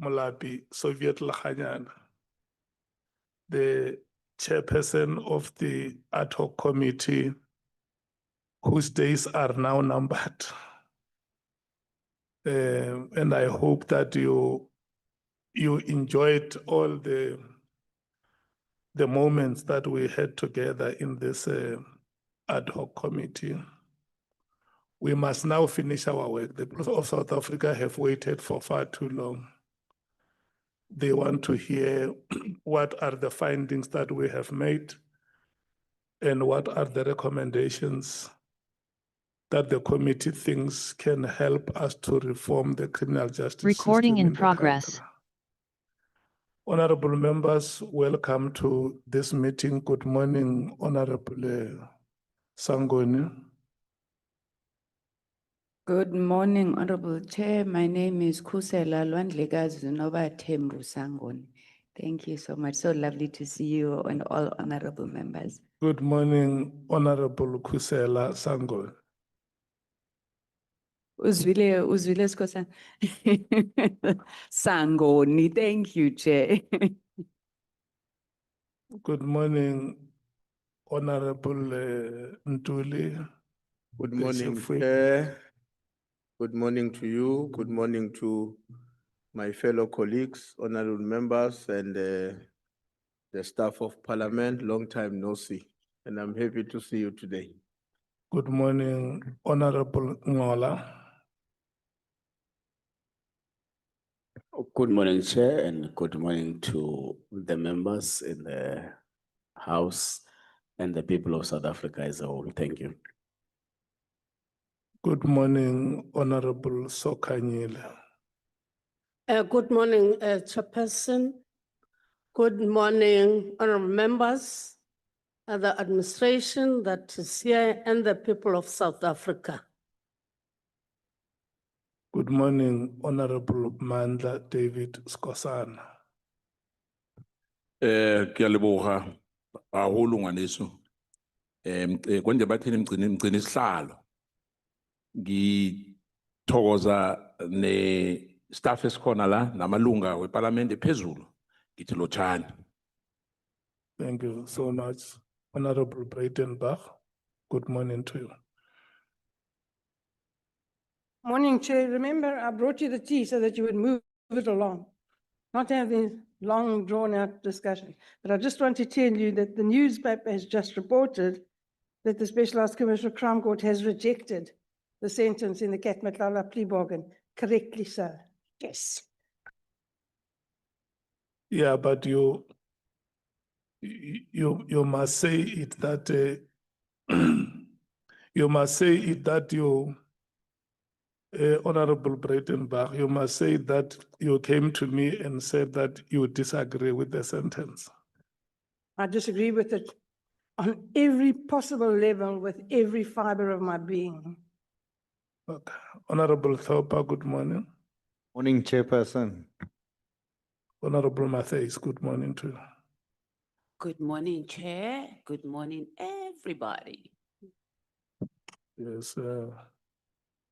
Molapi Soviet Lahanyana, the chairperson of the ad hoc committee, whose days are now numbered. And I hope that you enjoyed all the moments that we had together in this ad hoc committee. We must now finish our work. The people of South Africa have waited for far too long. They want to hear what are the findings that we have made and what are the recommendations that the committee thinks can help us to reform the criminal justice Recording system in the progress. country. Honorable members, welcome to this meeting. Good morning, Honorable Sangoni. Good morning, Honorable Chair. My name is Kusela Lwandlekazi Nobathembu Sangoni. Thank you so much. So lovely to see you and all honorable members. Good morning, Honorable Kusela Sangoni. Uzwile Skosan. Sangoni, thank you, Chair. Good morning, Honorable Ntuli. Good the morning, Chief Whip. Chair. Good morning to you. Good morning to my fellow colleagues, honorable members, and the staff of Parliament. Long time no see, and I'm happy to see you today. Good morning, Honorable Ngola. Good morning, Chair, and good morning to the members in the House and the people of South Africa as a whole. Thank you. Good morning, Honorable Sokanyile. Good morning, Chairperson. Good morning, honorable members, the administration that is here, and the people of South Africa. Good morning, Honorable Mandla David Skosana. Ke a leboga haholo ngwaneso. Konje bathini mgcini isihlalo. Ngithokoza ne staff esikhona la namalunga weParliament ephezulu. Ngithi lotshani. Thank you so much, Honorable Breitenbach. Good morning to you. Morning, Chair. Remember, I brought you the tea so that you would move it along, not have these long, drawn-out discussions. But I just want to tell you that the newspaper has just reported that the Specialized Commercial Crime Court has rejected the sentence in the Cat Matlala plea bargain. Correctly so. Yes. Yeah, but you must say it that you must say it that you, Honorable Breitenbach, you must say that you came to me and said that you disagree with the sentence. I disagree with it on every possible level with every fiber of my being. Okay. Honorable Thopa, good morning. Morning, Chairperson. Honorable Matthews, good morning to you. Good morning, Chair. Good morning, everybody. Yes,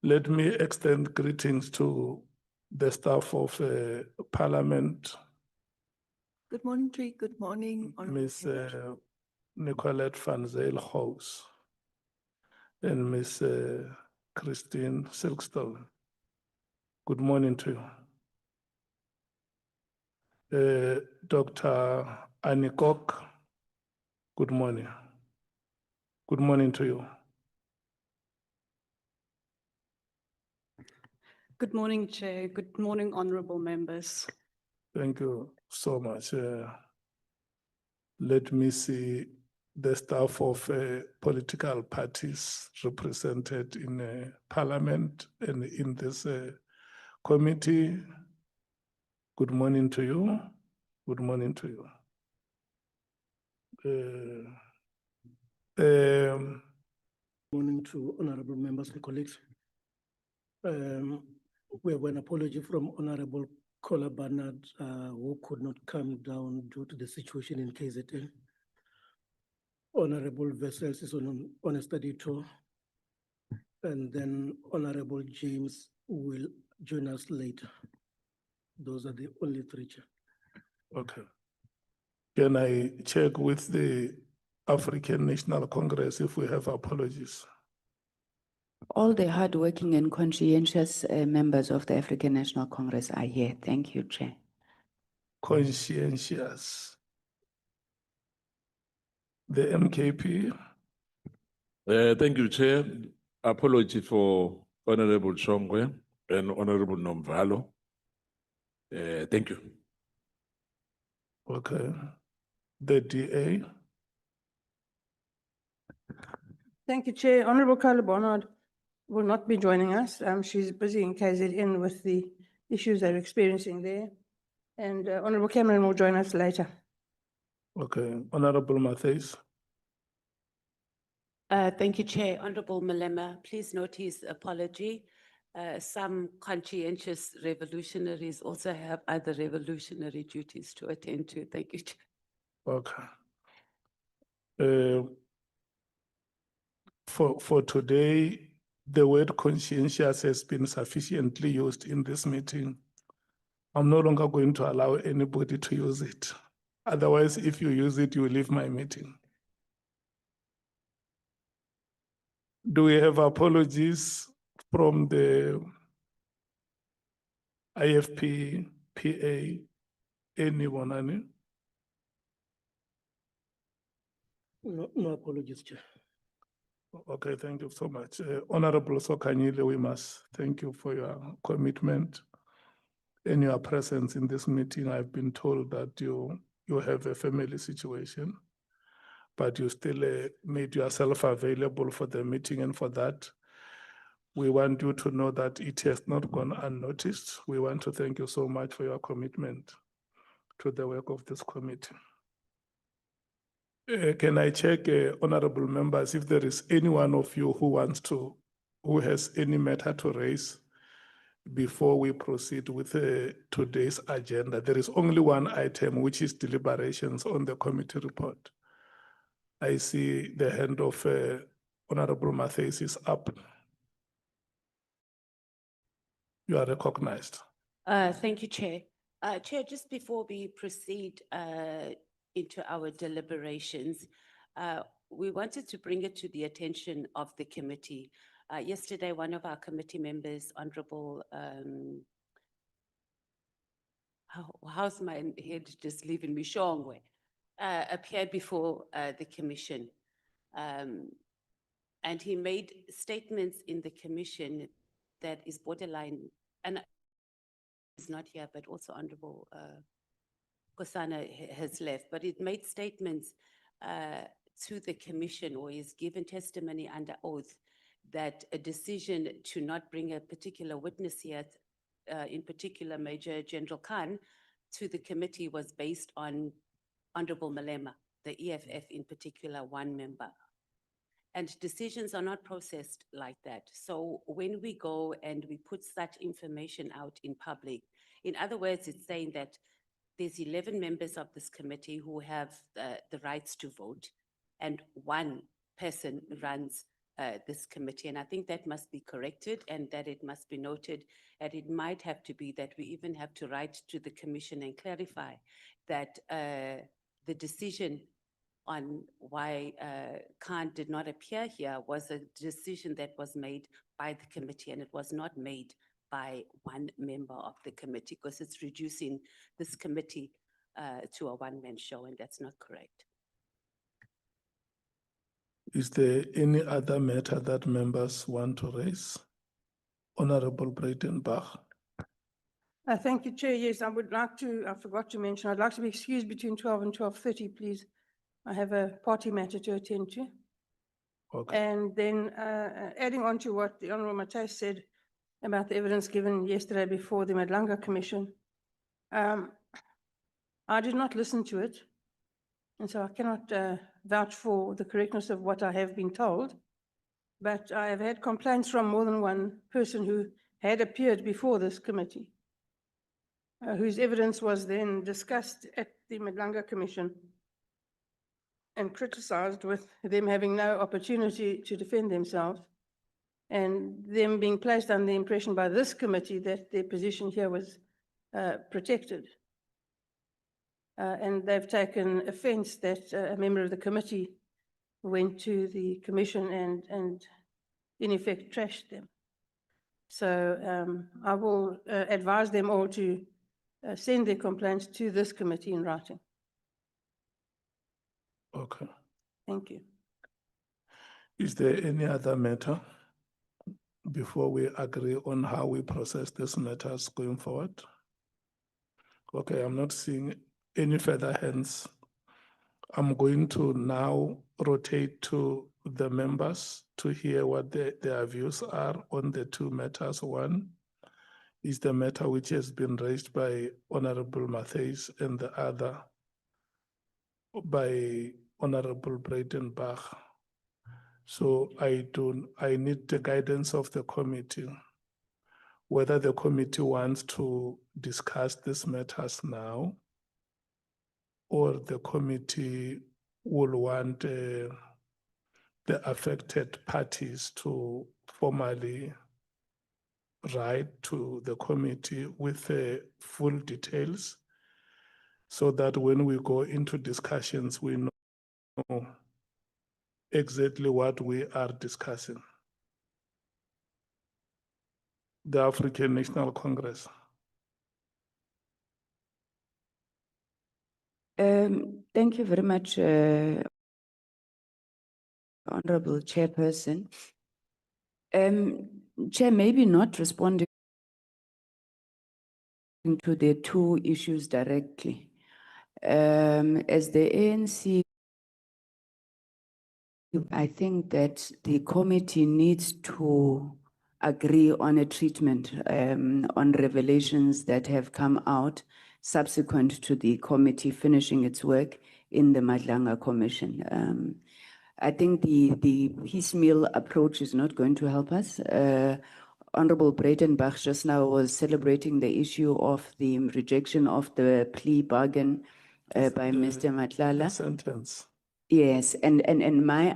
let me extend greetings to the staff of Parliament, Good morning, Tree. Good morning. Ms. Nicolette van Zyl-Gous and Ms. Christine Silkstone. Good morning to you. Dr. Anikok, good morning. Good morning to you. Good morning, Chair. Good morning, honorable members. Thank you so much. Let me see the staff of political parties represented in Parliament and in this committee. Good morning to you. Good morning to you. Morning to honorable members and colleagues. We have an apology from Honorable Kola Barnard, who could not come down due to the situation in KZN. Honorable Vessels is on a study tour. And then Honorable James will join us later. Those are the only three, Chair. Okay. Can I check with the African National Congress if we have apologies? All the hardworking and conscientious members of the African National Congress are here. Thank you, Chair. Conscientious. The MKP, Thank you, Chair. Apology for Honorable Chongwe and Honorable Nomvalo. Thank you. okay. The DA, Thank you, Chair. Honourable Carla Barnard will not be joining us. She's busy in KZN with the issues they're experiencing there. And Honourable Cameron will join us later. okay. Honorable Matthies, Thank you, Chair. Honorable Malema, please note his apology. Some conscientious revolutionaries also have other revolutionary duties to attend to. Thank you, Chair. okay. For today, the word conscientious has been sufficiently used in this meeting. I'm no longer going to allow anybody to use it. Otherwise, if you use it, you leave my meeting. Do we have apologies from the IFP, PA, anyone? Ani? No apologies, Chair. Okay, thank you so much. Honorable Sokanyile, we must thank you for your commitment and your presence in this meeting. I've been told that you have a family situation, but you still made yourself available for the meeting, and for that, we want you to know that it has not gone unnoticed. We want to thank you so much for your commitment to the work of this committee. Can I check, honorable members, if there is any one of you who has any matter to raise before we proceed with today's agenda? There is only one item, which is deliberations on the committee report. I see the hand of Honorable Matthies is up. You are recognized. Thank you, Chair. Chair, just before we proceed into our deliberations, we wanted to bring it to the attention of the committee. Yesterday, one of our committee members, Honorable, how's my head just leaving me, Shongwe, appeared before the commission. And he made statements in the commission that is borderline, and is not here, but also Honorable Kosana has left, but it made statements to the commission, or is given testimony under oath, that a decision to not bring a particular witness here, in particular Major General Khan, to the committee was based on Honorable Malema, the EFF in particular, one member. And decisions are not processed like that. So when we go and we put such information out in public, in other words, it's saying that there's 11 members of this committee who have the rights to vote, and one person runs this committee. And I think that must be corrected, and that it must be noted, and it might have to be that we even have to write to the commission and clarify that the decision on why Khan did not appear here was a decision that was made by the committee, and it was not made by one member of the committee, because it's reducing this committee to a one-man show, and that's not correct. Is there any other matter that members want to raise? Honorable Breitenbach. Thank you, Chair. Yes, I would like to, I forgot to mention, I'd like to be excused between 12 and 12:30, please. I have a party matter to attend to. Okay. And then adding on to what the Honourable Matthies said about the evidence given yesterday before the Madlanga Commission, I did not listen to it, and so I cannot vouch for the correctness of what I have been told, but I have had complaints from more than one person who had appeared before this committee, whose evidence was then discussed at the Madlanga Commission and criticized, with them having no opportunity to defend themselves, and them being placed under the impression by this committee that their position here was protected. And they've taken offence that a member of the committee went to the commission and in effect trashed them. So I will advise them all to send their complaints to this committee in writing. Okay. Thank you. Is there any other matter before we agree on how we process these matters going forward? Okay, I'm not seeing any further hands. I'm going to now rotate to the members to hear what their views are on the two matters. One is the matter which has been raised by Honorable Matthews and the other by Honorable Breitenbach. So I need the guidance of the committee, whether the committee wants to discuss these matters now, or the committee will want the affected parties to formally write to the committee with full details, so that when we go into discussions, we know exactly what we are discussing. The African National Congress. Thank you very much, Honorable Chairperson. Chair, maybe not responding to the two issues directly. As the ANC, I think that the committee needs to agree on a treatment on revelations that have come out subsequent to the committee finishing its work in the Madlanga Commission. I think the piecemeal approach is not going to help us. Honorable Breitenbach just now was celebrating the issue of the rejection of the plea bargain by Mr. Matlala. Sentence. Yes, and my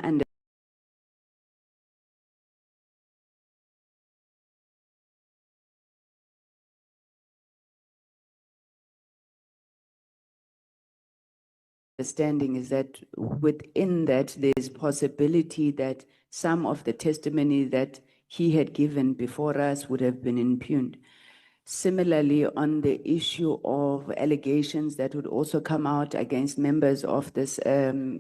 understanding is that within that, there's possibility that some of the testimony that he had given before us would have been impugned. Similarly, on the issue of allegations that would also come out against members of this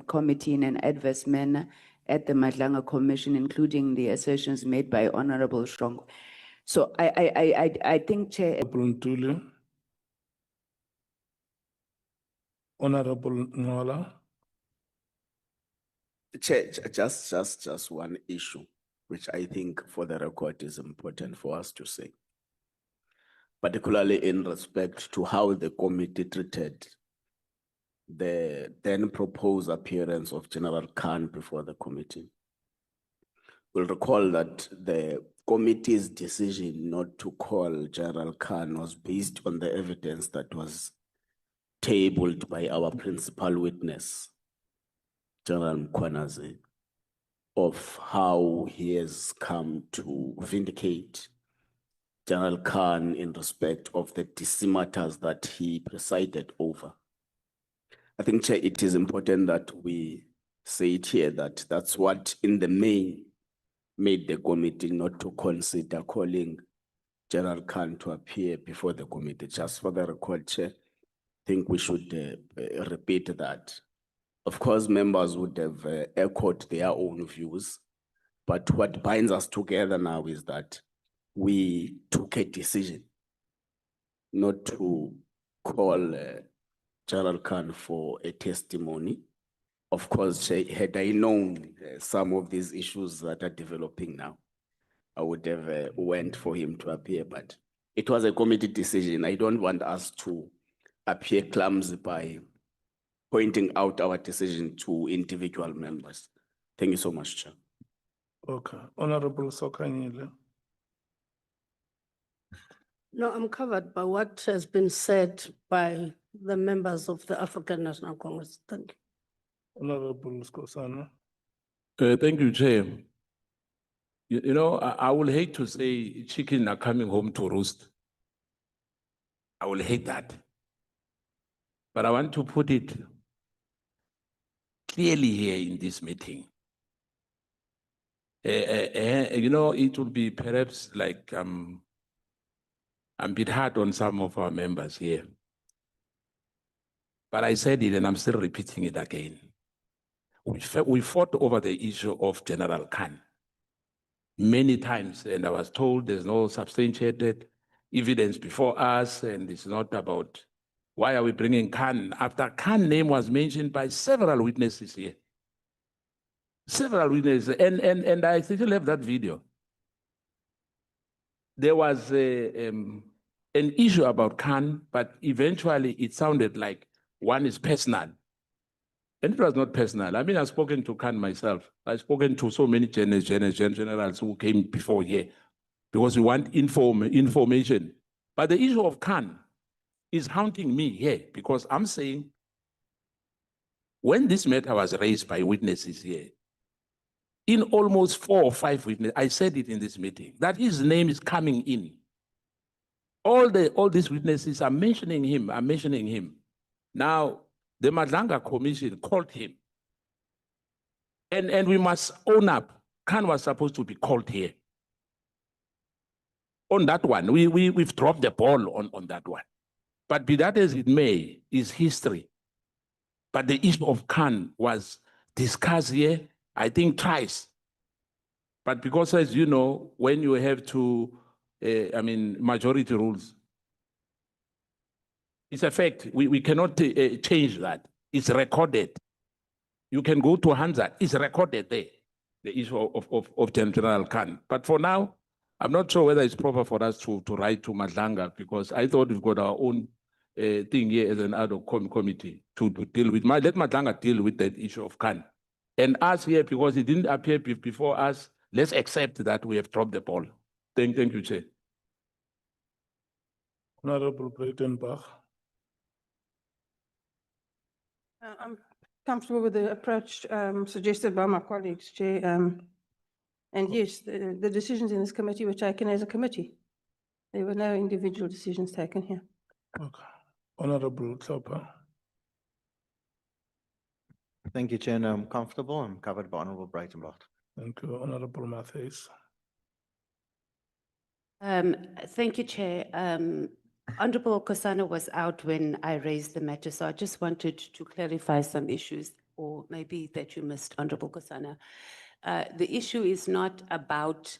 committee in an adverse manner at the Madlanga Commission, including the assertions made by Honorable Shongo. So I think, Chair. Honorable Ntuli. Honorable Ngola. Chair, just one issue, which I think for the record is important for us to say, particularly in respect to how the committee treated the then proposed appearance of General Khan before the committee. We'll recall that the committee's decision not to call General Khan was based on the evidence that was tabled by our principal witness, General Mkhwanazi, of how he has come to vindicate General Khan in respect of the DC matters that he presided over. I think, Chair, it is important that we say it here that that's what in the main made the committee not to consider calling General Khan to appear before the committee. Just for the record, Chair, I think we should repeat that. Of course, members would have echoed their own views, but what binds us together now is that we took a decision not to call General Khan for a testimony. Of course, had I known some of these issues that are developing now, I would have went for him to appear, but it was a committee decision. I don't want us to appear clumsy by pointing out our decision to individual members. Thank you so much, Chair. Okay. Honorable Sokanyile. No, I'm covered by what has been said by the members of the African National Congress. Thank you. Honorable Skosana. Thank you, Chair. You know, I will hate to say chicken are coming home to roost. I will hate that. But I want to put it clearly here in this meeting. You know, it will be perhaps like I'm a bit hard on some of our members here. But I said it and I'm still repeating it again. We fought over the issue of General Khan many times, and I was told there's no substantiated evidence before us, and it's not about why are we bringing Khan after Khan's name was mentioned by several witnesses here. Several witnesses, and I still have that video. There was an issue about Khan, but eventually it sounded like one is personal. And it was not personal. I mean, I've spoken to Khan myself. I've spoken to so many generals who came before here because we want information. But the issue of Khan is haunting me here because I'm saying when this matter was raised by witnesses here, in almost 4 or 5 witnesses, I said it in this meeting, that his name is coming in. All these witnesses are mentioning him. Now, the Madlanga Commission called him. And we must own up. Khan was supposed to be called here. On that one, we've dropped the ball on that one. But be that as it may, is history. But the issue of Khan was discussed here, I think, twice. But because, as you know, when you have to, majority rules, it's a fact. We cannot change that. It's recorded. You can go to Hansa. It's recorded there, the issue of General Khan. But for now, I'm not sure whether it's proper for us to write to Madlanga because I thought we've got our own thing here as an ad hoc committee to deal with. Let Madlanga deal with that issue of Khan. And us here, because it didn't appear before us, let's accept that we have dropped the ball. Thank you, Chair. Honorable Breitenbach. I'm comfortable with the approach suggested by my colleagues, Chair. And yes, the decisions in this committee were taken as a committee. There were no individual decisions taken here. Okay. Honorable Tlhopha. Thank you, Chair. No, I'm comfortable. I'm covered by Honorable Breitenbach. Thank you. Honorable Matthews. Thank you, Chair. Honorable Kosana was out when I raised the matter, so I just wanted to clarify some issues, or maybe that you missed, Honorable Kosana. The issue is not about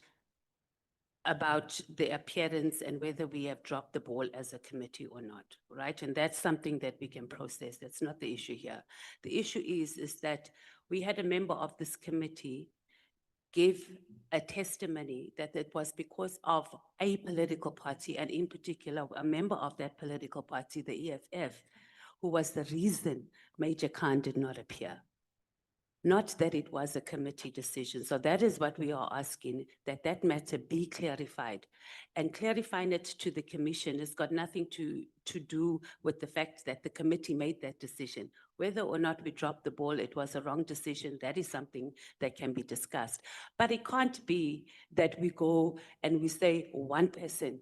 the appearance and whether we have dropped the ball as a committee or not, right? And that's something that we can process. That's not the issue here. The issue is that we had a member of this committee give a testimony that it was because of a political party, and in particular, a member of that political party, the EFF, who was the reason Major Khan did not appear. Not that it was a committee decision. So that is what we are asking, that matter be clarified. And clarifying it to the commission has got nothing to do with the fact that the committee made that decision. Whether or not we dropped the ball, it was a wrong decision. That is something that can be discussed. But it can't be that we go and we say one person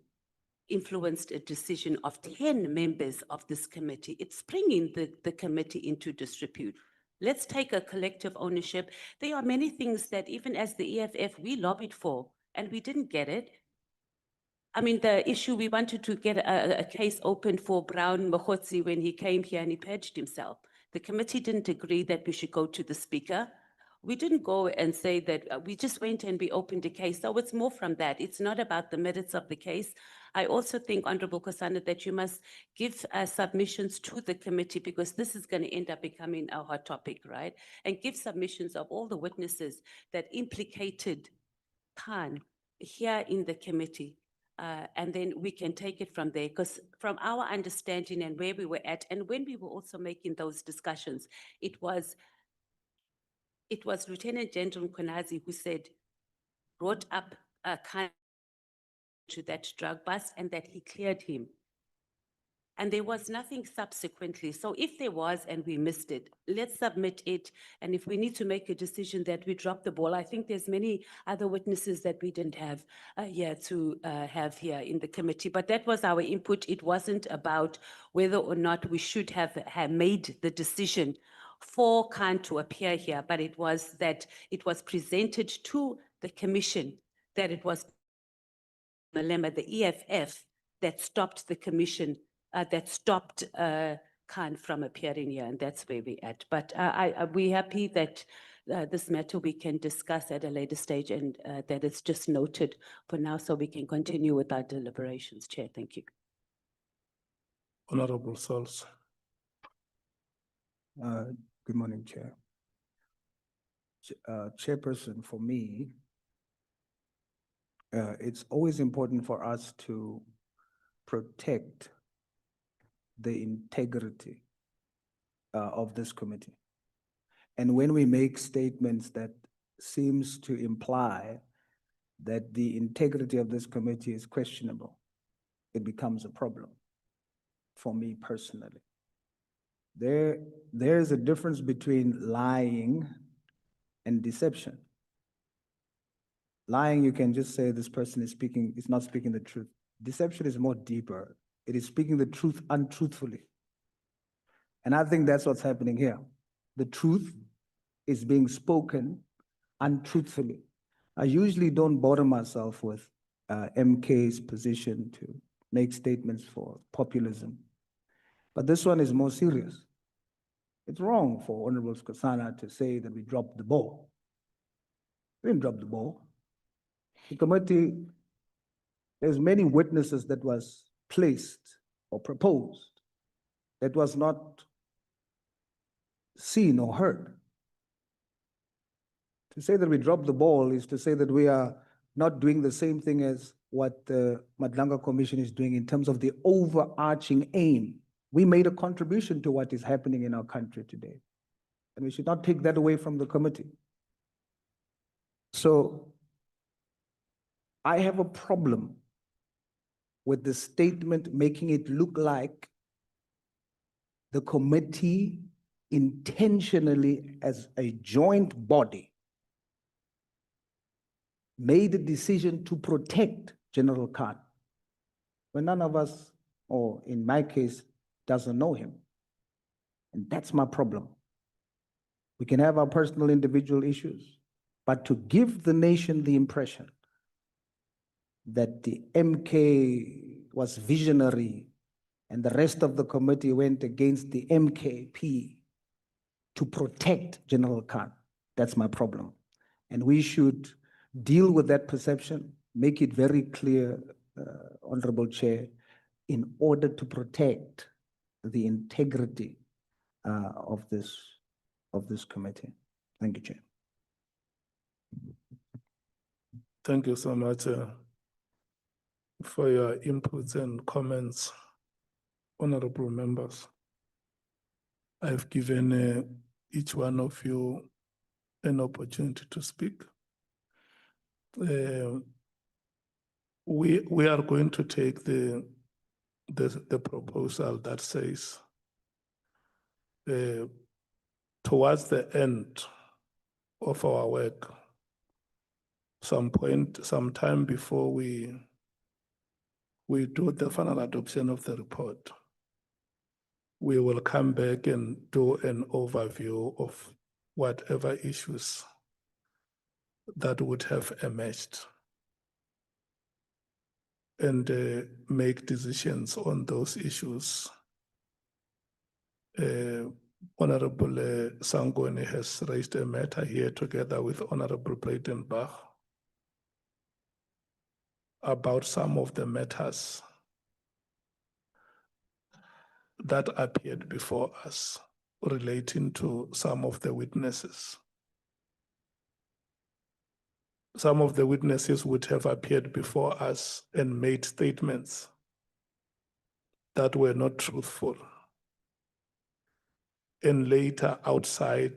influenced a decision of 10 members of this committee. It's bringing the committee into disrepute. Let's take a collective ownership. There are many things that even as the EFF, we lobbied for, and we didn't get it. I mean, the issue, we wanted to get a case opened for Brown Mkhwanazi when he came here and he purged himself. The committee didn't agree that we should go to the speaker. We didn't go and say that, we just went and we opened a case. So it's more from that. It's not about the merits of the case. I also think, Honorable Kosana, that you must give submissions to the committee, because this is going to end up becoming a hot topic, right? And give submissions of all the witnesses that implicated Khan here in the committee. And then we can take it from there, because from our understanding and where we were at, and when we were also making those discussions, it was Lieutenant General Mkhwanazi who brought up Khan to that drug bust, and that he cleared him. and there was nothing subsequently. So if there was and we missed it, let's submit it. And if we need to make a decision that we drop the ball, I think there's many other witnesses that we didn't have have here in the committee. But that was our input. It wasn't about whether or not we should have made the decision for Khan to appear here, but it was that it was presented to the commission that it was Malema, the EFF, that stopped the commission, that stopped Khan from appearing here, and that's where we're at. But we're happy that this matter we can discuss at a later stage, and that it's just noted for now so we can continue with our deliberations. Chair, thank you. Honorable Sauls. Good morning, Chair. Chairperson, for me, it's always important for us to protect the integrity of this committee. And when we make statements that seems to imply that the integrity of this committee is questionable, it becomes a problem for me personally. There's a difference between lying and deception. Lying, you can just say this person is not speaking the truth. Deception is more deeper. It is speaking the truth untruthfully. And I think that's what's happening here. The truth is being spoken untruthfully. I usually don't bother myself with MK's position to make statements for populism. But this one is more serious. It's wrong for Honorable Nkosana to say that we dropped the ball. We didn't drop the ball. The committee, there's many witnesses that was placed or proposed that was not seen or heard. To say that we dropped the ball is to say that we are not doing the same thing as what the Madlanga Commission is doing in terms of the overarching aim. We made a contribution to what is happening in our country today, and we should not take that away from the committee. So I have a problem with the statement making it look like the committee intentionally, as a joint body, made a decision to protect General Khan, when none of us, or in my case, doesn't know him. And that's my problem. We can have our personal individual issues, but to give the nation the impression that the MK was visionary and the rest of the committee went against the MKP to protect General Khan, that's my problem. And we should deal with that perception, make it very clear, Honorable Chair, in order to protect the integrity of this committee. Thank you, Chair. Thank you so much for your inputs and comments, honorable members. I've given each one of you an opportunity to speak. We are going to take the proposal that says towards the end of our work, sometime before we do the final adoption of the report, we will come back and do an overview of whatever issues that would have emerged and make decisions on those issues. Honorable Sangoni has raised a matter here together with Honorable Breitenbach about some of the matters that appeared before us relating to some of the witnesses. Some of the witnesses would have appeared before us and made statements that were not truthful. And later, outside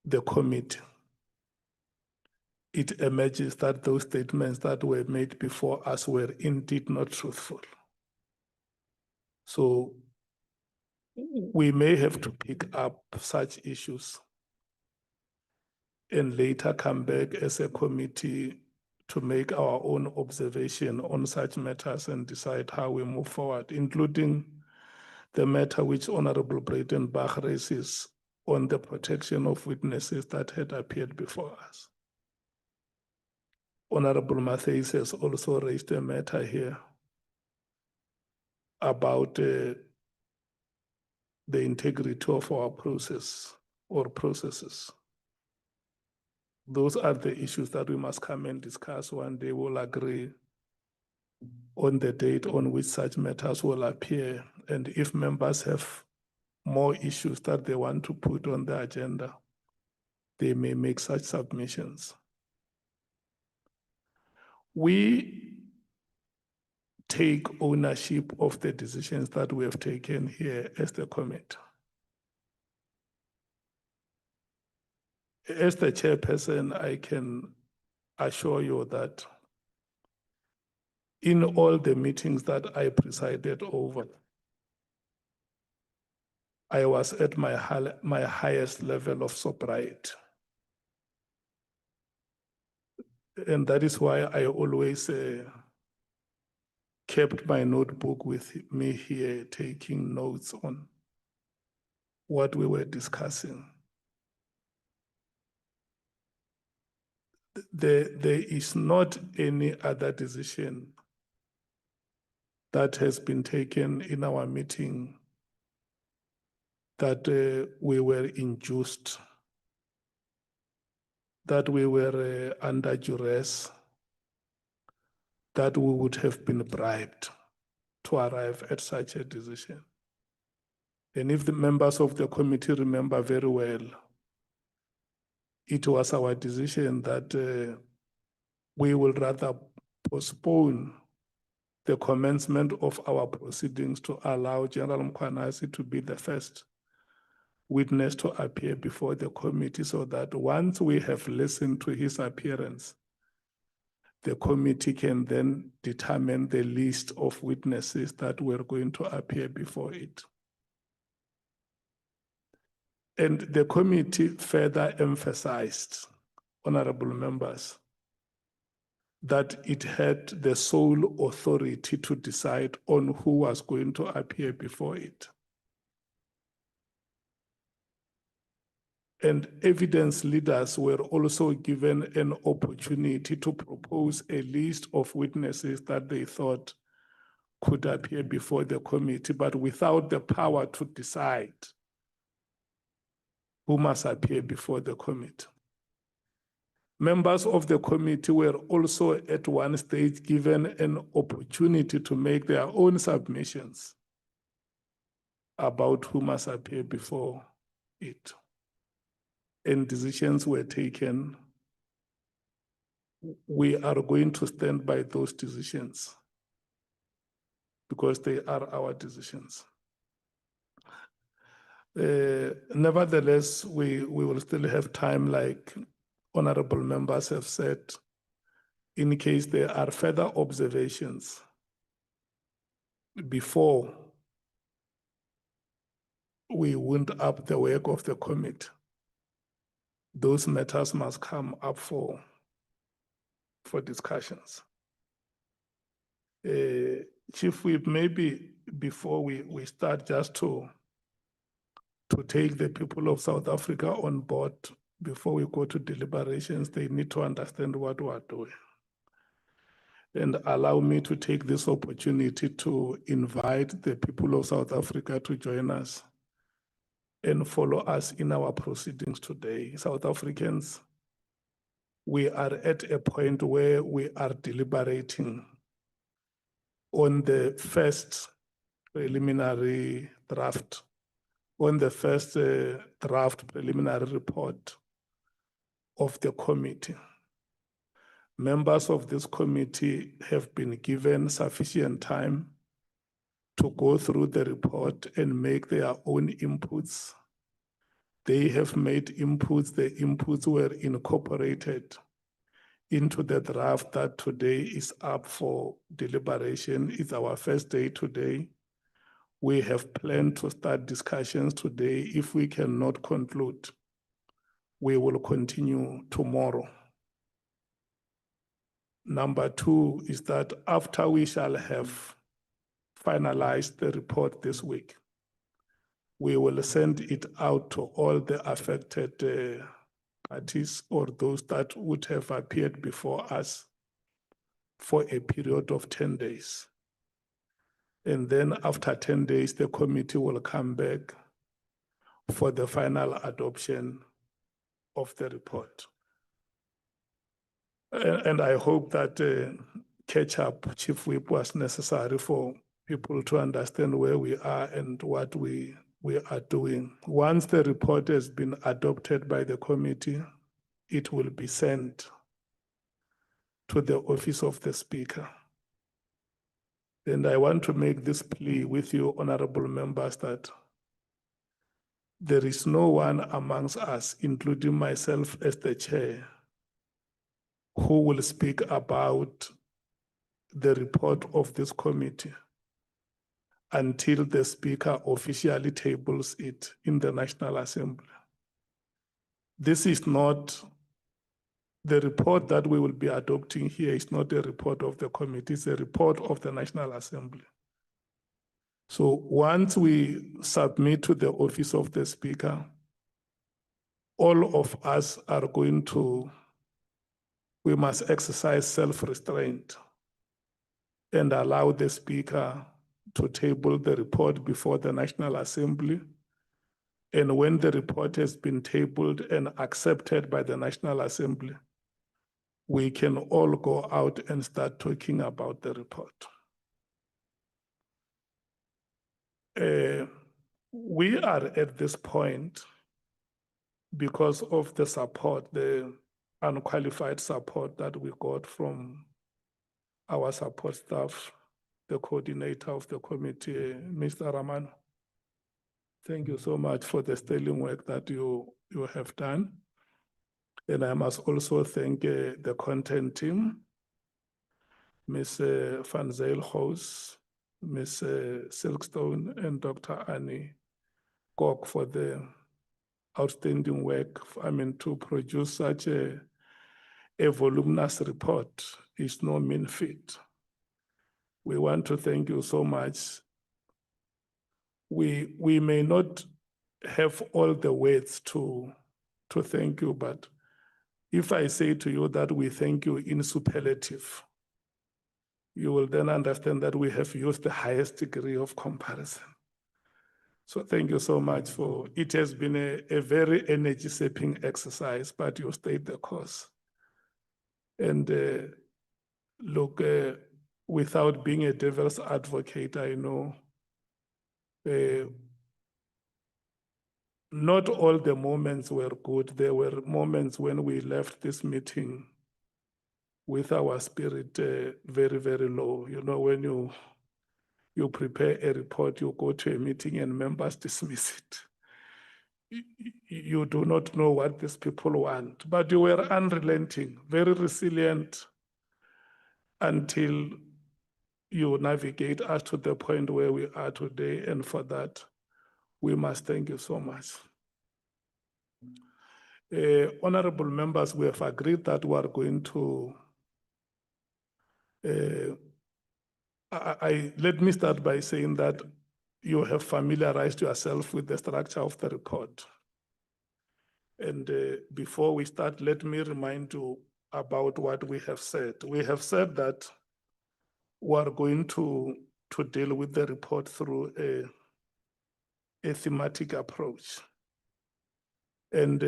the committee, it emerges that those statements that were made before us were indeed not truthful. So we may have to pick up such issues and later come back as a committee to make our own observation on such matters and decide how we move forward, including the matter which Honorable Breitenbach raises on the protection of witnesses that had appeared before us. Honorable Mathis has also raised a matter here about the integrity of our process or processes. Those are the issues that we must come and discuss one day. We'll agree on the date on which such matters will appear. And if members have more issues that they want to put on the agenda, they may make such submissions. We take ownership of the decisions that we have taken here as the committee. As the chairperson, I can assure you that in all the meetings that I presided over, I was at my highest level of sobriety. And that is why I always kept my notebook with me here, taking notes on what we were discussing. There is not any other decision that has been taken in our meeting that we were induced, that we were under duress, that we would have been bribed to arrive at such a decision. And if the members of the committee remember very well, it was our decision that we will rather postpone the commencement of our proceedings to allow General Mkhwanazi to be the first witness to appear before the committee, so that once we have listened to his appearance, the committee can then determine the list of witnesses that were going to appear before it. And the committee further emphasized, honorable members, that it had the sole authority to decide on who was going to appear before it. And evidence leaders were also given an opportunity to propose a list of witnesses that they thought could appear before the committee, but without the power to decide who must appear before the committee. Members of the committee were also at one stage given an opportunity to make their own submissions about who must appear before it. And decisions were taken. We are going to stand by those decisions because they are our decisions. Nevertheless, we will still have time, like honorable members have said, in case there are further observations before we wound up the work of the committee. Those matters must come up for discussions. Chief Whip, maybe before we start, just to take the people of South Africa on board before we go to deliberations, they need to understand what we are doing. And allow me to take this opportunity to invite the people of South Africa to join us and follow us in our proceedings today. South Africans, we are at a point where we are deliberating on the first preliminary draft, on the first draft preliminary report of the committee. Members of this committee have been given sufficient time to go through the report and make their own inputs. They have made inputs. The inputs were incorporated into the draft that today is up for deliberation. It's our first day today. We have planned to start discussions today. If we cannot conclude, we will continue tomorrow. Number two is that after we shall have finalized the report this week, we will send it out to all the affected parties or those that would have appeared before us for a period of 10 days. And then after 10 days, the committee will come back for the final adoption of the report. And I hope that catch-up, Chief Whip, was necessary for people to understand where we are and what we are doing. Once the report has been adopted by the committee, it will be sent to the office of the Speaker. And I want to make this plea with you, honorable members, that there is no one amongst us, including myself as the chair, who will speak about the report of this committee until the Speaker officially tables it in the National Assembly. This is not, the report that we will be adopting here is not a report of the committee, it's a report of the National Assembly. So once we submit to the office of the Speaker, all of us are going to, we must exercise self-restraint and allow the Speaker to table the report before the National Assembly. And when the report has been tabled and accepted by the National Assembly, we can all go out and start talking about the report. We are at this point because of the support, the unqualified support that we got from our support staff, the coordinator of the committee, Mr. Raman. Thank you so much for the sterling work that you have done. And I must also thank the content team, Ms. Van Zyl-Goos, Ms. Silkstone, and Dr. Annie Kok for the outstanding work. I mean, to produce such a voluminous report is no mean feat. We want to thank you so much. We may not have all the words to thank you, but if I say to you that we thank you in superlative, you will then understand that we have used the highest degree of comparison. So thank you so much for, it has been a very energy-sapping exercise, but you stayed the course. And look, without being a devil's advocate, I know not all the moments were good. There were moments when we left this meeting with our spirit very, very low. You know, when you prepare a report, you go to a meeting and members dismiss it. You do not know what these people want, but you were unrelenting, very resilient until you navigate us to the point where we are today. And for that, we must thank you so much. Honorable members, we have agreed that we are going to, let me start by saying that you have familiarized yourself with the structure of the report. And before we start, let me remind you about what we have said. We have said that we are going to deal with the report through a thematic approach. And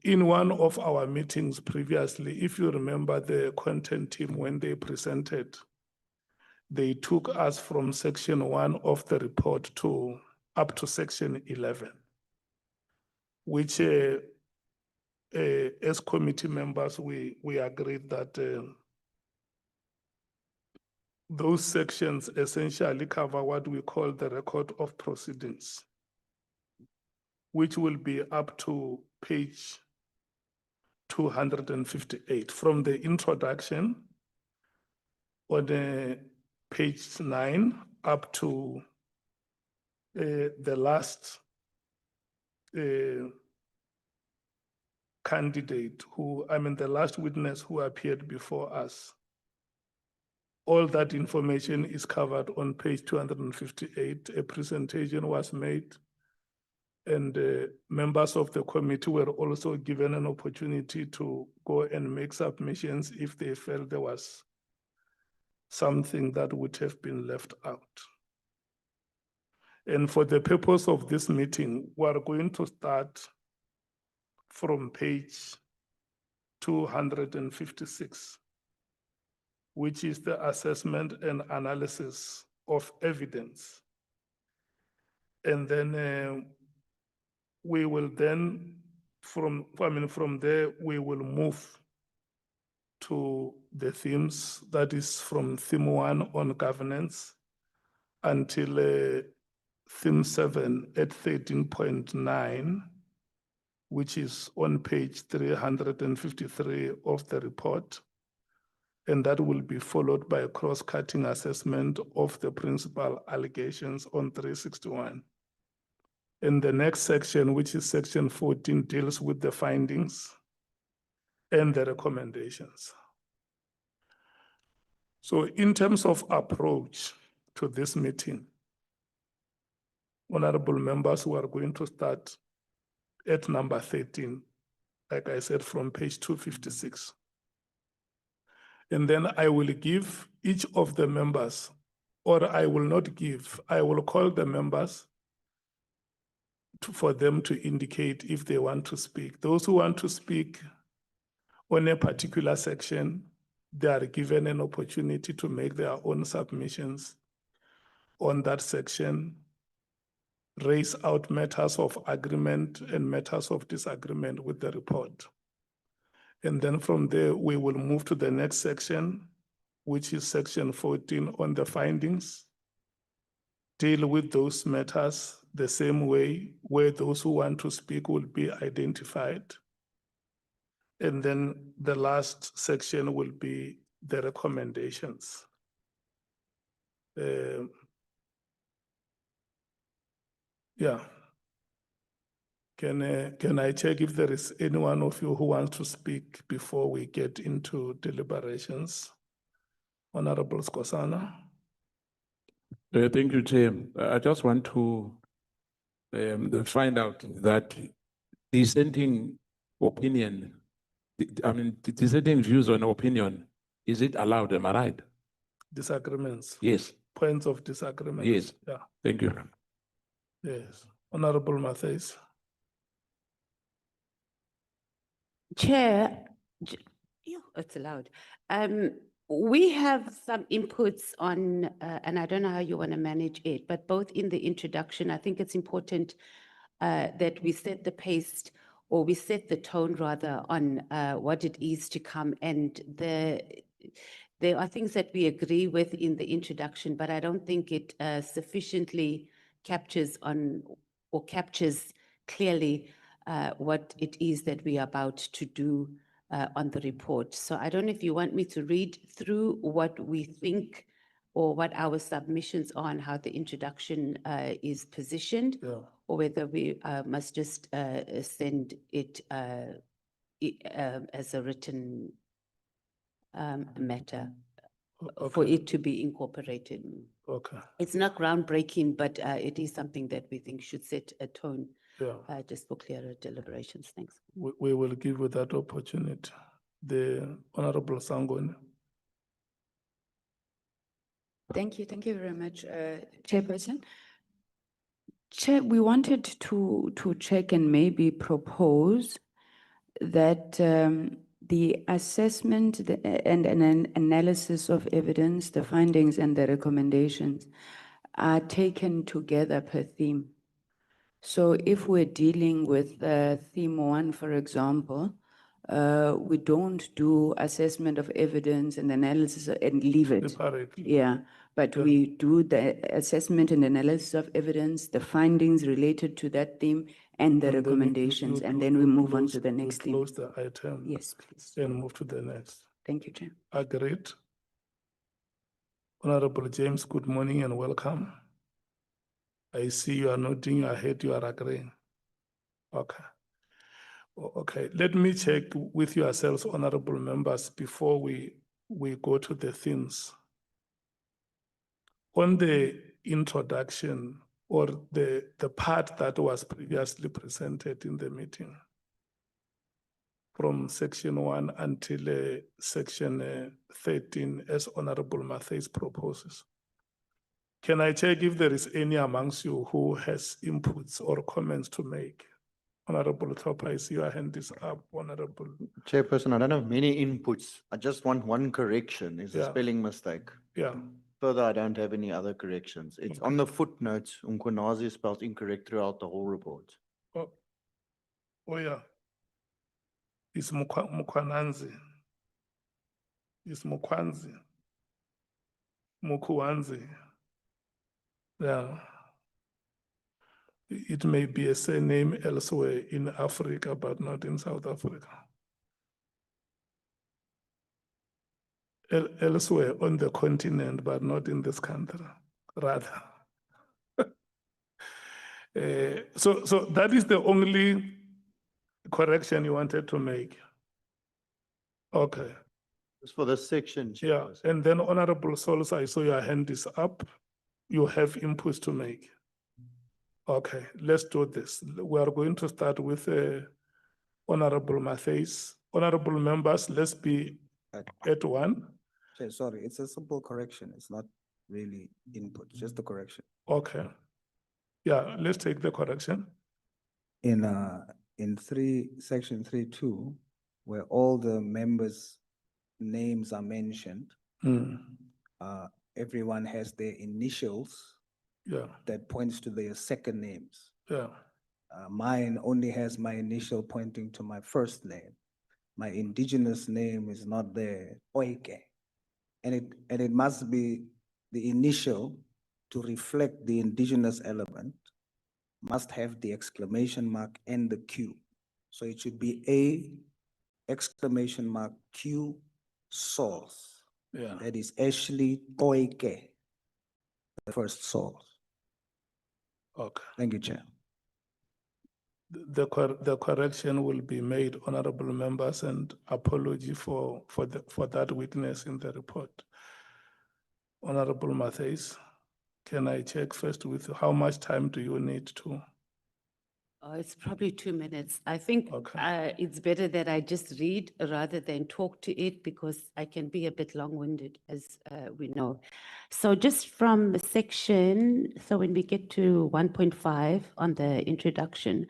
in one of our meetings previously, if you remember the content team, when they presented, they took us from section 1 of the report to up to section 11, which as committee members, we agreed that those sections essentially cover what we call the record of proceedings, which will be up to page 258. From the introduction on page 9 up to the last candidate the last witness who appeared before us, all that information is covered on page 258. A presentation was made, and members of the committee were also given an opportunity to go and make submissions if they felt there was something that would have been left out. And for the purpose of this meeting, we are going to start from page 256, which is the assessment and analysis of evidence. And then we will then, from there, we will move to the themes, that is from theme 1 on governance until theme 7 at 13.9, which is on page 353 of the report. And that will be followed by a cross-cutting assessment of the principal allegations on 361. And the next section, which is section 14, deals with the findings and the recommendations. So in terms of approach to this meeting, honorable members, we are going to start at number 13, like I said, from page 256. And then I will give each of the members, or I will not give, I will call the members for them to indicate if they want to speak. Those who want to speak on a particular section, they are given an opportunity to make their own submissions on that section, raise out matters of agreement and matters of disagreement with the report. And then from there, we will move to the next section, which is section 14 on the findings. Deal with those matters the same way, where those who want to speak will be identified. And then the last section will be the recommendations. Yeah. Can I check if there is any one of you who wants to speak before we get into deliberations? Honorable Skosana. Thank you, Chair. I just want to find out that dissenting opinion, dissenting views on opinion, is it allowed? Am I right? Disagreements. Yes. Points of disagreement. Yes. Yeah. Thank you. Yes. Honorable Matthias. Chair, it's allowed. We have some inputs on, and I don't know how you want to manage it, but both in the introduction, I think it's important that we set the pace, or we set the tone rather, on what it is to come. And there are things that we agree with in the introduction, but I don't think it sufficiently captures clearly what it is that we are about to do on the report. So I don't know if you want me to read through what we think or what our submissions are on how the introduction is positioned, or whether we must just send it as a written matter for it to be incorporated. Okay. It's not groundbreaking, but it is something that we think should set a tone just for clearer deliberations. Thanks. We will give you that opportunity. The Honorable Sangoni. Thank you very much, Chairperson. Chair, we wanted to check and maybe propose that the assessment and an analysis of evidence, the findings and the recommendations are taken together per theme. So if we're dealing with theme 1, for example, we don't do assessment of evidence and analysis and leave it. Separately. Yeah, but we do the assessment and analysis of evidence, the findings related to that theme, and the recommendations, and then we move on to the next theme. Close the item. Yes, please. And move to the next. Thank you, Chair. Agreed. Honorable James, good morning and welcome. I see you are nodding your head, you are agreeing. Okay. Okay, let me check with yourselves, honorable members, before we go to the themes. On the introduction or the part that was previously presented in the meeting, from section 1 until section 13, as Honorable Mathis proposes. Can I check if there is any amongst you who has inputs or comments to make? Honorable Thopa, I see your hand is up, Honorable. Chairperson, I don't have many inputs. I just want one correction. It's a Yeah. spelling mistake. Yeah, Further, I don't have any other corrections. It's on the footnotes. Mkhwanazi is spelled incorrect throughout the whole report. oh, yeah. It's Mkhwanazi. It's Mkhwanazi. Mkhwanazi. Yeah. It may be a surname elsewhere in Africa, but not in South Africa. Elsewhere on the continent, but not in this country, rather. So that is the only correction you wanted to make. Okay, It's for this section, yeah, Chairperson. and then Honorable Sols, I saw your hand is up. You have inputs to make. Okay, let's do this. We are going to start with Honorable Mathis. Honorable members, let's be at one. Okay, sorry, it's a simple correction. It's not really input, just a correction. Okay. Yeah, let's take the correction. In section 3.2, where all the members' names are mentioned, everyone has their initials Yeah, that points to their second names. yeah, Mine only has my initial pointing to my first name. My indigenous name is not there, Oike. And it must be the initial to reflect the indigenous element, must have the exclamation mark and the Q. So it should be A, exclamation mark, Q, source. yeah. That is Ashley Oike, the first source. Okay. Thank you, Chair. The correction will be made, honorable members, and apology for that weakness in the report. Honorable Mathis, can I check first with you, how much time do you need to? It's probably 2 minutes. I think Okay. it's better that I just read rather than talk to it because I can be a bit long-winded, as we know. So just from the section, so when we get to 1.5 on the introduction,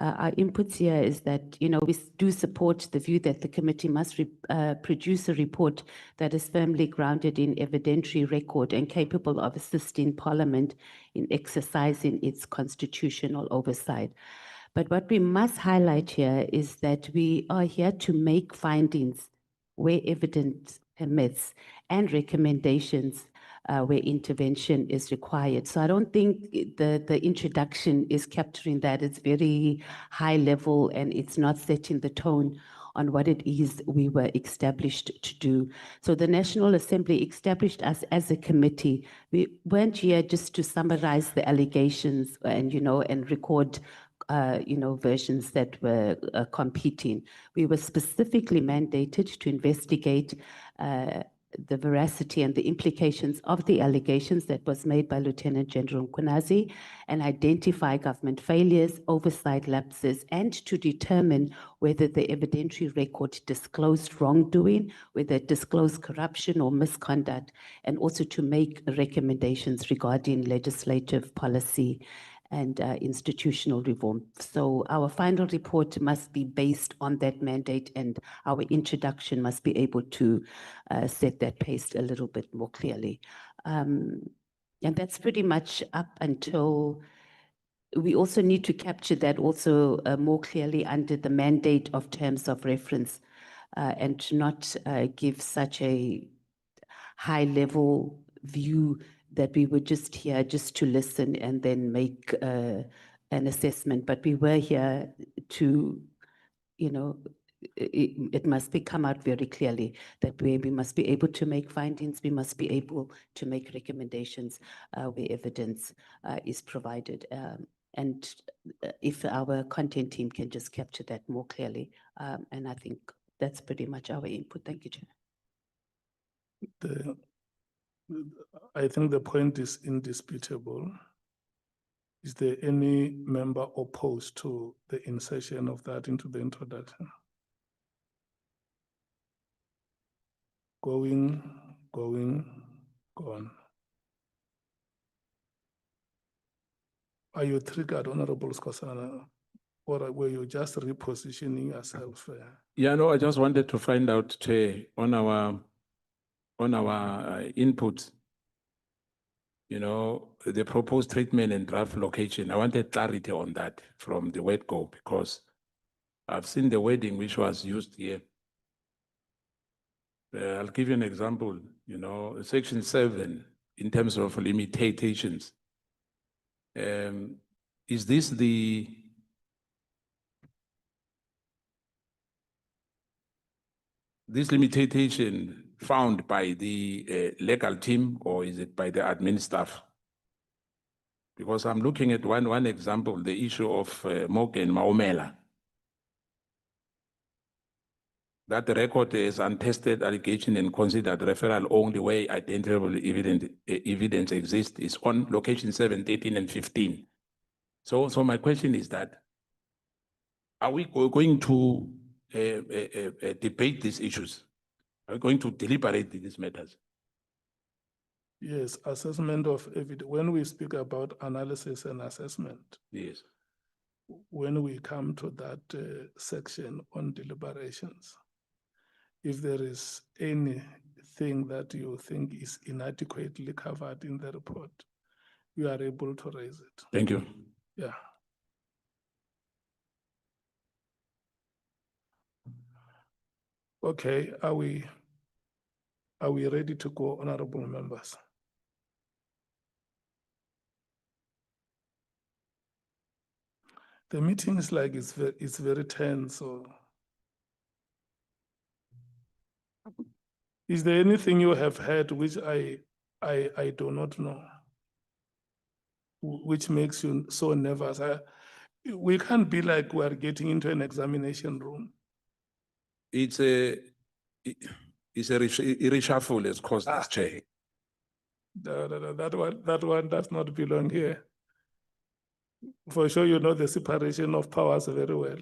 our inputs here is that, we do support the view that the committee must produce a report that is firmly grounded in evidentiary record and capable of assisting Parliament in exercising its constitutional oversight. But what we must highlight here is that we are here to make findings where evidence permits and recommendations where intervention is required. So I don't think the introduction is capturing that. It's very high level and it's not setting the tone on what it is we were established to do. So the National Assembly established us as a committee. We weren't here just to summarize the allegations and record versions that were competing. We were specifically mandated to investigate the veracity and the implications of the allegations that was made by Lieutenant General Mkhwanazi and identify government failures, oversight lapses, and to determine whether the evidentiary record disclosed wrongdoing, whether it disclosed corruption or misconduct, and also to make recommendations regarding legislative policy and institutional reform. So our final report must be based on that mandate, and our introduction must be able to set that pace a little bit more clearly. And that's pretty much up until we also need to capture that also more clearly under the mandate of terms of reference and to not give such a high level view that we were just here just to listen and then make an assessment, but we were here to, it must come out very clearly that we must be able to make findings, we must be able to make recommendations where evidence is provided. And if our content team can just capture that more clearly, and I think that's pretty much our input. Thank you, Chair. I think the point is indisputable. Is there any member opposed to the insertion of that into the introduction? Going, gone. Are you triggered, Honorable Skosana, or were you just repositioning yourself? Yeah, no, I just wanted to find out, Chair, on our input, you know, the proposed treatment and draft location. I wanted clarity on that from the word go, because I've seen the wording which was used here. I'll give you an example, you know, section 7, in terms of limitations. Is this this limitation found by the legal team, or is it by the admin staff? Because I'm looking at one example, the issue of Morgan Maumela. That the record is untested allegation and considered referral only where identifiable evidence exists is on location 7, 13, and 15. So my question is that, are we going to debate these issues? Are we going to deliberate these matters? Yes, assessment of evidence. When we speak about analysis and assessment, Yes. when we come to that section on deliberations, if there is anything that you think is inadequately covered in the report, you are able to raise it. Thank you. Yeah. Okay, are we ready to go, honorable members? The meeting is like it's very tense. So, is there anything you have heard which I do not know, which makes you so nervous? We can't be like we are getting into an examination room. It's a reshuffle has caused this, Chair. That one does not belong here. For sure, you know the separation of powers very well.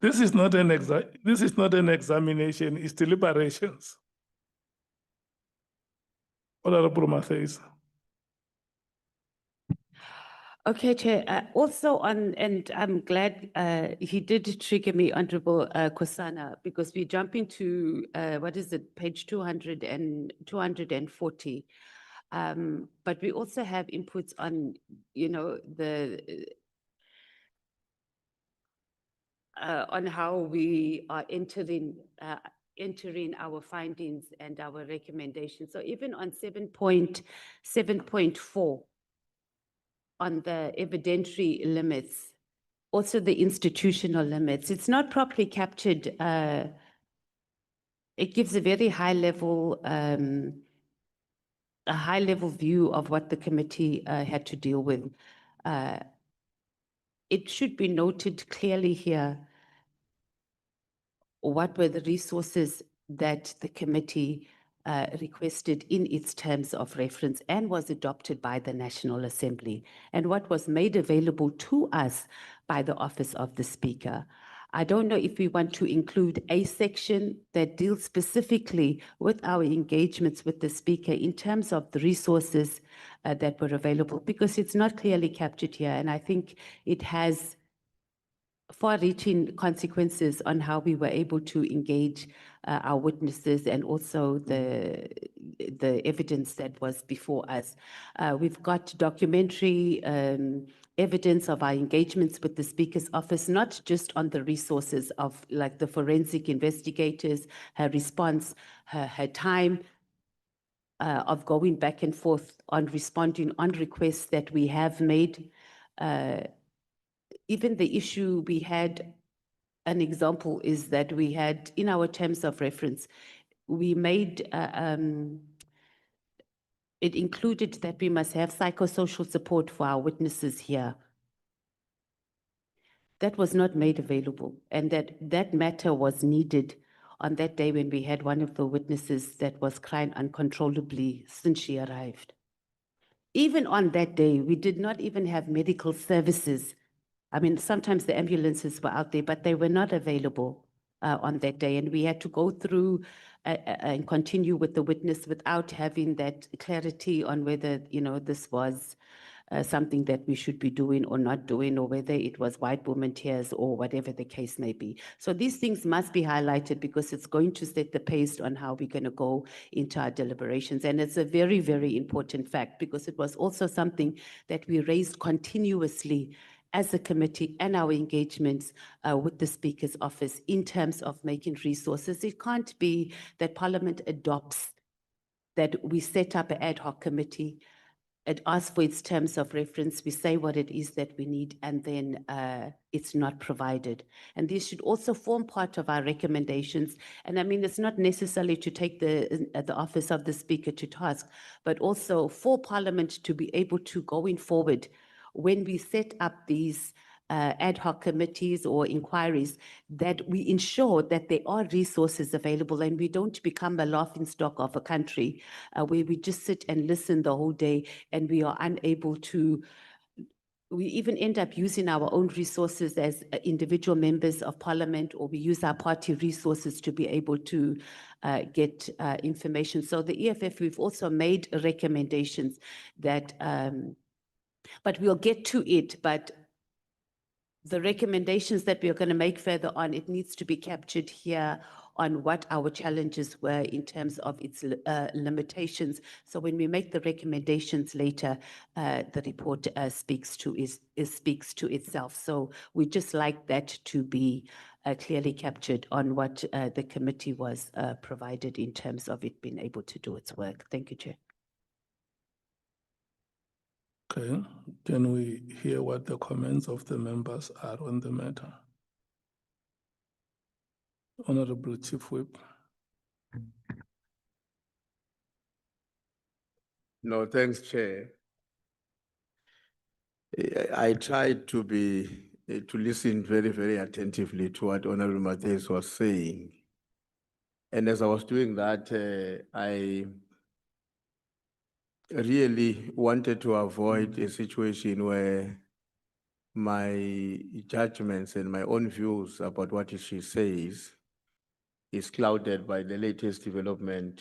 This is not an examination, it's deliberations. Honorable Matthews. Okay, Chair. Also and I'm glad he did trigger me, Honorable Kosana, because we jump into, what is it, page 200 and 240. But we also have inputs on, you know, on how we are entering our findings and our recommendations. So even on 7.4, on the evidentiary limits, also the institutional limits, it's not properly captured. It gives a very high level view of what the committee had to deal with. It should be noted clearly here what were the resources that the committee requested in its terms of reference and was adopted by the National Assembly, and what was made available to us by the Office of the Speaker. I don't know if we want to include a section that deals specifically with our engagements with the Speaker in terms of the resources that were available, because it's not clearly captured here, and I think it has far-reaching consequences on how we were able to engage our witnesses and also the evidence that was before us. We've got documentary evidence of our engagements with the Speaker's office, not just on the resources of like the forensic investigators, her response, her time of going back and forth on responding on requests that we have made. even the issue we had, an example is that we had, in our terms of reference, we made, it included that we must have psychosocial support for our witnesses here. That was not made available, and that matter was needed on that day when we had one of the witnesses that was crying uncontrollably since she arrived. Even on that day, we did not even have medical services. I mean, sometimes the ambulances were out there, but they were not available on that day. And we had to go through and continue with the witness without having that clarity on whether, this was something that we should be doing or not doing, or whether it was white woman tears or whatever the case may be. So these things must be highlighted because it's going to set the pace on how we're going to go into our deliberations. And it's a very, very important fact because it was also something that we raised continuously as a committee and our engagements with the Speaker's office in terms of making resources. It can't be that Parliament adopts that we set up an ad hoc committee. It asks for its terms of reference, we say what it is that we need, and then it's not provided. And these should also form part of our recommendations. And I mean, it's not necessarily to take the office of the Speaker to task, but also for Parliament to be able to going forward when we set up these ad hoc committees or inquiries, that we ensure that there are resources available and we don't become a laughingstock of a country where we just sit and listen the whole day and we are unable to, we even end up using our own resources as individual members of Parliament, or we use our party resources to be able to get information. So the EFF, we've also made recommendations that, but we'll get to it, but the recommendations that we are going to make further on, it needs to be captured here on what our challenges were in terms of its limitations. So when we make the recommendations later, the report speaks to itself. So we just like that to be clearly captured on what the committee was provided in terms of it being able to do its work. Thank you, Chair. Okay, can we hear what the comments of the members are on the matter? Honorable Chief Whip. No, thanks, Chair. I tried to listen very, very attentively to what Honorable Matthias was saying. And as I was doing that, I really wanted to avoid a situation where my judgments and my own views about what she says is clouded by the latest development,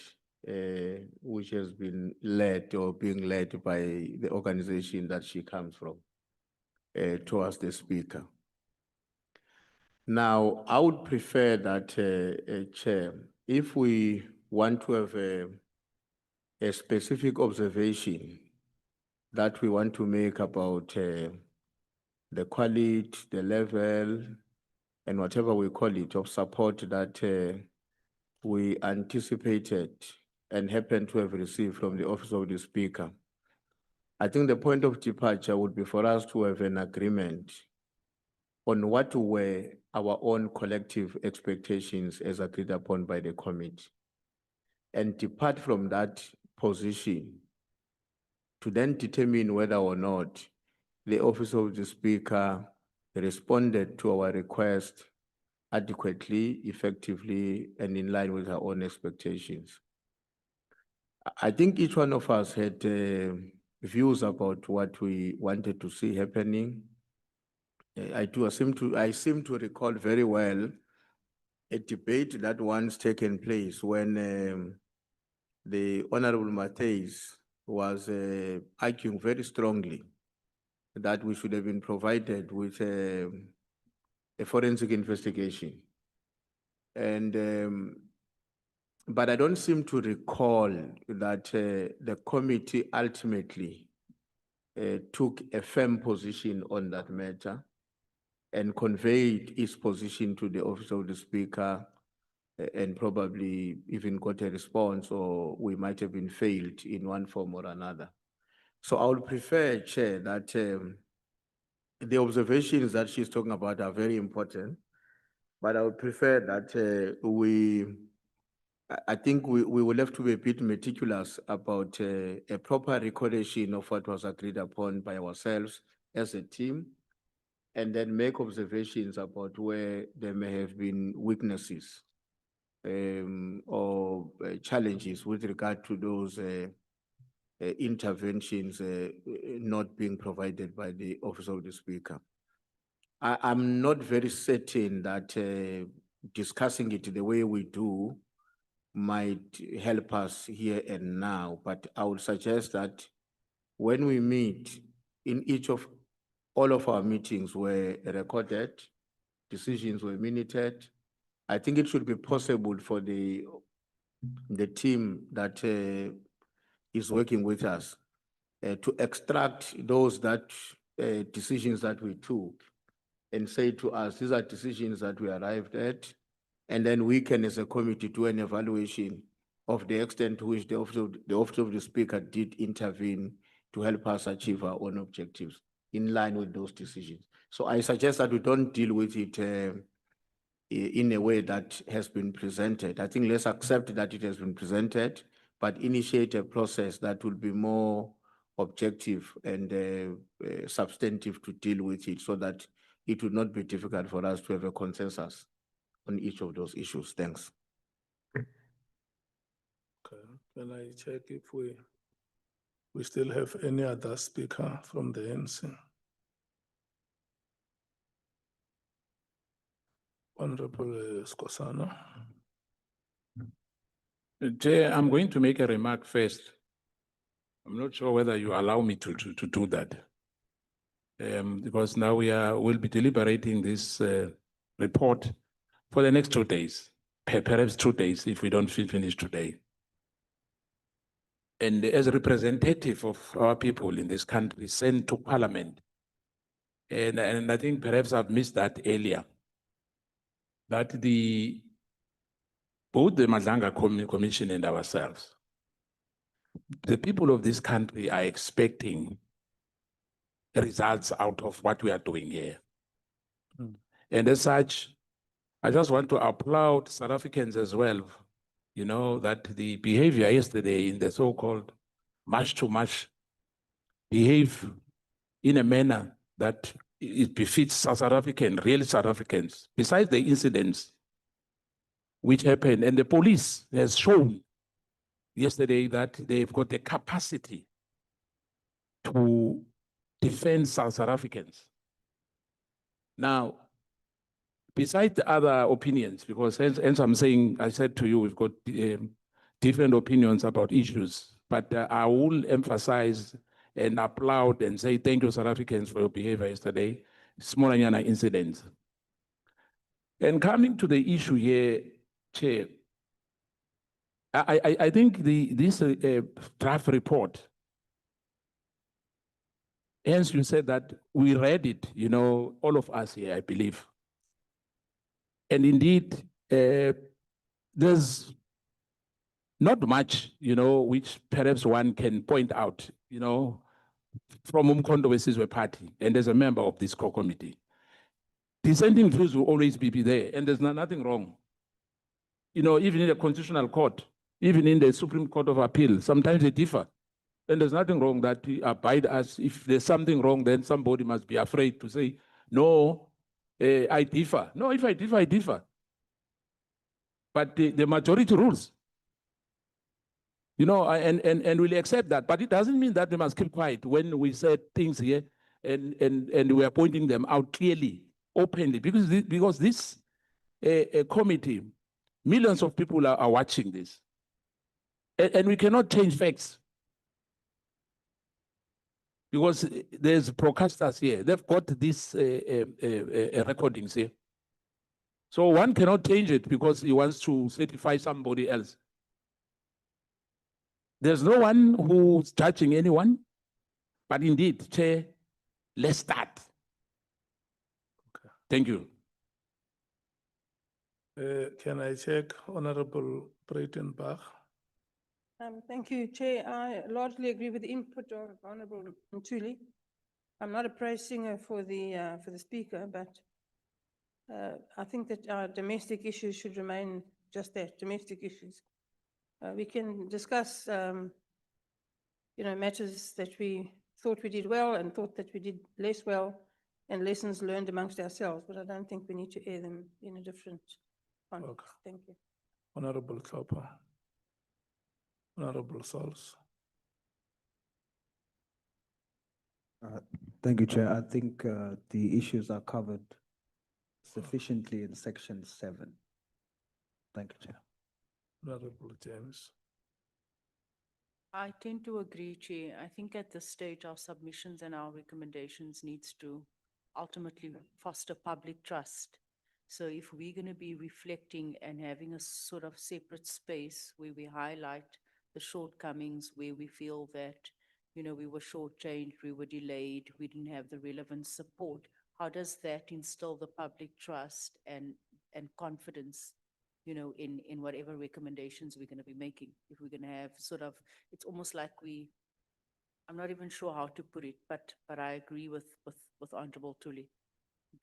which has been led or being led by the organization that she comes from, towards the Speaker. Now, I would prefer that, Chair, if we want to have a specific observation that we want to make about the quality, the level, and whatever we call it, of support that we anticipated and happened to have received from the Office of the Speaker. I think the point of departure would be for us to have an agreement on what were our own collective expectations as agreed upon by the committee, and depart from that position to then determine whether or not the Office of the Speaker responded to our request adequately, effectively, and in line with our own expectations. I think each one of us had views about what we wanted to see happening. I seem to recall very well a debate that once taken place when the Honorable Matthias was arguing very strongly that we should have been provided with a forensic investigation. And but I don't seem to recall that the committee ultimately took a firm position on that matter and conveyed its position to the Office of the Speaker, and probably even got a response, or we might have been failed in one form or another. So I would prefer, Chair, that the observations that she's talking about are very important, but I would prefer that I think we will have to be a bit meticulous about a proper recordation of what was agreed upon by ourselves as a team, and then make observations about where there may have been weaknesses or challenges with regard to those interventions not being provided by the Office of the Speaker. I'm not very certain that discussing it the way we do might help us here and now, but I would suggest that when we meet, in all of our meetings were recorded, decisions were minuted. I think it should be possible for the team that is working with us to extract those decisions that we took and say to us, these are decisions that we arrived at, and then we can, as a committee, do an evaluation of the extent to which the Office of the Speaker did intervene to help us achieve our own objectives in line with those decisions. So I suggest that we don't deal with it in a way that has been presented. I think let's accept that it has been presented, but initiate a process that will be more objective and substantive to deal with it, so that it would not be difficult for us to have a consensus on each of those issues. Thanks. Okay, can I check if we still have any other speaker from the NC? Honorable Skosana. Chair, I'm going to make a remark first. I'm not sure whether you allow me to do that. Because now we'll be deliberating this report for the next 2 days, perhaps 2 days if we don't finish today. And as a representative of our people in this country sent to Parliament, and I think perhaps I've missed that earlier, that both the Madlanga Commission and ourselves, the people of this country are expecting results out of what we are doing here. And as such, I just want to applaud South Africans as well, you know, that the behavior yesterday in the so-called march to march behave in a manner that it befits South African, real South Africans, besides the incidents which happened. And the police has shown yesterday that they've got the capacity to defend South Africans. Now, besides the other opinions, because as I'm saying, I said to you, we've got different opinions about issues, but I will emphasize and applaud and say thank you, South Africans, for your behavior yesterday, Smolanyana incidents. And coming to the issue here, Chair, I think this draft report, hence you said that we read it, you know, all of us here, I believe. And indeed, there's not much, you know, which perhaps one can point out, you know, from Mkhwanazi party and as a member of this core committee. Dissenting views will always be there, and there's nothing wrong. You know, even in the Constitutional Court, even in the Supreme Court of Appeal, sometimes they differ. And there's nothing wrong that we abide as if there's something wrong, then somebody must be afraid to say, no, I differ. No, if I differ, I differ. But the majority rules. You know, and we'll accept that. But it doesn't mean that we must keep quiet when we said things here and we are pointing them out clearly, openly, because this committee, millions of people are watching this. And we cannot change facts. Because there's broadcasters here. They've got these recordings here. So one cannot change it because he wants to certify somebody else. There's no one who's judging anyone. But indeed, Chair, let's start. Okay. Thank you. Can I check Honorable Breitenbach? Thank you, Chair. I largely agree with the input of Honorable Mthuli. I'm not a praise singer for the speaker, but I think that our domestic issues should remain just that, domestic issues. We can discuss, matters that we thought we did well and thought that we did less well, and lessons learned amongst ourselves, but I don't think we need to air them in a different context. Okay. Thank you. Honorable Copper. Honorable Sauls. Thank you, Chair. I think the issues are covered sufficiently in section 7. Thank you, Chair. Honorable James. I tend to agree, Chair. I think at this stage, our submissions and our recommendations needs to ultimately foster public trust. So if we're going to be reflecting and having a sort of separate space where we highlight the shortcomings, where we feel that, we were shortchanged, we were delayed, we didn't have the relevant support, how does that instill the public trust and confidence, in whatever recommendations we're going to be making? If we're going to have it's almost like I'm not even sure how to put it, but I agree with Honorable Tuli.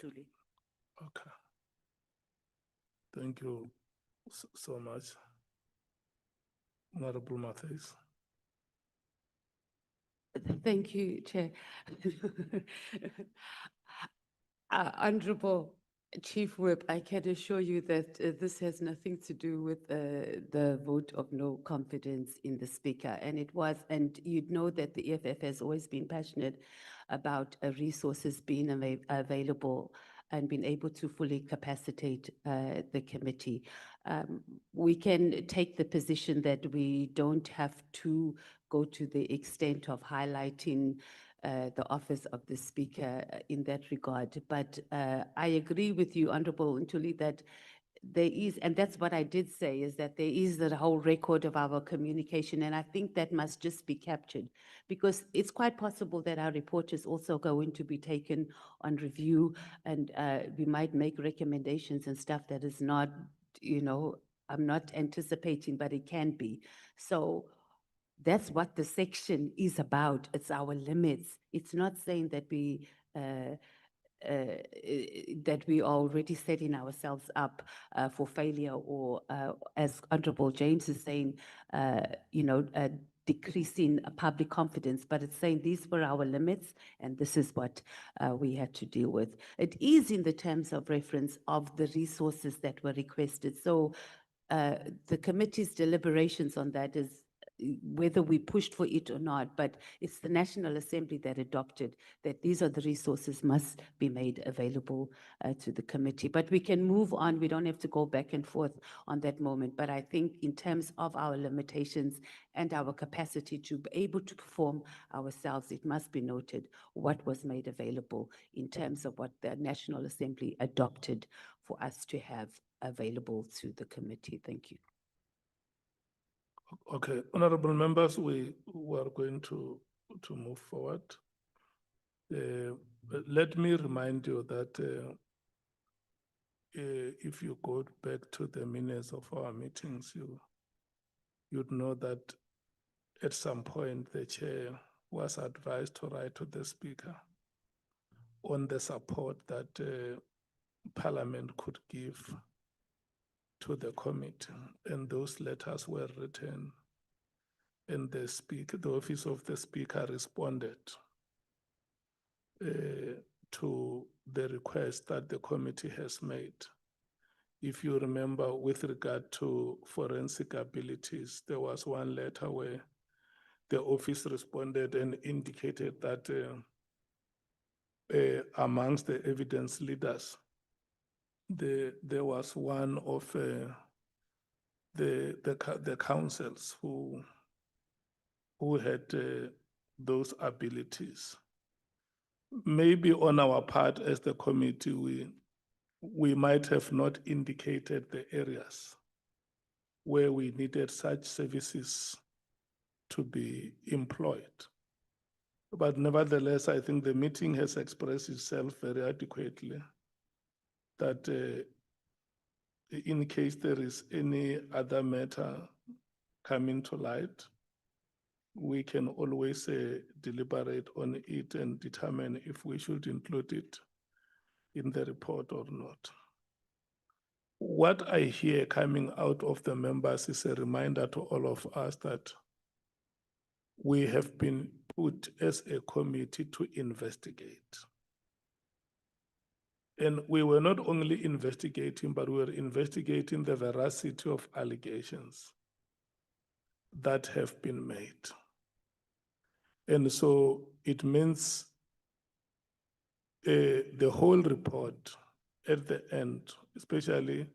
Okay. Thank you so much. Honorable Matthies. Thank you, Chair. Honorable Chief Whip, I can assure you that this has nothing to do with the vote of no confidence in the Speaker. And you'd know that the EFF has always been passionate about resources being available and being able to fully capacitate the committee. We can take the position that we don't have to go to the extent of highlighting the office of the Speaker in that regard. But I agree with you, Honorable Ntuli, that there is, and that's what I did say, is that there is the whole record of our communication, and I think that must just be captured, because it's quite possible that our report is also going to be taken on review, and we might make recommendations and stuff that is not, I'm not anticipating, but it can be. So that's what the section is about. It's our limits. It's not saying that we are already setting ourselves up for failure, or as Honorable James is saying, decreasing public confidence, but it's saying these were our limits and this is what we had to deal with. It is in the terms of reference of the resources that were requested. So the committee's deliberations on that is whether we pushed for it or not, but it's the National Assembly that adopted that these are the resources must be made available to the committee. But we can move on. We don't have to go back and forth on that moment. But I think in terms of our limitations and our capacity to be able to perform ourselves, it must be noted what was made available in terms of what the National Assembly adopted for us to have available to the committee. Thank you. Okay, honorable members, we are going to move forward. Let me remind you that if you go back to the minutes of our meetings, you'd know that at some point the chair was advised to write to the Speaker on the support that Parliament could give to the committee, and those letters were written, and the office of the Speaker responded to the request that the committee has made. If you remember, with regard to forensic abilities, there was one letter where the office responded and indicated that amongst the evidence leaders, there was one of the councils who had those abilities. Maybe on our part as the committee, we might have not indicated the areas where we needed such services to be employed. But nevertheless, I think the meeting has expressed itself very adequately that in case there is any other matter coming to light, we can always deliberate on it and determine if we should include it in the report or not. What I hear coming out of the members is a reminder to all of us that we have been put as a committee to investigate. And we were not only investigating, but we were investigating the veracity of allegations that have been made. And so it means the whole report at the end, especially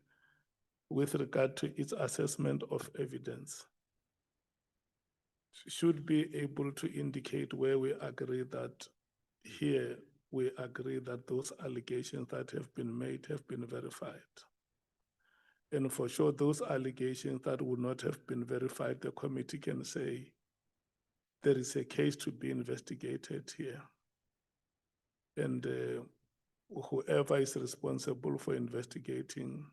with regard to its assessment of evidence, should be able to indicate where we agree that here we agree that those allegations that have been made have been verified. And for sure, those allegations that would not have been verified, the committee can say there is a case to be investigated here. And whoever is responsible for investigating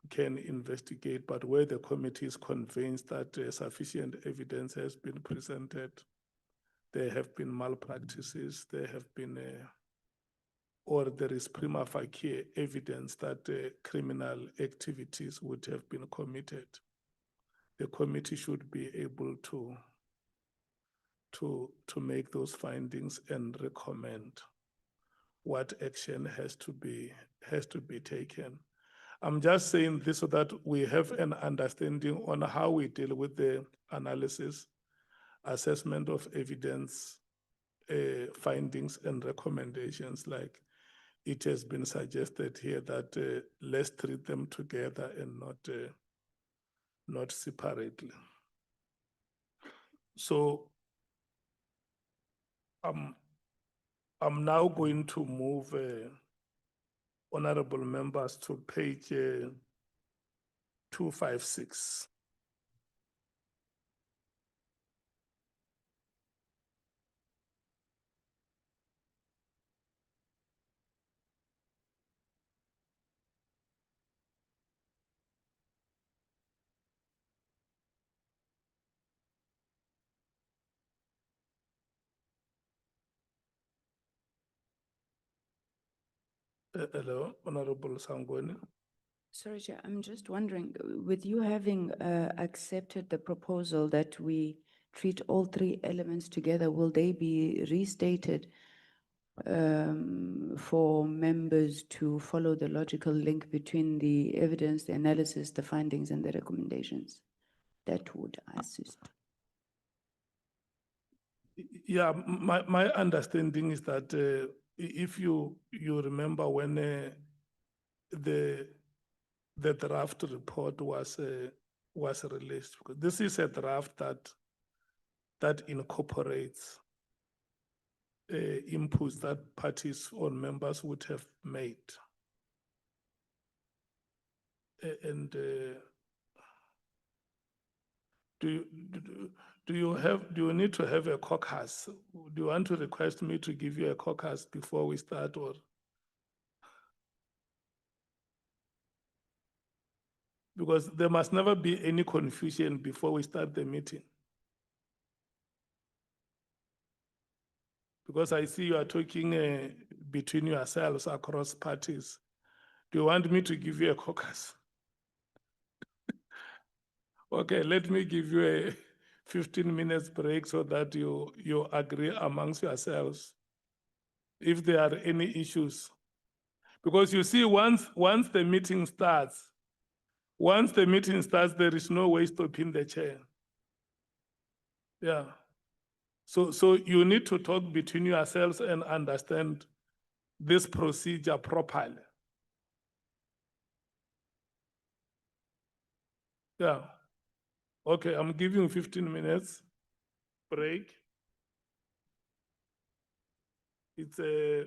can investigate, but where the committee is convinced that sufficient evidence has been presented, there have been malpractices, there have been, or there is prima facie evidence that criminal activities would have been committed, the committee should be able to make those findings and recommend what action has to be taken. I'm just saying this so that we have an understanding on how we deal with the analysis, assessment of evidence, findings and recommendations, like it has been suggested here that let's treat them together and not separately. So I'm now going to move honorable members to page 256. Hello, Honorable Sangoni. Sorry, Chair, I'm just wondering, with you having accepted the proposal that we treat all three elements together, will they be restated for members to follow the logical link between the evidence, the analysis, the findings, and the recommendations? That would assist. Yeah, my understanding is that if you remember when the draft report was released, because this is a draft that incorporates inputs that parties or members would have made, and do you need to have a caucus? Do you want to request me to give you a caucus before we start, or? Because there must never be any confusion before we start the meeting. Because I see you are talking between yourselves across parties. Do you want me to give you a caucus? Okay, let me give you a 15 minutes break so that you agree amongst yourselves if there are any issues. Because you see, once the meeting starts, there is no way stopping the chair. Yeah. So you need to talk between yourselves and understand this procedure properly. Yeah. Okay, I'm giving 15 minutes break. It's a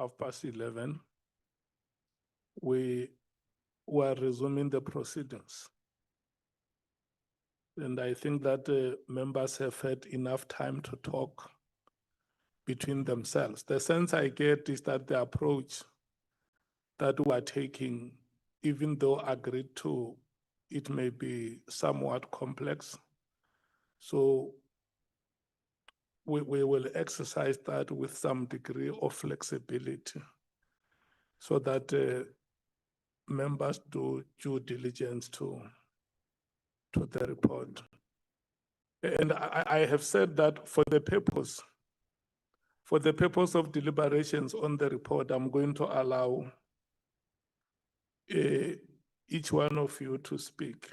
11:30, we were resuming the proceedings. And I think that members have had enough time to talk between themselves. The sense I get is that the approach that we are taking, even though agreed to, it may be somewhat complex. So we will exercise that with some degree of flexibility so that members do due diligence to the report. And I have said that for the purpose of deliberations on the report, I'm going to allow each one of you to speak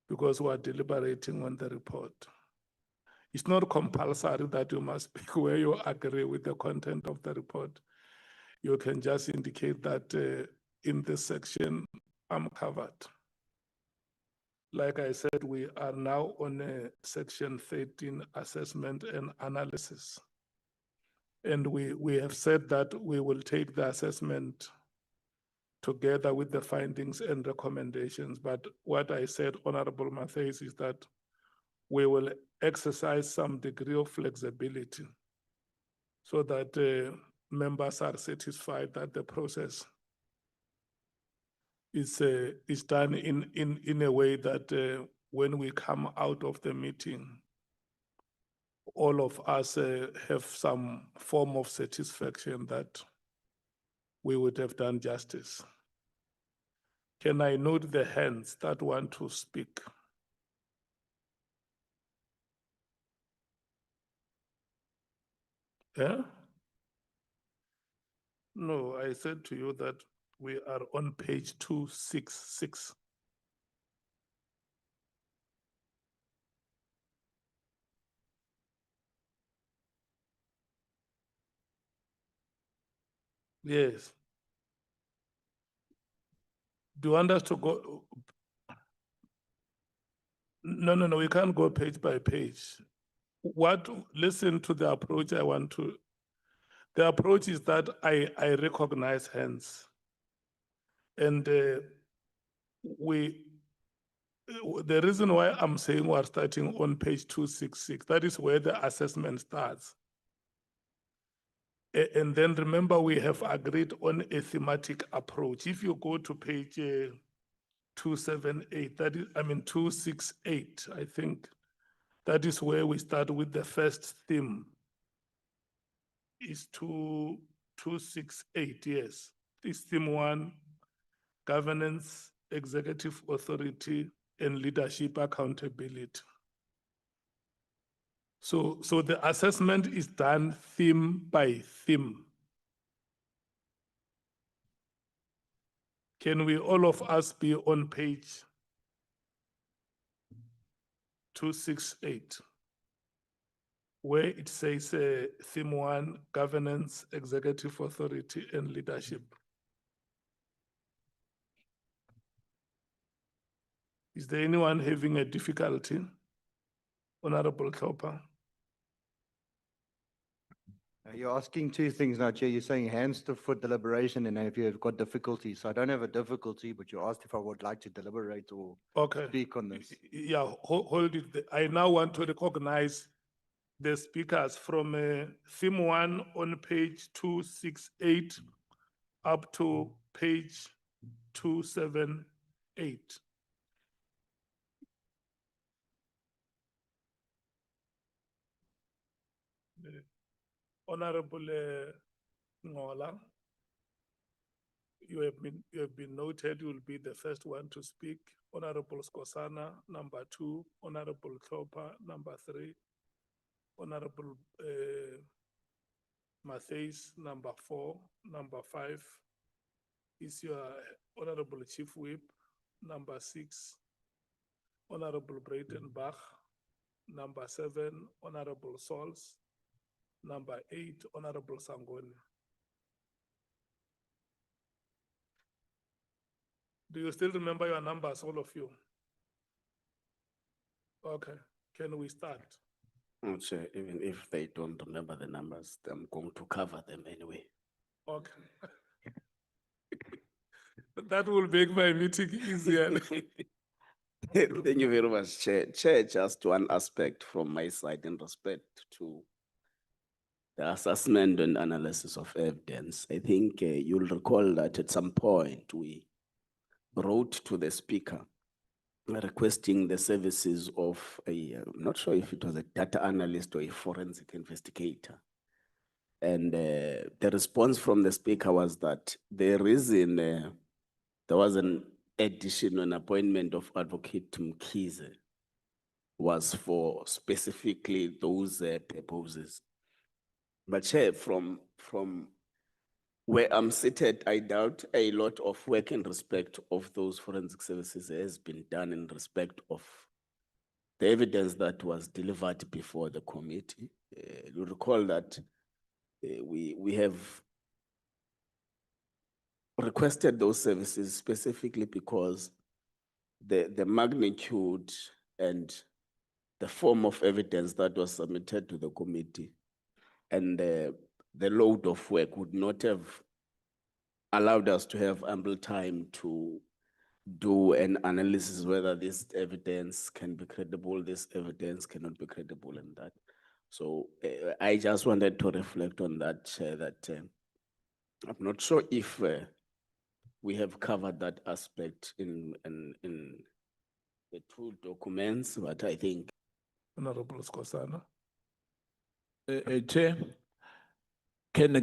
because we are deliberating on the report. It's not compulsory that you must speak where you agree with the content of the report. You can just indicate that in this section, I'm covered. Like I said, we are now on section 13, assessment and analysis. And we have said that we will take the assessment together with the findings and recommendations. But what I said, Honorable Matthys, is that we will exercise some degree of flexibility so that members are satisfied that the process is done in a way that when we come out of the meeting, all of us have some form of satisfaction that we would have done justice. Can I note the hands that want to speak? Yeah? No, I said to you that we are on page 266. Yes. Do you want us to go? No, we can't go page by page. Listen to the approach I want to. The approach is that I recognize hands. And the reason why I'm saying we're starting on page 266, that is where the assessment starts. And then remember, we have agreed on a thematic approach. If you go to page 278, 268, I think, that is where we start with the first theme. Is 268, yes. This theme 1, governance, executive authority, and leadership accountability. So the assessment is done theme by theme. Can we all of us be on page 268, where it says theme 1, governance, executive authority, and leadership? Is there anyone having a difficulty? Honorable Klopa. You're asking two things now, Chair. You're saying hands to foot deliberation and if you've got difficulty. So I don't have a difficulty, but you asked if I would like to deliberate or speak on this. Yeah, hold it. I now want to recognize the speakers from theme 1 on page 268 up to page 278. Honorable Ngola, you have been noted. You will be the first one to speak. Honorable Skosana, number 2. Honorable Klopa, number 3. Honorable Matthys, number 4. Number 5 is your Honorable Chief Whip. Number 6, Honorable Breitenbach. Number 7, Honorable Sols. Number 8, Honorable Sangoni. Do you still remember your numbers, all of you? Okay, can we start? Chair, even if they don't remember the numbers, I'm going to cover them anyway. Okay. That will make my meeting easier. Thank you very much, Chair. Chair, just one aspect from my side in respect to the assessment and analysis of evidence. I think you'll recall that at some point we wrote to the Speaker requesting the services of I'm not sure if it was a data analyst or a forensic investigator. And the response from the Speaker was that the reason there was an addition, an appointment of Advocate Mkhwanazi was for specifically those purposes. But Chair, from where I'm seated, I doubt a lot of work in respect of those forensic services has been done in respect of the evidence that was delivered before the committee. You recall that we have requested those services specifically because the magnitude and the form of evidence that was submitted to the committee and the load of work would not have allowed us to have ample time to do an analysis whether this evidence can be credible, this evidence cannot be credible, and that. So I just wanted to reflect on that, I'm not sure if we have covered that aspect in the two documents, but I think. Honorable Skosana. Chair, can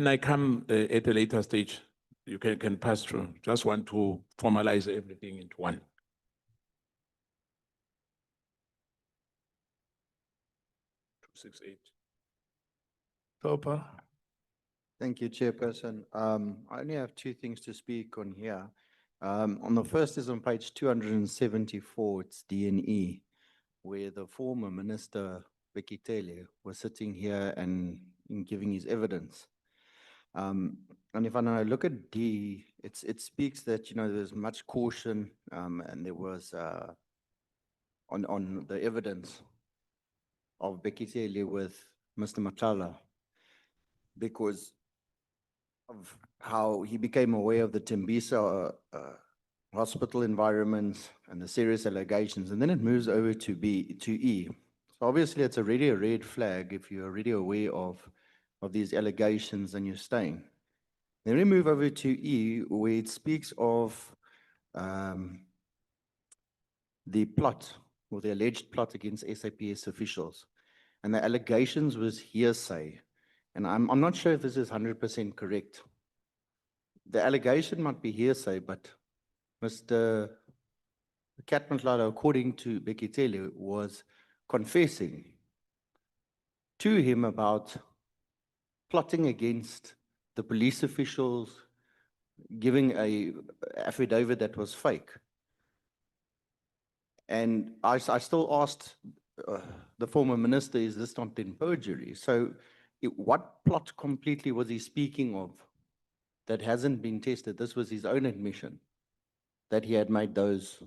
I come at a later stage? You can pass through. Just want to formalize everything into one. Topa. Thank you, Chairperson. I only have two things to speak on here. On the first is on page 274, it's D&E, where the former Minister Bekitele was sitting here and giving his evidence. And if I now look at D, it speaks that, you know, there's much caution and there was on the evidence of Bekitele with Mr. Matala, because of how he became aware of the Tembisa hospital environments and the serious allegations, and then it moves over to E. So obviously it's already a red flag if you're already aware of these allegations and you're staying. Then we move over to E, where it speaks of the plot, or the alleged plot against SAPS officials. And the allegations was hearsay. And I'm not sure if this is 100% correct. The allegation might be hearsay, but Mr. Katmantlala, according to Bekitele, was confessing to him about plotting against the police officials, giving a affidavit that was fake. And I still asked the former minister, is this not then perjury? So what plot completely was he speaking of that hasn't been tested? This was his own admission that he had made those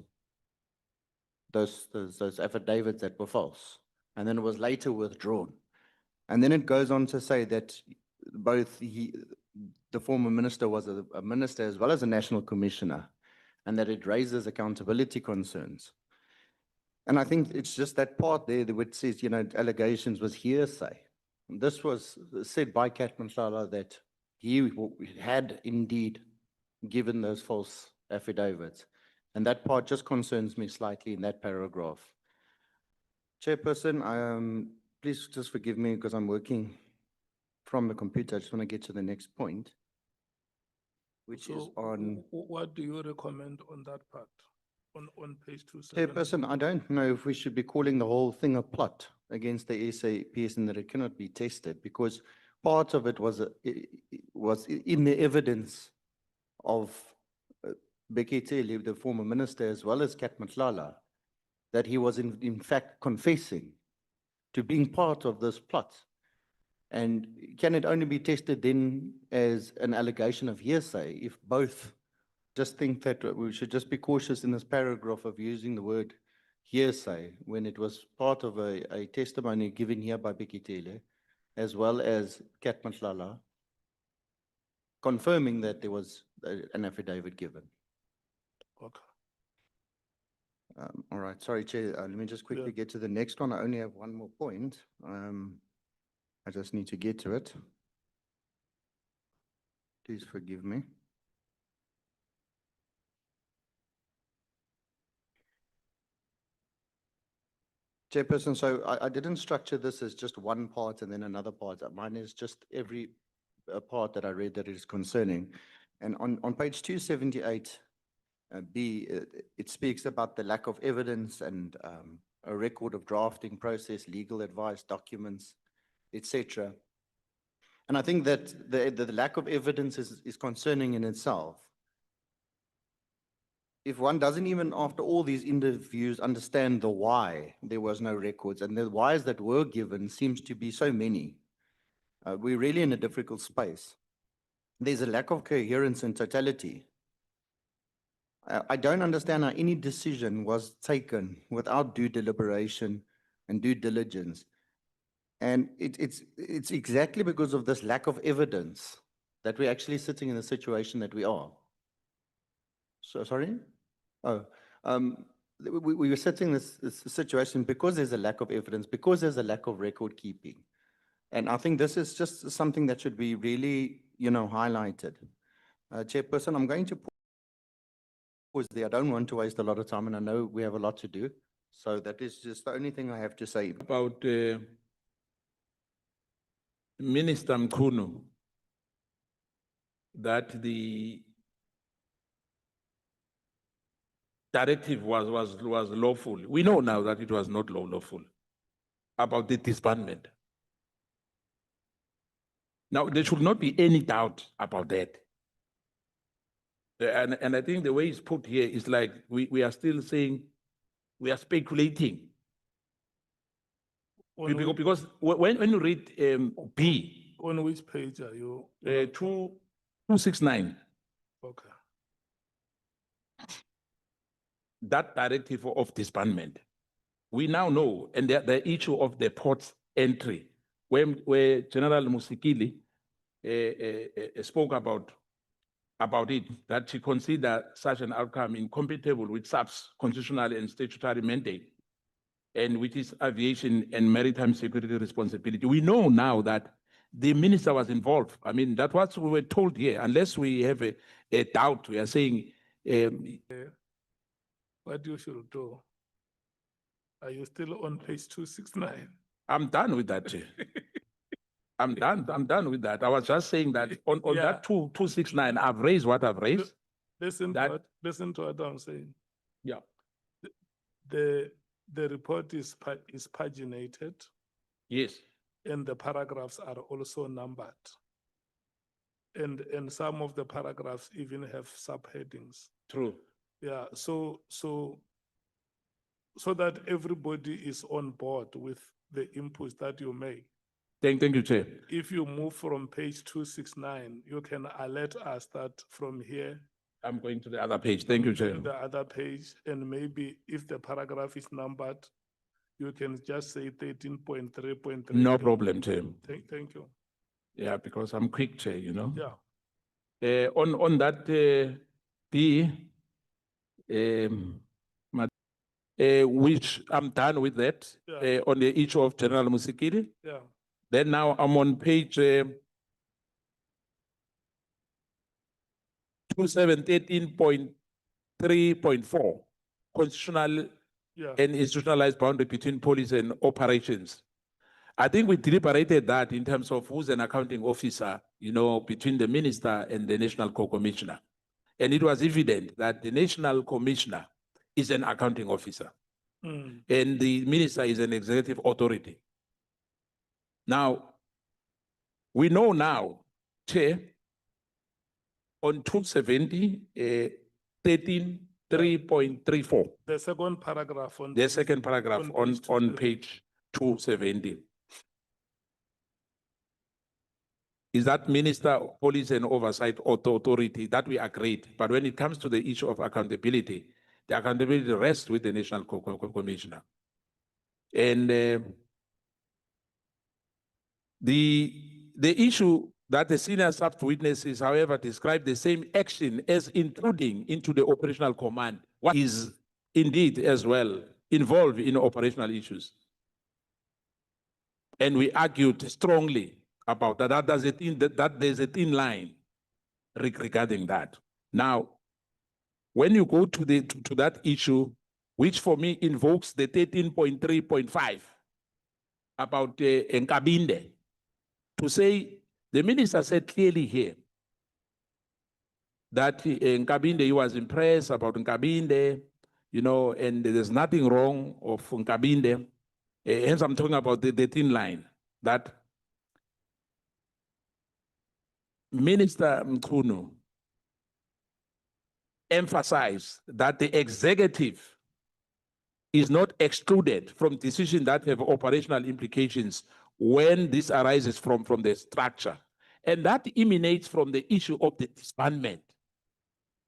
affidavits that were false. And then it was later withdrawn. And then it goes on to say that both the former minister was a minister as well as a national commissioner, and that it raises accountability concerns. And I think it's just that part there which says, you know, allegations was hearsay. This was said by Katmantlala that he had indeed given those false affidavits. And that part just concerns me slightly in that paragraph. Chairperson, please just forgive me because I'm working from the computer. I just want to get to the next point, which is on. What do you recommend on that part, on page 270? Chairperson, I don't know if we should be calling the whole thing a plot against the SAPS and that it cannot be tested, because part of it was in the evidence of Bekitele, the former minister, as well as Katmantlala, that he was in fact confessing to being part of this plot. And can it only be tested then as an allegation of hearsay if both just think that we should just be cautious in this paragraph of using the word hearsay when it was part of a testimony given here by Bikitele, as well as Kat Matlala, confirming that there was an affidavit given. Okay. All right, sorry, Chair, let me just quickly get to the next one. I only have one more point. I just need to get to it. Please forgive me. Chairperson, so I didn't structure this as just one part and then another part. Mine is just every part that I read that is concerning. And on page 278, B, it speaks about the lack of evidence and a record of drafting process, legal advice, documents, etc. And I think that the lack of evidence is concerning in itself. If one doesn't even, after all these interviews, understand the why there was no records, and the whys that were given seems to be so many, we're really in a difficult space. There's a lack of coherence and totality. I don't understand how any decision was taken without due deliberation and due diligence. And it's exactly because of this lack of evidence that we're actually sitting in the situation that we are. So, sorry? Oh, we were sitting in this situation because there's a lack of evidence, because there's a lack of record keeping. And I think this is just something that should be really, highlighted. Chairperson, I'm going to pause there. I don't want to waste a lot of time, and I know we have a lot to do. So that is just the only thing I have to say. About Minister Mkhwanazi, that the directive was lawful. We know now that it was not lawful about the disbandment. Now, there should not be any doubt about that. And I think the way it's put here is like we are still saying, we are speculating. Because when you read B, On which page are you? 269, Okay. that directive of disbandment, we now know, and the issue of the port's entry, where General Musikili spoke about it, that she considered such an outcome incompatible with SAP's constitutional and statutory mandate, and with its aviation and maritime security responsibility. We know now that the minister was involved. I mean, that's what we were told here. Unless we have a doubt, we are saying. What you should do? Are you still on page 269? I'm done with that, Chair. I'm done with that. I was just saying that on that 269, I've raised what I've raised. Listen to what I'm saying. Yeah. The report is paginated. Yes. And the paragraphs are also numbered. And some of the paragraphs even have subheadings. True. Yeah, so that everybody is on board with the inputs that you make. Thank you, Chair. If you move from page 269, you can alert us that from here. I'm going to the other page. Thank you, Chair. To the other page, and maybe if the paragraph is numbered, you can just say 13.3.3. No problem, Chair. Thank you. Yeah, because I'm quick, Chair, Yeah. On that B, which I'm done with that, Yeah. on the issue of General Musikili. Yeah. Then now I'm on page 2713.3.4, constitutional and institutionalized boundary between police and operations. I think we deliberated that in terms of who's an accounting officer, between the minister and the national co-commissioner. And it was evident that the national commissioner is an accounting officer. And the minister is an executive authority. Now, we know now, Chair, on 270, 13.3.34. The second paragraph on The second paragraph on page 270. Is that Minister, Police and Oversight Authority that we agreed. But when it comes to the issue of accountability, the accountability rests with the National Commissioner. And the issue that the senior staff witnesses, however, described the same action as intruding into the operational command, what is indeed as well involved in operational issues. And we argued strongly about that, that there's a thin line regarding that. Now, when you go to that issue, which for me invokes the 13.3.5 about Nkabinde, to say, the minister said clearly here that Nkabinde, he was impressed about Nkabinde, you know, and there's nothing wrong of Nkabinde. Hence, I'm talking about the thin line, that Minister Mkhwanazi emphasized that the executive is not excluded from decisions that have operational implications when this arises from the structure. And that emanates from the issue of the disbandment.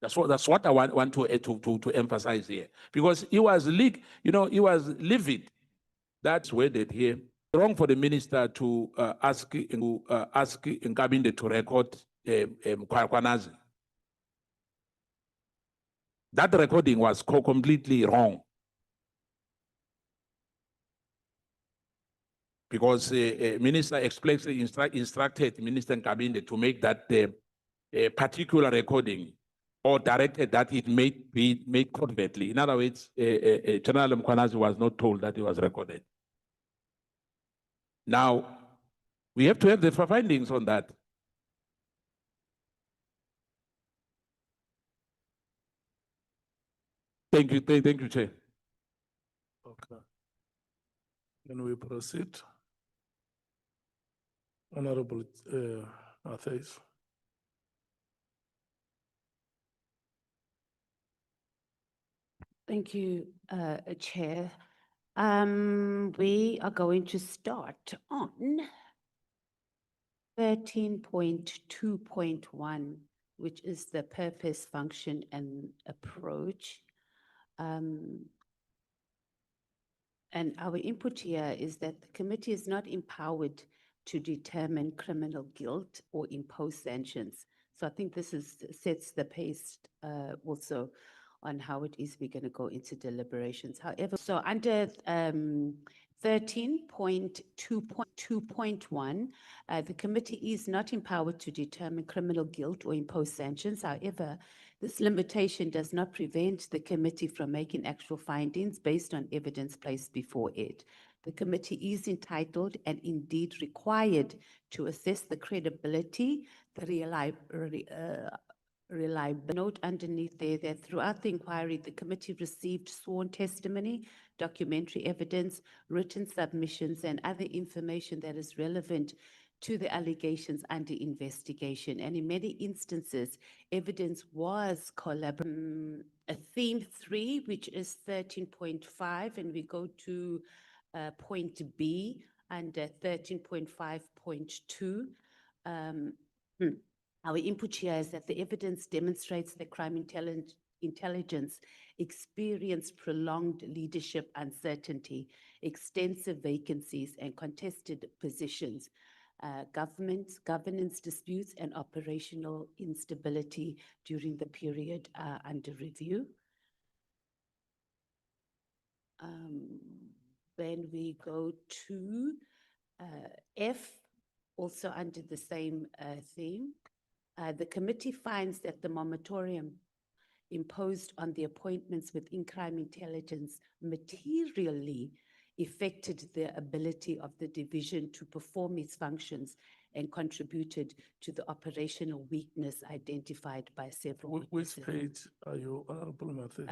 That's what I want to emphasize here. Because he was he was livid. That's worded here. Wrong for the minister to ask Nkabinde to record Mkhwanazi. That recording was completely wrong. Because minister explicitly instructed Minister Nkabinde to make that particular recording, or directed that it may be made covertly. In other words, General Mkhwanazi was not told that it was recorded. Now, we have to have the findings on that. Thank you, Chair. Okay. Then we proceed. Honorable Matthews. Thank you, Chair. We are going to start on 13.2.1, which is the purpose, function, and approach. And our input here is that the committee is not empowered to determine criminal guilt or impose sanctions. So I think this sets the pace also on how it is we're going to go into deliberations. However, so under 13.2.1, the committee is not empowered to determine criminal guilt or impose sanctions. However, this limitation does not prevent the committee from making actual findings based on evidence placed before it. The committee is entitled and indeed required to assess the credibility, the reliability. Note underneath there that throughout the inquiry, the committee received sworn testimony, documentary evidence, written submissions, and other information that is relevant to the allegations under investigation. And in many instances, evidence was collaborative. Theme 3, which is 13.5, and we go to point B under 13.5.2. Our input here is that the evidence demonstrates that crime intelligence experienced prolonged leadership uncertainty, extensive vacancies, and contested positions, governance disputes, and operational instability during the period under review. Then we go to F, also under the same theme. The committee finds that the moratorium imposed on the appointments within crime intelligence materially affected the ability of the division to perform its functions and contributed to the operational weakness identified by several Which witnesses. page are you, Honorable Matthews?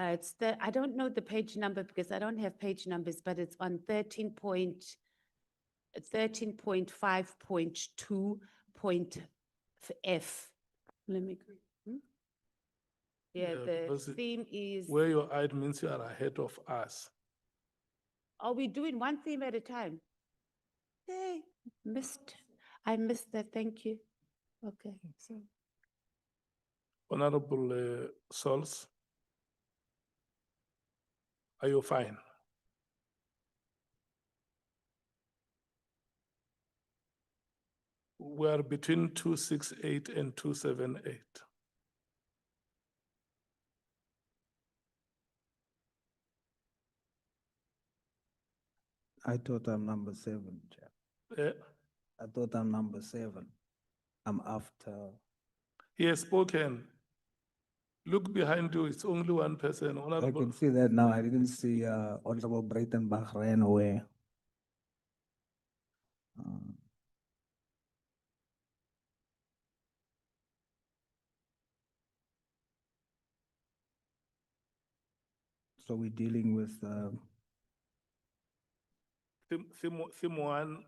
I don't know the page number because I don't have page numbers, but it's on 13.5.2.f. Let me. Yeah, the because theme is. Where your eye means you are ahead of us. Are we doing one theme at a time? Hey, I missed that. Thank you. Okay. So. Honorable Sols. Are you fine? We are between 268 and 278. I thought I'm number 7, Chair. Eh, I thought I'm number 7. I'm after. He has spoken. Look behind you, it's only one person, I Honorable. can see that now. I didn't see Honorable Breitenbach ran away. So we're dealing with Theme one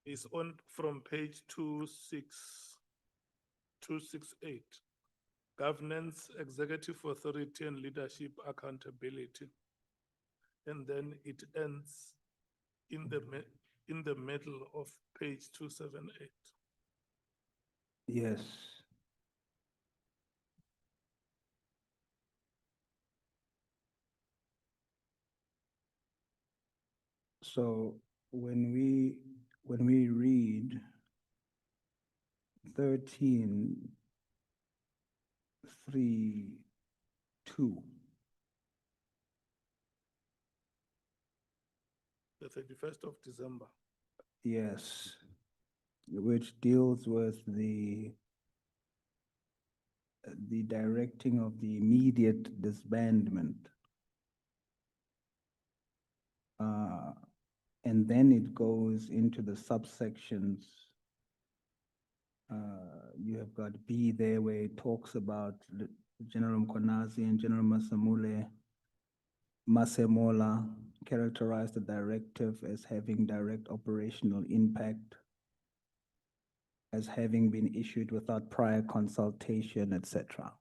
is on from page 268. Governance, executive authority and leadership accountability. And then it ends in the middle of page 278. yes. So when we read 13.3.2, The 31st of December. yes, which deals with the directing of the immediate disbandment. And then it goes into the subsections. You have got B there where it talks about General Mkhwanazi and General Masemola characterize the directive as having direct operational impact, as having been issued without prior consultation, etc.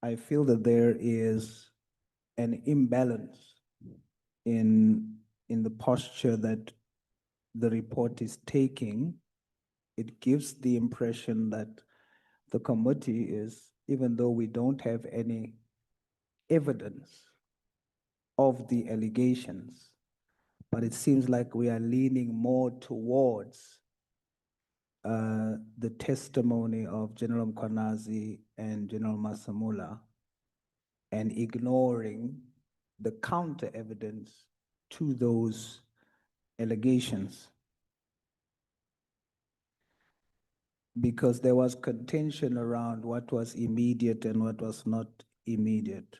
I feel that there is an imbalance in the posture that the report is taking. It gives the impression that the committee is, even though we don't have any evidence of the allegations, but it seems like we are leaning more towards the testimony of General Mkhwanazi and General Masemola and ignoring the counter evidence to those allegations. Because there was contention around what was immediate and what was not immediate.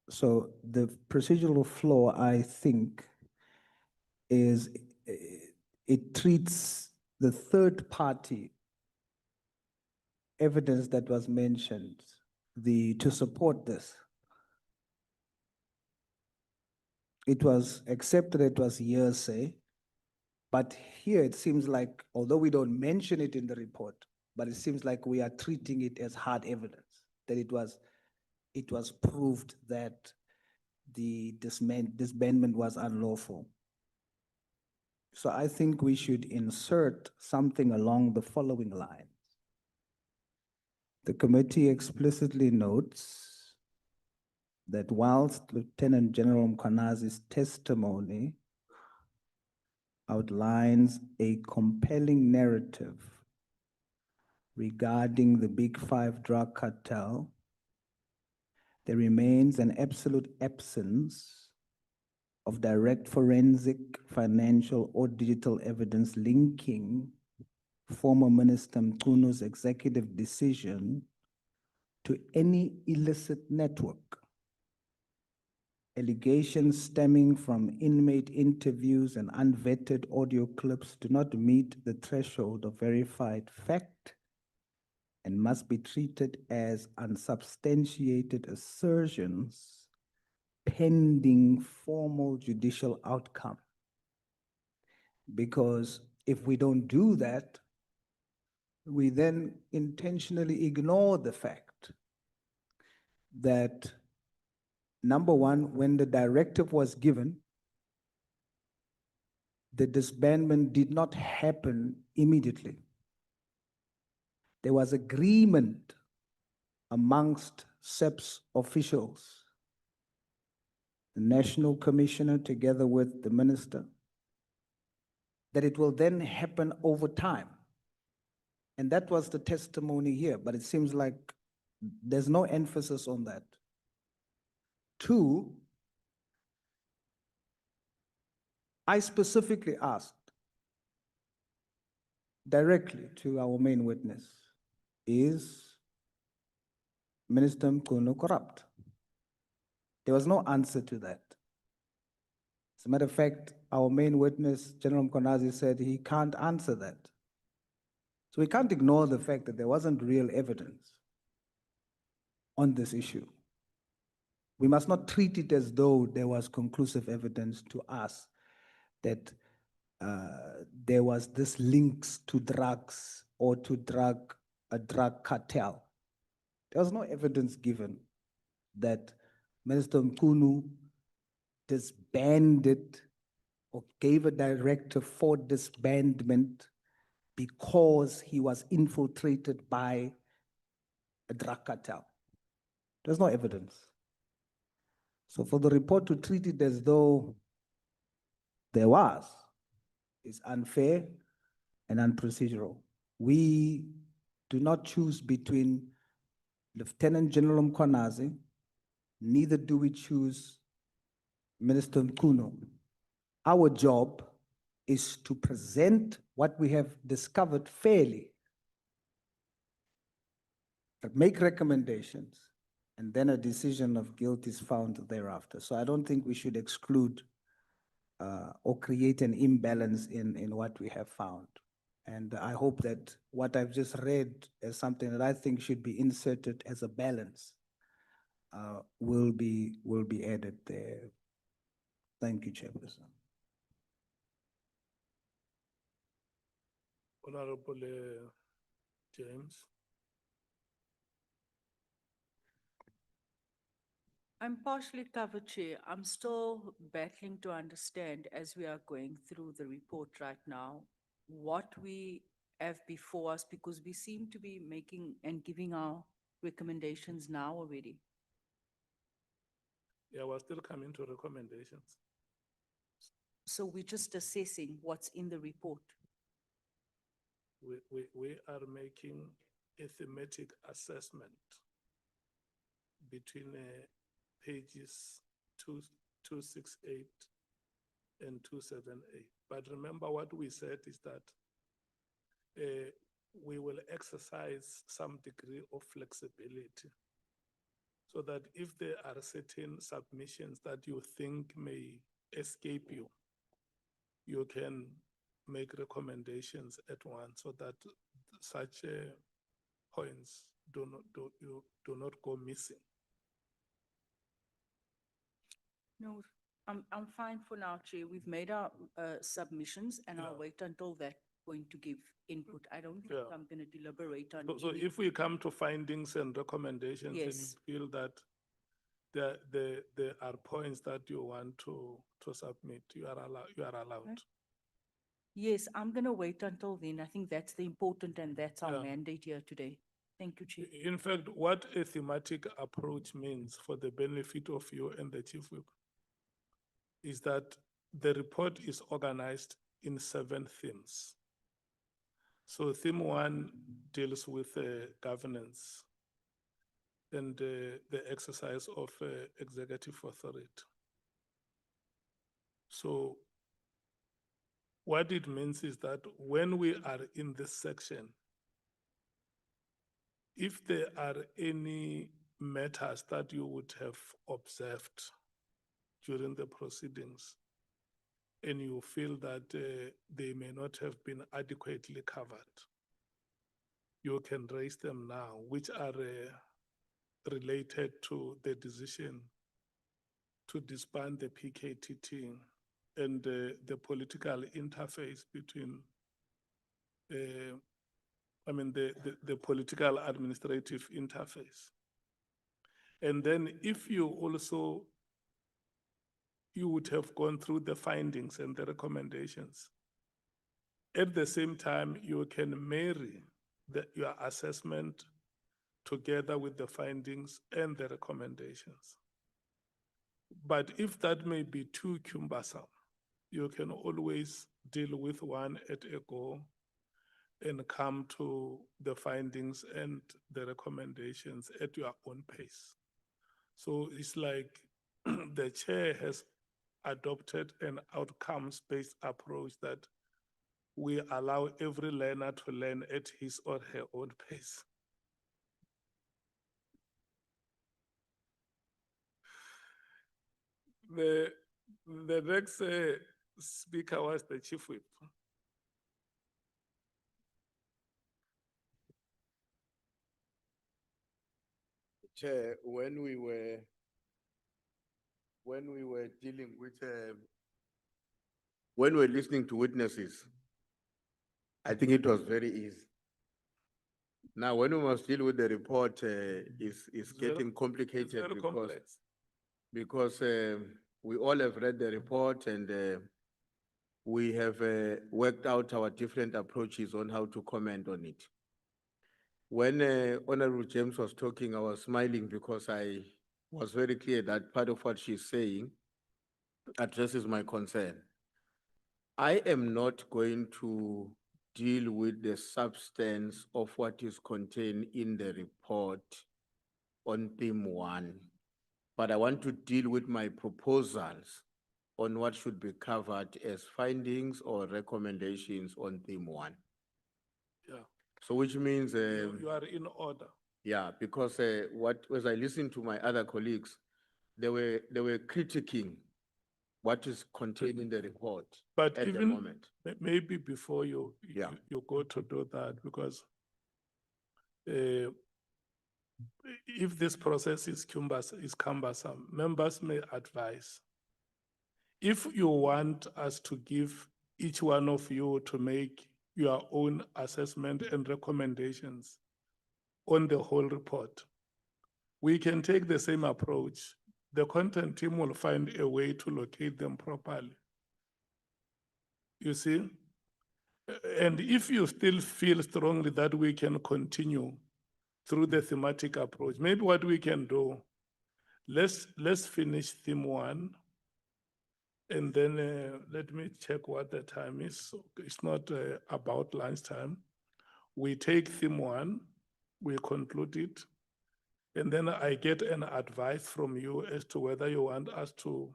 So the procedural flaw, I think, is it treats the third party evidence that was mentioned, to support this. It was accepted, it was hearsay, but here it seems like, although we don't mention it in the report, but it seems like we are treating it as hard evidence, that it was proved that the disbandment was unlawful. So I think we should insert something along the following lines. The committee explicitly notes that whilst Lieutenant General Mkhwanazi's testimony outlines a compelling narrative regarding the Big Five drug cartel, there remains an absolute absence of direct forensic, financial, or digital evidence linking former Minister Mkhwanazi's executive decision to any illicit network. Allegations stemming from inmate interviews and unvetted audio clips do not meet the threshold of verified fact and must be treated as unsubstantiated assertions pending formal judicial outcome. Because if we don't do that, we then intentionally ignore the fact that, number one, when the directive was given, the disbandment did not happen immediately. There was agreement amongst SEP's officials, the National Commissioner together with the Minister, that it will then happen over time. And that was the testimony here, but it seems like there's no emphasis on that. Two, I specifically asked directly to our main witness, is Minister Mkhwanazi corrupt? There was no answer to that. As a matter of fact, our main witness, General Mkhwanazi, said he can't answer that. So we can't ignore the fact that there wasn't real evidence on this issue. We must not treat it as though there was conclusive evidence to us that there was this links to drugs or to a drug cartel. There was no evidence given that Minister Mkhunu disbanded or gave a directive for disbandment because he was infiltrated by a drug cartel. There's no evidence. So for the report to treat it as though there was is unfair and unprocedural. We do not choose between Lieutenant General Mkhwanazi, neither do we choose Minister Mkhunu. Our job is to present what we have discovered fairly, but make recommendations, and then a decision of guilt is found thereafter. So I don't think we should exclude or create an imbalance in what we have found. And I hope that what I've just read as something that I think should be inserted as a balance will be added there. Thank you, Chairperson. Honorable James. I'm partially covered, Chair. I'm still battling to understand as we are going through the report right now, what we have before us, because we seem to be making and giving our recommendations now already. Yeah, we're still coming to recommendations. So we're just assessing what's in the report. We are making a thematic assessment between pages 268 and 278. But remember what we said is that we will exercise some degree of flexibility so that if there are certain submissions that you think may escape you, you can make recommendations at once so that such points do not go missing. No, I'm fine for now, Chair. We've made our submissions and I'll Yeah. wait until that point to give input. I don't think Yeah. I'm going to deliberate on. So any- if we come to findings and recommendations and you Yes. feel that there are points that you want to submit, you are allowed. Okay. Yes, I'm going to wait until then. I think that's the important and that's our Yeah. mandate here today. Thank you, Chair. In fact, what a thematic approach means for the benefit of you and the Chief Whip is that the report is organized in 7 themes. So theme 1 deals with governance and the exercise of executive authority. So what it means is that when we are in this section, if there are any matters that you would have observed during the proceedings and you feel that they may not have been adequately covered, you can raise them now, which are related to the decision to disband the PKTT and the political interface between the political administrative interface. And then if you also, you would have gone through the findings and the recommendations. At the same time, you can marry your assessment together with the findings and the recommendations. But if that may be too cumbersome, you can always deal with one at a go and come to the findings and the recommendations at your own pace. So it's like the chair has adopted an outcomes-based approach that we allow every learner to learn at his or her own pace. The next speaker was the chief whip. Chair, when we were dealing with, when we were listening to witnesses, I think it was very easy. Now, when we must deal with the report, is very- getting complicated It's very because, complex. because we all have read the report and we have worked out our different approaches on how to comment on it. When Honorable James was talking, I was smiling because I was very clear that part of what she's saying addresses my concern. I am not going to deal with the substance of what is contained in the report on theme 1, but I want to deal with my proposals on what should be covered as findings or recommendations on theme 1. Yeah, So which means, you are in order. yeah, because as I listened to my other colleagues, they were critiquing what is contained in the report But at the even moment. maybe before you Yeah. you go to do that, because if this process is cumbersome, members may advise. If you want us to give each one of you to make your own assessment and recommendations on the whole report, we can take the same approach. The content team will find a way to locate them properly. You see? And if you still feel strongly that we can continue through the thematic approach, maybe what we can do, let's finish theme 1, and then let me check what the time is. So it's not about lunchtime. We take theme 1, we conclude it, and then I get an advice from you as to whether you want us to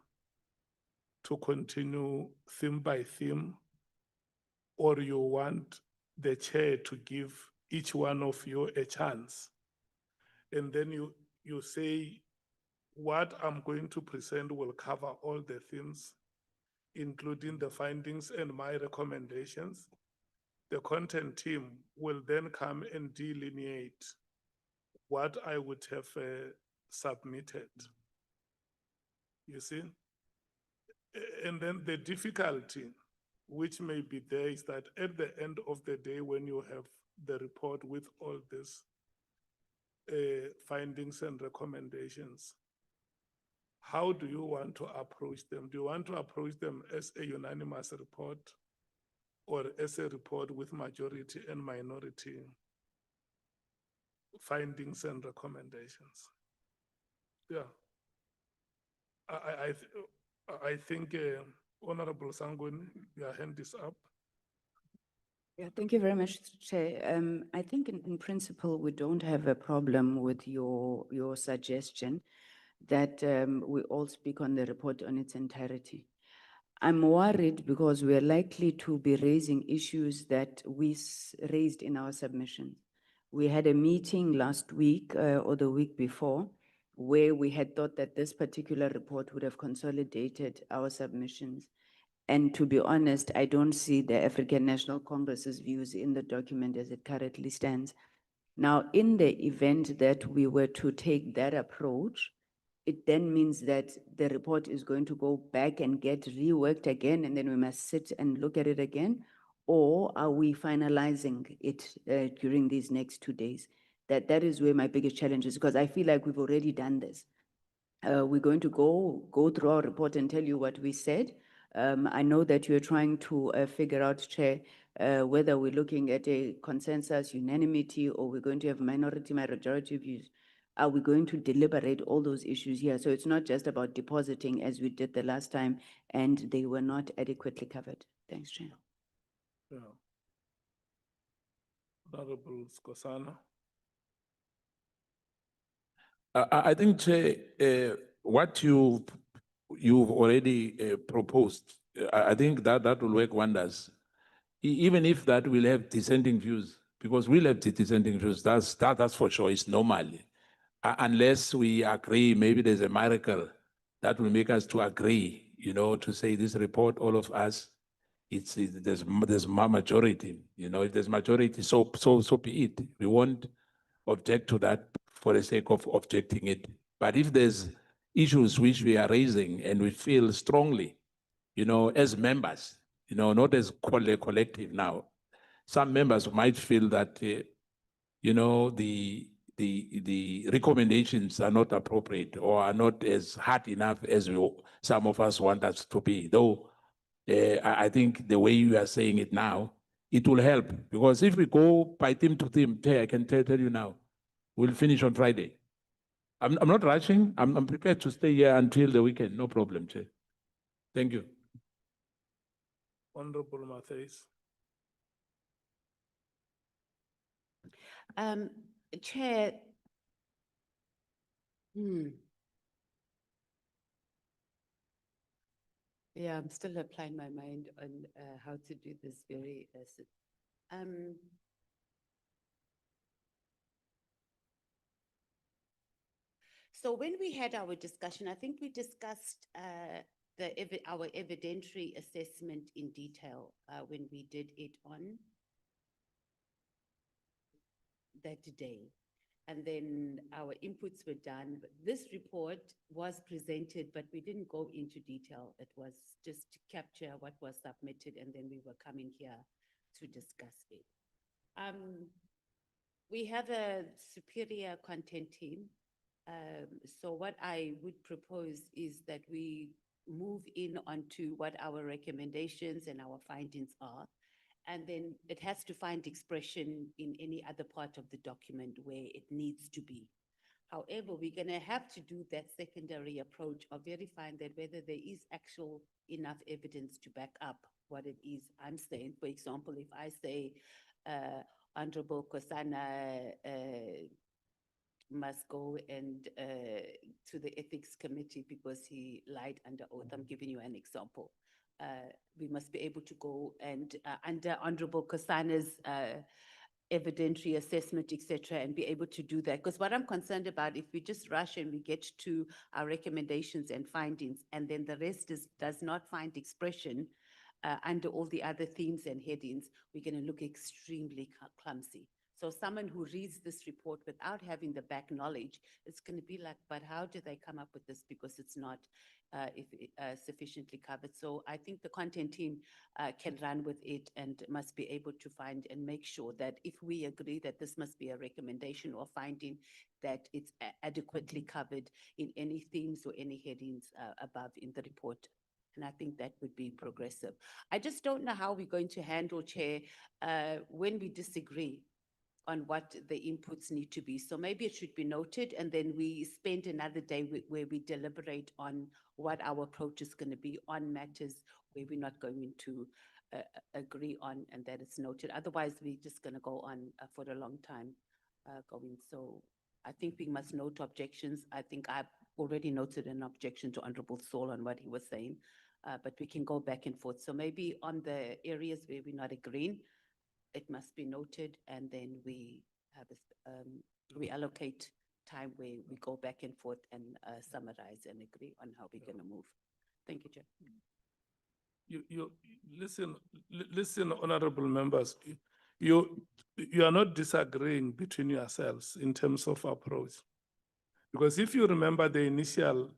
continue theme by theme, or you want the chair to give each one of you a chance. And then you say, what I'm going to present will cover all the themes, including the findings and my recommendations. The content team will then come and delineate what I would have submitted. You see? And then the difficulty which may be there is that at the end of the day, when you have the report with all these findings and recommendations, how do you want to approach them? Do you want to approach them as a unanimous report or as a report with majority and minority findings and recommendations? Yeah. I think Honorable Sangoni, your hand is up. Yeah, thank you very much, Chair. I think in principle, we don't have a problem with your suggestion that we all speak on the report on its entirety. I'm worried because we are likely to be raising issues that we raised in our submission. We had a meeting last week or the week before where we had thought that this particular report would have consolidated our submissions. And to be honest, I don't see the African National Congress's views in the document as it currently stands. Now, in the event that we were to take that approach, it then means that the report is going to go back and get reworked again, and then we must sit and look at it again? Or are we finalizing it during these next 2 days? That is where my biggest challenge is, because I feel like we've already done this. We're going to go through our report and tell you what we said. I know that you're trying to figure out, Chair, whether we're looking at a consensus, unanimity, or we're going to have minority, majority views. Are we going to deliberate all those issues here? So it's not just about depositing as we did the last time, and they were not adequately covered. Thanks, Chair. Yeah. Honorable Nkosana. I think, Chair, what you've already proposed, I think that will work wonders. Even if that will have dissenting views, because we'll have dissenting views, that's for sure, it's normal. Unless we agree, maybe there's a miracle that will make us to agree, to say this report, all of us, there's majority, if there's majority, so be it. We won't object to that for the sake of objecting it. But if there's issues which we are raising and we feel strongly, as members, not as collective now, some members might feel that, the recommendations are not appropriate or are not as hard enough as some of us want us to be. Though I think the way you are saying it now, it will help, because if we go by theme to theme, I can tell you now, we'll finish on Friday. I'm not rushing. I'm prepared to stay here until the weekend. No problem, Chair. Thank you. Honorable Matthews. Chair. Yeah, I'm still applying my mind on how to do this very. So when we had our discussion, I think we discussed our evidentiary assessment in detail when we did it on that day. And then our inputs were done. But this report was presented, but we didn't go into detail. It was just to capture what was submitted, and then we were coming here to discuss it. We have a superior content team. So what I would propose is that we move in onto what our recommendations and our findings are. And then it has to find expression in any other part of the document where it needs to be. However, we're going to have to do that secondary approach of verifying that whether there is actual enough evidence to back up what it is I'm saying. For example, if I say Honorable Nkosana must go and to the ethics committee because he lied under oath. I'm giving you an example. We must be able to go and under Honorable Nkosana's evidentiary assessment, etc., and be able to do that. Because what I'm concerned about, if we just rush and we get to our recommendations and findings, and then the rest does not find expression under all the other themes and headings, we're going to look extremely clumsy. So someone who reads this report without having the back knowledge, it's going to be like, but how did they come up with this? Because it's not sufficiently covered. So I think the content team can run with it and must be able to find and make sure that if we agree that this must be a recommendation or finding, that it's adequately covered in any themes or any headings above in the report. And I think that would be progressive. I just don't know how we're going to handle, Chair, when we disagree on what the inputs need to be. So maybe it should be noted, and then we spend another day where we deliberate on what our approach is going to be on matters where we're not going to agree on, and that it's noted. Otherwise, we're just going to go on for a long time going. So I think we must note objections. I think I've already noted an objection to Honorable Saul on what he was saying, but we can go back and forth. So maybe on the areas where we're not agreeing, it must be noted, and then we have we allocate time where we go back and forth and summarize and agree on how we're going to move. Thank you, Chair. You listen, honorable members. You are not disagreeing between yourselves in terms of approach, because if you remember the initial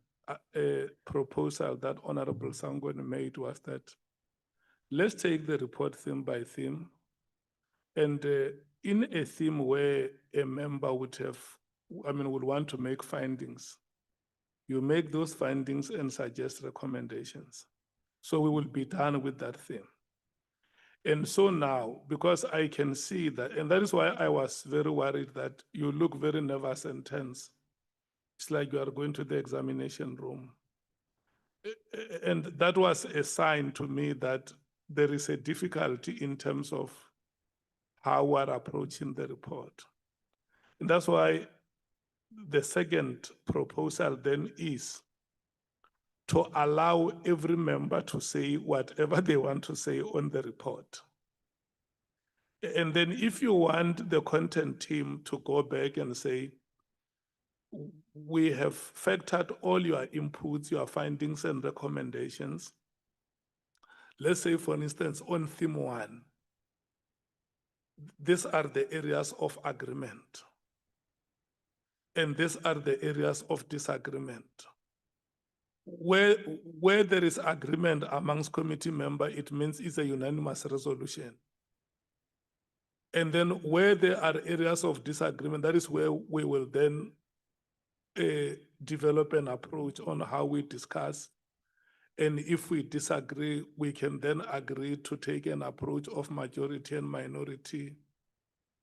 proposal that Honorable Sangweni made was that let's take the report theme by theme. And in a theme where a member would want to make findings, you make those findings and suggest recommendations. So we will be done with that theme. And so now, because I can see that, and that is why I was very worried that you look very nervous and tense. It's like you are going to the examination room. And that was a sign to me that there is a difficulty in terms of how we're approaching the report. And that's why the second proposal then is to allow every member to say whatever they want to say on the report. And then if you want the content team to go back and say, we have factored all your inputs, your findings and recommendations. Let's say, for instance, on theme 1, these are the areas of agreement. And these are the areas of disagreement. Where there is agreement amongst committee members, it means it's a unanimous resolution. And then where there are areas of disagreement, that is where we will then develop an approach on how we discuss. And if we disagree, we can then agree to take an approach of majority and minority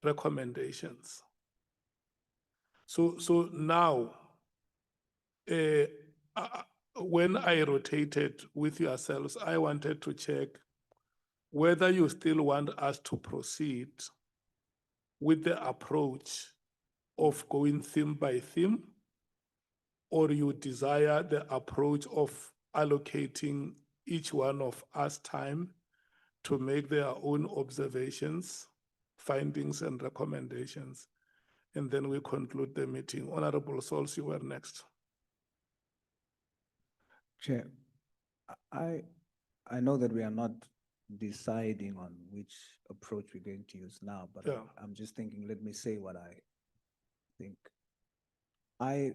recommendations. So now, when I rotated with yourselves, I wanted to check whether you still want us to proceed with the approach of going theme by theme, or you desire the approach of allocating each one of us time to make their own observations, findings, and recommendations. And then we conclude the meeting. Honorable Souls, you were next. Chair, I know that we are not deciding on which approach we're going to use now, but Yeah. I'm just thinking, let me say what I think. I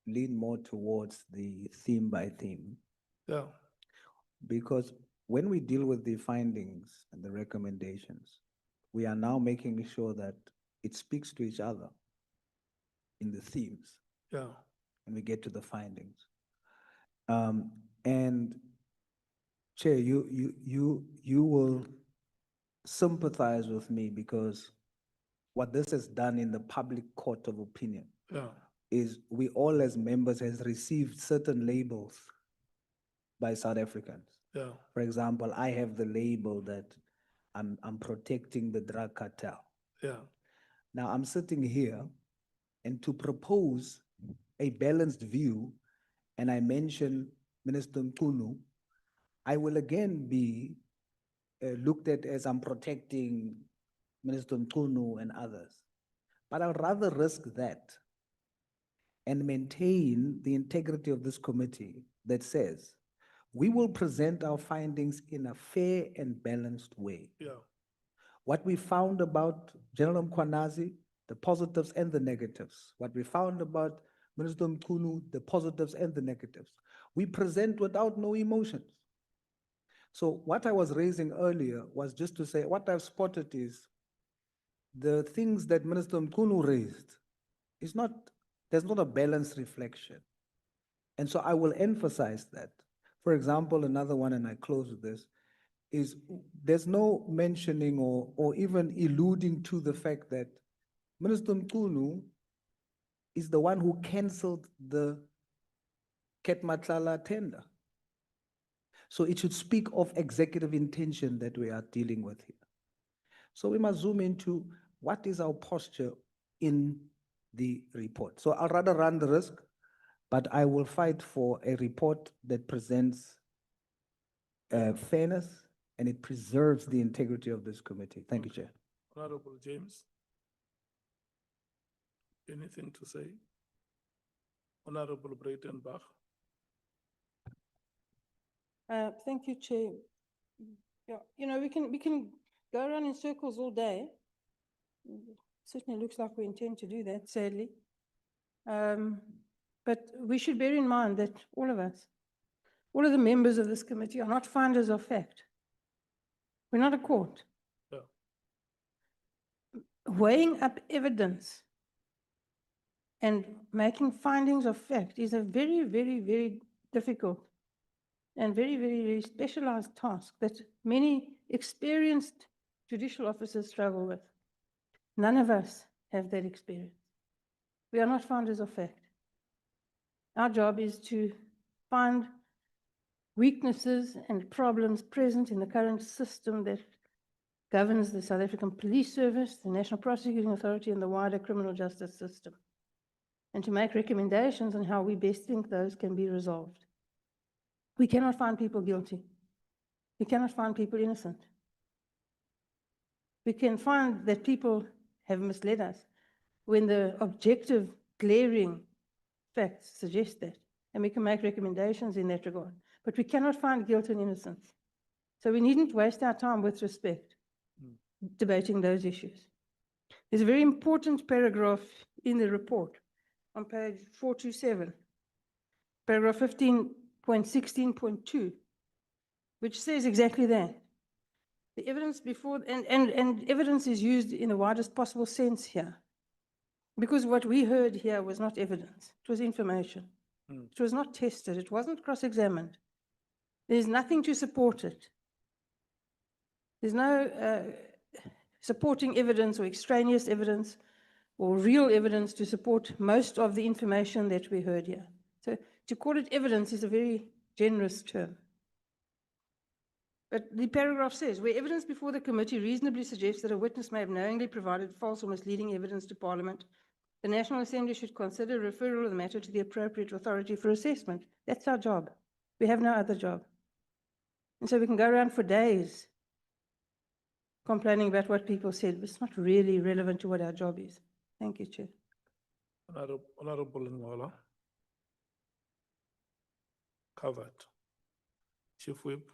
lean more towards the theme by theme, Yeah, because when we deal with the findings and the recommendations, we are now making sure that it speaks to each other in the themes yeah, when we get to the findings. And Chair, you will sympathize with me, because what this has done in the public court of opinion yeah, is we all as members has received certain labels by South Africans. yeah, For example, I have the label that I'm protecting the drug cartel. yeah, Now I'm sitting here, and to propose a balanced view, and I mention Minister Mkhwanazi, I will again be looked at as I'm protecting Minister Mkhwanazi and others. But I'd rather risk that and maintain the integrity of this committee that says we will present our findings in a fair and balanced way. yeah, What we found about General Mkhwanazi, the positives and the negatives. What we found about Minister Mkhwanazi, the positives and the negatives. We present without no emotions. So what I was raising earlier was just to say, what I've spotted is the things that Minister Mkhwanazi raised is not, there's not a balanced reflection. And so I will emphasize that. For example, another one, and I close with this, is there's no mentioning or even alluding to the fact that Minister Mkhwanazi is the one who canceled the Ketmatlala tender. So it should speak of executive intention that we are dealing with here. So we must zoom into what is our posture in the report. So I'll rather run the risk, but I will fight for a report that presents fairness and it preserves the integrity of this committee. Thank you, Chair. Honorable James. Anything to say? Honorable Breitenbach. Thank you, Chair. Yeah, you know, we can go around in circles all day. Certainly looks like we intend to do that, sadly. But we should bear in mind that all of us, all of the members of this committee are not finders of fact. We're not a court. Yeah. Weighing up evidence and making findings of fact is a very, very, very difficult and very, very, very specialized task that many experienced judicial officers struggle with. None of us have that experience. We are not founders of fact. Our job is to find weaknesses and problems present in the current system that governs the South African Police Service, the National Prosecuting Authority, and the wider criminal justice system, and to make recommendations on how we best think those can be resolved. We cannot find people guilty. We cannot find people innocent. We can find that people have misled us when the objective, glaring facts suggest that, and we can make recommendations in that regard. But we cannot find guilt and innocence. So we needn't waste our time, with respect, debating those issues. There's a very important paragraph in the report on page 427, paragraph 15.16.2, which says exactly that. The evidence before, and evidence is used in the widest possible sense here, because what we heard here was not evidence, it was information. It was not tested, it wasn't cross-examined. There's nothing to support it. There's no supporting evidence or extraneous evidence or real evidence to support most of the information that we heard here. So to call it evidence is a very generous term. But the paragraph says, where evidence before the committee reasonably suggests that a witness may have knowingly provided false or misleading evidence to Parliament, the National Assembly should consider referral of the matter to the appropriate authority for assessment. That's our job. We have no other job. And so we can go around for days complaining about what people said, but it's not really relevant to what our job is. Thank you, Chair. Honorable Ngola. Covered. Chief Whip.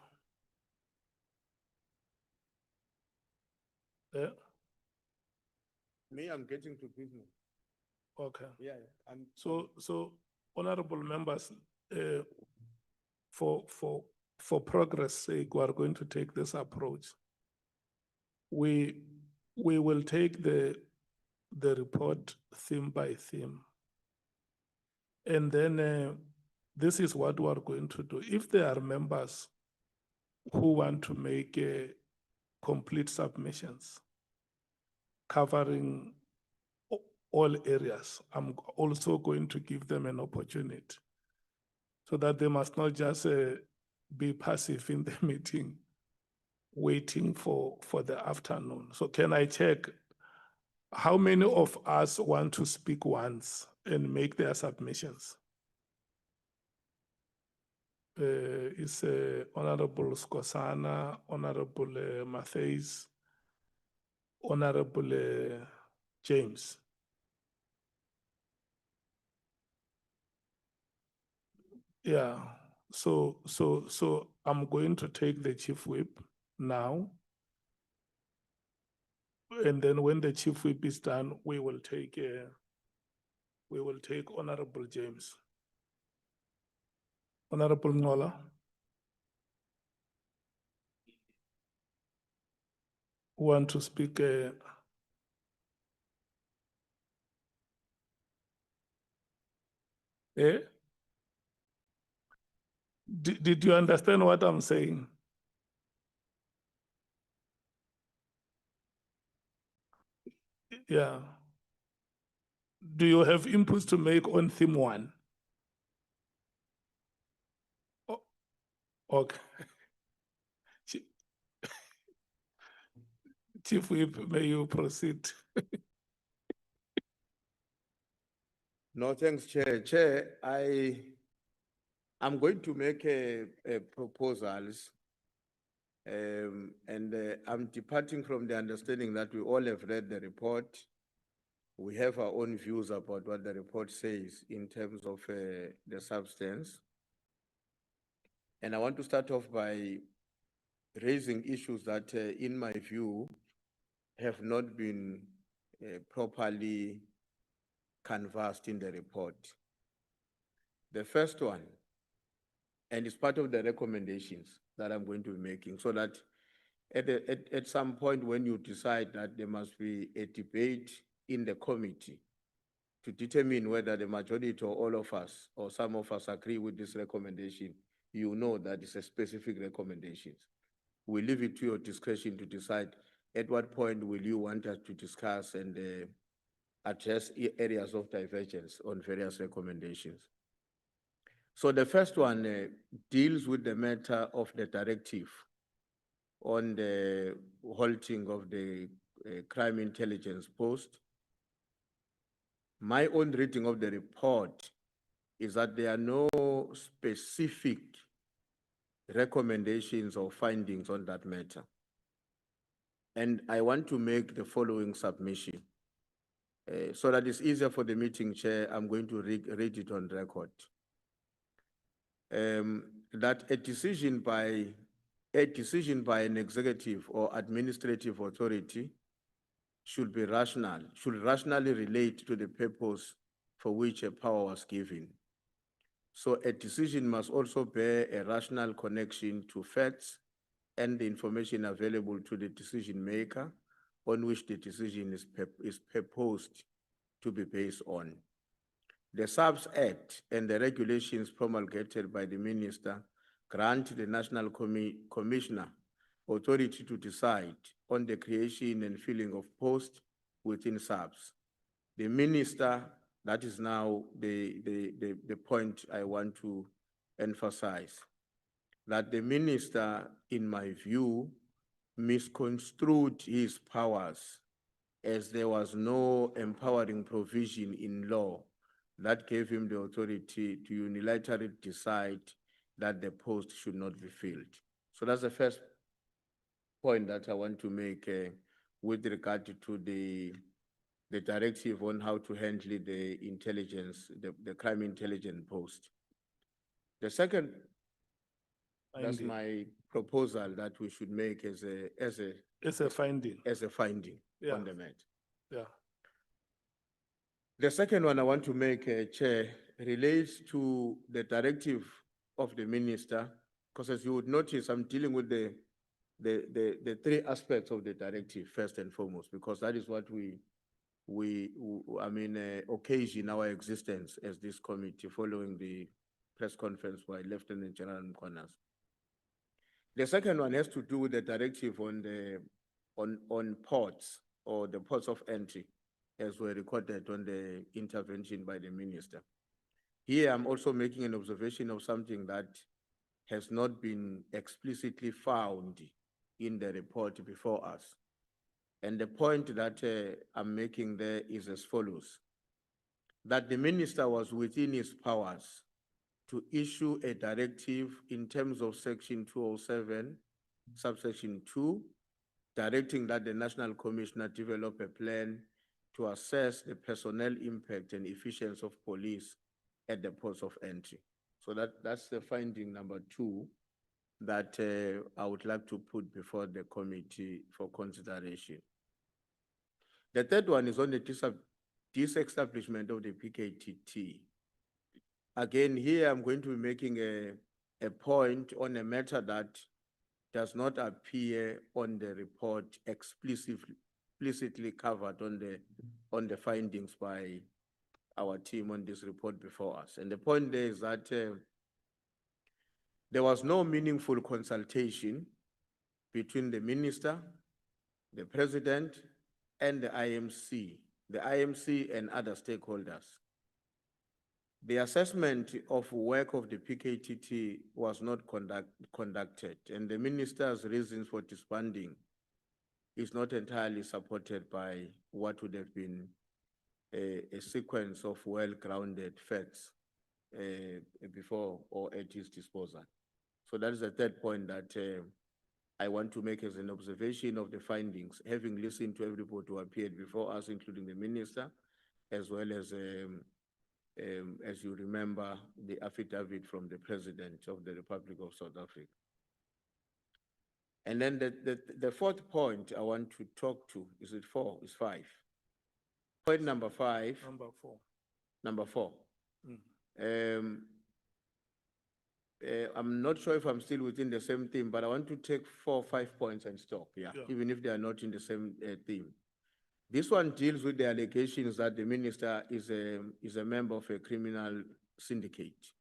Yeah, Me, I'm getting to business. okay. Yeah, I'm. So honorable members, for progress sake, we are going to take this approach. We will take the report theme by theme. And then this is what we are going to do. If there are members who want to make complete submissions covering all areas, I'm also going to give them an opportunity so that they must not just be passive in the meeting, waiting for the afternoon. So can I check how many of us want to speak once and make their submissions? It's Honorable Skosana, Honorable Matthews, Honorable James. Yeah, so I'm going to take the Chief Whip now. And then when the Chief Whip is done, we will take Honorable James. Honorable Ngola. Who want to speak? Did you understand what I'm saying? Yeah. Do you have inputs to make on theme one? Oh, okay. Chief Whip, may you proceed? No, thanks, Chair. Chair, I'm going to make a proposals. I'm departing from the understanding that we all have read the report. We have our own views about what the report says in terms of the substance. And I want to start off by raising issues that, in my view, have not been properly canvassed in the report. The first one, and it's part of the recommendations that I'm going to be making, so that at some point when you decide that there must be a debate in the committee to determine whether the majority or all of us or some of us agree with this recommendation, you know that it's a specific recommendation. We leave it to your discretion to decide at what point will you want us to discuss and address areas of divergence on various recommendations? So the first one deals with the matter of the directive on the halting of the crime intelligence post. My own reading of the report is that there are no specific recommendations or findings on that matter. And I want to make the following submission. So that it's easier for the meeting chair, I'm going to read it on record. That a decision by an executive or administrative authority should rationally relate to the purpose for which a power was given. So a decision must also bear a rational connection to facts and the information available to the decision maker on which the decision is proposed to be based on. The SAPS Act and the regulations promulgated by the minister grant the National Commissioner authority to decide on the creation and filling of posts within SAPS. The minister, that is now the point I want to emphasize, that the minister, in my view, misconstrued his powers as there was no empowering provision in law that gave him the authority to unilaterally decide that the post should not be filled. So that's the first point that I want to make with regard to the directive on how to handle the intelligence, the crime intelligence post. The second, that's Finding. my proposal that we should make as It's a finding. On the matter. Yeah. The second one I want to make, Chair, relates to the directive of the minister, because as you would notice, I'm dealing with the three aspects of the directive first and foremost, because that is what occasion our existence as this committee following the press conference by Lieutenant General Mkhwanazi. The second one has to do with the directive on ports, or the ports of entry, as were recorded on the intervention by the minister. Here, I'm also making an observation of something that has not been explicitly found in the report before us. And the point that I'm making there is as follows: that the minister was within his powers to issue a directive in terms of Section 207, subsection 2, directing that the National Commissioner develop a plan to assess the personnel impact and efficiency of police at the ports of entry. So that's the finding number 2 that I would like to put before the committee for consideration. The third one is on the disestablishment of the PKTT. Again, here I'm going to be making a point on a matter that does not appear on the report explicitly covered on the findings by our team on this report before us. And the point there is that there was no meaningful consultation between the minister, the president, and the IMC and other stakeholders. The assessment of work of the PKTT was not conducted, and the minister's reasons for disbanding is not entirely supported by what would have been a sequence of well-grounded facts before or at his disposal. So that is the third point that I want to make as an observation of the findings, having listened to everybody who appeared before us, including the minister, as well as you remember, the affidavit from the President of the Republic of South Africa. And then the fourth point I want to talk to, is it 4? Is 5. Point number 5. Number 4. Number 4. I'm not sure if I'm still within the same theme, but I want to take 4 or 5 points and stop, even if they are not in the same theme. This one deals with the allegations that the minister is a member of a criminal syndicate.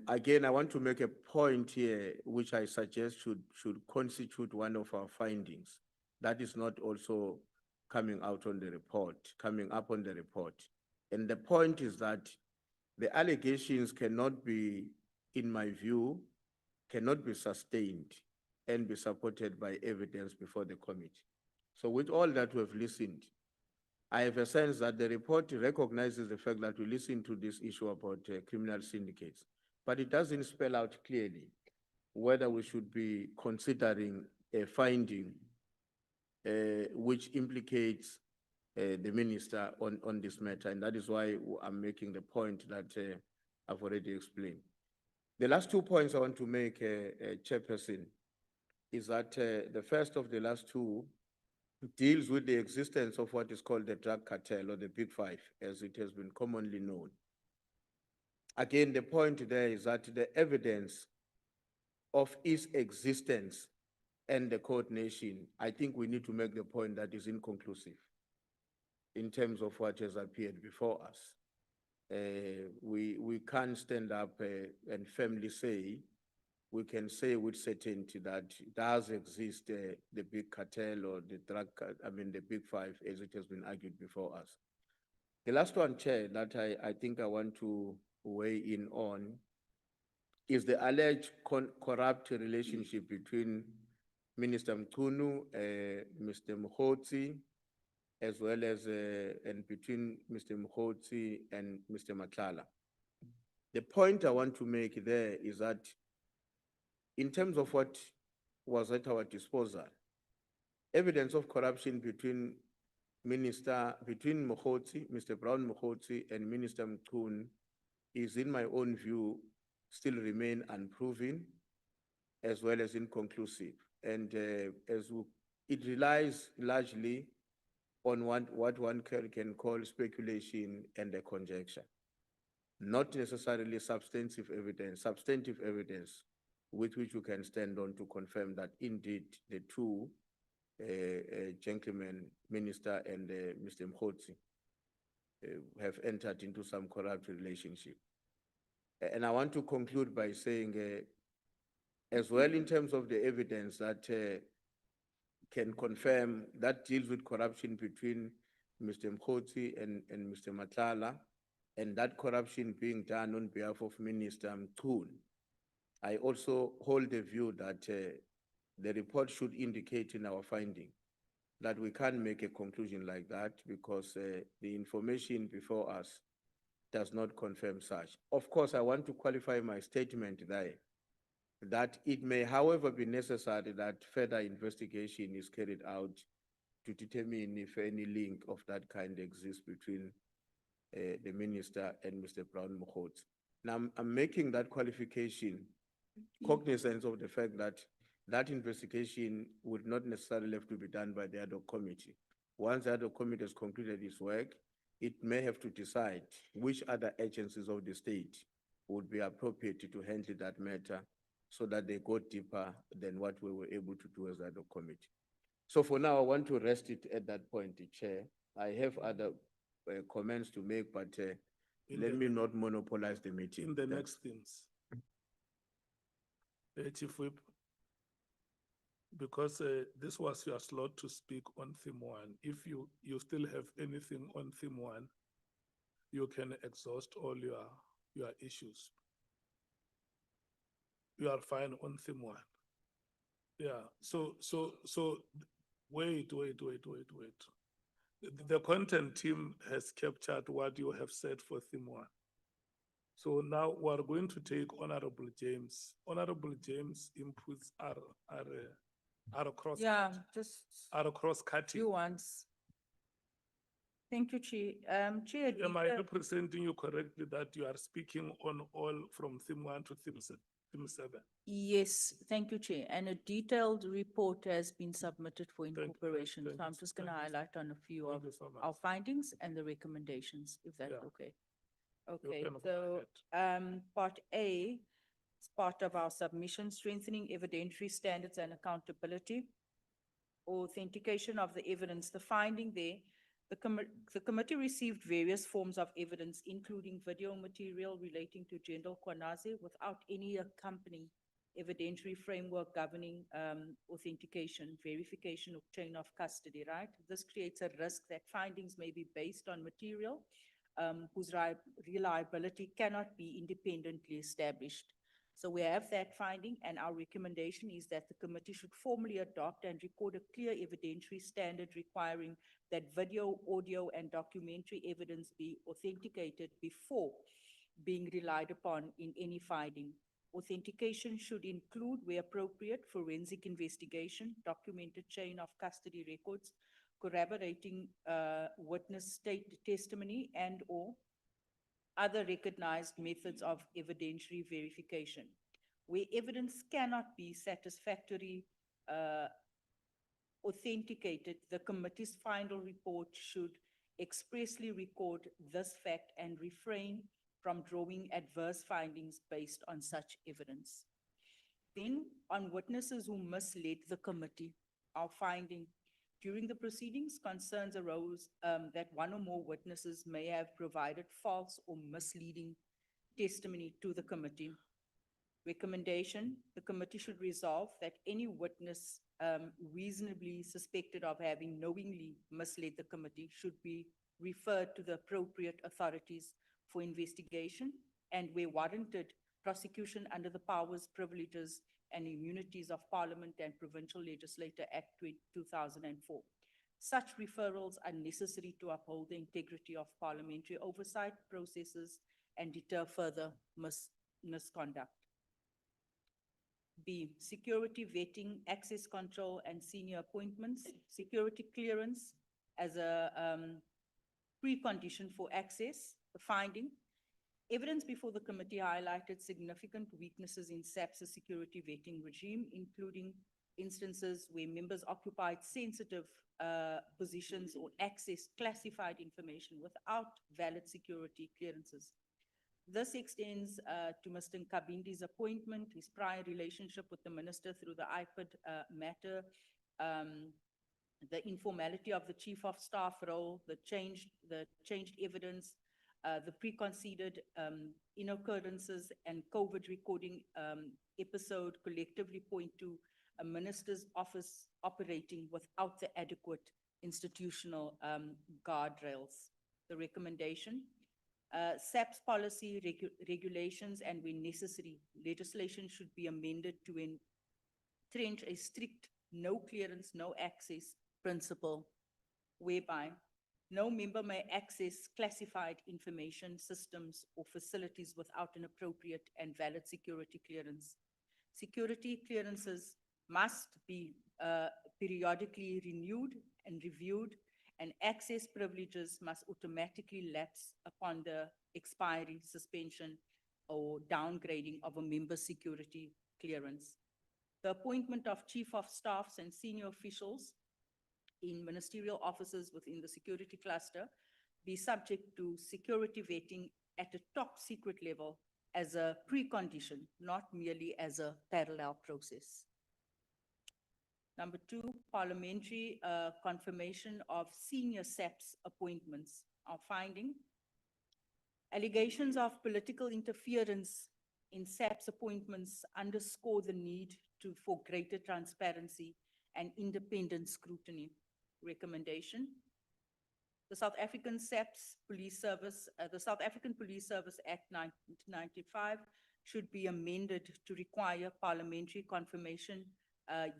Again, I want to make a point here, which I suggest should constitute one of our findings. That is not also coming out on the report, coming up on the report. And the point is that the allegations cannot be, in my view, cannot be sustained and be supported by evidence before the committee. So with all that we have listened, I have a sense that the report recognizes the fact that we listened to this issue about criminal syndicates, but it doesn't spell out clearly whether we should be considering a finding which implicates the minister on this matter. And that is why I'm making the point that I've already explained. The last 2 points I want to make, Chairperson, is that the first of the last two deals with the existence of what is called the drug cartel or the Big Five, as it has been commonly known. Again, the point there is that the evidence of its existence and the coordination, I think we need to make the point that is inconclusive in terms of what has appeared before us. We can't stand up and firmly say, we can say with certainty that does exist the big cartel or the the Big Five, as it has been argued before us. The last one, Chair, that I think I want to weigh in on is the alleged corrupt relationship between Minister Mkhunu, Mr. Mkhwanazi, as well as and between Mr. Mkhwanazi and Mr. Matlala. The point I want to make there is that in terms of what was at our disposal, evidence of corruption between Mkhwanazi, Mr. Brown Mkhwanazi, and Minister Mkhunu is, in my own view, still remain unproven, as well as inconclusive. And it relies largely on what one can call speculation and a conjecture, not necessarily substantive evidence with which you can stand on to confirm that indeed the two gentlemen, Minister and Mr. Mkhwanazi, have entered into some corrupt relationship. And I want to conclude by saying, as well in terms of the evidence that can confirm that deals with corruption between Mr. Mkhwanazi and Mr. Matlala, and that corruption being done on behalf of Minister Mkhunu. I also hold the view that the report should indicate in our finding that we can't make a conclusion like that because the information before us does not confirm such. Of course, I want to qualify my statement there that it may, however, be necessary that further investigation is carried out to determine if any link of that kind exists between the minister and Mr. Brown Mkhwanazi. Now, I'm making that qualification cognizant of the fact that that investigation would not necessarily have to be done by the ad hoc committee. Once the ad hoc committee has concluded its work, it may have to decide which other agencies of the state would be appropriate to handle that matter so that they go deeper than what we were able to do as ad hoc committee. So for now, I want to rest it at that point, Chair. I have other comments to make, but let me not monopolize the meeting. In the next things. Chief Whip, because this was your slot to speak on theme one. If you still have anything on theme one, you can exhaust all your issues. You are fine on theme one. Yeah, so wait. The content team has captured what you have said for theme one. So now we are going to take Honorable James. Honorable James inputs are cross. Yeah, just Are cross-cutting. few ones. Thank you, Chair. Chair. Am I representing you correctly that you are speaking on all from theme one to theme seven? Yes, thank you, Chair. And a detailed report has been submitted for Thank you, incorporation. thank So I'm you, just going to thank you. highlight on a few Thank of you so much. our findings and the recommendations, if that's Yeah. okay. You Okay, can go so ahead. part A is part of our submission, strengthening evidentiary standards and accountability. Authentication of the evidence. The finding there The committee received various forms of evidence, including video material relating to General Mkhwanazi without any accompanying evidentiary framework governing authentication, verification, or chain of custody, right? This creates a risk that findings may be based on material whose reliability cannot be independently established. So we have that finding, and our recommendation is that the committee should formally adopt and record a clear evidentiary standard requiring that video, audio, and documentary evidence be authenticated before being relied upon in any finding. Authentication should include, where appropriate, forensic investigation, documented chain of custody records, corroborating witness testimony, and/or other recognized methods of evidentiary verification. Where evidence cannot be satisfactorily authenticated, the committee's final report should expressly record this fact and refrain from drawing adverse findings based on such evidence. Then, on witnesses who misled the committee, our finding during the proceedings, concerns arose that one or more witnesses may have provided false or misleading testimony to the committee. Recommendation: the committee should resolve that any witness reasonably suspected of having knowingly misled the committee should be referred to the appropriate authorities for investigation, and where warranted, prosecution under the powers, privileges, and immunities of Parliament and Provincial Legislator Act 2004. Such referrals are necessary to uphold the integrity of parliamentary oversight processes and deter further misconduct. B, security vetting, access control, and senior appointments. Security clearance as a precondition for access. The finding: evidence before the committee highlighted significant weaknesses in SAPS's security vetting regime, including instances where members occupied sensitive positions or accessed classified information without valid security clearances. This extends to Mr. Nkabindi's appointment, his prior relationship with the minister through the IPID matter, the informality of the chief of staff role, the changed evidence, the preconceived inoccurrences, and COVID recording episode collectively point to a minister's office operating without the adequate institutional guardrails. The recommendation: SAP's policy, regulations, and when necessary, legislation should be amended to entrench a strict no clearance, no access principle, whereby no member may access classified information systems or facilities without an appropriate and valid security clearance. Security clearances must be periodically renewed and reviewed, and access privileges must automatically lapse upon the expiry, suspension, or downgrading of a member's security clearance. The appointment of chief of staffs and senior officials in ministerial offices within the security cluster be subject to security vetting at a top secret level as a precondition, not merely as a parallel process. Number two, parliamentary confirmation of senior SAPS appointments. Our finding: allegations of political interference in SAPS appointments underscore the need for greater transparency and independent scrutiny. Recommendation: the South African SAPS Police Service, the South African Police Service Act 1995 should be amended to require parliamentary confirmation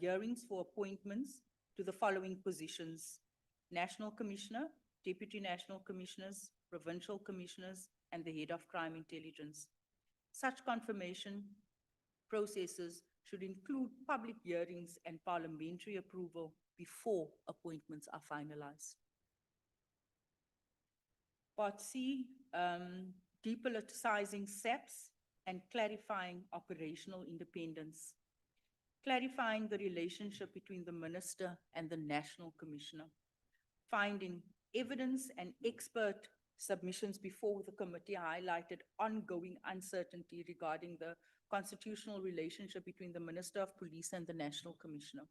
hearings for appointments to the following positions: National Commissioner, Deputy National Commissioners, Provincial Commissioners, and the Head of Crime Intelligence. Such confirmation processes should include public hearings and parliamentary approval before appointments are finalized. Part C, depoliticizing SAPS and clarifying operational independence. Clarifying the relationship between the minister and the National Commissioner. Finding: evidence and expert submissions before the committee highlighted ongoing uncertainty regarding the constitutional relationship between the Minister of Police and the National Commissioner.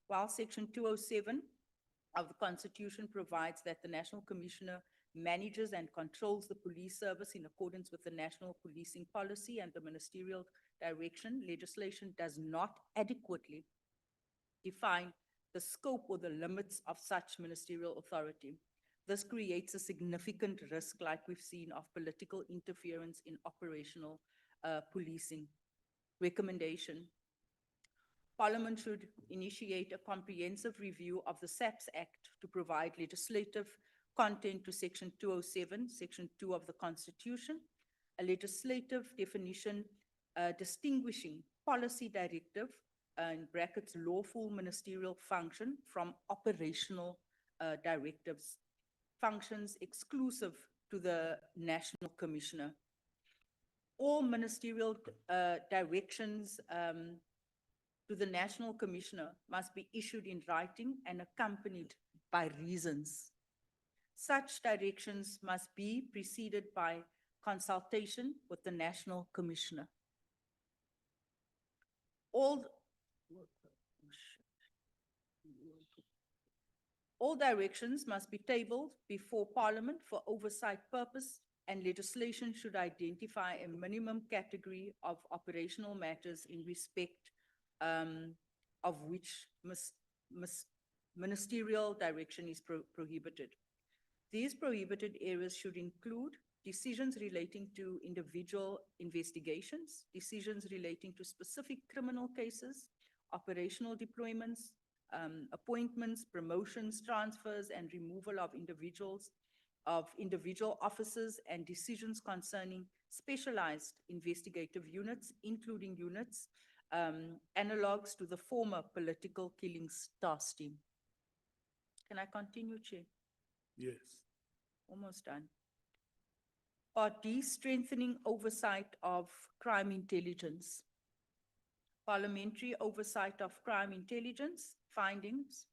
While Section 207 of the Constitution provides that the National Commissioner manages and controls the police service in accordance with the national policing policy and the ministerial direction. Legislation does not adequately define the scope or the limits of such ministerial authority. This creates a significant risk, like we've seen, of political interference in operational policing. Recommendation: Parliament should initiate a comprehensive review of the SAPS Act to provide legislative content to Section 207, Section 2 of the Constitution, a legislative definition distinguishing policy directive, in brackets, lawful ministerial function from operational directives, functions exclusive to the National Commissioner. All ministerial directions to the National Commissioner must be issued in writing and accompanied by reasons. Such directions must be preceded by consultation with the National Commissioner. All directions must be tabled before Parliament for oversight purpose, and legislation should identify a minimum category of operational matters in respect of which ministerial direction is prohibited. These prohibited areas should include decisions relating to individual investigations, decisions relating to specific criminal cases, operational deployments, appointments, promotions, transfers, and removal of individual officers, and decisions concerning specialized investigative units, including units analogues to the former political killings task team. Can I continue, Chair? Yes. Almost done. Part D, strengthening oversight of crime intelligence. Parliamentary oversight of crime intelligence findings.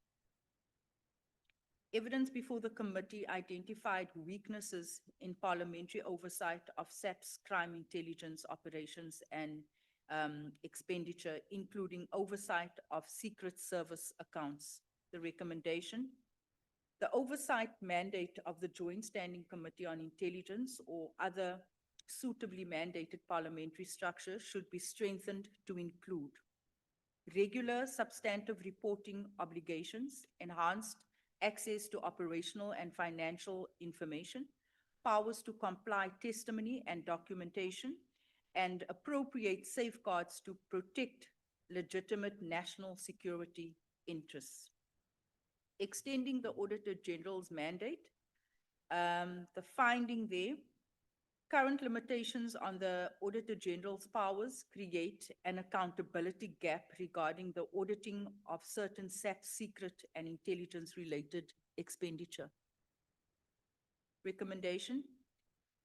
Evidence before the committee identified weaknesses in parliamentary oversight of SAP's crime intelligence operations and expenditure, including oversight of Secret Service accounts. The recommendation: the oversight mandate of the Joint Standing Committee on Intelligence or other suitably mandated parliamentary structure should be strengthened to include regular substantive reporting obligations, enhanced access to operational and financial information, powers to comply testimony and documentation, and appropriate safeguards to protect legitimate national security interests. Extending the Auditor General's mandate, the finding there, current limitations on the Auditor General's powers create an accountability gap regarding the auditing of certain SAP secret and intelligence-related expenditure. Recommendation: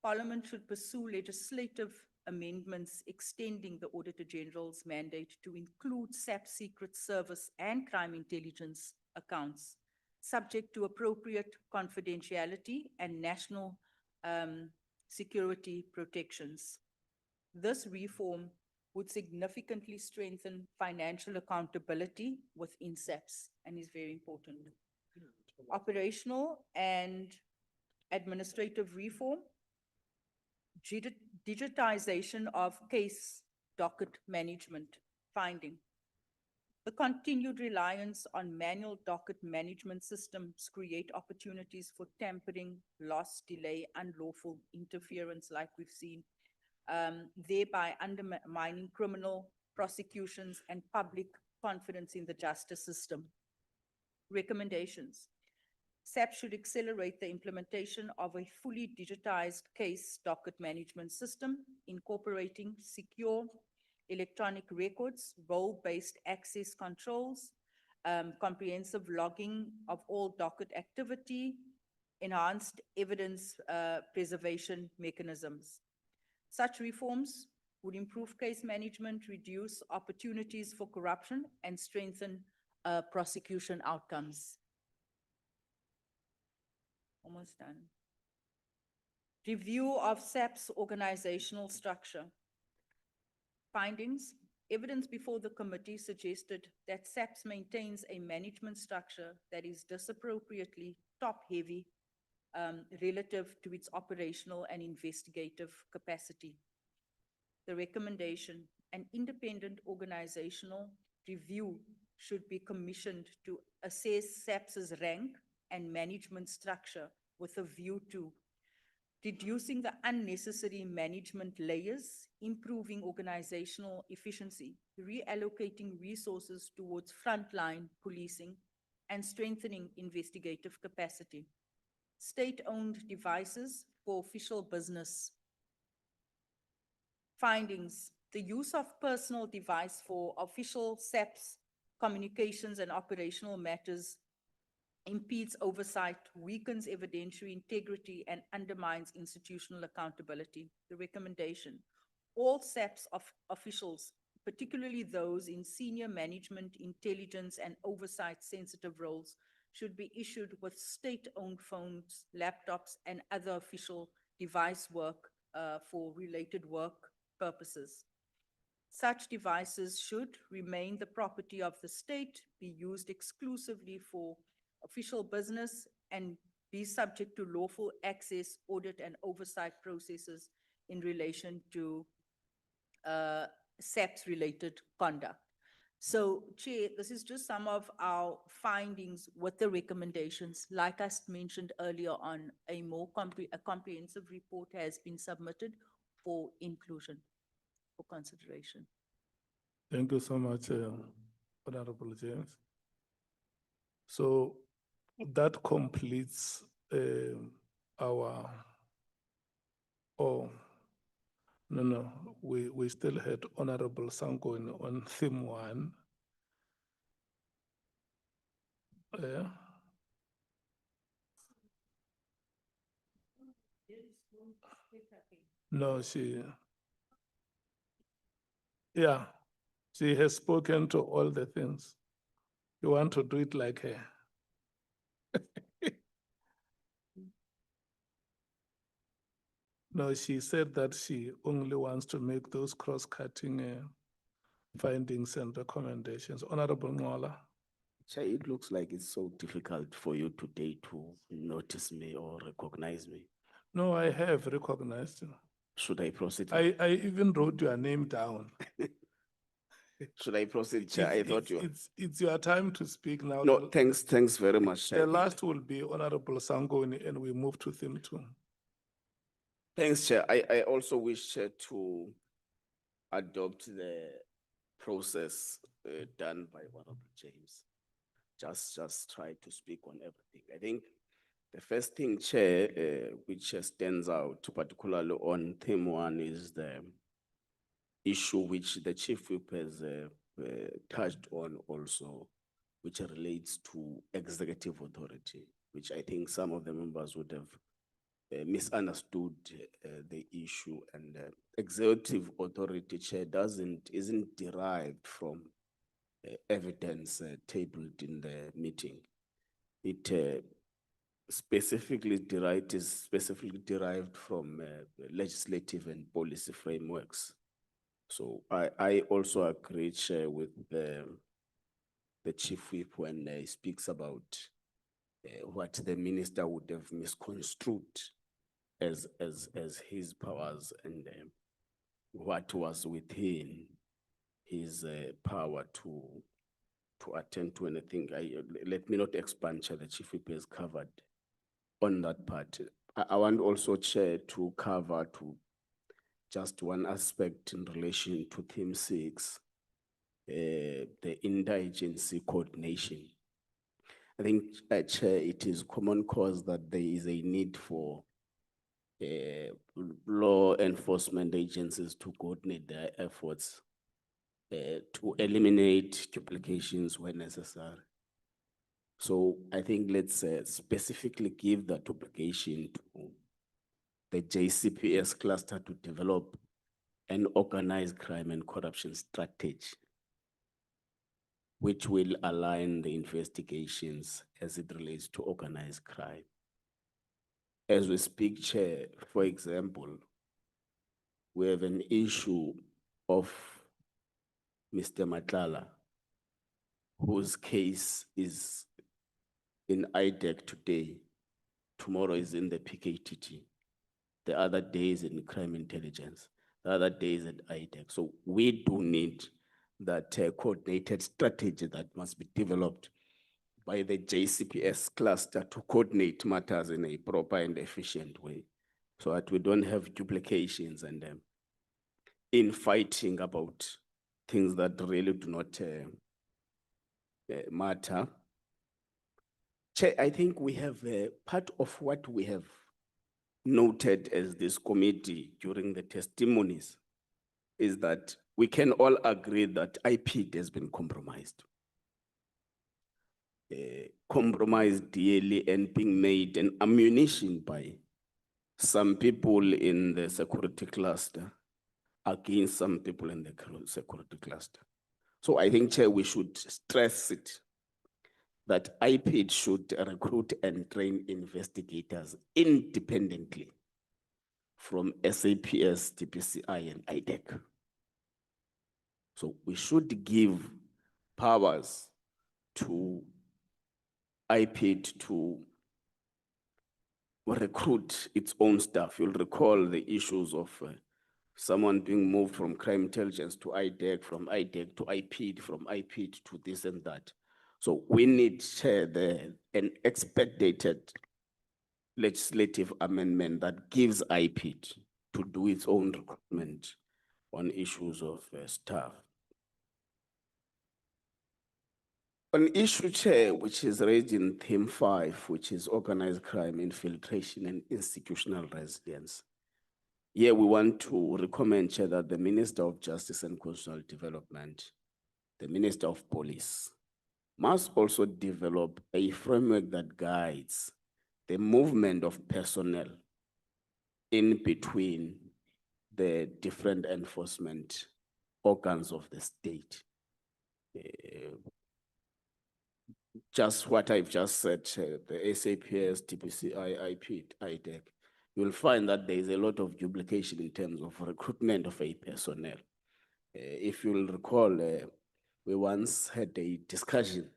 Parliament should pursue legislative amendments extending the Auditor General's mandate to include SAP Secret Service and crime intelligence accounts, subject to appropriate confidentiality and national security protections. This reform would significantly strengthen financial accountability within SAPS and is very important. Operational and administrative reform, digitization of case docket management finding. The continued reliance on manual docket management systems create opportunities for tampering, loss, delay, unlawful interference like we've seen, thereby undermining criminal prosecutions and public confidence in the justice system. Recommendations: SAP should accelerate the implementation of a fully digitized case docket management system, incorporating secure electronic records, role-based access controls, comprehensive logging of all docket activity, enhanced evidence preservation mechanisms. Such reforms would improve case management, reduce opportunities for corruption, and strengthen prosecution outcomes. Almost done. Review of SAP's organizational structure. Findings: Evidence before the committee suggested that SAPS maintains a management structure that is disappropriately top-heavy relative to its operational and investigative capacity. The recommendation, an independent organizational review should be commissioned to assess SAPS's rank and management structure with a view to reducing the unnecessary management layers, improving organizational efficiency, reallocating resources towards frontline policing, and strengthening investigative capacity. State-owned devices for official business. Findings: the use of personal device for official SAPS communications and operational matters impedes oversight, weakens evidentiary integrity, and undermines institutional accountability. The recommendation: all SAPS officials, particularly those in senior management, intelligence, and oversight sensitive roles, should be issued with state-owned phones, laptops, and other official device work for related work purposes. Such devices should remain the property of the state, be used exclusively for official business, and be subject to lawful access, audit, and oversight processes in relation to SAPS-related conduct. So, Chair, this is just some of our findings with the recommendations. Like I mentioned earlier on, a comprehensive report has been submitted for inclusion, for consideration. Thank you so much, Honorable James. So that completes our, we still had Honorable Sangoni on theme 1. No, she has spoken to all the things. You want to do it like her. No, she said that she only wants to make those cross-cutting findings and recommendations. Honorable Ngola. Chair, it looks like it's so difficult for you today to notice me or recognize me. No, I have recognized you. Should I proceed? I even wrote your name down. Should I proceed, Chair? I thought you. It's your time to speak now. No, thanks very much, Chair. The last will be Honorable Sangoni, and we move to theme 2. Thanks, Chair. I also wish to adopt the process done by Honorable James. Just try to speak on everything. I think the first thing, Chair, which stands out, particularly on theme 1, is the issue which the Chief Whip has touched on also, which relates to executive authority, which I think some of the members would have misunderstood the issue. And executive authority, Chair, isn't derived from evidence tabled in the meeting. It specifically derived from legislative and policy frameworks. So I also agree, Chair, with the Chief Whip when he speaks about what the minister would have misconstrued as his powers and what was within his power to attend to anything. Let me not expand, Chair. The Chief Whip has covered on that part. I want also, Chair, to cover to just one aspect in relation to theme 6, the interagency coordination. I think, Chair, it is common cause that there is a need for law enforcement agencies to coordinate their efforts to eliminate duplications where necessary. So I think let's specifically give that obligation to the JCPS cluster to develop an organized crime and corruption strategy, which will align the investigations as it relates to organized crime. As we speak, Chair, for example, we have an issue of Mr. Matlala, whose case is in IDEC today, tomorrow is in the PKTT, the other day is in crime intelligence, the other day is at IDEC. So we do need that coordinated strategy that must be developed by the JCPS cluster to coordinate matters in a proper and efficient way, so that we don't have duplications and infighting about things that really do not matter. Chair, I think we have part of what we have noted as this committee during the testimonies is that we can all agree that IP has been compromised. Compromised daily and being made an ammunition by some people in the security cluster against some people in the security cluster. So I think, Chair, we should stress it, that IPID should recruit and train investigators independently from SAPS, TPCI, and IDEC. So we should give powers to IPID to recruit its own staff. You'll recall the issues of someone being moved from crime intelligence to IDEC, from IDEC to IPID, from IPID to this and that. So we need an expedited legislative amendment that gives IPID to do its own recruitment on issues of staff. An issue, Chair, which is raised in theme 5, which is organized crime, infiltration, and institutional resilience. Here we want to recommend, Chair, that the Minister of Justice and Constitutional Development, the Minister of Police, must also develop a framework that guides the movement of personnel in between the different enforcement organs of the state. Just what I've just said, the SAPS, TPCI, IPID, IDEC, you'll find that there is a lot of duplication in terms of recruitment of a personnel. If you'll recall, we once had a discussion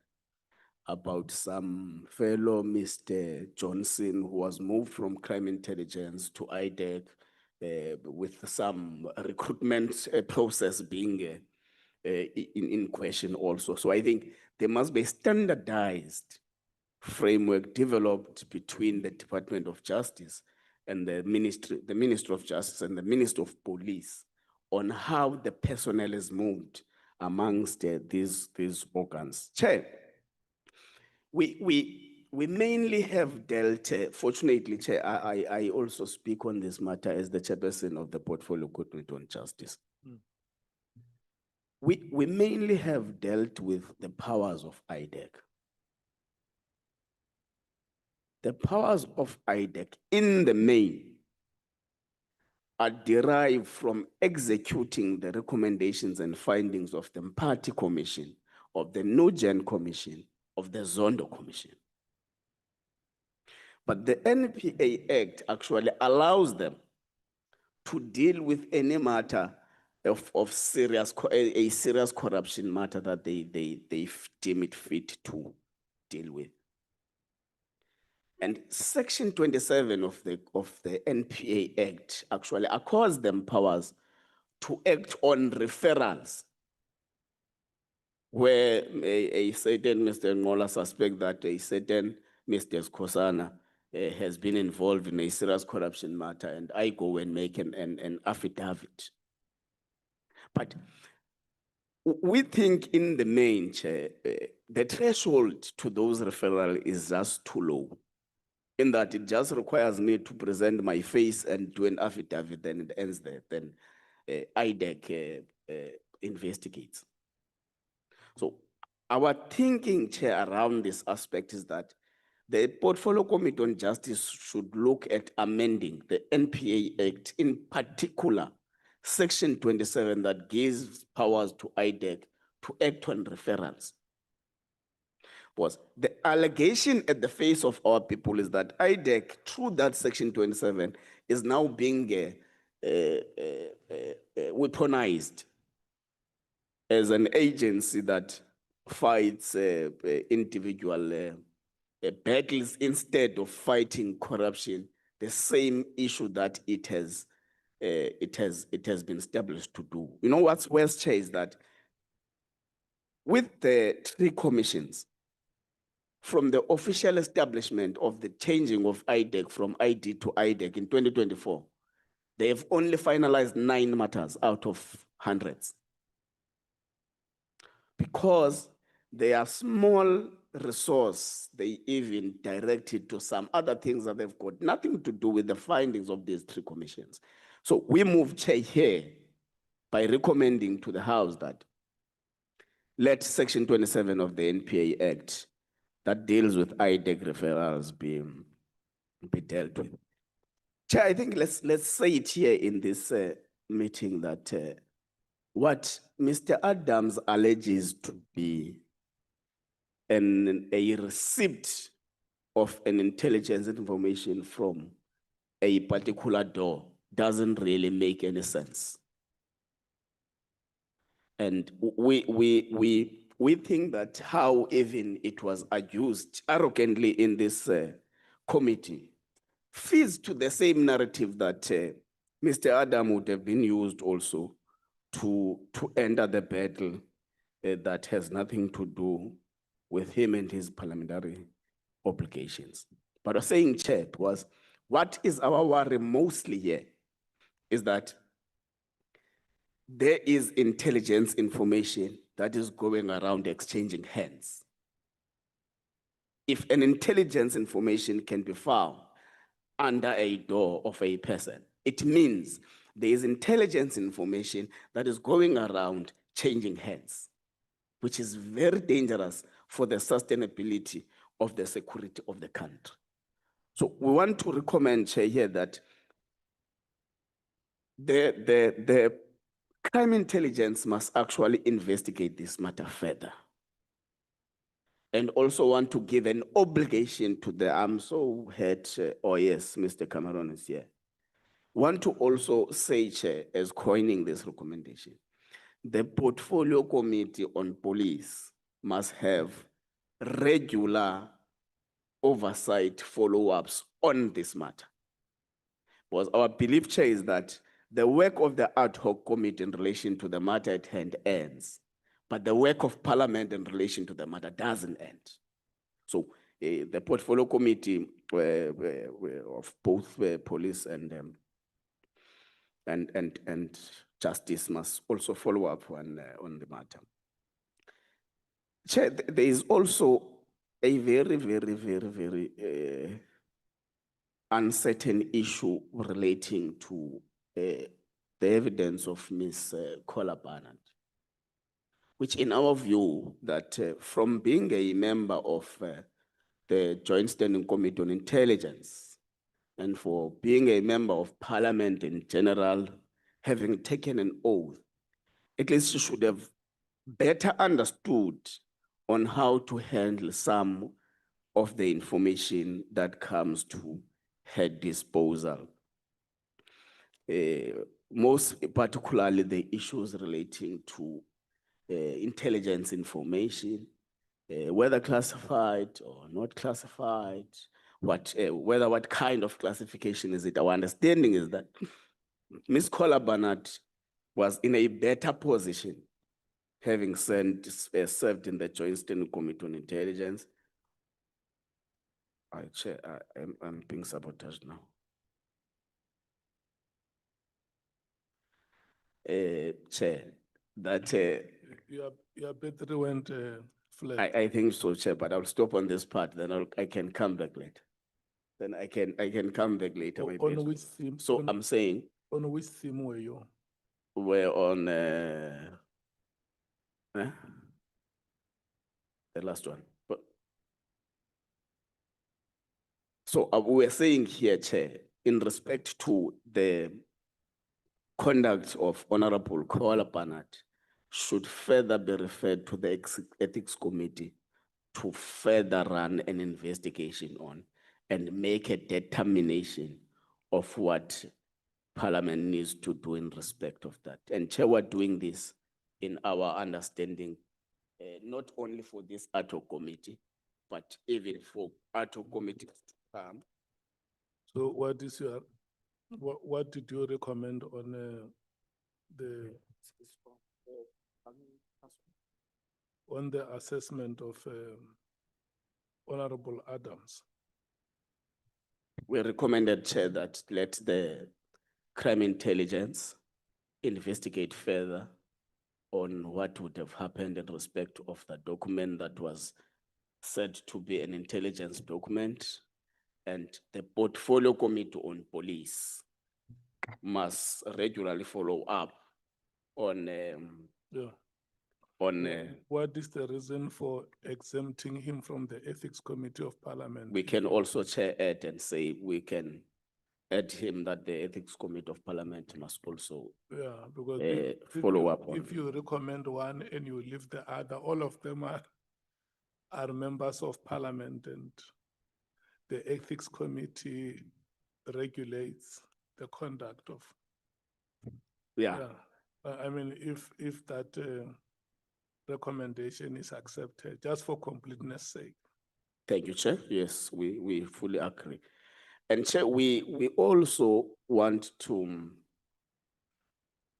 about some fellow Mr. Johnson who was moved from crime intelligence to IDEC with some recruitment process being in question also. So I think there must be a standardized framework developed between the Department of Justice and the Ministry of Justice and the Minister of Police on how the personnel is moved amongst these organs. Chair, we mainly have dealt, fortunately, Chair, I also speak on this matter as the chairperson of the Portfolio Committee on Justice. We mainly have dealt with the powers of IDEC. The powers of IDEC in the main are derived from executing the recommendations and findings of the Party Commission, of the NUGEN Commission, of the Zondo Commission. But the NPA Act actually allows them to deal with any matter of serious corruption matter that they deem it fit to deal with. And Section 27 of the NPA Act actually accords them powers to act on referrals where a certain Mr. Ngola suspect that a certain Mr. Skosana has been involved in a serious corruption matter, and I go and make an affidavit. But we think in the main, Chair, the threshold to those referrals is just too low, in that it just requires me to present my face and do an affidavit, then it ends there. Then IDEC investigates. So our thinking, Chair, around this aspect is that the Portfolio Committee on Justice should look at amending the NPA Act, in particular, Section 27 that gives powers to IDEC to act on referrals. Was the allegation at the face of our people is that IDEC, through that Section 27, is now being weaponized as an agency that fights individual battles instead of fighting corruption, the same issue that it has been established to do. You know what's worse, Chair, is that with the 3 commissions, from the official establishment of the changing of IDEC from ID to IDEC in 2024, they have only finalized 9 matters out of hundreds. Because they are small resource, they even directed to some other things that they've got nothing to do with the findings of these 3 commissions. So we move, Chair, here by recommending to the House that let Section 27 of the NPA Act that deals with IDEC referrals be dealt with. Chair, I think let's say it here in this meeting that what Mr. Adams alleges to be a receipt of an intelligence information from a particular door doesn't really make any sense. And we think that how even it was adduced arrogantly in this committee feeds to the same narrative that Mr. Adam would have been used also to enter the battle that has nothing to do with him and his parliamentary obligations. But I was saying, Chair, was what is our worry mostly here is that there is intelligence information that is going around exchanging hands. If an intelligence information can be found under a door of a person, it means there is intelligence information that is going around changing hands, which is very dangerous for the sustainability of the security of the country. So we want to recommend, Chair, here that the crime intelligence must actually investigate this matter further. And also want to give an obligation to the, I'm so hurt, oh yes, Mr. Cameron is here. Want to also say, Chair, as coining this recommendation, the portfolio committee on police must have regular oversight follow-ups on this matter. Because our belief, Chair, is that the work of the ad hoc committee in relation to the matter at hand ends, but the work of Parliament in relation to the matter doesn't end. So the portfolio committee of both police and justice must also follow up on the matter. Chair, there is also a very uncertain issue relating to the evidence of Ms. Barnard, which in our view that from being a member of the Joint Standing Committee on Intelligence and for being a member of Parliament in general, having taken an oath, at least she should have better understood on how to handle some of the information that comes to her disposal. Most particularly the issues relating to intelligence information, whether classified or not classified, what kind of classification is it? Our understanding is that Ms. Barnard was in a better position, having served in the Joint Standing Committee on Intelligence. Chair, I'm being sabotaged now. Chair, that Your battery went flat. I think so, Chair, but I'll stop on this part, then I can come back later. Then I can come back later. maybe. On which theme? So I'm saying On which theme were you? we're on the last one. But so we're saying here, Chair, in respect to the conduct of Honorable Barnard should further be referred to the Ethics Committee to further run an investigation on and make a determination of what Parliament needs to do in respect of that. And Chair, we're doing this in our understanding, not only for this ad hoc committee, but even for ad hoc committees to come. So what is your, what did you recommend on the assessment of Honorable Adams? We recommended, Chair, that let the crime intelligence investigate further on what would have happened in respect of the document that was said to be an intelligence document, and the portfolio committee on police must regularly follow up on Yeah. on What is the reason for exempting him from the Ethics Committee of Parliament? we can also, Chair, add and say we can add him that the Ethics Committee of Parliament must also Yeah, because follow you, up on. if you recommend one and you leave the other, all of them are members of Parliament, and the Ethics Committee regulates the conduct of. Yeah, I mean, if that recommendation is accepted, just for completeness sake. thank you, Chair. Yes, we fully agree. And Chair, we also want to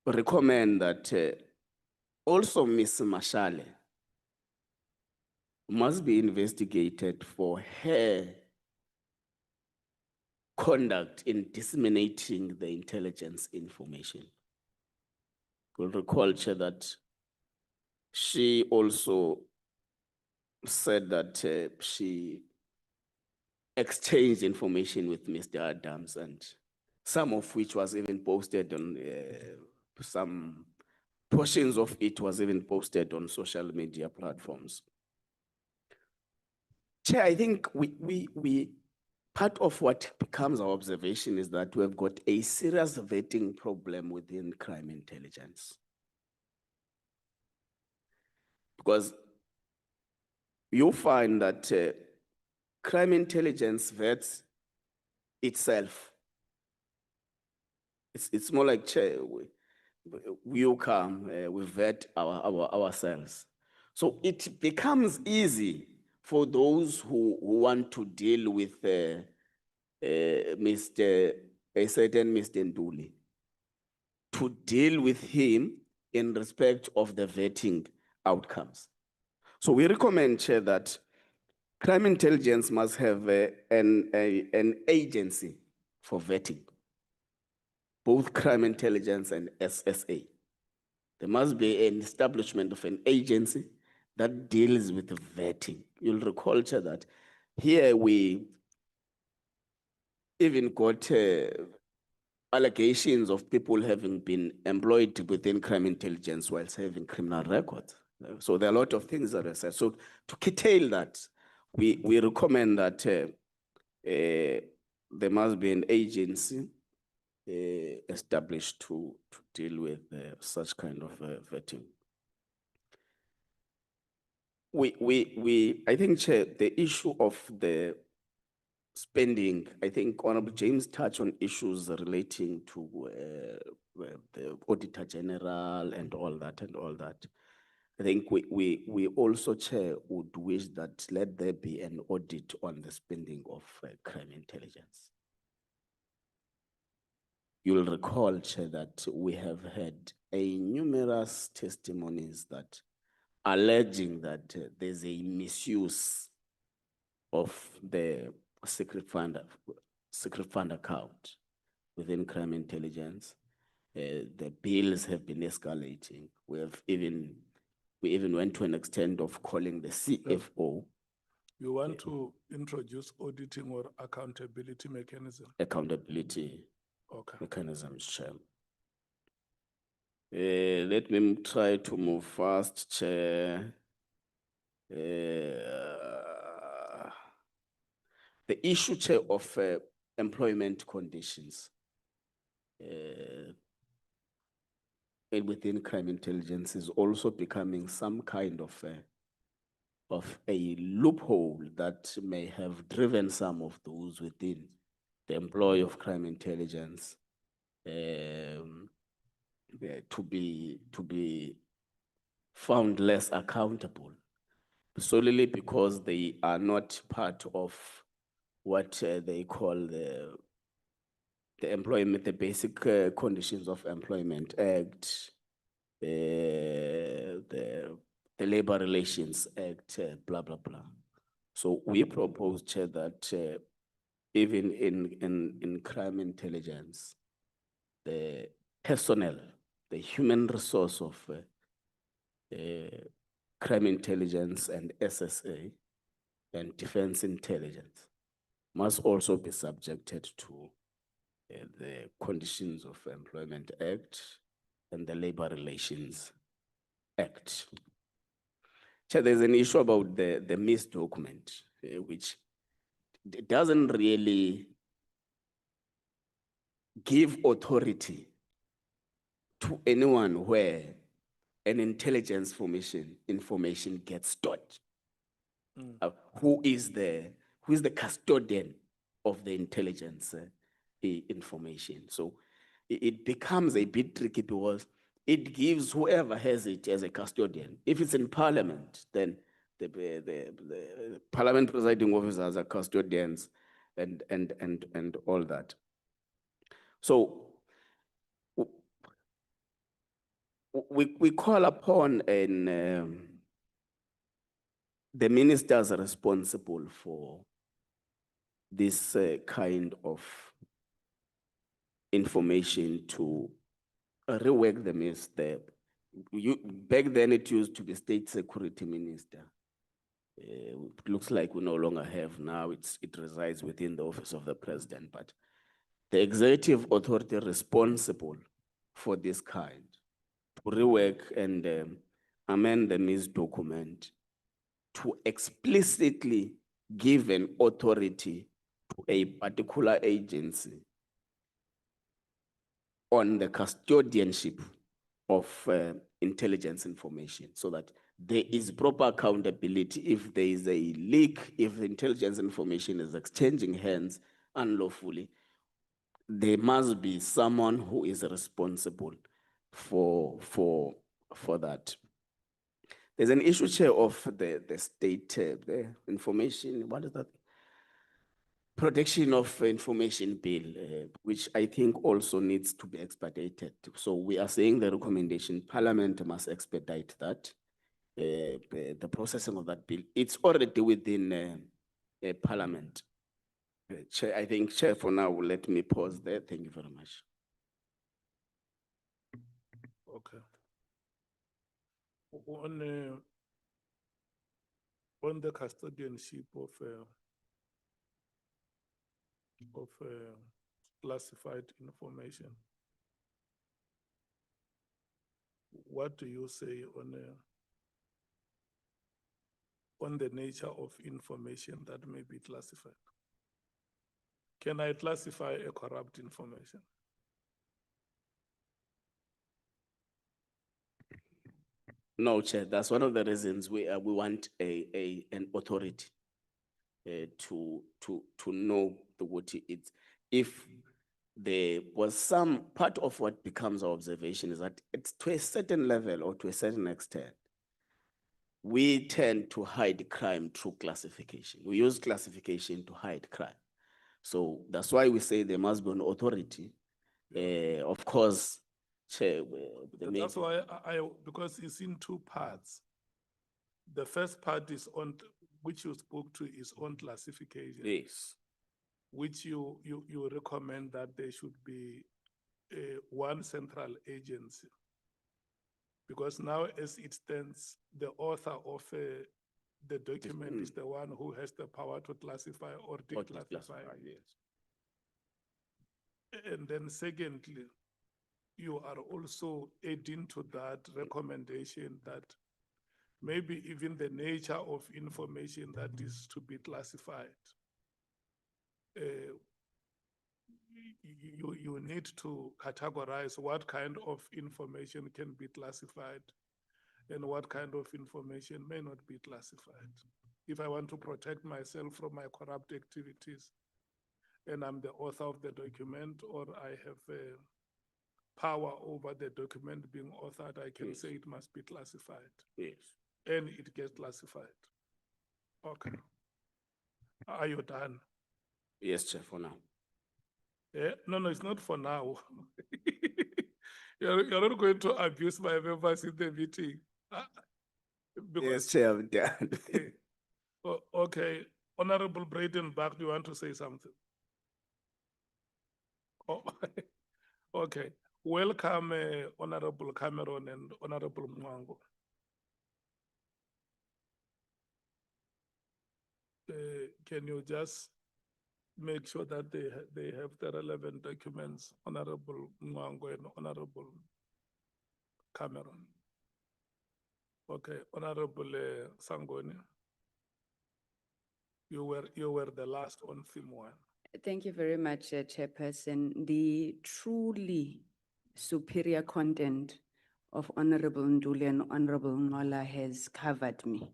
recommend that also Ms. Mashale must be investigated for her conduct in disseminating the intelligence information. You'll recall, Chair, that she also said that she exchanged information with Mr. Adams, and some of which was even posted on some portions of it was even posted on social media platforms. Chair, I think we part of what becomes our observation is that we have got a serious vetting problem within crime intelligence. Because you find that crime intelligence vets itself. It's more like, Chair, you come, we vet ourselves. So it becomes easy for those who want to deal with a certain Mr. Nduli to deal with him in respect of the vetting outcomes. So we recommend, Chair, that crime intelligence must have an agency for vetting, both crime intelligence and SSA. There must be an establishment of an agency that deals with vetting. You'll recall, Chair, that here we even got allegations of people having been employed within crime intelligence whilst having criminal records. So there are a lot of things that are said. So to curtail that, we recommend that there must be an agency established to deal with such kind of vetting. I think, Chair, the issue of the spending, I think Honorable James touched on issues relating to the Auditor General and all that. I think we also, Chair, would wish that let there be an audit on the spending of crime intelligence. You'll recall, Chair, that we have had numerous testimonies that alleging that there's a misuse of the secret fund account within crime intelligence. The bills have been escalating. We even went to an extent of calling the CFO. You want to introduce auditing or accountability mechanism? Accountability Okay. mechanisms, Chair. Let me try to move fast, Chair. The issue, Chair, of employment conditions within crime intelligence is also becoming some kind of a loophole that may have driven some of those within the employ of crime intelligence to be found less accountable, solely because they are not part of what they call the employment, the basic conditions of employment act, the Labor Relations Act, blah, blah, blah. So we propose, Chair, that even in crime intelligence, the personnel, the human resource of crime intelligence and SSA and defense intelligence must also be subjected to the Conditions of Employment Act and the Labor Relations Act. Chair, there's an issue about the missed document, which doesn't really give authority to anyone where an intelligence information gets stored. Who is the custodian of the intelligence information? So it becomes a bit tricky because it gives whoever has it as a custodian. If it's in Parliament, then the Parliament presiding officers are custodians and all that. So we call upon the ministers responsible for this kind of information to rework the minister. Back then it used to be State Security Minister. It looks like we no longer have now, it resides within the office of the president, but the executive authority responsible for this kind to rework and amend the missed document to explicitly give an authority to a particular agency on the custodianship of intelligence information, so that there is proper accountability. If there is a leak, if the intelligence information is exchanging hands unlawfully, there must be someone who is responsible for that. There's an issue, Chair, of the state, the information, what is that? Protection of Information Bill, which I think also needs to be expedited. So we are saying the recommendation, Parliament must expedite that, the processing of that bill. It's already within Parliament. Chair, I think, Chair, for now, let me pause there. Thank you very much. Okay. On the custodianship of classified information, what do you say on the nature of information that may be classified? Can I classify a corrupt information? No, Chair, that's one of the reasons we want an authority to know what it's. If there was some part of what becomes our observation is that it's to a certain level or to a certain extent, we tend to hide crime through classification. We use classification to hide crime. So that's why we say there must be an authority. Of course, Chair. That's why because it's in two parts. The first part is on, which you spoke to, is on classification. Yes. Which you recommend that there should be one central agency. Because now, as it stands, the author of the document is the one who has the power to classify or declassify. Yes. And then secondly, you are also adding to that recommendation that maybe even the nature of information that is to be classified, you need to categorize what kind of information can be classified and what kind of information may not be classified. If I want to protect myself from my corrupt activities and I'm the author of the document, or I have power over the document being authored, I can Yes. say it must be classified, Yes. and it gets classified. Okay. Are you done? Yes, Chair, for now. Yeah, no, it's not for now. You're not going to abuse my members in the meeting. Ah, Yes, Because, Chair, I'm done. Okay, Honorable Bradenbach, do you want to say something? Oh, okay. Welcome, Honorable Cameron and Honorable Mwango. Can you just make sure that they have the relevant documents, Honorable Mwango and Honorable Cameron? Okay, Honorable Sangoni, you were the last on theme one. Thank you very much, Chairperson. The truly superior content of Honorable Nduli and Honorable Ngola has covered me.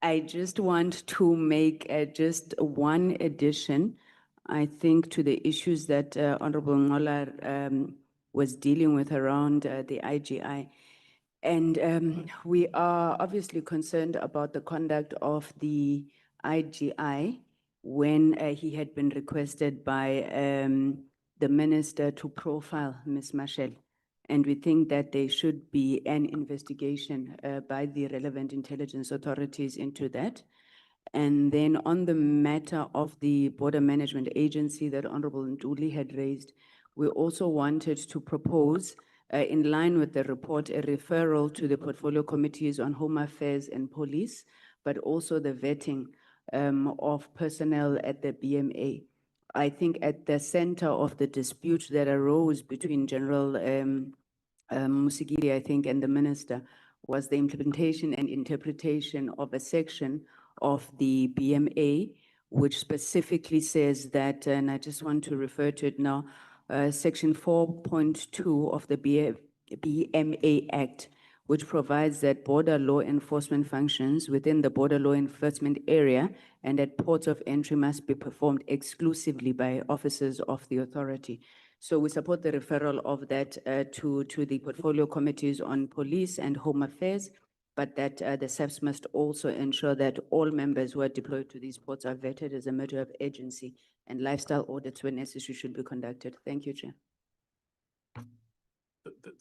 I just want to make just one addition, I think, to the issues that Honorable Ngola was dealing with around the IGI. And we are obviously concerned about the conduct of the IGI when he had been requested by the minister to profile Ms. Mashel. And we think that there should be an investigation by the relevant intelligence authorities into that. And then on the matter of the Border Management Agency that Honorable Nduli had raised, we also wanted to propose, in line with the report, a referral to the portfolio committees on Home Affairs and Police, but also the vetting of personnel at the BMA. I think at the center of the dispute that arose between General Musigiri, I think, and the minister was the implementation and interpretation of a section of the BMA, which specifically says that, and I just want to refer to it now, Section 4.2 of the BMA Act, which provides that border law enforcement functions within the border law enforcement area and at ports of entry must be performed exclusively by officers of the authority. So we support the referral of that to the portfolio committees on police and home affairs, but that the SAFs must also ensure that all members who are deployed to these ports are vetted as a matter of agency, and lifestyle audits when necessary should be conducted. Thank you, Chair.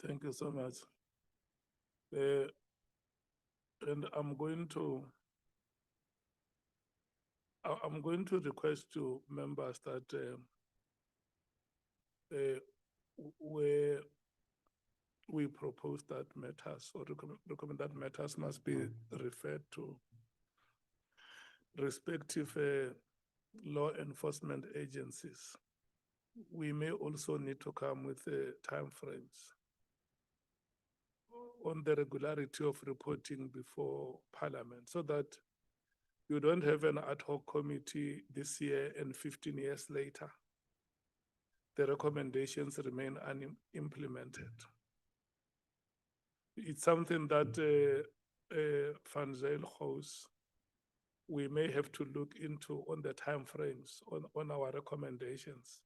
Thank you so much. And I'm going to request to members that where we propose that matters or recommend that matters must be referred to respective law enforcement agencies. We may also need to come with timeframes on the regularity of reporting before Parliament, so that you don't have an ad hoc committee this year and 15 years later, the recommendations remain unimplemented. It's something that Van Zyl goes, we may have to look into on the timeframes on our recommendations,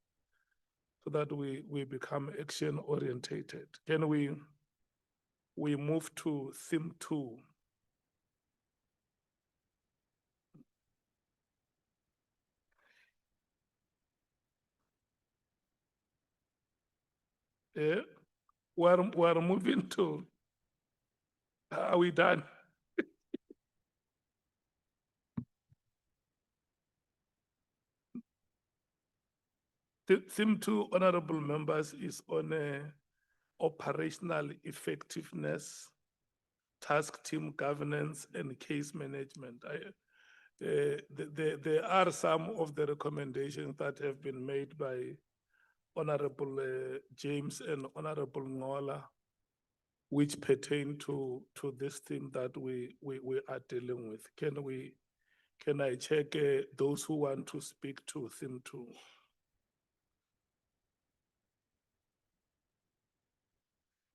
so that we become action orientated. Can we move to theme 2? We're moving to, are we done? Theme 2, honorable members, is on operational effectiveness, task team governance, and case management. There are some of the recommendations that have been made by Honorable James and Honorable Ngola, which pertain to this theme that we are dealing with. Can I check those who want to speak to theme 2?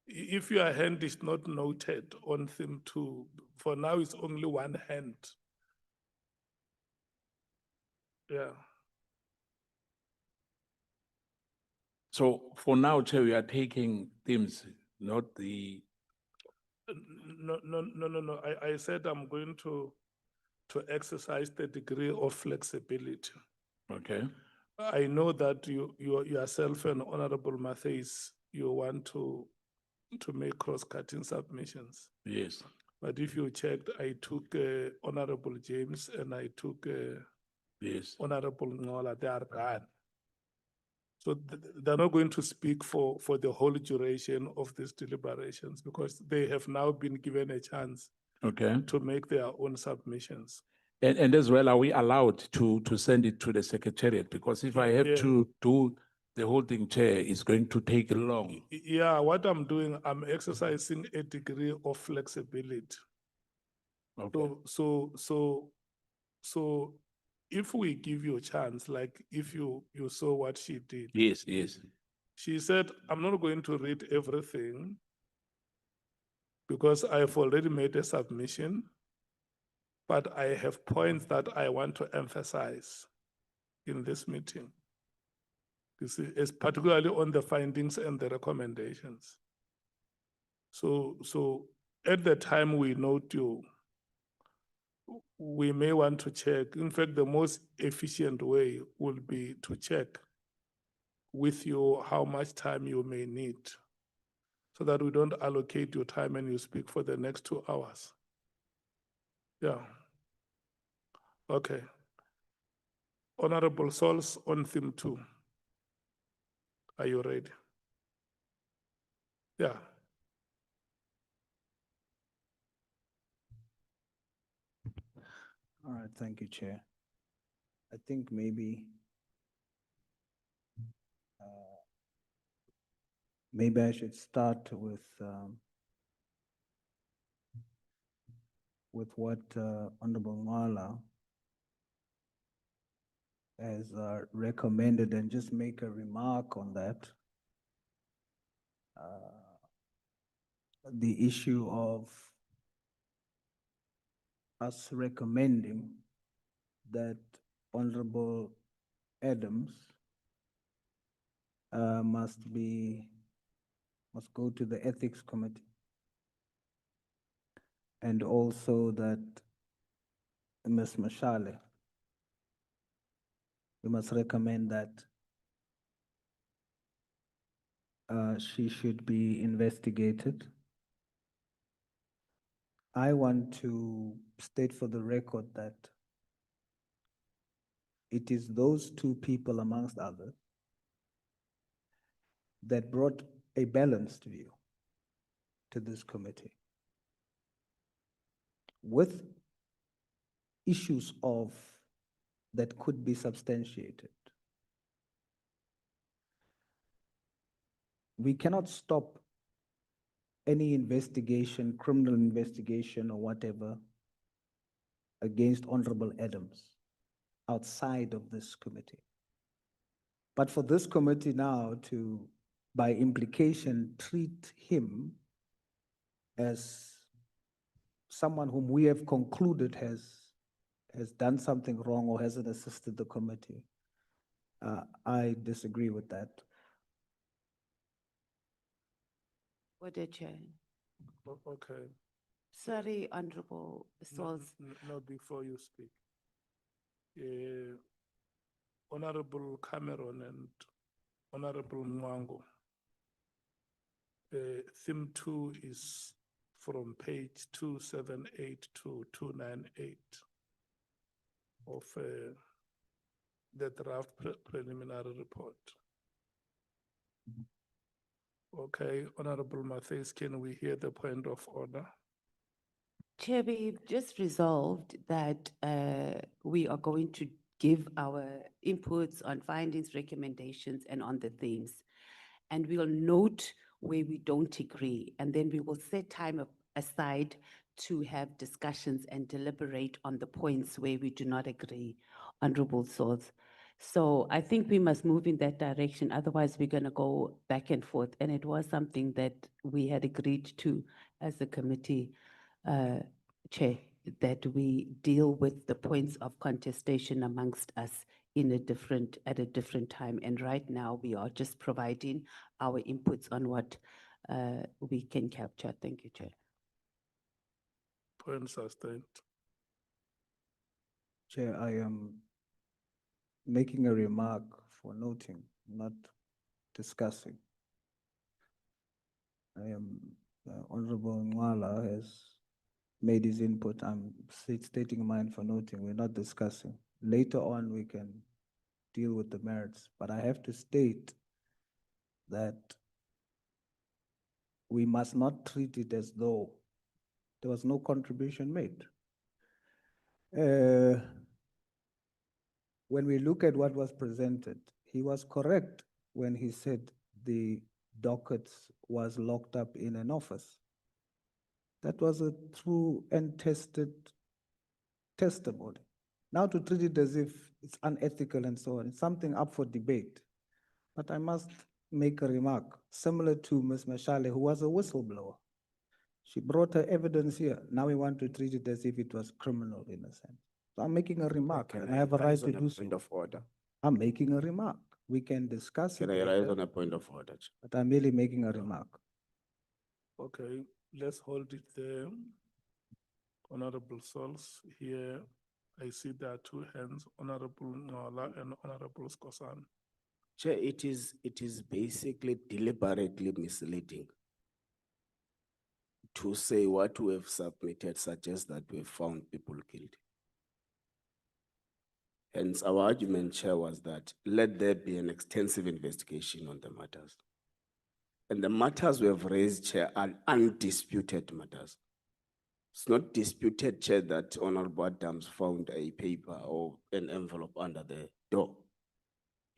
If your hand is not noted on theme 2, for now it's only one hand. Yeah. So for now, Chair, we are taking themes, not the, No. I said I'm going to exercise the degree of flexibility. okay? I know that you yourself and Honorable Mathis, you want to make cross-cutting submissions. Yes, But if you checked, I took Honorable James and I took yes. Honorable Ngola. They are gone. So they're not going to speak for the whole duration of these deliberations because they have now been given a chance Okay. to make their own submissions. And as well, are we allowed to send it to the secretariat? Because if I have Yeah. to do the whole thing, Chair, it's going to take long. Yeah, what I'm doing, I'm exercising a degree of flexibility. Okay. So if we give you a chance, like if you saw what she did, Yes, yes. she said, I'm not going to read everything because I've already made a submission, but I have points that I want to emphasize in this meeting. You see, it's particularly on the findings and the recommendations. So at the time we note you, we may want to check. In fact, the most efficient way will be to check with you how much time you may need so that we don't allocate your time and you speak for the next 2 hours. Yeah. Okay. Honorable Souls on theme 2. Are you ready? Yeah. All right, thank you, Chair. I think maybe I should start with what Honorable Ngala has recommended and just make a remark on that. The issue of us recommending that Honorable Adams must go to the Ethics Committee. And also that Ms. Mashale, we must recommend that she should be investigated. I want to state for the record that it is those two people, amongst others, that brought a balanced view to this committee with issues that could be substantiated. We cannot stop any investigation, criminal investigation or whatever, against Honorable Adams outside of this committee. But for this committee now to, by implication, treat him as someone whom we have concluded has done something wrong or hasn't assisted the committee, I disagree with that. Order, Chair. Okay. Sorry, Honorable Souls. No, before you speak. Honorable Cameron and Honorable Mwango. Theme 2 is from page 278 to 298 of the draft preliminary report. Okay, Honorable Mathis, can we hear the point of order? Chair, we've just resolved that we are going to give our inputs on findings, recommendations, and on the themes. And we'll note where we don't agree, and then we will set time aside to have discussions and deliberate on the points where we do not agree, Honorable Souls. So I think we must move in that direction, otherwise we're gonna go back and forth. And it was something that we had agreed to as a committee, Chair, that we deal with the points of contestation amongst us at a different time. And right now, we are just providing our inputs on what we can capture. Thank you, Chair. Point sustained. Chair, I am making a remark for noting, not discussing. Honorable Nwala has made his input. I'm stating mine for noting. We're not discussing. Later on, we can deal with the merits, but I have to state that we must not treat it as though there was no contribution made. When we look at what was presented, he was correct when he said the dockets was locked up in an office. That was a true and tested testimony. Now to treat it as if it's unethical and so on, it's something up for debate. But I must make a remark, similar to Ms. Mashale, who was a whistleblower. She brought her evidence here. Now we want to treat it as if it was criminal in a sense. So I'm making a remark, and I have a right to do so. Point of order. I'm making a remark. We can discuss it Can I rise later, on a point of order? Chair? but I'm merely making a remark. Okay, let's hold it there. Honorable Souls, here I see there are two hands, Honorable Nola and Honorable Skosan. Chair, it is basically deliberately misleading to say what we have submitted suggests that we have found people guilty. Hence, our argument, Chair, was that let there be an extensive investigation on the matters. And the matters we have raised, Chair, are undisputed matters. It's not disputed, Chair, that Honorable Adams found a paper or an envelope under the door.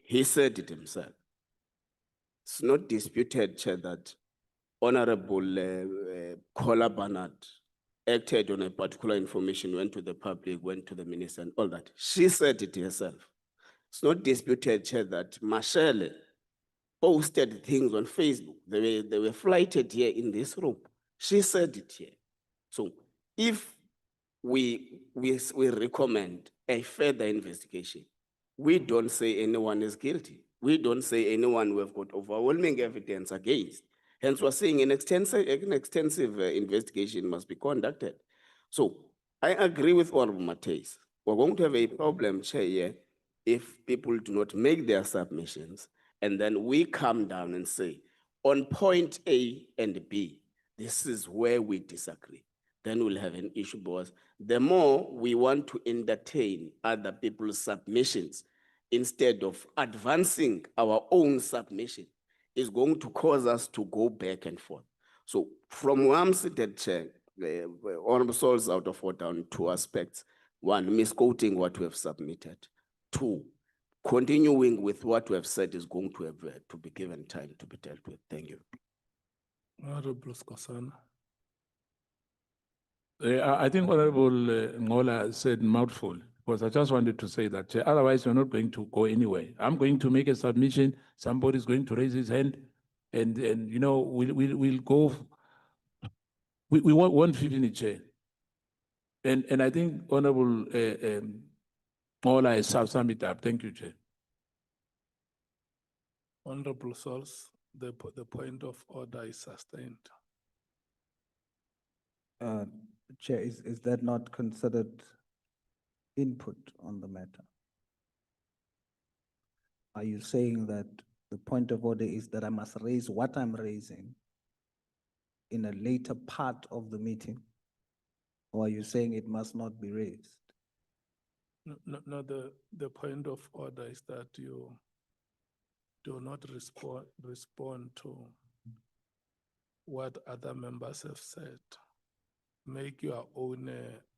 He said it himself. It's not disputed, Chair, that Honorable Kola Barnard acted on a particular information, went to the public, went to the minister and all that. She said it herself. It's not disputed, Chair, that Mashele posted things on Facebook. They were flighted here in this room. She said it here. So if we recommend a further investigation, we don't say anyone is guilty. We don't say anyone we've got overwhelming evidence against. Hence, we're saying an extensive investigation must be conducted. So I agree with Honorable Mateus. We're going to have a problem, Chair, here, if people do not make their submissions, and then we come down and say, on point A and B, this is where we disagree. Then we'll have an issue, because the more we want to entertain other people's submissions instead of advancing our own submission, is going to cause us to go back and forth. So from where I'm seated, Chair, Honorable Souls out of order on two aspects. One, misquoting what we have submitted. Two, continuing with what we have said is going to have to be given time to be dealt with. Thank you. Honorable Skosan. I think Honorable Ngola said mouthful, because I just wanted to say that otherwise we're not going to go anywhere. I'm going to make a submission, somebody's going to raise his hand, and you know, we'll go, we won't finish it. And I think Honorable Ngola has summed it up. Thank you, Chair. Honorable Souls, the point of order is sustained. Chair, is that not considered input on the matter? Are you saying that the point of order is that I must raise what I'm raising in a later part of the meeting? Or are you saying it must not be raised? No, the point of order is that you do not respond to what other members have said. Make your own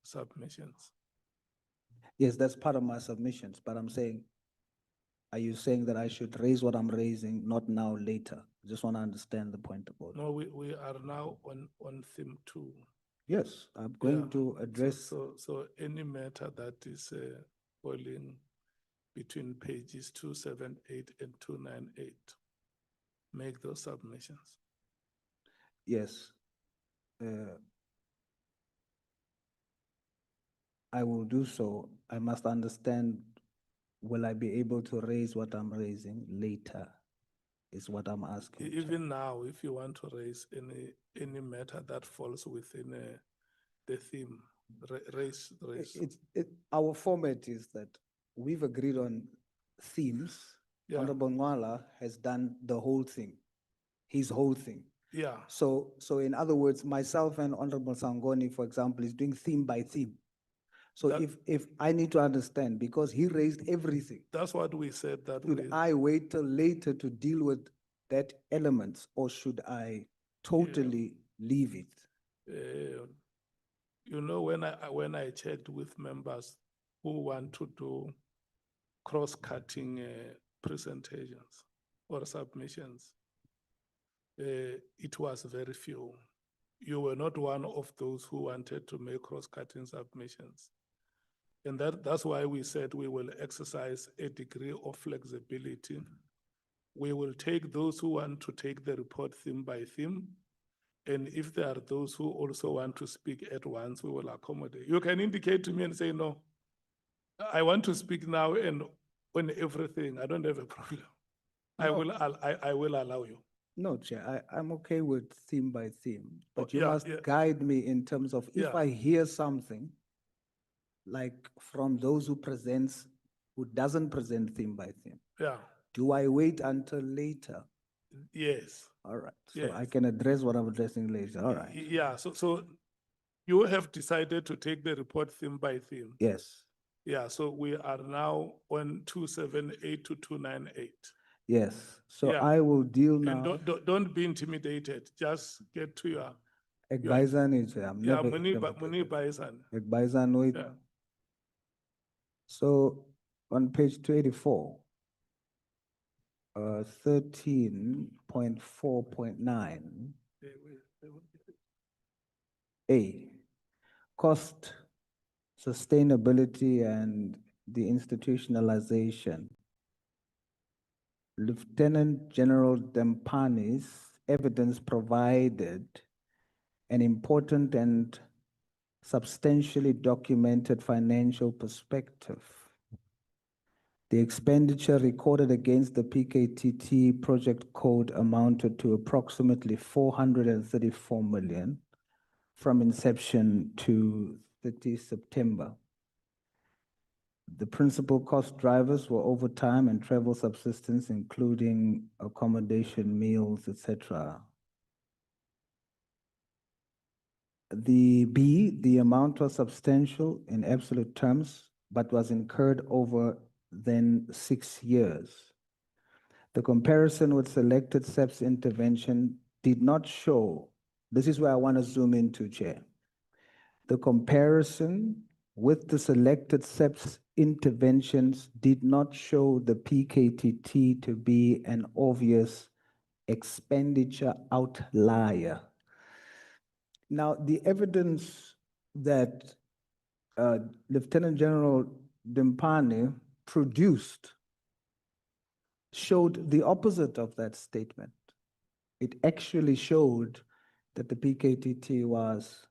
submissions. Yes, that's part of my submissions, but I'm saying, are you saying that I should raise what I'm raising, not now, later? I just want to understand the point of order. No, we are now on theme 2. Yes, I'm going Yeah. to address. So any matter that is falling between pages 278 and 298, make those submissions. Yes. I will do so. I must understand will I be able to raise what I'm raising later? Is what I'm asking. Chair. Even now, if you want to raise any matter that falls within the theme, raise. Our format is that we've agreed on themes. Yeah. Honorable Nwala has done the whole thing, his whole thing. Yeah, So in other words, myself and Honorable Sangoni, for example, is doing theme by theme. So That- if I need to understand, because he raised everything, that's what we said that should I wait till later to deal with that element, or should I totally leave it? you know, when I checked with members who want to do cross-cutting presentations or submissions, it was very few. You were not one of those who wanted to make cross-cutting submissions. And that's why we said we will exercise a degree of flexibility. We will take those who want to take the report theme by theme. And if there are those who also want to speak at once, we will accommodate. You can indicate to me and say, no, I want to speak now and on everything. I don't have a problem. No. I will allow you. No, Chair, I'm okay with theme by theme, but Oh, you yeah, must yeah. guide me in terms of if Yeah. I hear something, like from those who doesn't present theme by theme, Yeah, do I wait until later? yes. All right, so I Yes. can address what I'm addressing later, all right. Yeah, so you have decided to take the report theme by theme. Yes, Yeah, so we are now on 278 to 298. yes, so Yeah. I will deal And now. don't be intimidated. Just get to your Ekbaizan is, I'm yeah, never Muni intimidated. Baisan. Ekbaizan with. Yeah. So on page 284, 13.4.9. A, cost, sustainability, and the institutionalization. Lieutenant General Dempani's evidence provided an important and substantially documented financial perspective. The expenditure recorded against the PKTT project code amounted to approximately 434 million from inception to 30 September. The principal cost drivers were overtime and travel subsistence, including accommodation, meals, etc. The amount was substantial in absolute terms, but was incurred over then 6 years. The comparison with selected SEP's intervention did not show, this is where I want to zoom into, Chair. The comparison with the selected SEP's interventions did not show the PKTT to be an obvious expenditure outlier. Now, the evidence that Lieutenant General Dempani produced showed the opposite of that statement. It actually showed that the PKTT was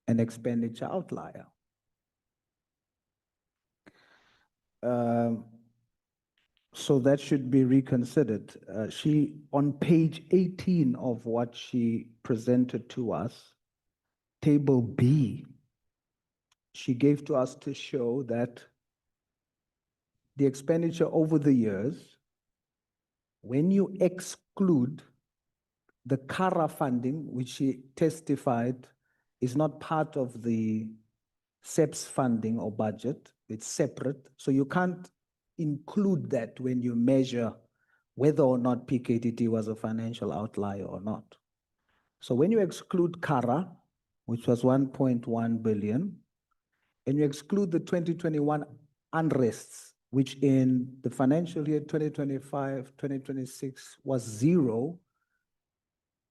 an expenditure outlier. So that should be reconsidered. On page 18 of what she presented to us, table B, she gave to us to show that the expenditure over the years, when you exclude the CARA funding, which she testified is not part of the SEP's funding or budget, it's separate. So you can't include that when you measure whether or not PKTT was a financial outlier or not. So when you exclude CARA, which was 1.1 billion, and you exclude the 2021 unrests, which in the financial year 2025, 2026 was 0,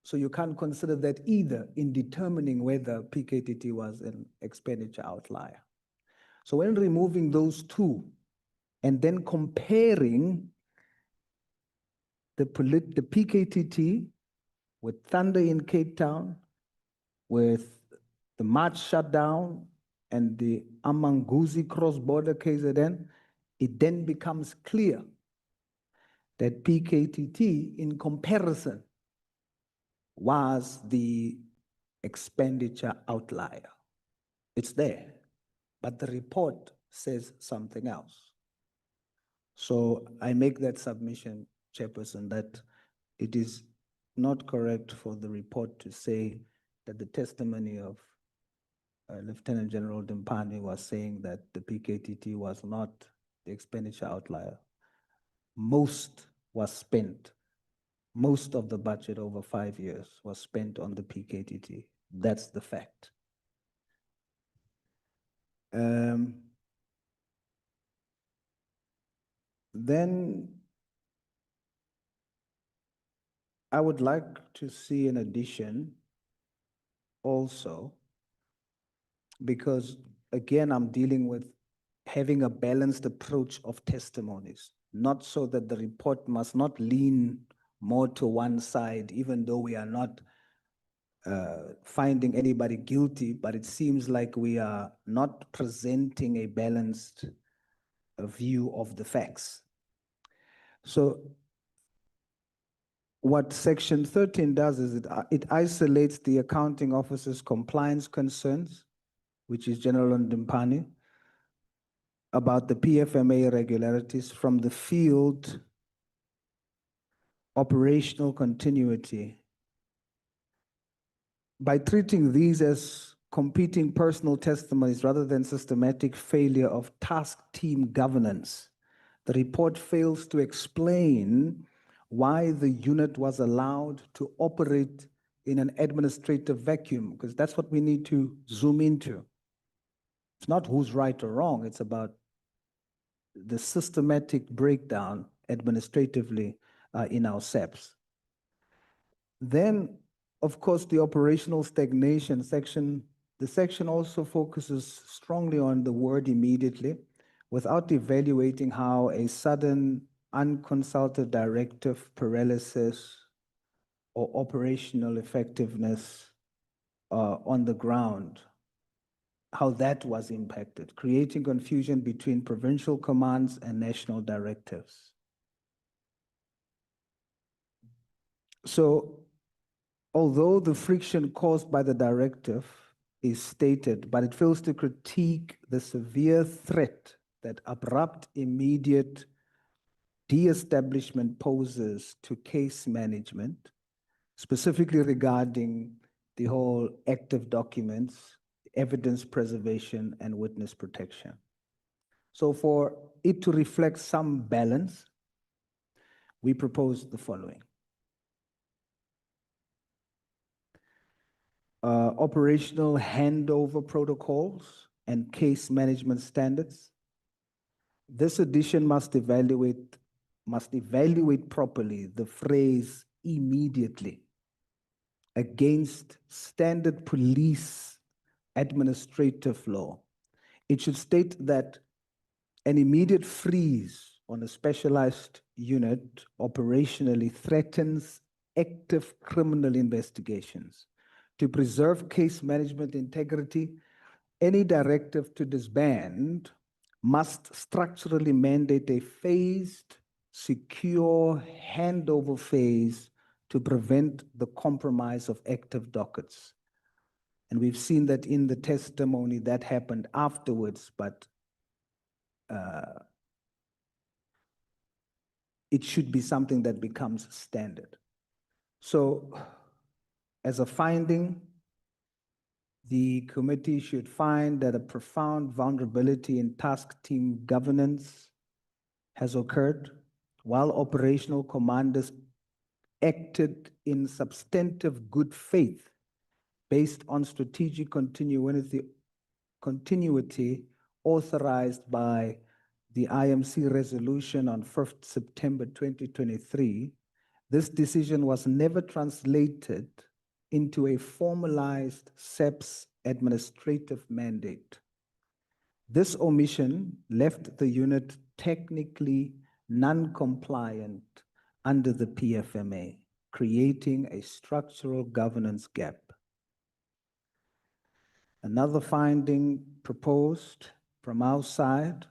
so you can't consider that either in determining whether PKTT was an expenditure outlier. So when removing those two and then comparing the PKTT with Thunder in Cape Town, with the March shutdown and the Amanguzi cross-border KZN, it then becomes clear that PKTT, in comparison, was the expenditure outlier. It's there, but the report says something else. So I make that submission, Chairperson, that it is not correct for the report to say that the testimony of Lieutenant General Dimpani was saying that the PKTT was not the expenditure outlier. Most was spent. Most of the budget over 5 years was spent on the PKTT. That's the fact. Then I would like to see an addition also, because again, I'm dealing with having a balanced approach of testimonies, not so that the report must not lean more to one side, even though we are not finding anybody guilty, but it seems like we are not presenting a balanced view of the facts. So what Section 13 does is it isolates the accounting officer's compliance concerns, which is General Ndimpani, about the PFMA irregularities from the field operational continuity. By treating these as competing personal testimonies rather than systematic failure of task team governance, the report fails to explain why the unit was allowed to operate in an administrative vacuum, because that's what we need to zoom into. It's not who's right or wrong, it's about the systematic breakdown administratively in our SEPs. Then, of course, the operational stagnation section, the section also focuses strongly on the word immediately, without evaluating how a sudden unconsulted directive paralysis or operational effectiveness on the ground, how that was impacted, creating confusion between provincial commands and national directives. So, although the friction caused by the directive is stated, but it fails to critique the severe threat that abrupt, immediate de-establishment poses to case management, specifically regarding the whole active documents, evidence preservation, and witness protection. So for it to reflect some balance, we propose the following. Operational handover protocols and case management standards. This edition must evaluate properly the phrase immediately against standard police administrative law. It should state that an immediate freeze on a specialized unit operationally threatens active criminal investigations. To preserve case management integrity, any directive to disband must structurally mandate a phased, secure handover phase to prevent the compromise of active dockets. And we've seen that in the testimony that happened afterwards, but it should be something that becomes standard. So, as a finding, the committee should find that a profound vulnerability in task team governance has occurred while operational commanders acted in substantive good faith based on strategic continuity authorized by the IMC resolution on 5th September 2023. This decision was never translated into a formalized SEPS administrative mandate. This omission left the unit technically non-compliant under the PFMA, creating a structural governance gap. Another finding proposed from our side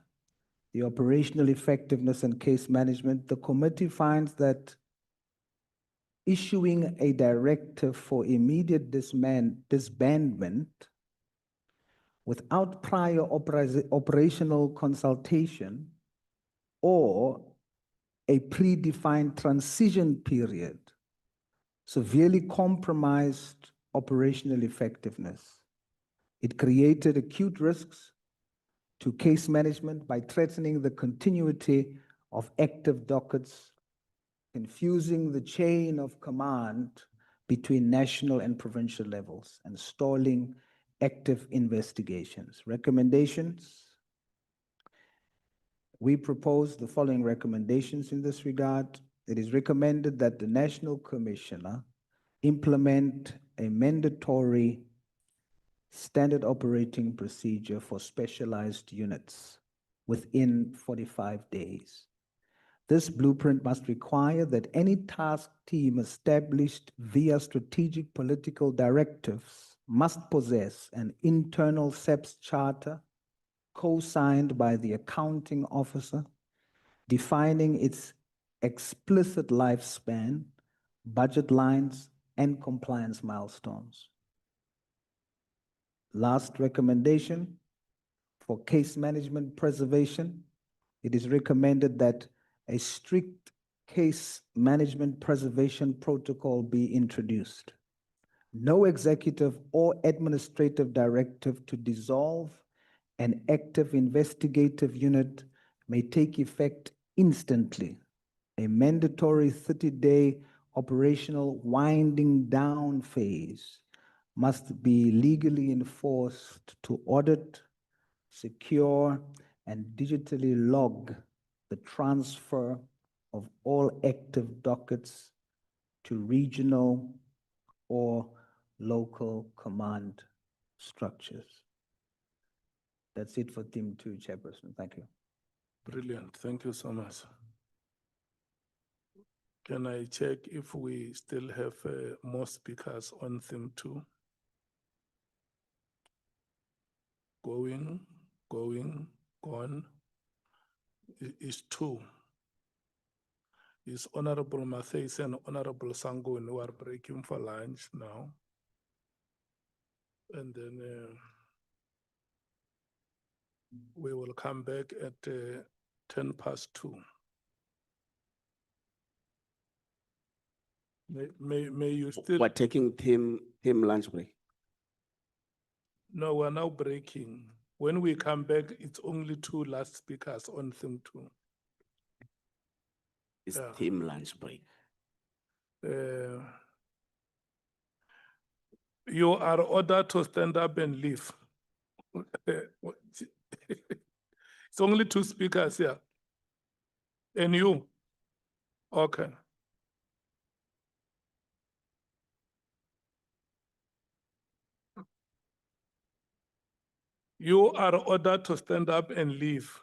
the operational effectiveness and case management, the committee finds that issuing a directive for immediate disbandment without prior operational consultation or a predefined transition period severely compromised operational effectiveness. It created acute risks to case management by threatening the continuity of active dockets, confusing the chain of command between national and provincial levels, and stalling active investigations. Recommendations. We propose the following recommendations in this regard. It is recommended that the National Commissioner implement a mandatory standard operating procedure for specialized units within 45 days. This blueprint must require that any task team established via strategic political directives must possess an internal SEPS charter co-signed by the accounting officer, defining its explicit lifespan, budget lines, and compliance milestones. Last recommendation, for case management preservation, it is recommended that a strict case management preservation protocol be introduced. No executive or administrative directive to dissolve an active investigative unit may take effect instantly. A mandatory 30-day operational winding down phase must be legally enforced to audit, secure, and digitally log the transfer of all active dockets to regional or local command structures. That's it for theme 2, Chairperson. Thank you. Brilliant. Thank you so much. Can I check if we still have more speakers on theme 2? Going, gone. Is 2. Is Honorable Matthys and Honorable Sangun who are breaking for lunch now. And then we will come back at 2:10. May you still? We're taking team lunch break. No, we're now breaking. When we come back, it's only 2 last speakers on theme 2. It's Yeah. team lunch break. You are ordered to stand up and leave. It's only 2 speakers here. And you? Okay. You are ordered to stand up and leave.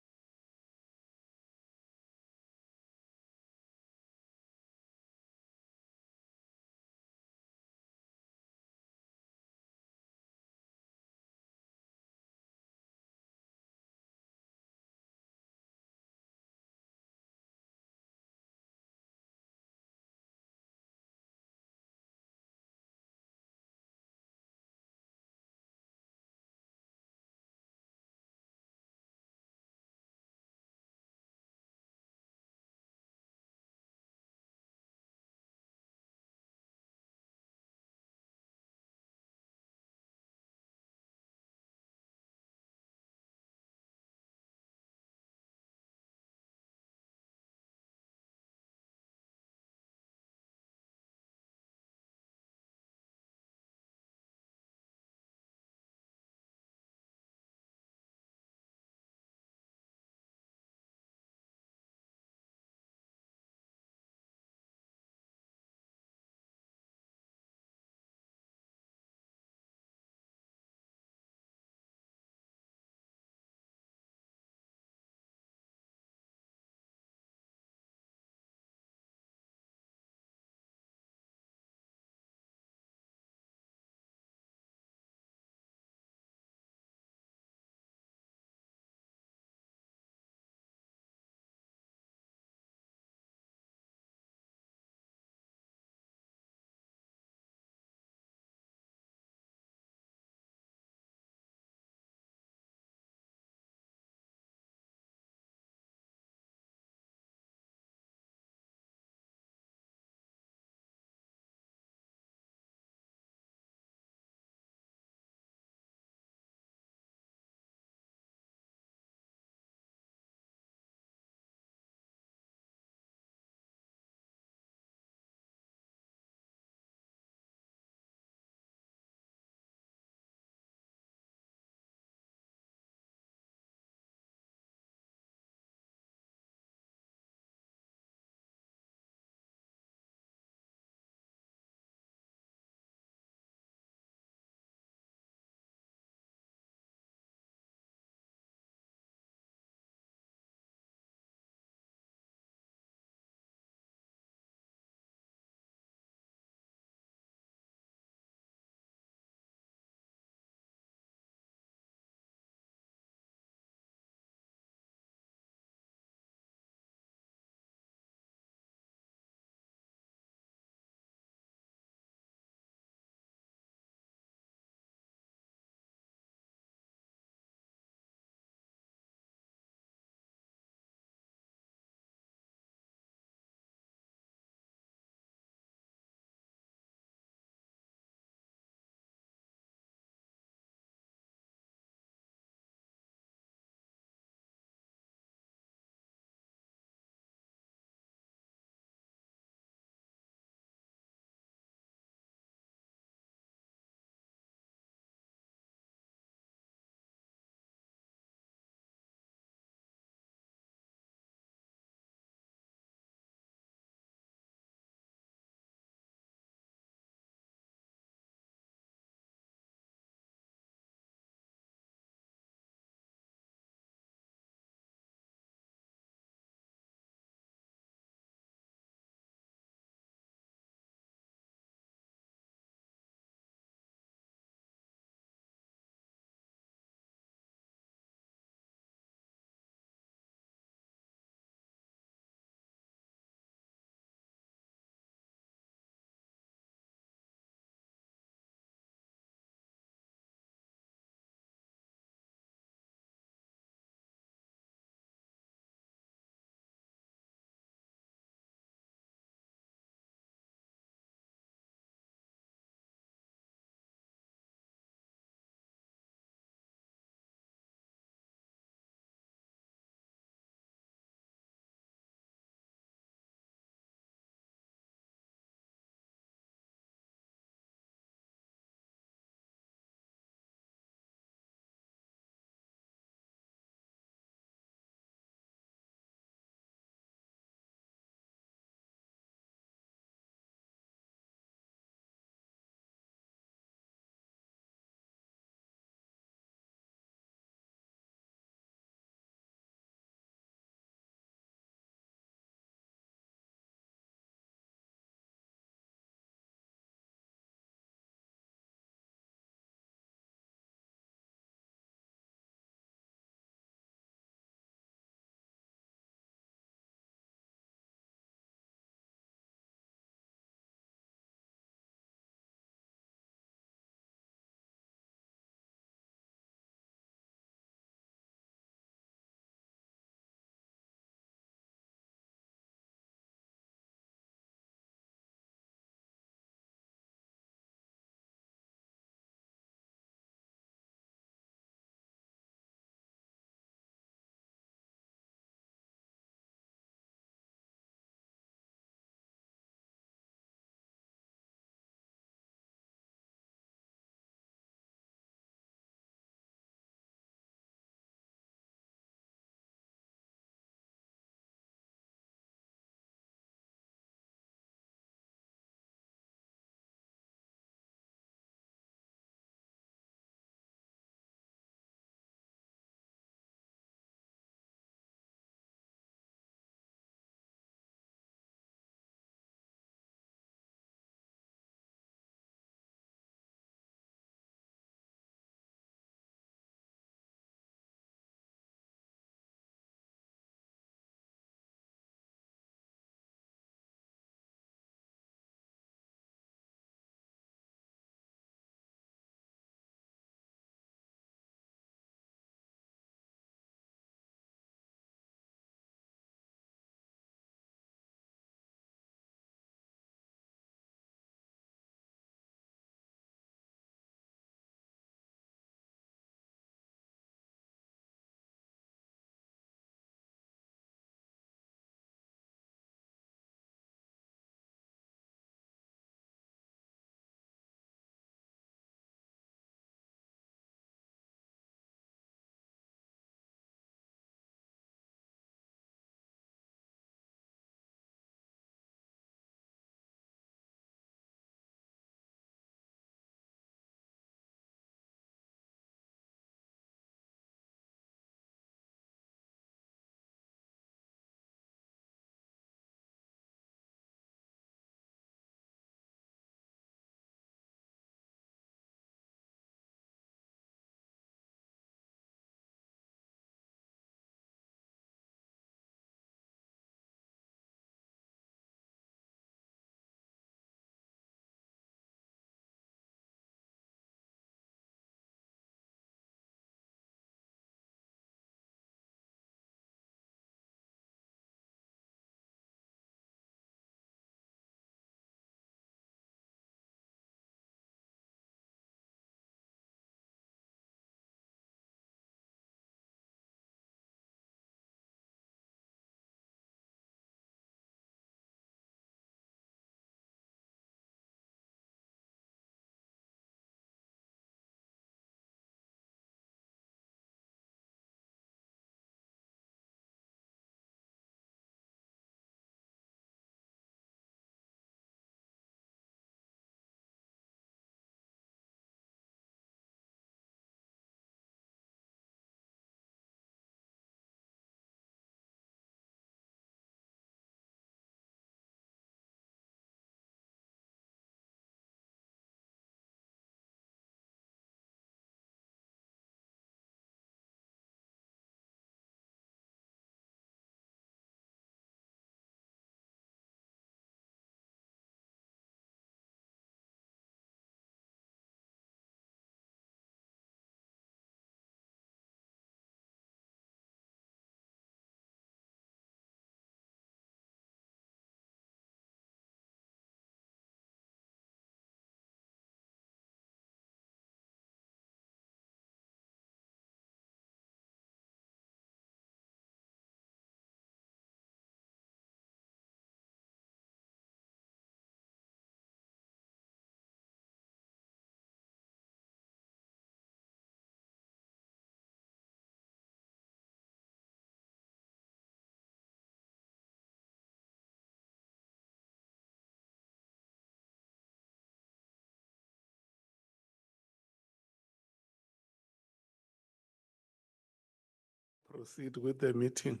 proceed with the meeting,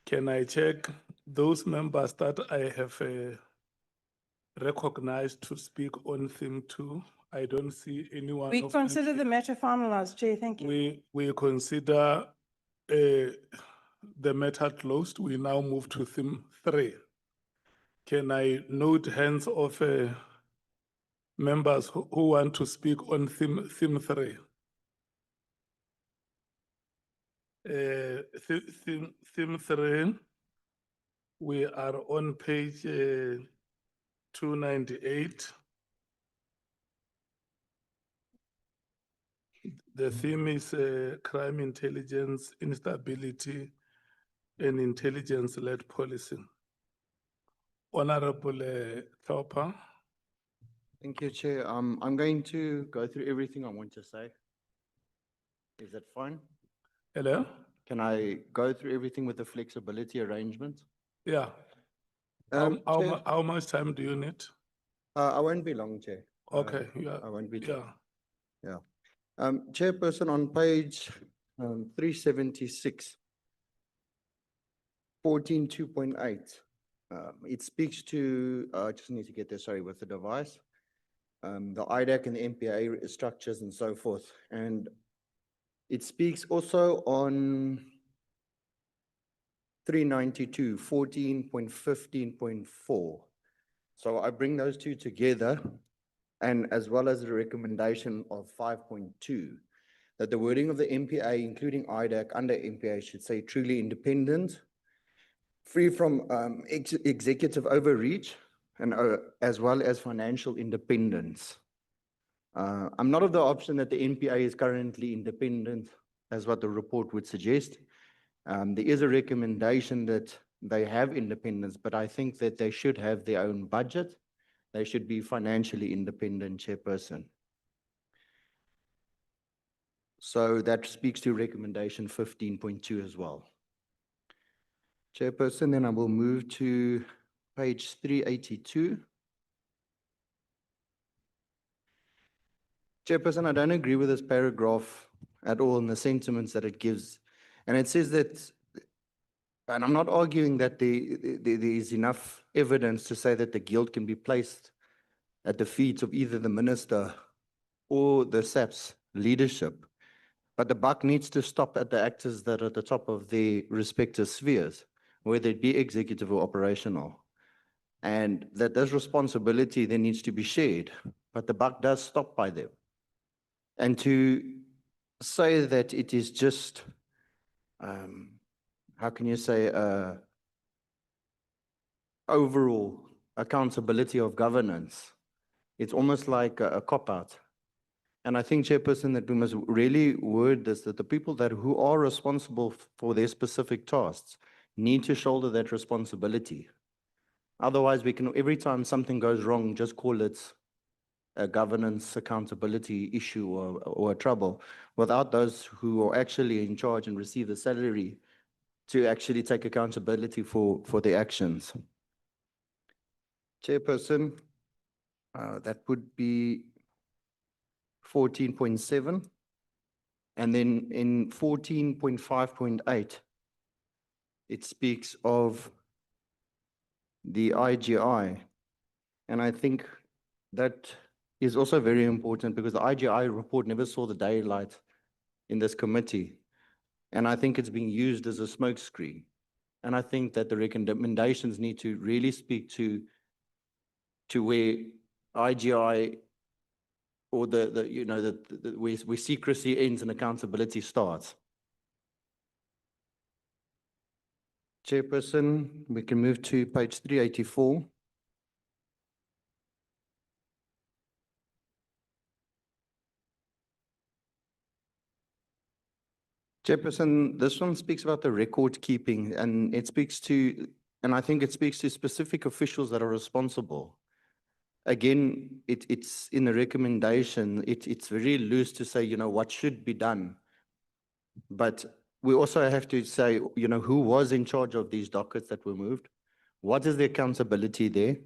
can I check those members that I have recognized to speak on theme 2? I don't see anyone. We of them. consider the matter finalized, Chair, thank you. We consider the matter closed. We now move to theme 3. Can I note hands of members who want to speak on theme 3? Theme 3, we are on page 298. The theme is crime intelligence, instability, and intelligence-led policy. Honorable Thorper. Thank you, Chair. I'm going to go through everything I want to say. Is that fine? Hello? Can I go through everything with the flexibility arrangement? Yeah. Chair, How much time do you need? I won't be long, Chair. Okay, yeah. I won't be. Yeah. Chairperson, on page 376, 14.2.8, it speaks to, I just need to get there, sorry, with the device, the IDAC and the MPA structures and so forth. And it speaks also on 392, 14.15.4. So I bring those two together, and as well as the recommendation of 5.2, that the wording of the MPA, including IDAC under MPA, should say truly independent, free from executive overreach, and as well as financial independence. I'm not of the option that the MPA is currently independent, as what the report would suggest. There is a recommendation that they have independence, but I think that they should have their own budget. They should be financially independent, Chairperson. So that speaks to recommendation 15.2 as well. Chairperson, then I will move to page 382. Chairperson, I don't agree with this paragraph at all in the sentiments that it gives. And it says that, and I'm not arguing that there is enough evidence to say that the guilt can be placed at the feet of either the minister or the SAP's leadership. But the buck needs to stop at the actors that are at the top of their respective spheres, whether it be executive or operational. And that this responsibility then needs to be shared, but the buck does stop by them. And to say that it is just, how can you say, overall accountability of governance, it's almost like a cop-out. And I think, Chairperson, that we must really word this, that the people who are responsible for their specific tasks need to shoulder that responsibility. Otherwise, we can, every time something goes wrong, just call it a governance accountability issue or a trouble, without those who are actually in charge and receive the salary to actually take accountability for their actions. Chairperson, that would be 14.7. And then in 14.5.8, it speaks of the IGI. And I think that is also very important because the IGI report never saw the daylight in this committee. And I think it's being used as a smokescreen. And I think that the recommendations need to really speak to where IGI or where secrecy ends and accountability starts. Chairperson, we can move to page 384. Chairperson, this one speaks about the record keeping, and it speaks to, and I think it speaks to specific officials that are responsible. Again, it's in the recommendation, it's very loose to say, what should be done. But we also have to say, who was in charge of these dockets that were moved? What is the accountability there?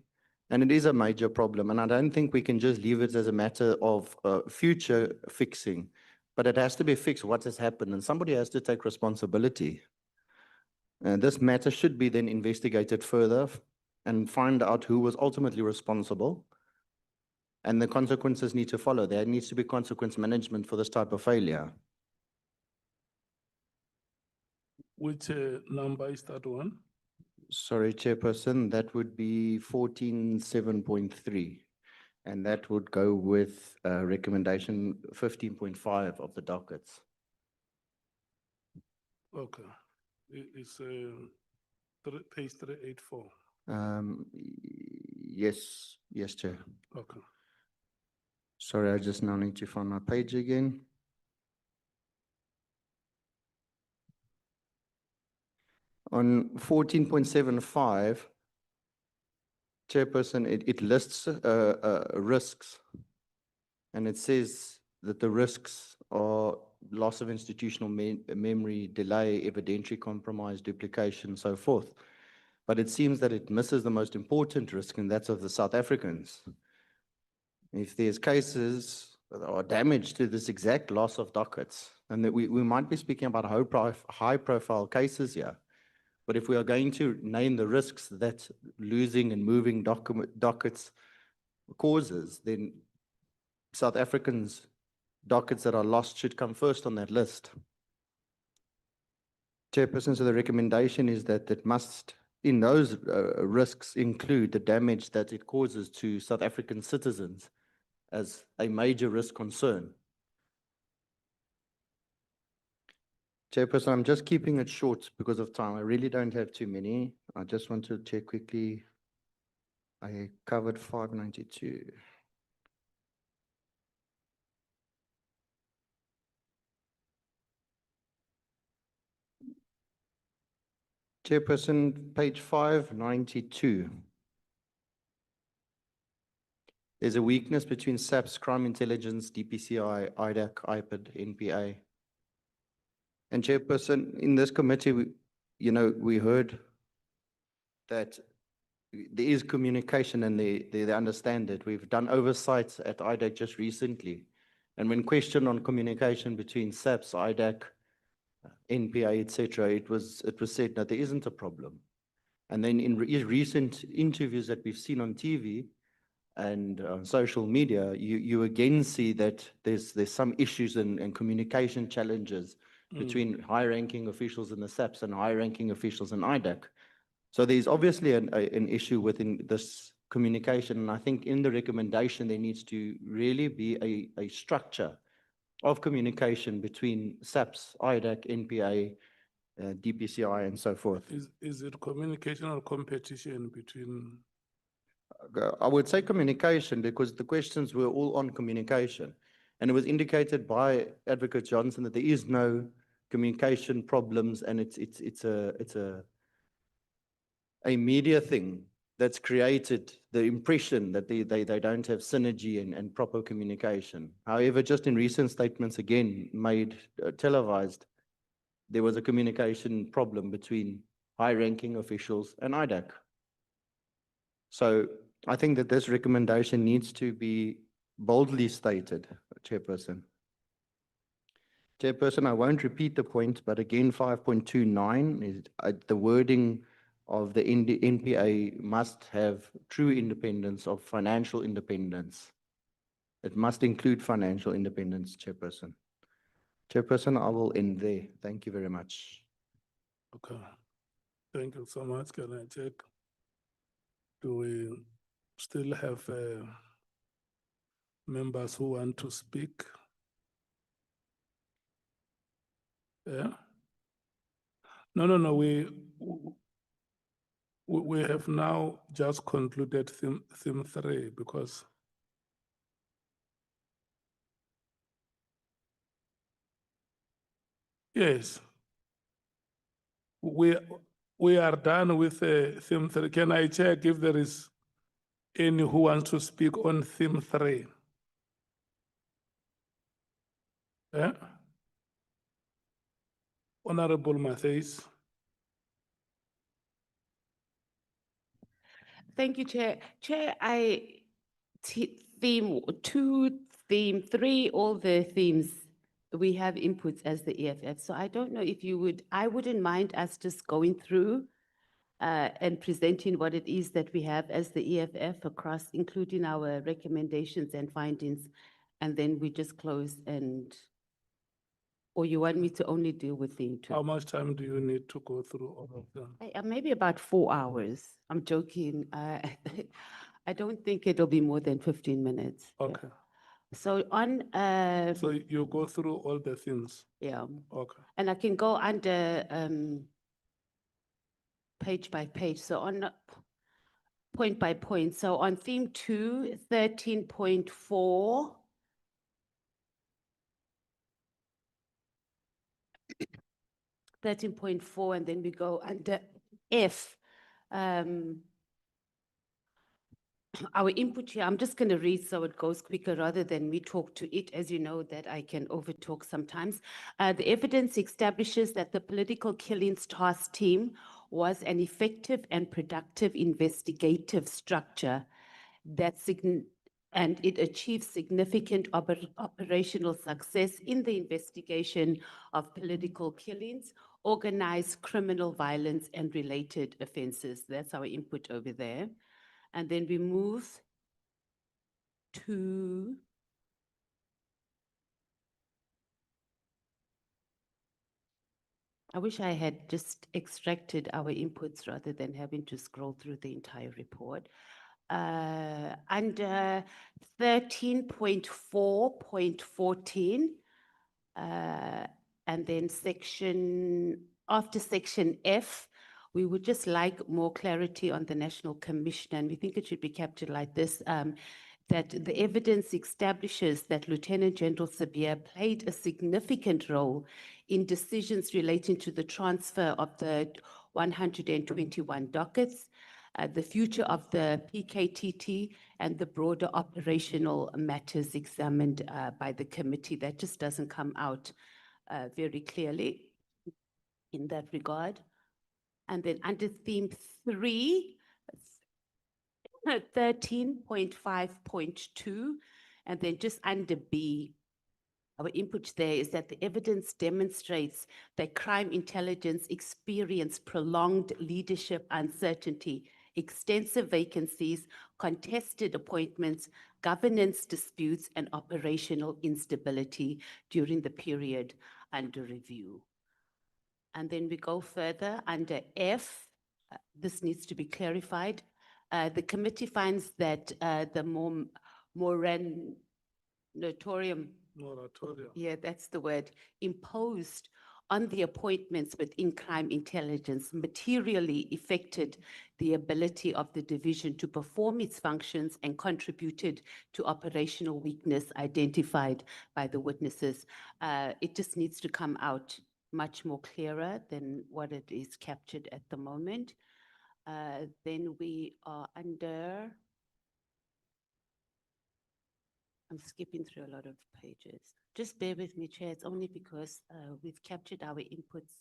And it is a major problem. And I don't think we can just leave it as a matter of future fixing. But but it has to be fixed what has happened and somebody has to take responsibility. And this matter should be then investigated further and find out who was ultimately responsible. And the consequences need to follow. There needs to be consequence management for this type of failure. Which number is that one? Sorry, Chairperson, that would be 14.7.3. And that would go with recommendation 15.5 of the dockets. Okay. It's page 384. Yes, Chair. Okay. Sorry, I just now need to find my page again. On 14.75, Chairperson, it lists risks. And it says that the risks are loss of institutional memory, delay, evidentiary compromise, duplication, so forth. But it seems that it misses the most important risk, and that's of the South Africans. If there's cases or damage to this exact loss of dockets, and that we might be speaking about high-profile cases here, but if we are going to name the risks that losing and moving dockets causes, then South Africans' dockets that are lost should come first on that list. Chairperson, so the recommendation is that it must, in those risks, include the damage that it causes to South African citizens as a major risk concern. Chairperson, I'm just keeping it short because of time. I really don't have too many. I just want to check quickly. I covered 592. Chairperson, page 592. There's a weakness between SAPS, crime intelligence, DPCI, IDAC, IPID, NPA. And Chairperson, in this committee, we heard that there is communication and they understand it. We've done oversights at IDAC just recently. And when questioned on communication between SAPS, IDAC, NPA, etc., it was said that there isn't a problem. And then in recent interviews that we've seen on TV and on social media, you again see that there's some issues and communication challenges between high-ranking officials in the SAPS and high-ranking officials in IDAC. So there's obviously an issue within this communication, and I think in the recommendation there needs to really be a structure of communication between SAPS, IDAC, NPA, DPCI, and so forth. Is it communication or competition between? I would say communication because the questions were all on communication. And it was indicated by Advocate Johnson that there is no communication problems and it's a media thing that's created the impression that they don't have synergy and proper communication. However, just in recent statements again made televised, there was a communication problem between high-ranking officials and IDAC. So I think that this recommendation needs to be boldly stated, Chairperson. Chairperson, I won't repeat the point, but again, 5.29 is the wording of the NPA must have true independence of financial independence. It must include financial independence, Chairperson. Chairperson, I will end there. Thank you very much. Okay. Thank you so much. Can I check? Do we still have members who want to speak? Yeah? No. We have now just concluded theme 3 because yes, we are done with theme 3. Can I check if there is any who wants to speak on theme 3? Yeah? Honorable Matthews. Thank you, Chair. Chair, theme 2, theme 3, all the themes we have inputs as the EFF. So I don't know if you would, I wouldn't mind us just going through and presenting what it is that we have as the EFF across, including our recommendations and findings. And then we just close and, or you want me to only deal with the How input? much time do you need to go through all of them? Maybe about 4 hours. I'm joking. I don't think it'll be more than 15 minutes. Yeah. Okay, So on, so you go through all the things, yeah, okay. and I can go under page by page. So on point by point. So on theme 2, 13.4. And then we go under F. Our input here, I'm just going to read so it goes quicker rather than me talk to it. As you know, that I can overtalk sometimes. The evidence establishes that the political killings task team was an effective and productive investigative structure that and it achieved significant operational success in the investigation of political killings, organized criminal violence, and related offenses. That's our input over there. And then we move to I wish I had just extracted our inputs rather than having to scroll through the entire report. Under 13.4.14, and then after section F, we would just like more clarity on the National Commission, and we think it should be captured like this, that the evidence establishes that Lieutenant General Sabia played a significant role in decisions relating to the transfer of the 121 dockets, the future of the PKTT, and the broader operational matters examined by the committee. That just doesn't come out very clearly in that regard. And then under theme 3, 13.5.2, and then just under B, our input there is that the evidence demonstrates that crime intelligence experienced prolonged leadership uncertainty, extensive vacancies, contested appointments, governance disputes, and operational instability during the period under review. And then we go further under F. This needs to be clarified. The committee finds that the moratorium, yeah, that's the word, imposed on the appointments within crime intelligence materially affected the ability of the division to perform its functions and contributed to operational weakness identified by the witnesses. It just needs to come out much more clearer than what it is captured at the moment. Then we are under, I'm skipping through a lot of pages. Just bear with me, Chair. It's only because we've captured our inputs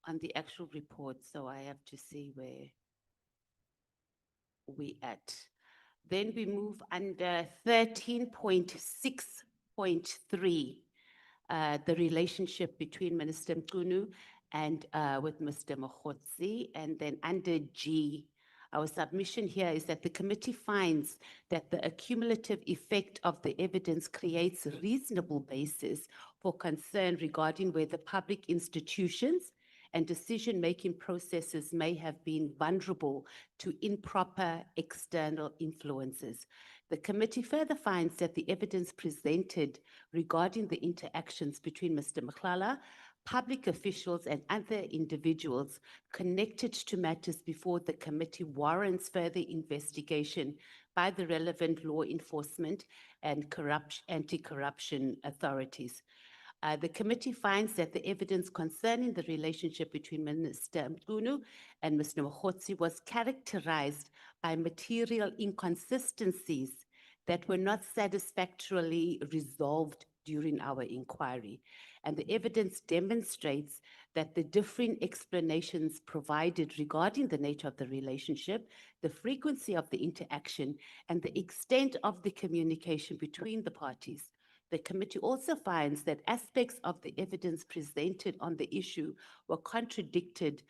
on the actual report, so I have to see where we at. Then we move under 13.6.3, the relationship between Minister Mkhwanazi and with Mr. Mkhwanazi. And then under G, our submission here is that the committee finds that the accumulative effect of the evidence creates a reasonable basis for concern regarding whether public institutions and decision-making processes may have been vulnerable to improper external influences. The committee further finds that the evidence presented regarding the interactions between Mr. Mkhwanazi, public officials, and other individuals connected to matters before the committee warrants further investigation by the relevant law enforcement and anti-corruption authorities. The committee finds that the evidence concerning the relationship between Minister Mkhwanazi and Mr. Mkhwanazi was characterized by material inconsistencies that were not satisfactorily resolved during our inquiry. And the evidence demonstrates that the differing explanations provided regarding the nature of the relationship, the frequency of the interaction, and the extent of the communication between the parties The committee also finds that aspects of the evidence presented on the issue were contradicted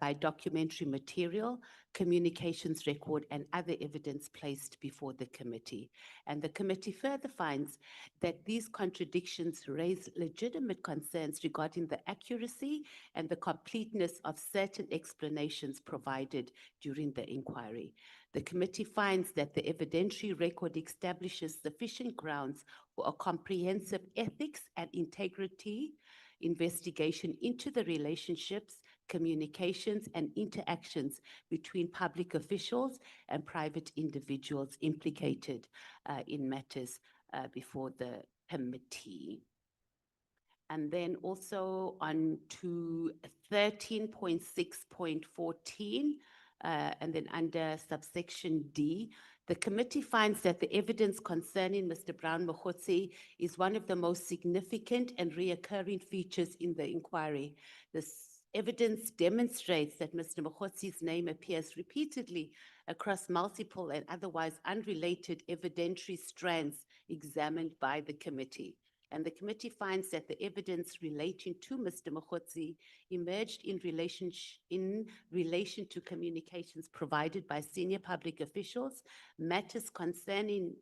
by documentary material, communications record, and other evidence placed before the committee. And the committee further finds that these contradictions raise legitimate concerns regarding the accuracy and the completeness of certain explanations provided during the inquiry. The committee finds that the evidentiary record establishes sufficient grounds for a comprehensive ethics and integrity investigation into the relationships, communications, and interactions between public officials and private individuals implicated in matters before the committee. And then also on to 13.6.14, and then under subsection D, the committee finds that the evidence concerning Mr. Brown Mkhwanazi is one of the most significant and reoccurring features in the inquiry. This evidence demonstrates that Mr. Mkhwanazi's name appears repeatedly across multiple and otherwise unrelated evidentiary strands examined by the committee. And the committee finds that the evidence relating to Mr. Mkhwanazi emerged in relation to communications provided by senior public officials, matters concerning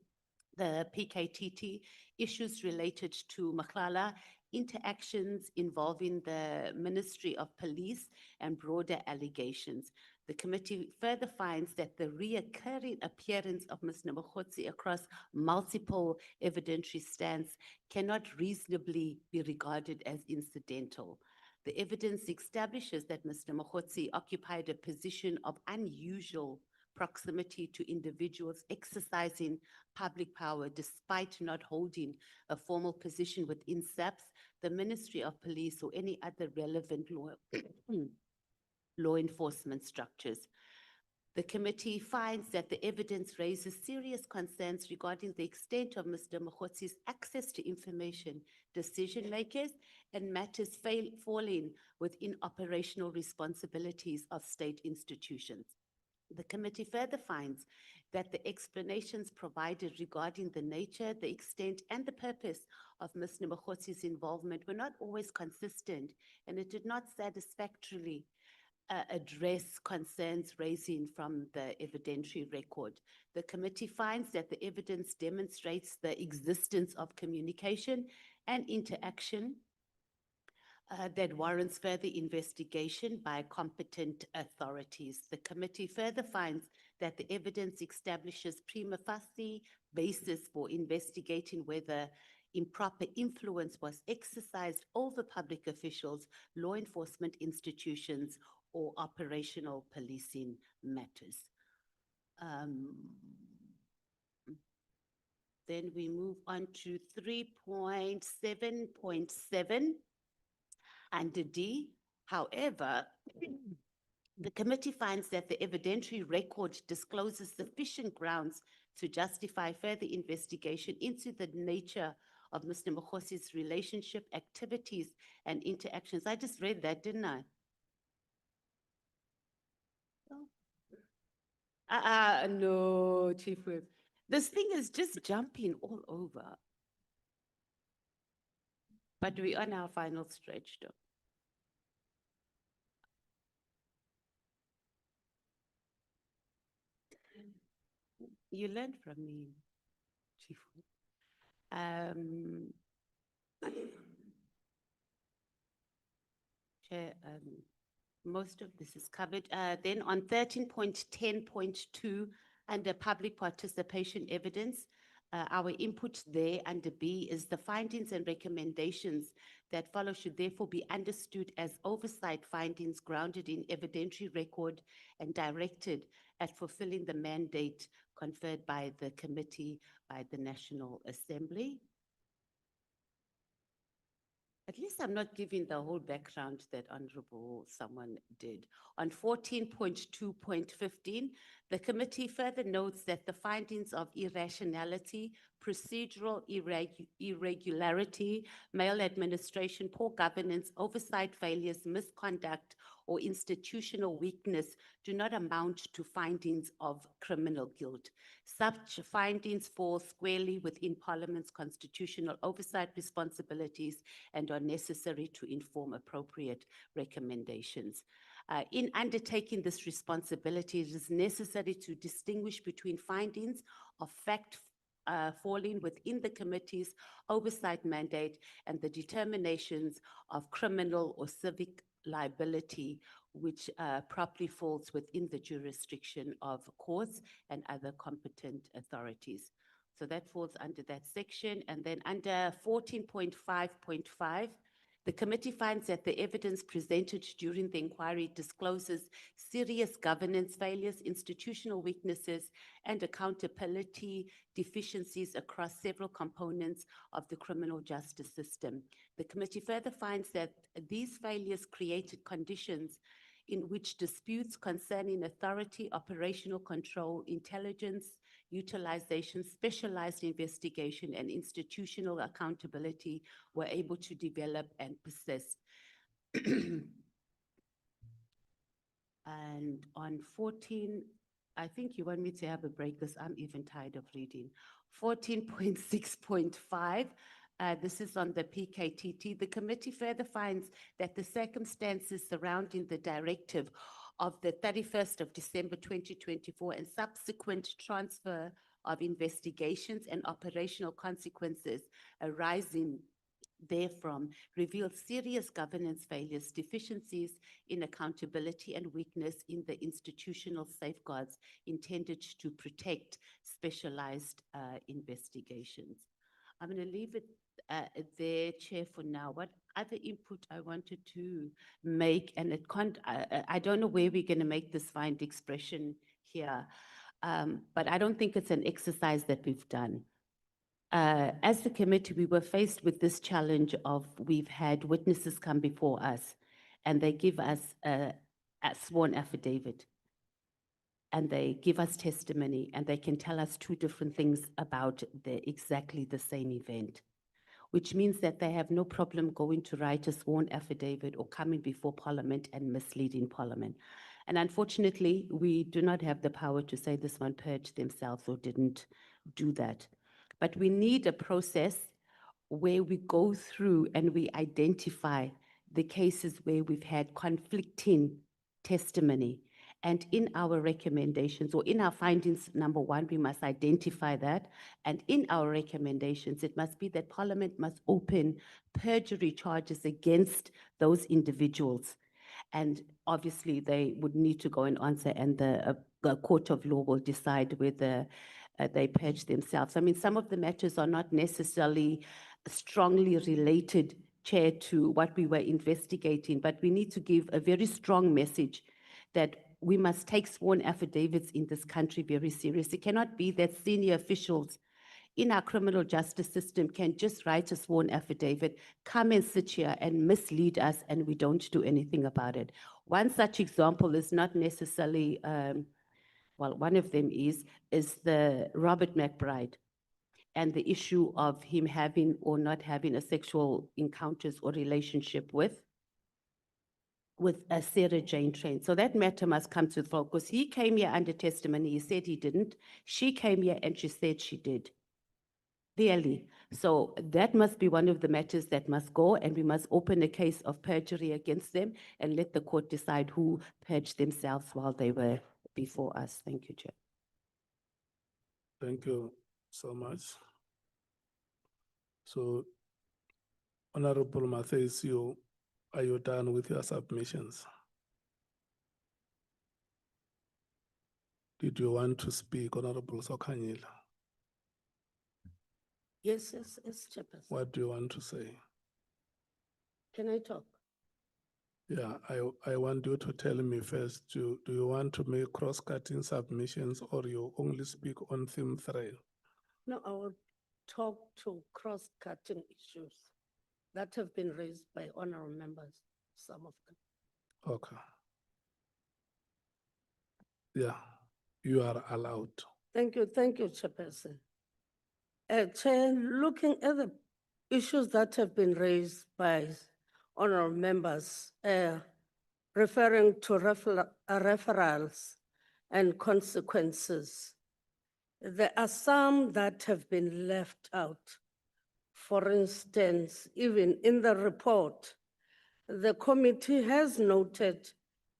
the PKTT, issues related to Makhlala, interactions involving the Ministry of Police, and broader allegations. The committee further finds that the reoccurring appearance of Mr. Mkhwanazi across multiple evidentiary stands cannot reasonably be regarded as incidental. The evidence establishes that Mr. Mkhwanazi occupied a position of unusual proximity to individuals exercising public power despite not holding a formal position within SAPS, the Ministry of Police, or any other relevant law enforcement structures. The committee finds that the evidence raises serious concerns regarding the extent of Mr. Mkhwanazi's access to information, decision makers, and matters falling within operational responsibilities of state institutions. The committee further finds that the explanations provided regarding the nature, the extent, and the purpose of Mr. Mkhwanazi's involvement were not always consistent, and it did not satisfactorily address concerns raising from the evidentiary record. The committee finds that the evidence demonstrates the existence of communication and interaction that warrants further investigation by competent authorities. The committee further finds that the evidence establishes prima facie basis for investigating whether improper influence was exercised over public officials, law enforcement institutions, or operational policing matters. Then we move on to 3.7.7 under D. However, the committee finds that the evidentiary record discloses sufficient grounds to justify further investigation into the nature of Mr. Mkhwanazi's relationship, activities, and interactions. I just read that, didn't I? No, Chief Whip. This thing is just jumping all over. But we're on our final stretch, though. You learned from me, Chief Whip. Chair, most of this is covered. Then on 13.10.2, under public participation evidence, our input there under B is the findings and recommendations that follow should therefore be understood as oversight findings grounded in evidentiary record and directed at fulfilling the mandate conferred by the committee by the National Assembly. At least I'm not giving the whole background that Honorable someone did. On 14.2.15, The committee further notes that the findings of irrationality, procedural irregularity, maladministration, poor governance, oversight failures, misconduct, or institutional weakness do not amount to findings of criminal guilt. Such findings fall squarely within Parliament's constitutional oversight responsibilities and are necessary to inform appropriate recommendations. In undertaking this responsibility, it is necessary to distinguish between findings of fact falling within the committee's oversight mandate and the determinations of criminal or civic liability, which properly falls within the jurisdiction of courts and other competent authorities. So that falls under that section. And then under 14.5.5, the committee finds that the evidence presented during the inquiry discloses serious governance failures, institutional weaknesses, and accountability deficiencies across several components of the criminal justice system. The committee further finds that these failures created conditions in which disputes concerning authority, operational control, intelligence, utilization, specialized investigation, and institutional accountability were able to develop and persist. And on 14, I think you want me to have a break because I'm even tired of reading. 14.6.5, this is on the PKTT. The committee further finds that the circumstances surrounding the directive of the 31st of December 2024 and subsequent transfer of investigations and operational consequences arising therefrom reveal serious governance failures, deficiencies in accountability, and weakness in the institutional safeguards intended to protect specialized investigations. I'm going to leave it there, Chair, for now. What other input I wanted to make, and it can't, I don't know where we're going to make this fine expression here, but I don't think it's an exercise that we've done. As the committee, we were faced with this challenge of we've had witnesses come before us and they give us a sworn affidavit and they give us testimony and they can tell us two different things about exactly the same event, which means that they have no problem going to write a sworn affidavit or coming before Parliament and misleading Parliament. And unfortunately, we do not have the power to say this one purged themselves or didn't do that. But we need a process where we go through and we identify the cases where we've had conflicting testimony. And in our recommendations or in our findings, number one, we must identify that. And in our recommendations, it must be that Parliament must open perjury charges against those individuals. And obviously, they would need to go and answer, and the court of law will decide whether they purge themselves. I mean, some of the matters are not necessarily strongly related, Chair, to what we were investigating, but we need to give a very strong message that we must take sworn affidavits in this country very seriously. It cannot be that senior officials in our criminal justice system can just write a sworn affidavit, come and sit here and mislead us, and we don't do anything about it. One such example is not necessarily, well, one of them is the Robert McBride and the issue of him having or not having a sexual encounters or relationship with Sarah Jane Train. So that matter must come to the fore because he came here under testimony. He said he didn't. She came here and she said she did. Clearly. So that must be one of the matters that must go, and we must open a case of perjury against them and let the court decide who purged themselves while they were before us. Thank you, Chair. Thank you so much. So, Honorable Matthias, are you done with your submissions? Did you want to speak, Honorable Sokanyila? Yes, Chairperson. What do you want to say? Can I talk? Yeah, I want you to tell me first, do you want to make cross-cutting submissions or you only speak on theme 3? No, I will talk to cross-cutting issues that have been raised by honorable members, some of them. Okay. Yeah, You are allowed. Thank you, Chairperson. Chair, looking at the issues that have been raised by honorable members, referring to referrals and consequences, there are some that have been left out. For instance, even in the report, the committee has noted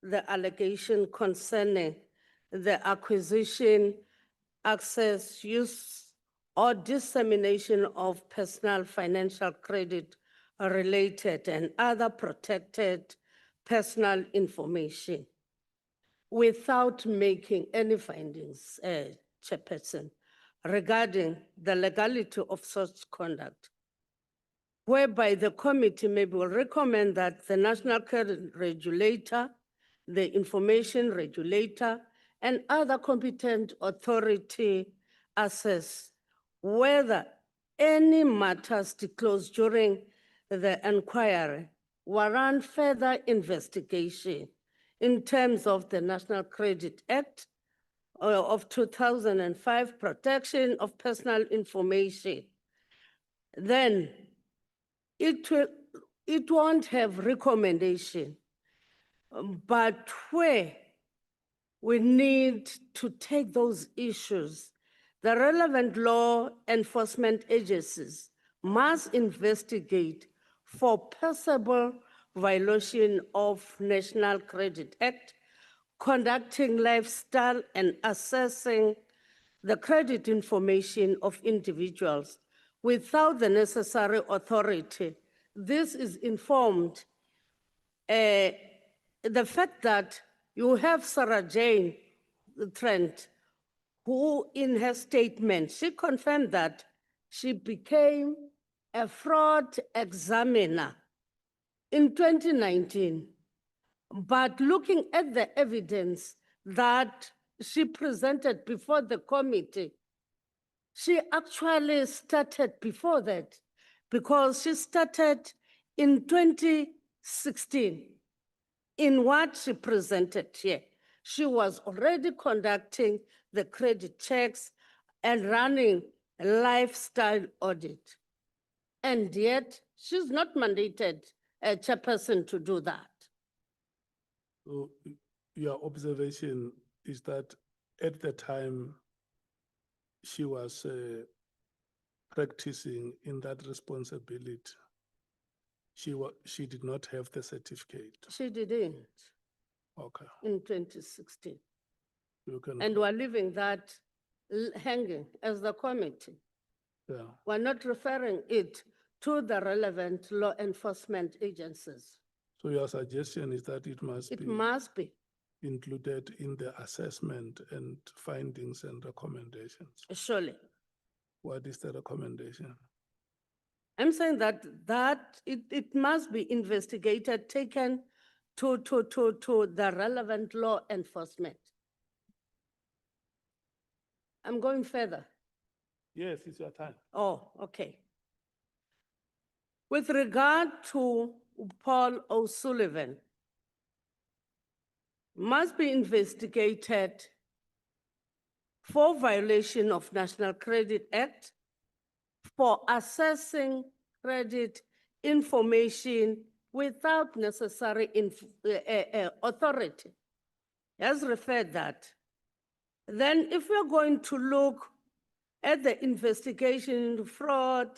the allegation concerning the acquisition, access, use, or dissemination of personal financial credit related and other protected personal information without making any findings, Chairperson, regarding the legality of such conduct, whereby the committee maybe will recommend that the National Credit Regulator, the Information Regulator, and other competent authority assess whether any matters disclosed during the inquiry warrant further investigation in terms of the National Credit Act of 2005, protection of personal information. Then it won't have recommendation, but where we need to take those issues, the relevant law enforcement agencies must investigate for possible violation of National Credit Act, conducting lifestyle and assessing the credit information of individuals without the necessary authority. This is informed the fact that you have Sarah Jane Trent, who in her statement, she confirmed that she became a fraud examiner in 2019. But looking at the evidence that she presented before the committee, she actually started before that because she started in 2016. In what she presented here, she was already conducting the credit checks and running a lifestyle audit. And yet, she's not mandated a chairperson to do that. So your observation is that at the time she was practicing in that responsibility, she did not have the certificate. She didn't Okay. in 2016. You can, And we're leaving that hanging as the committee. yeah. We're not referring it to the relevant law enforcement agencies. So your suggestion is that it must It be must be, included in the assessment and findings and recommendations. surely. What is the recommendation? I'm saying that it must be investigated, taken to the relevant law enforcement. I'm going further. Yes, it's your time. Oh, okay. With regard to Paul O'Sullivan, must be investigated for violation of National Credit Act, for assessing credit information without necessary authority. Has referred that. Then if we're going to look at the investigation into fraud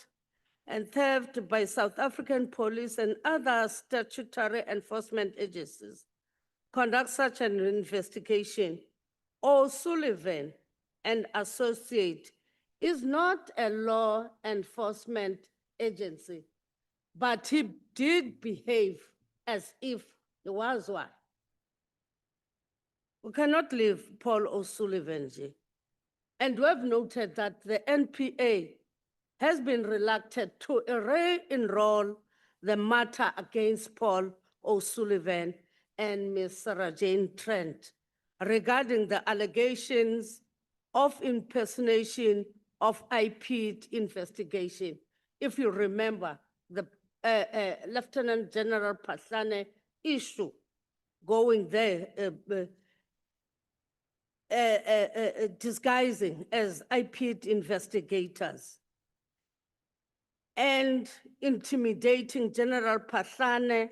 and theft by South African police and other statutory enforcement agencies, conduct such an investigation, O'Sullivan and Associate is not a law enforcement agency, but he did behave as if he was one. We cannot leave Paul O'Sullivan. And we have noted that the NPA has been reluctant to re-enroll the matter against Paul O'Sullivan and Ms. Sarah Jane Trent regarding the allegations of impersonation of IP investigation. If you remember, the Lieutenant General Pahlane issue going there, disguising as IP'd investigators and intimidating General Pahlane,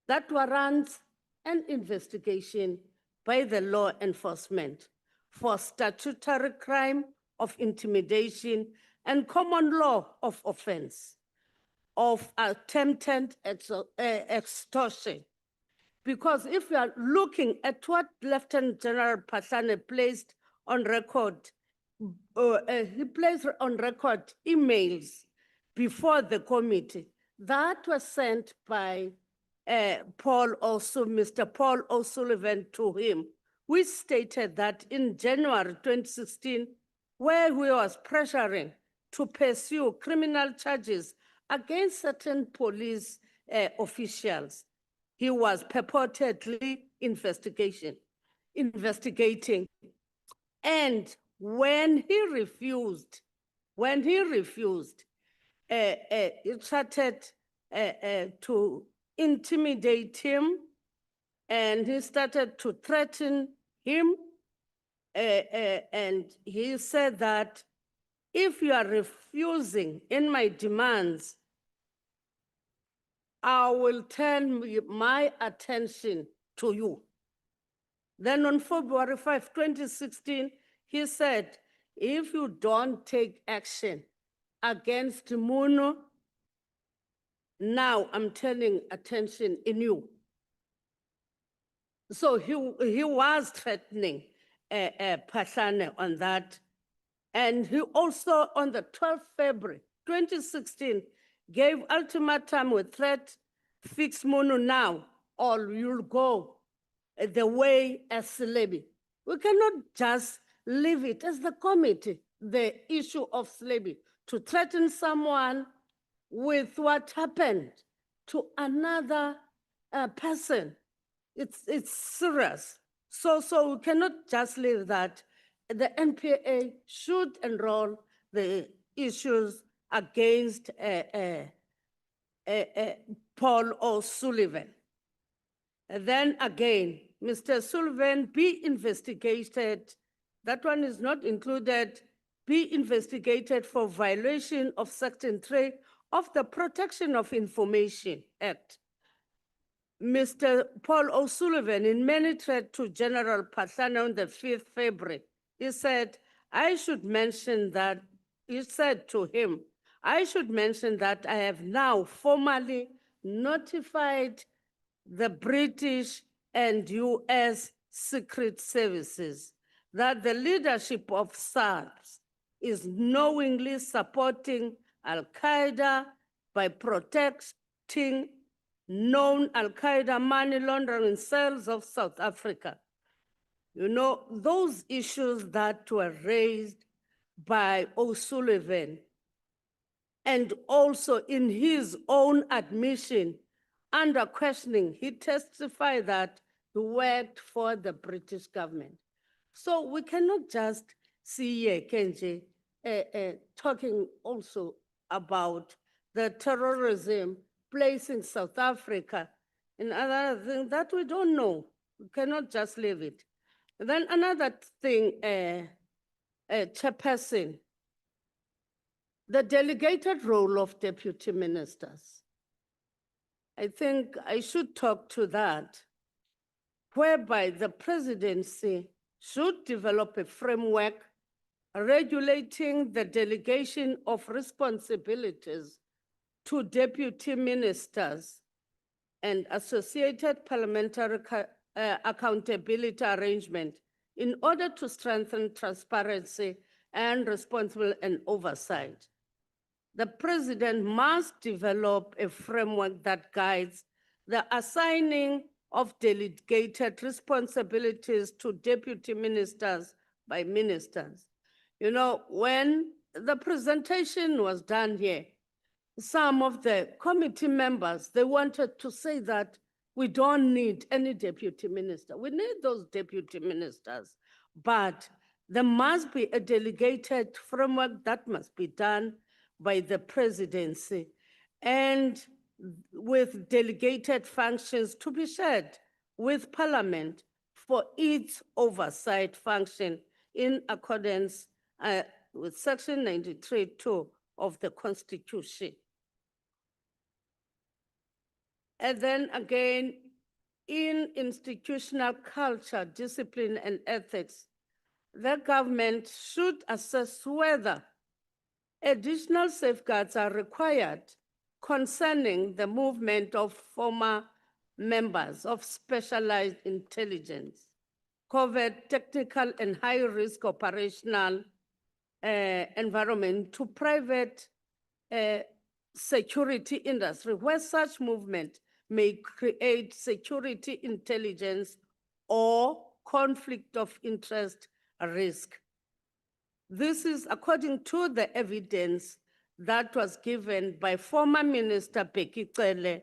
that warrants an investigation by the law enforcement for statutory crime of intimidation and common law of offense of attempted extortion. Because if we are looking at what Lieutenant General Pahlane placed on record, he placed on record emails before the committee that was sent by Mr. Paul O'Sullivan to him, which stated that in January 2016, where he was pressuring to pursue criminal charges against certain police officials, he was purportedly investigating. And when he refused, it started to intimidate him, and he started to threaten him. And he said that if you are refusing in my demands, I will turn my attention to you. Then on February 5, 2016, he said, if you don't take action against Muno, now I'm turning attention in you. So he was threatening Pahlane on that. And he also, on the 12th February 2016, gave ultimatum with threat, fix Muno now, or you'll go the way as slavery. We cannot just leave it as the committee, the issue of slavery, to threaten someone with what happened to another person. It's serious. So we cannot just leave that. The NPA should enroll the issues against Paul O'Sullivan. And then again, Mr. Sullivan be investigated. That one is not included. Be investigated for violation of Section 3 of the Protection of Information Act. Mr. Paul O'Sullivan, in many threat to General Pahlane on the 5th February, he said, I should mention that, he said to him, I should mention that I have now formally notified the British and US Secret Services that the leadership of SARS is knowingly supporting Al-Qaeda by protecting known Al-Qaeda money laundering cells of South Africa. You know, those issues that were raised by O'Sullivan, and also in his own admission, under questioning, he testified that he worked for the British government. So we cannot just see here, Kenji, talking also about the terrorism placing South Africa and other things that we don't know. We cannot just leave it. And then another thing, Chairperson, the delegated role of deputy ministers. I think I should talk to that, whereby the presidency should develop a framework regulating the delegation of responsibilities to deputy ministers and associated parliamentary accountability arrangement in order to strengthen transparency and responsible and oversight. The president must develop a framework that guides the assigning of delegated responsibilities to deputy ministers by ministers. You know, when the presentation was done here, some of the committee members, they wanted to say that we don't need any deputy minister. We need those deputy ministers, but there must be a delegated framework that must be done by the presidency and with delegated functions to be shared with Parliament for its oversight function in accordance with Section 93(2) of the Constitution. And then again, in institutional culture, discipline, and ethics, the government should assess whether additional safeguards are required concerning the movement of former members of specialized intelligence, covert, technical, and high-risk operational environment to private security industry, where such movement may create security intelligence or conflict of interest risk. This is according to the evidence that was given by former Minister Bheki Cele.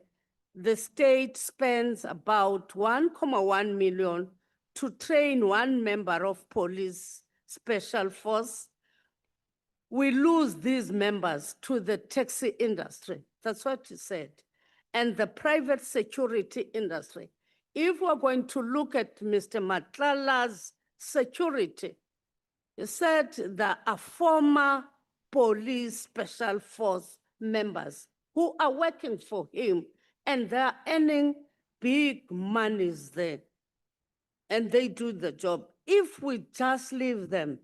The state spends about 1.1 million to train one member of police special force. We lose these members to the taxi industry. That's what he said. And the private security industry. If we're going to look at Mr. Matlala's security, he said there are former police special force members who are working for him and they're earning big monies there. And they do the job. If we just leave them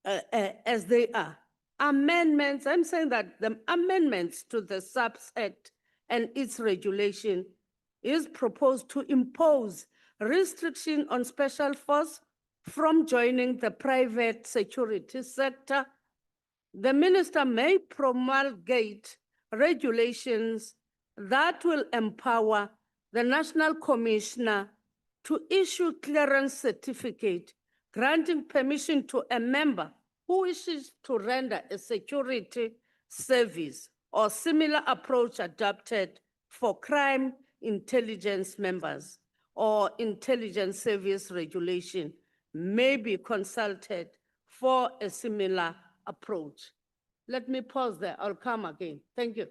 as they are, amendments, I'm saying that the amendments to the SAPS Act and its regulation is proposed to impose restriction on special force from joining the private security sector. The minister may promulgate regulations that will empower the National Commissioner to issue clearance certificate, granting permission to a member who wishes to render a security service or similar approach adopted for crime intelligence members or intelligence service regulation may be consulted for a similar approach. Let me pause there. I'll come again. Thank you.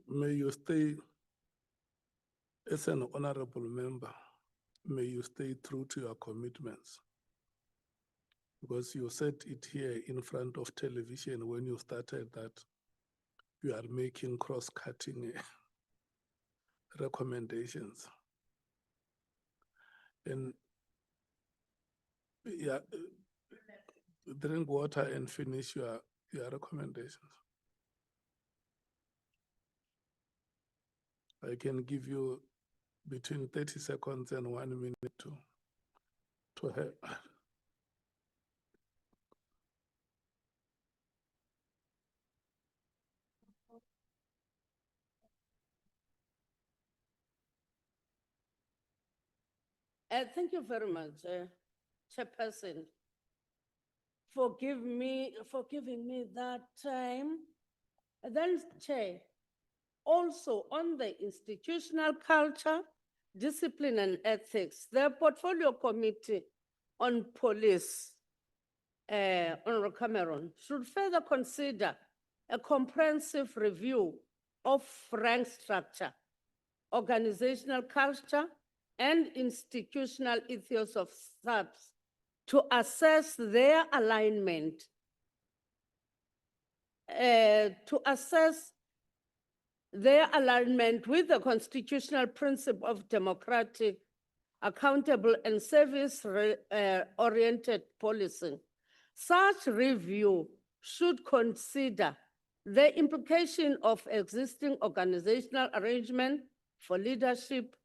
May you stay as an honorable member. May you stay true to your commitments. Because you said it here in front of television when you started that you are making cross-cutting recommendations. And yeah, drink water and finish your recommendations. I can give you between 30 seconds and 1 minute to help. Thank you very much, Chairperson, for giving me that time. And then, Chair, also on the institutional culture, discipline and ethics, the Portfolio Committee on Police, Honorable Cameron, should further consider a comprehensive review of rank structure, organizational culture, and institutional ethos of SAPS to assess their alignment, with the constitutional principle of democratic, accountable, and service-oriented policing. Such review should consider the implication of existing organizational arrangement for leadership,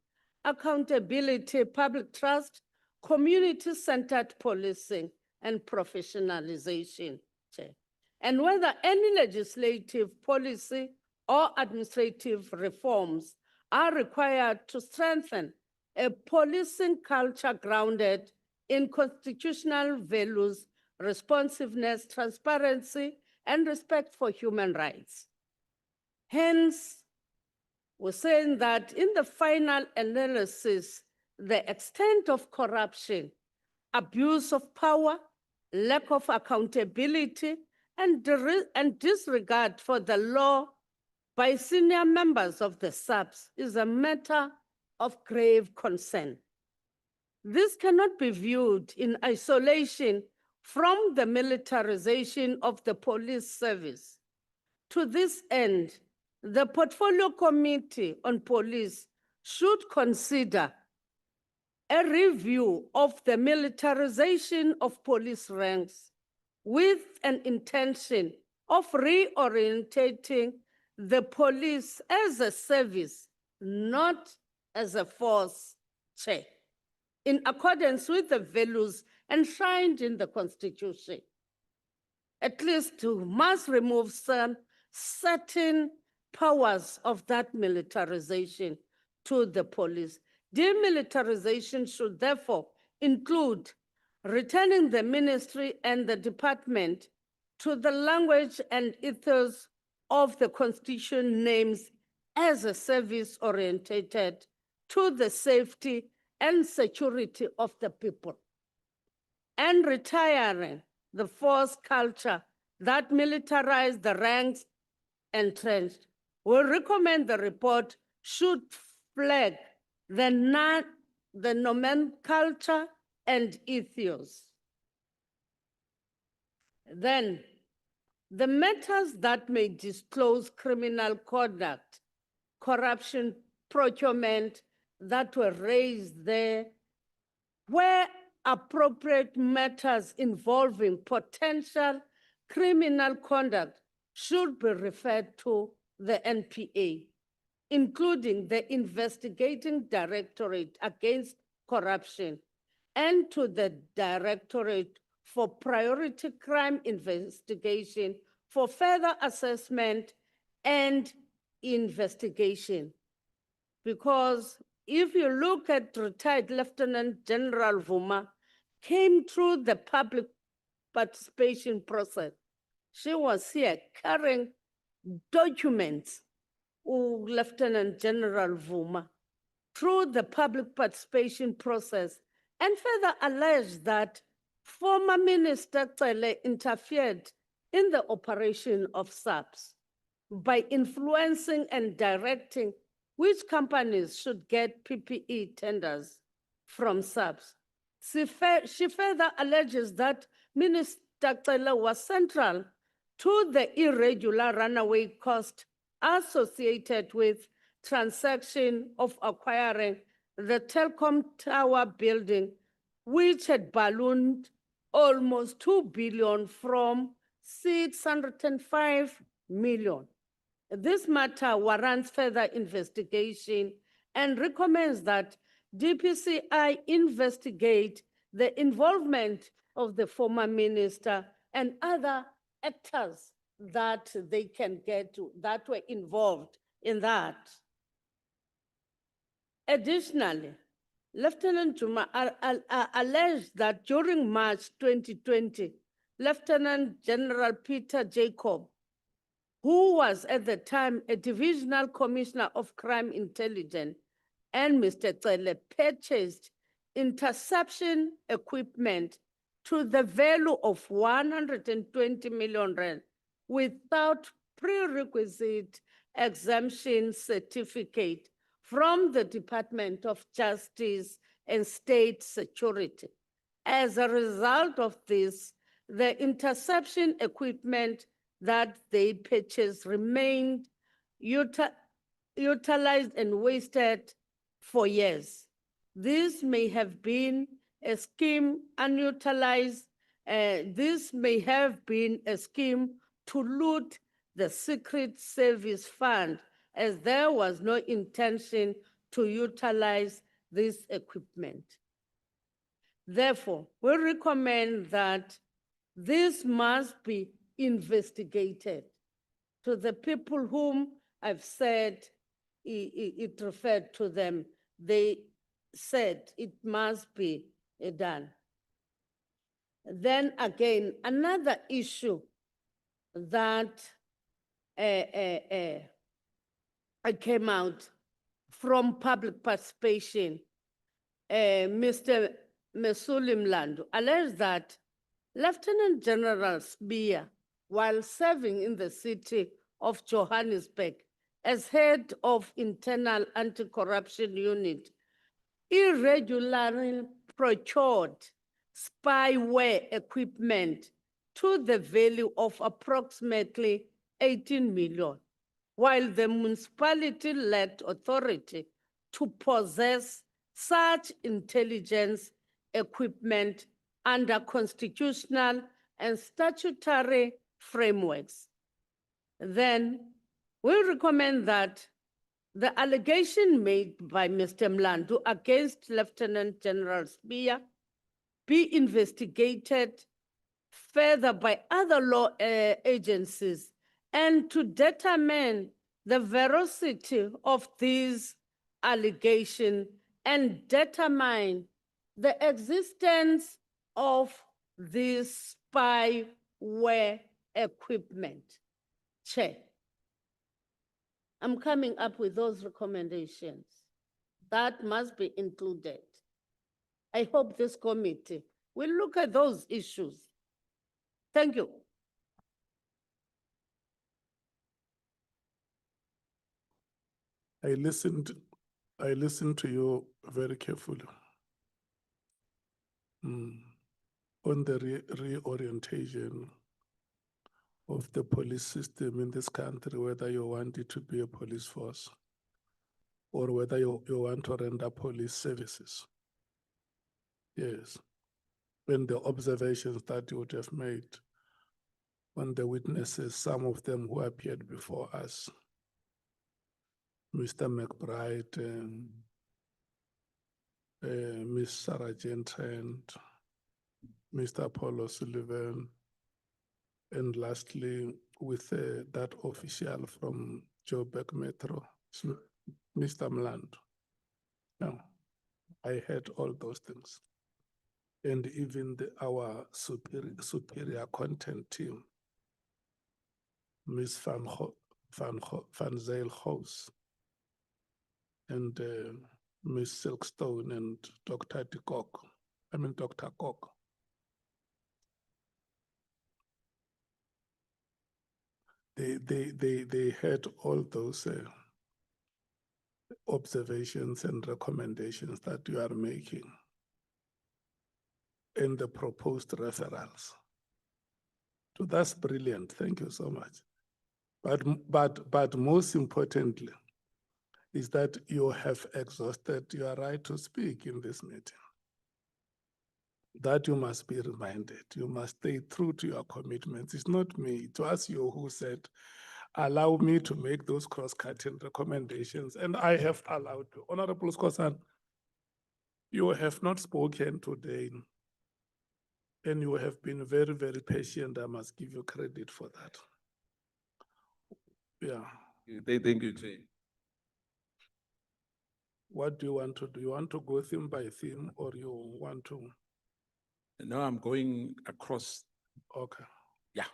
accountability, public trust, community-centered policing, and professionalization, Chair. And whether any legislative, policy, or administrative reforms are required to strengthen a policing culture grounded in constitutional values, responsiveness, transparency, and respect for human rights. Hence, we're saying that in the final analysis, the extent of corruption, abuse of power, lack of accountability, and disregard for the law by senior members of the SAPS is a matter of grave concern. This cannot be viewed in isolation from the militarization of the police service. To this end, the Portfolio Committee on Police should consider a review of the militarization of police ranks with an intention of reorientating the police as a service, not as a force, Chair, in accordance with the values enshrined in the Constitution. At least we must remove some certain powers of that militarization to the police. Demilitarization should therefore include returning the ministry and the department to the language and ethos of the Constitution names as a service orientated to the safety and security of the people, and retiring the force culture that militarized the ranks entrenched. We recommend the report should flag the nomenclature and ethos. Then, the matters that may disclose criminal conduct, corruption, procurement that were raised there, where appropriate matters involving potential criminal conduct should be referred to the NPA, including the Investigating Directorate Against Corruption and to the Directorate for Priority Crime Investigation for further assessment and investigation. Because if you look at retired Lieutenant General Vuma, came through the public participation process. She was here carrying documents, Lieutenant General Vuma, through the public participation process, and further alleged that former Minister Cele interfered in the operation of SAPS by influencing and directing which companies should get PPE tenders from SAPS. She further alleges that Minister Cele was central to the irregular runaway cost associated with transaction of acquiring the Telkom Tower building, which had ballooned almost 2 billion from 605 million. This matter warrants further investigation and recommends that DPCI investigate the involvement of the former minister and other actors that they can get to, that were involved in that. Additionally, Lieutenant Juma alleged that during March 2020, Lieutenant General Peter Jacob, who was at the time a divisional commissioner of crime intelligence, and Mr. Cele purchased interception equipment to the value of 120 million rand without prerequisite exemption certificate from the Department of Justice and State Security. As a result of this, the interception equipment that they purchased remained utilized and wasted for years. This may have been a scheme unutilized. This may have been a scheme to loot the Secret Service Fund, as there was no intention to utilize this equipment. Therefore, we recommend that this must be investigated. To the people whom I've said it referred to them, they said it must be done. Then again, another issue that came out from public participation, Mr. Mesulim Landu alleged that Lieutenant General Spear, while serving in the city of Johannesburg as head of internal anti-corruption unit, irregularly procured spyware equipment to the value of approximately 18 million, while the municipality lacked authority to possess such intelligence equipment under constitutional and statutory frameworks. Then we recommend that the allegation made by Mr. Mlandu against Lieutenant General Spear be investigated further by other law agencies and to determine the veracity of these allegations and determine the existence of this spyware equipment. Chair, I'm coming up with those recommendations. That must be included. I hope this committee will look at those issues. Thank you. I listened to you very carefully. On the reorientation of the police system in this country, whether you want it to be a police force or whether you want to render police services. Yes. And the observations that you would have made on the witnesses, some of them who appeared before us, Mr. McBride and Ms. Sargent and Mr. Apollo Sullivan, and lastly, with that official from Joburg Metro, Mr. Mlandu. Now, I heard all those things. And even our superior content team, Ms. Van Zyl-Gous and Ms. Silkstone and Dr. Dr. Kok. They had all those observations and recommendations that you are making in the proposed referrals. So that's brilliant. Thank you so much. But most importantly is that you have exhausted your right to speak in this meeting. That you must be reminded. You must stay true to your commitments. It's not me. It was you who said, allow me to make those cross-cutting recommendations. And I have allowed you. Honorable Skosan, you have not spoken today. And you have been very, very patient. I must give you credit for that. Yeah. Thank you, Chair. What do you want to do? You want to go theme by theme or you want to? Now I'm going across. Okay. Yeah.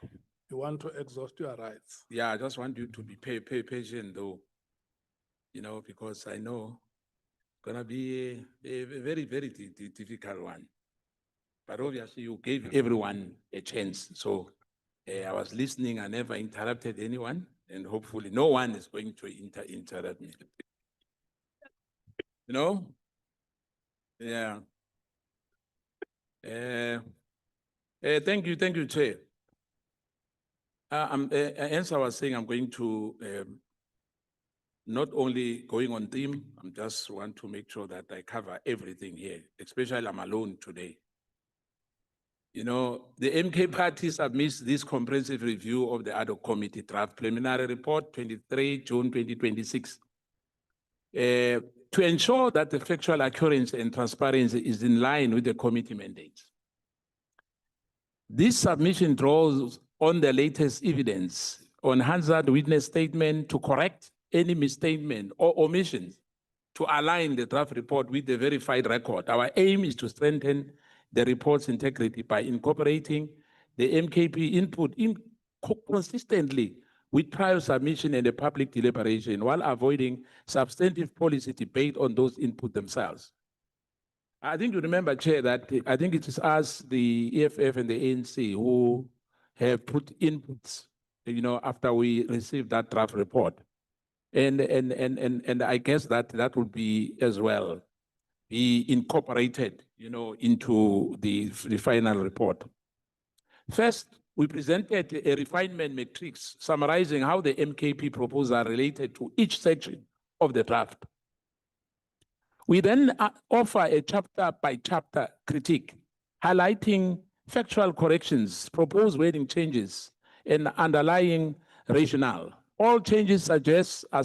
You want to exhaust your rights? Yeah, I just want you to be patient though, because I know it's gonna be a very, very difficult one. But obviously you gave everyone a chance. So I was listening, I never interrupted anyone, and hopefully no one is going to interrupt me. Yeah. Thank you, Chair. As I was saying, I'm going to not only going on theme, I just want to make sure that I cover everything here, especially I'm alone today. The MK party submits this comprehensive review of the ad hoc committee draft preliminary report, 23 June 2026. To ensure that the factual accuracy and transparency is in line with the committee mandates. This submission draws on the latest evidence on hazard witness statement to correct any misstatement or omissions to align the draft report with the verified record. Our aim is to strengthen the report's integrity by incorporating the MKP input consistently with prior submission and the public deliberation while avoiding substantive policy debate on those input themselves. I think you remember, Chair, that I think it is us, the EFF and the ANC, who have put inputs, after we received that draft report. And I guess that would be as well, be incorporated, into the final report. First, we presented a refinement matrix summarizing how the MKP proposals are related to each section of the draft. We then offer a chapter by chapter critique, highlighting factual corrections, proposed wording changes, and underlying rationale. All changes suggest are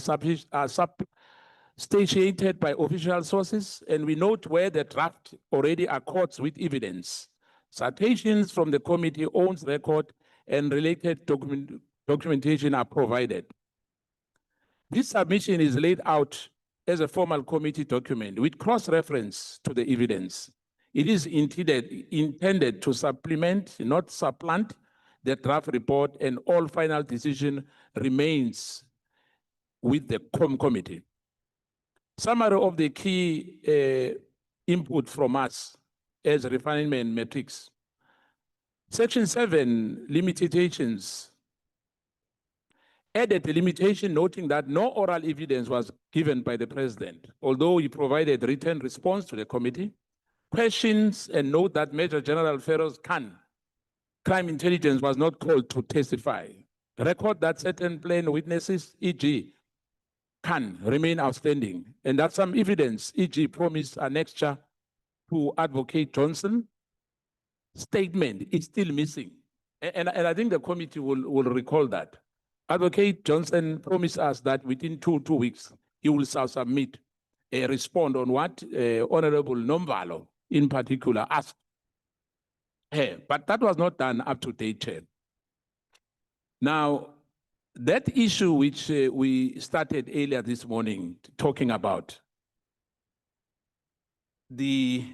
substantiated by official sources, and we note where the draft already accords with evidence. Citations from the committee owns record and related documentation are provided. This submission is laid out as a formal committee document with cross-reference to the evidence. It is intended to supplement, not supplant, the draft report, and all final decision remains with the committee. Summary of the key input from us as refinement metrics. Section 7, limitations. Added a limitation noting that no oral evidence was given by the president, although he provided written response to the committee. Questions, and note that Major General Feroz Khan, crime intelligence, was not called to testify. Record that certain plain witnesses, e.g. Khan, remain outstanding, and that some evidence, e.g. promise annexure to Advocate Johnson statement is still missing. And I think the committee will recall that. Advocate Johnson promised us that within two weeks, he will submit a response on what Honorable Nomvalo in particular asked. But that was not done up to date, Chair. Now, that issue which we started earlier this morning talking about, the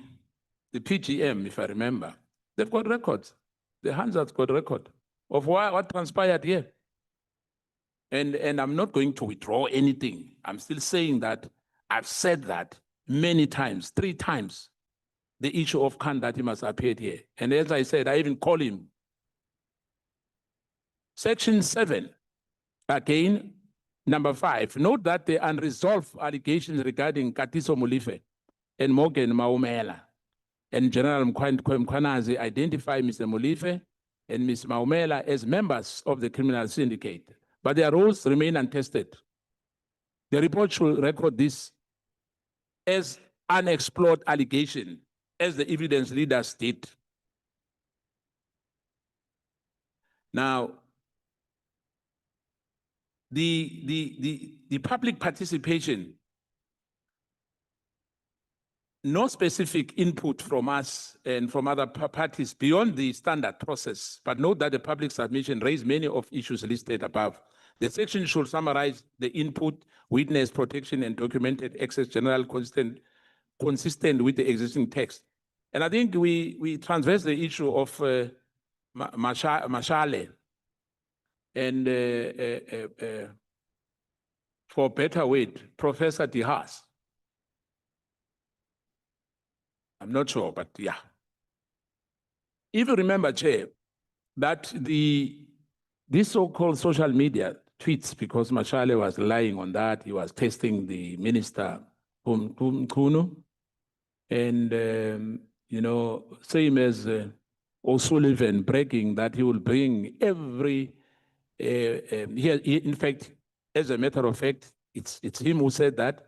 PGM, if I remember, they've got records. The Hansard's got record of what transpired here. And I'm not going to withdraw anything. I'm still saying that I've said that many times, 3 times, the issue of Khan that he must appear here. And as I said, I even call him. Section 7, again, number 5, note that the unresolved allegations regarding Katiso Molefe and Morgan Maumela and General Mkhwanazi identify Mr. Molefe and Ms. Maumela as members of the criminal syndicate, but their roles remain untested. The report should record this as unexplored allegation, as the evidence leaders did. Now, the public participation, no specific input from us and from other parties beyond the standard process, but note that the public submission raised many of issues listed above. The section should summarize the input, witness protection, and documented access general consistent with the existing text. And I think we transverse the issue of Mashale and for better word, Professor Dihas. I'm not sure, but yeah. If you remember, Chair, that this so-called social media tweets, because Mashale was lying on that, he was testing the minister, Mkhwanazi, and, same as O'Sullivan bragging that he will bring every, in fact, as a matter of fact, it's him who said that,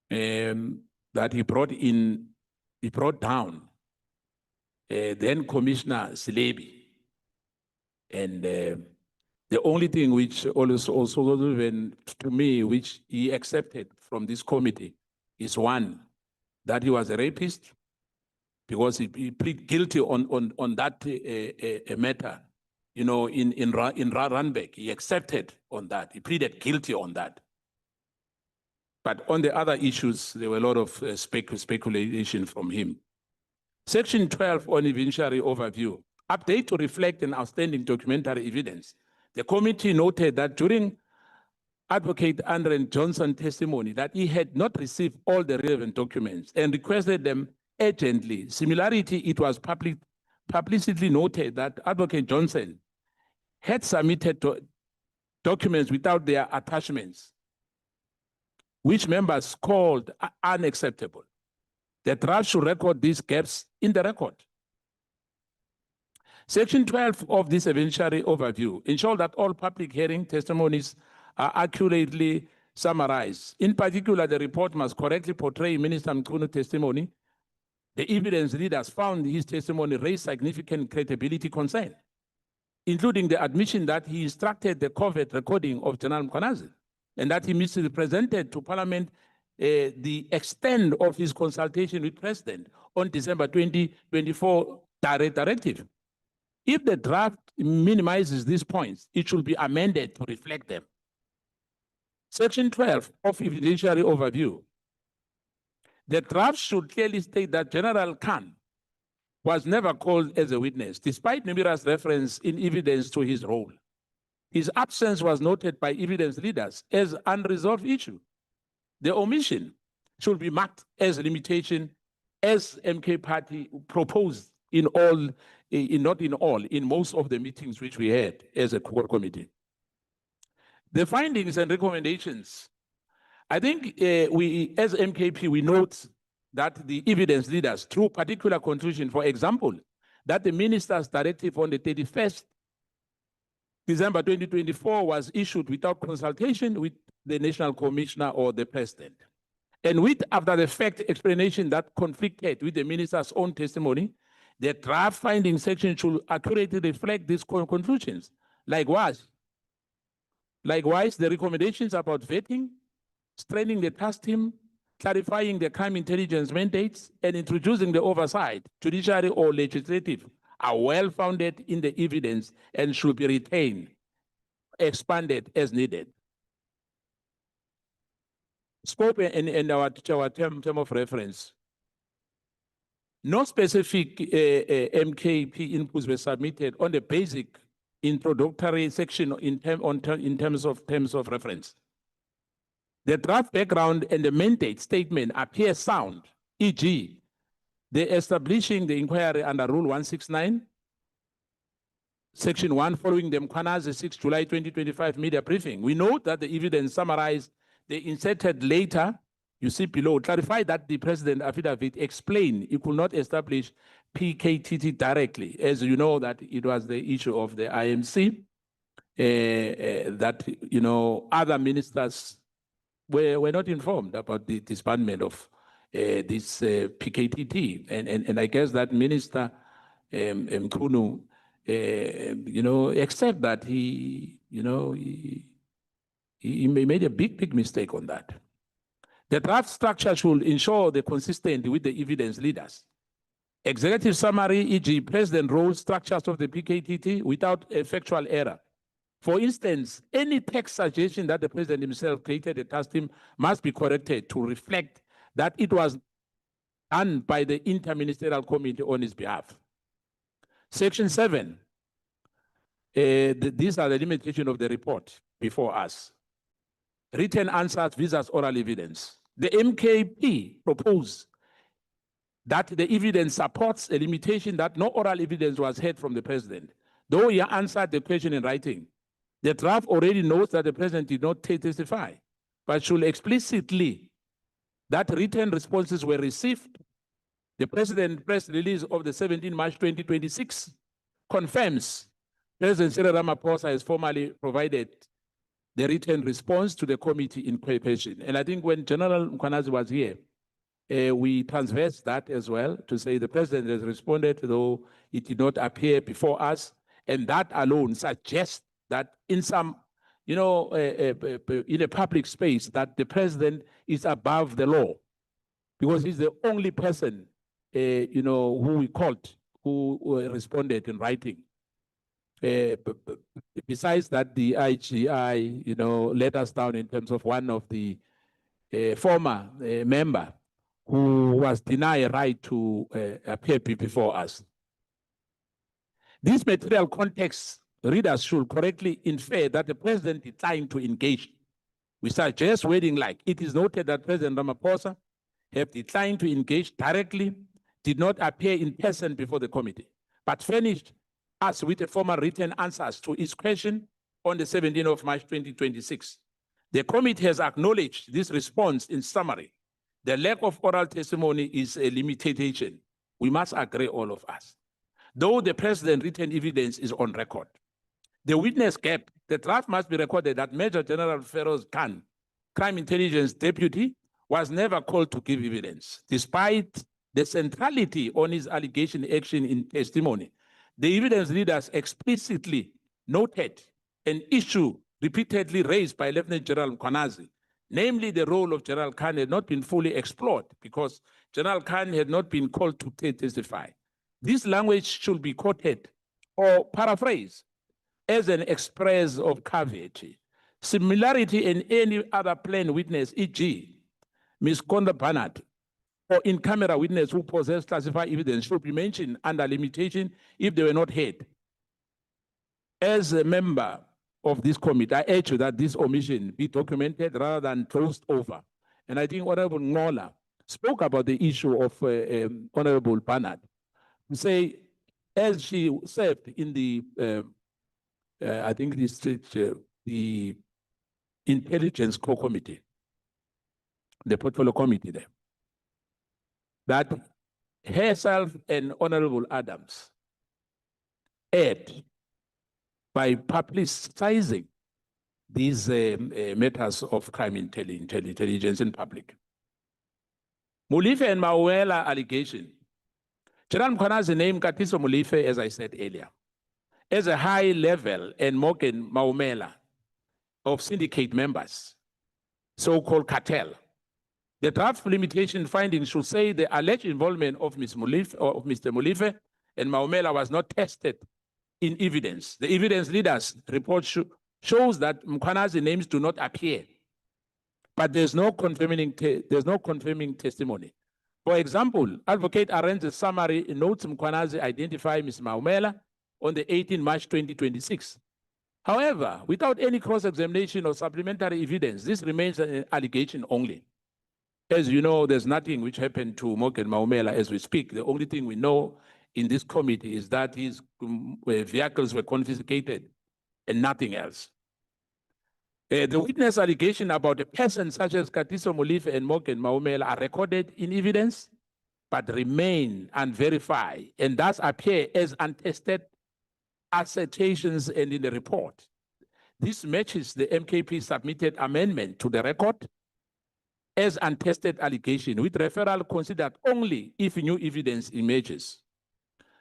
that he brought down then Commissioner Silebi. And the only thing which also even to me, which he accepted from this committee is one, that he was a rapist, because he pleaded guilty on that matter, in Randburg. He accepted on that. He pleaded guilty on that. But on the other issues, there were a lot of speculation from him. Section 12 on evidentiary overview. Update to reflect an outstanding documentary evidence. The committee noted that during Advocate Andre Johnson's testimony that he had not received all the relevant documents and requested them urgently. Similarity, it was publicly noted that Advocate Johnson had submitted documents without their attachments, which members called unacceptable. The draft should record these gaps in the record. Section 12 of this evidentiary overview ensures that all public hearing testimonies are accurately summarized. In particular, the report must correctly portray Minister Mkhwanazi's testimony. The evidence leaders found his testimony raised significant credibility concern, including the admission that he instructed the covert recording of General Mkhwanazi and that he misrepresented to Parliament the extent of his consultation with President on December 2024 directive. If the draft minimizes these points, it should be amended to reflect them. Section 12 of evidentiary overview. The draft should clearly state that General Khan was never called as a witness, despite numerous references in evidence to his role. His absence was noted by evidence leaders as unresolved issue. The omission should be marked as a limitation, as MK Party proposed in all, not in all, in most of the meetings which we had as a core committee. The findings and recommendations. I think we, as MKP, we note that the evidence leaders, through particular conclusion, for example, that the minister's directive on the 31st December 2024 was issued without consultation with the National Commissioner or the President. And with after the fact explanation that conflicted with the minister's own testimony, the draft finding section should accurately reflect these conclusions. Likewise, the recommendations about vetting, strengthening the task team, clarifying the crime intelligence mandates, and introducing the oversight, judiciary or legislative, are well-founded in the evidence and should be retained, expanded as needed. Scope and our term of reference. No specific MKP inputs were submitted on the basic introductory section in terms of reference. The draft background and the mandate statement appear sound, e.g., the establishing the inquiry under Rule 169, Section 1, following the Mkhwanazi 6 July 2025 media briefing. We note that the evidence summarized, they inserted later, you see below, clarify that the President affidavit explained it could not establish PKTT directly. As you know, that it was the issue of the IMC, that, you know, other ministers were not informed about the disbandment of this PKTT. And I guess that Minister Mkhunu, you know, except that he made a big mistake on that. The draft structure should ensure the consistency with the evidence leaders. Executive summary, e.g., President role structures of the PKTT without a factual error. For instance, any text suggestion that the President himself created a task team must be corrected to reflect that it was done by the Interministerial Committee on his behalf. Section 7, these are the limitations of the report before us. Written answers versus oral evidence. The MKP proposed that the evidence supports a limitation that no oral evidence was heard from the President, though he answered the question in writing. The draft already notes that the President did not testify, but should explicitly that written responses were received. The President press release of the 17 March 2026 confirms President Cyril Ramaphosa has formally provided the written response to the committee in question. And I think when General Mkhwanazi was here, we transversed that as well to say the President has responded, though it did not appear before us. And that alone suggests that in some, you know, in a public space, that the President is above the law, because he's the only person, you know, who we called, who responded in writing. Besides that, the IGI, you know, let us down in terms of one of the former member who was denied a right to appear before us. This material context, readers should correctly infer that the President declined to engage. We suggest wording like, it is noted that President Ramaphosa have declined to engage directly, did not appear in person before the committee, but furnished us with a formal written answers to his question on the 17th of March 2026. The committee has acknowledged this response in summary. The lack of oral testimony is a limitation. We must agree, all of us. Though the president's written evidence is on record, the witness gap, the draft must be recorded that Major General Feroz Khan, Crime Intelligence Deputy, was never called to give evidence. Despite the centrality on his allegation action in testimony, the evidence leaders explicitly noted an issue repeatedly raised by Lieutenant General Mkhwanazi, namely the role of General Khan had not been fully explored because General Khan had not been called to testify. This language should be quoted or paraphrased as an express of caveat. Similarity in any other plain witness, e.g., Ms. Konda Barnard, or in-camera witness who possess classified evidence should be mentioned under limitation if they were not heard. As a member of this committee, I urge you that this omission be documented rather than closed over. And I think Honorable Ngola spoke about the issue of Honorable Barnard, to say, as she served in the, I think the Intelligence Core Committee, the Portfolio Committee there, that herself and Honorable Adams aired by publicizing these matters of crime intelligence in public. Molefe and Mawela allegation. General Mkhwanazi named Katiso Molefe, as I said earlier, as a high level and Morgan Maumela of syndicate members, so-called cartel. The draft limitation findings should say the alleged involvement of Ms. Molefe, or of Mr. Molefe and Maumela was not tested in evidence. The evidence leaders report shows that Mkhwanazi names do not appear, but there's no confirming testimony. For example, Advocate Arend's summary notes Mkhwanazi identified Ms. Maumela on the 18th March 2026. However, without any cross-examination or supplementary evidence, this remains an allegation only. As you know, there's nothing which happened to Morgan Maumela as we speak. The only thing we know in this committee is that his vehicles were confiscated and nothing else. The witness allegation about a person such as Katiso Molefe and Morgan Maumela are recorded in evidence, but remain unverified and thus appear as untested assertions and in the report. This matches the MKP submitted amendment to the record as untested allegation, with referral considered only if new evidence emerges.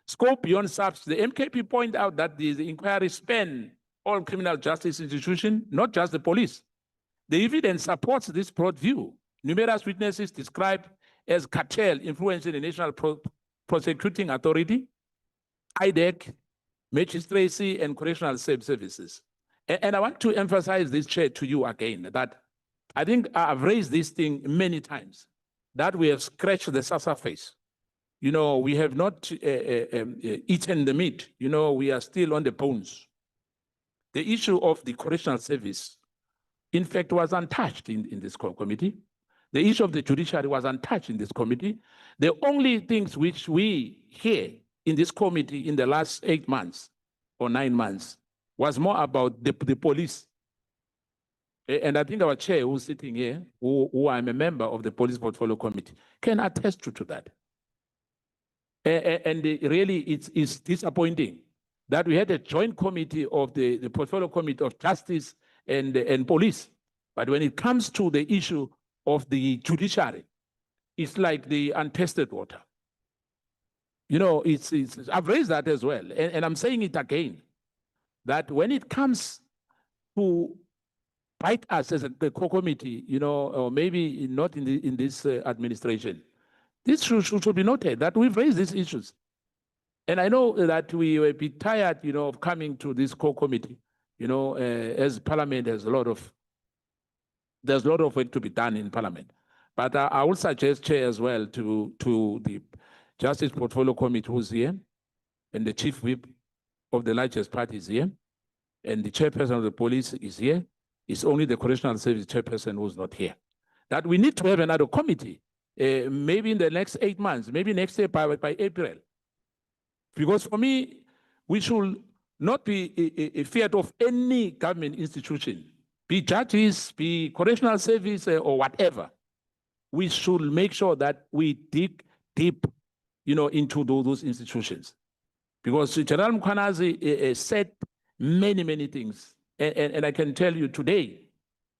Scope beyond such, the MKP point out that the inquiry span all criminal justice institutions, not just the police. The evidence supports this broad view. Numerous witnesses described as cartel influencing the National Prosecuting Authority, IDEC, magistracy, and correctional services. And I want to emphasize this, Chair, to you again, that I think I've raised this thing many times, that we have scratched the surface. You know, we have not eaten the meat. You know, we are still on the bones. The issue of the correctional service, in fact, was untouched in this committee. The issue of the judiciary was untouched in this committee. The only things which we hear in this committee in the last 8 months or 9 months was more about the police. And I think our chair who's sitting here, who I'm a member of the Police Portfolio Committee, can attest to that. And really, it's disappointing that we had a joint committee of the Portfolio Committee of Justice and Police. But when it comes to the issue of the judiciary, it's like the untested water. You know, I've raised that as well. And I'm saying it again, that when it comes to bite us as a core committee, you know, or maybe not in this administration, this should be noted that we've raised these issues. And I know that we will be tired, you know, of coming to this core committee, you know, as Parliament has there's a lot of work to be done in Parliament. But I would suggest, Chair, as well, to the Justice Portfolio Committee who's here, and the Chief Whip of the largest party is here, and the Chairperson of the Police is here. It's only the Correctional Service Chairperson who's not here. That we need to have another committee, maybe in the next 8 months, maybe next year by April. Because for me, we should not be feared of any government institution, be judges, be correctional service, or whatever. we should make sure that we dig deep, into those institutions. Because General Mkhwanazi said many things. And I can tell you today,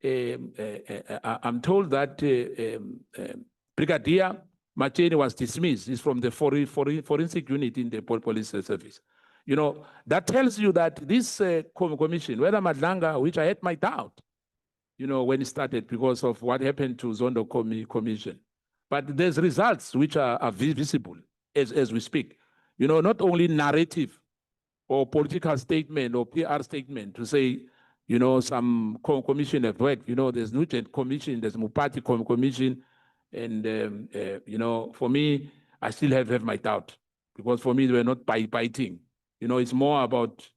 I'm told that Brigadier Macheni was dismissed. He's from the forensic unit in the police service. That tells you that this commission, whether Madlanga, which I had my doubt, when it started because of what happened to Zondo Commission. But there's results which are visible as we speak. Not only narrative or political statement or PR statement to say, some commission have worked. There's Nugent Commission, there's Mupati Commission, and, for me, I still have my doubt because for me, they were not biting. It's more about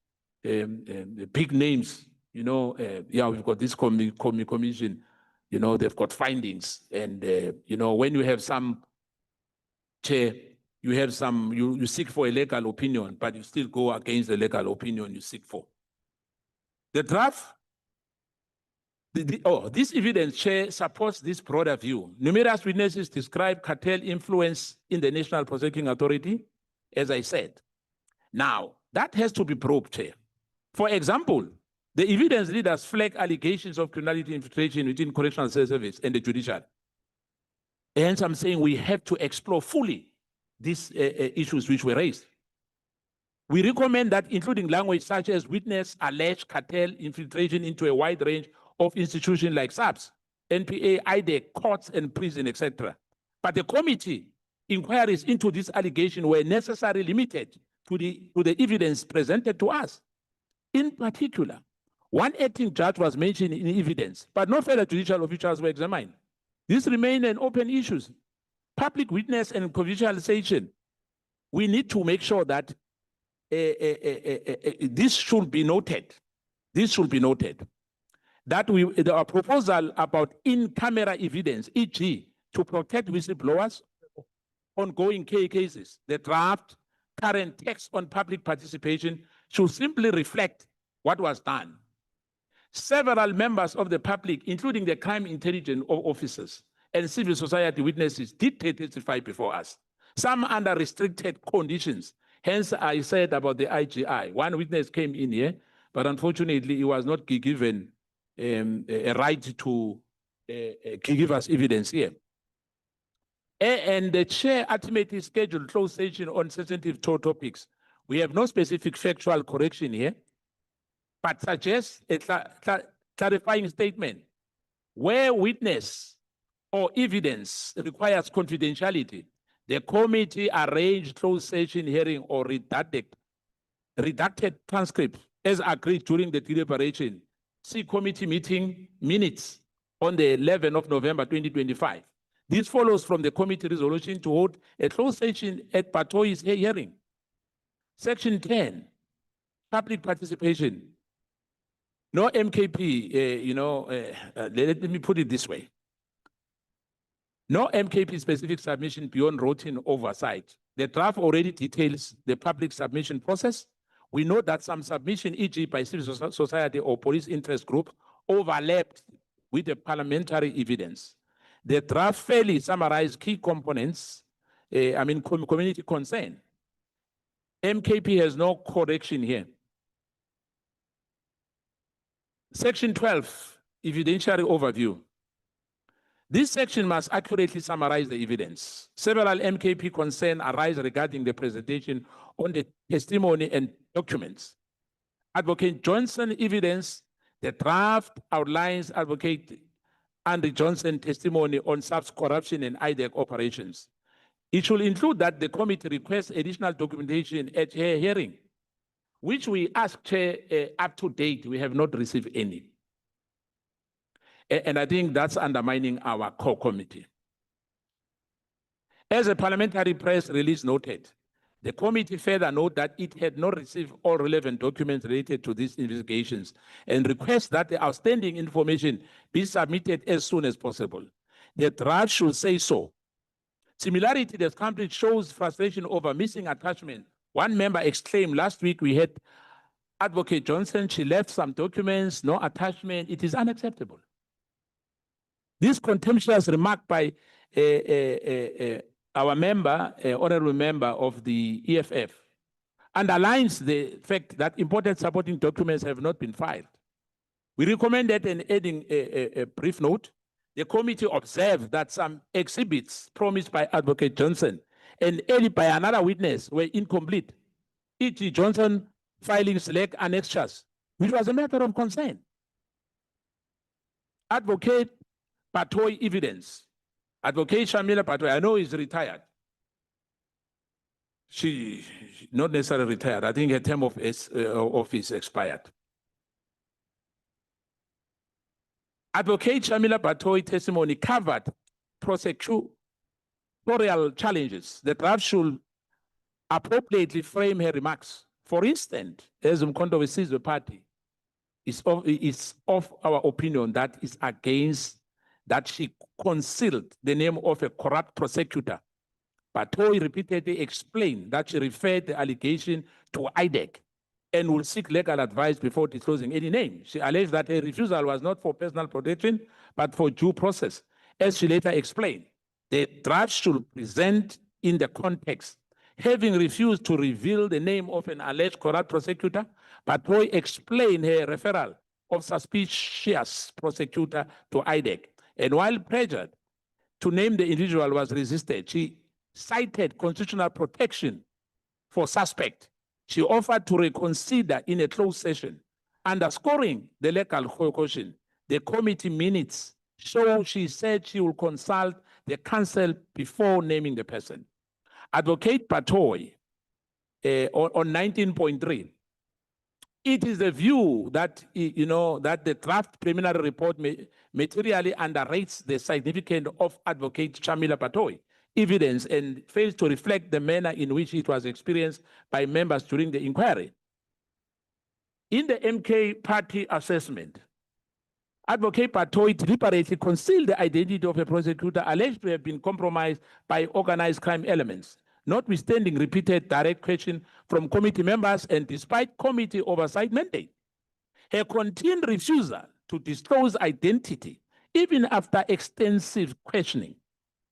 the big names. We've got this commission, they've got findings. And, when you have some chair, you have some, you seek for a legal opinion, but you still go against the legal opinion you seek for. The draft, this evidence, Chair, supports this broader view. Numerous witnesses describe cartel influence in the National Prosecuting Authority, as I said. Now, that has to be probed, Chair. For example, the evidence leaders flag allegations of criminality infiltration within correctional service and the judiciary. Hence, I'm saying we have to explore fully these issues which were raised. We recommend that including language such as witness alleged cartel infiltration into a wide range of institutions like SAPS, NPA, IDEC, courts and prison, etc. But the committee inquiries into this allegation were necessarily limited to the evidence presented to us. In particular, one acting judge was mentioned in evidence, but no further judicial officials were examined. This remained an open issue. Public witness and confidencialization. We need to make sure that this should be noted. This should be noted. That our proposal about in-camera evidence, e.g., to protect whistleblowers, ongoing cases, the draft, current text on public participation should simply reflect what was done. Several members of the public, including the crime intelligence officers and civil society witnesses, did testify before us, some under restricted conditions. Hence, I said about the IGI. One witness came in here, but unfortunately, he was not given a right to give us evidence here. And the chair ultimately scheduled closed session on sensitive topics. We have no specific factual correction here, but suggests a clarifying statement where witness or evidence requires confidentiality. The committee arranged closed session hearing or redacted transcript as agreed during the deliberation. See committee meeting minutes on the 11th of November 2025. This follows from the committee resolution to hold a closed session at Patoi's hearing. Section 10, public participation. No MKP, let me put it this way. No MKP specific submission beyond routine oversight. The draft already details the public submission process. We know that some submission, e.g. by civil society or police interest group, overlapped with the parliamentary evidence. The draft fairly summarized key components, community concern. MKP has no correction here. Section 12, evidentiary overview. This section must accurately summarize the evidence. Several MKP concerns arise regarding the presentation on the testimony and documents. Advocate Johnson evidence, the draft outlines Advocate Andrew Johnson testimony on SAPS corruption and IDEC operations. It should include that the committee requests additional documentation at her hearing, which we asked her up to date. We have not received any. And I think that's undermining our core committee. As a parliamentary press release noted, the committee further noted that it had not received all relevant documents related to these investigations and requests that the outstanding information be submitted as soon as possible. The draft should say so. Similarity, the company shows frustration over missing attachment. One member exclaimed last week we had Advocate Johnson, she left some documents, no attachment. It is unacceptable. This contemptuous remark by our member, honorable member of the EFF, underlines the fact that important supporting documents have not been filed. We recommended in adding a brief note. The committee observed that some exhibits promised by Advocate Johnson and added by another witness were incomplete, e.g. Johnson filing select annexures, which was a matter of concern. Advocate Patoy evidence. Advocate Shamila Patoy, I know is retired. She not necessarily retired. I think her term of office expired. Advocate Shamila Patoy testimony covered prosecutorial challenges. The draft should appropriately frame her remarks. For instance, as Mkhwanazi sees the party, is of our opinion that is against that she concealed the name of a corrupt prosecutor. Patoy repeatedly explained that she referred the allegation to IDEC and will seek legal advice before disclosing any name. She alleged that her refusal was not for personal protection, but for due process. As she later explained, the draft should present in the context. Having refused to reveal the name of an alleged corrupt prosecutor, Patoy explained her referral of suspicious prosecutor to IDEC. And while pressured to name the individual was resisted, she cited constitutional protection for suspect. She offered to reconsider in a closed session, underscoring the legal caution. The committee minutes show she said she will consult the council before naming the person. Advocate Patoy on 19.3. It is the view that, that the draft preliminary report materially underrates the significance of Advocate Shamila Patoy evidence and fails to reflect the manner in which it was experienced by members during the inquiry. In the MK party assessment, Advocate Patoy deliberately concealed the identity of a prosecutor alleged to have been compromised by organized crime elements, notwithstanding repeated direct questions from committee members and despite committee oversight mandate. Her continued refusal to disclose identity, even after extensive questioning,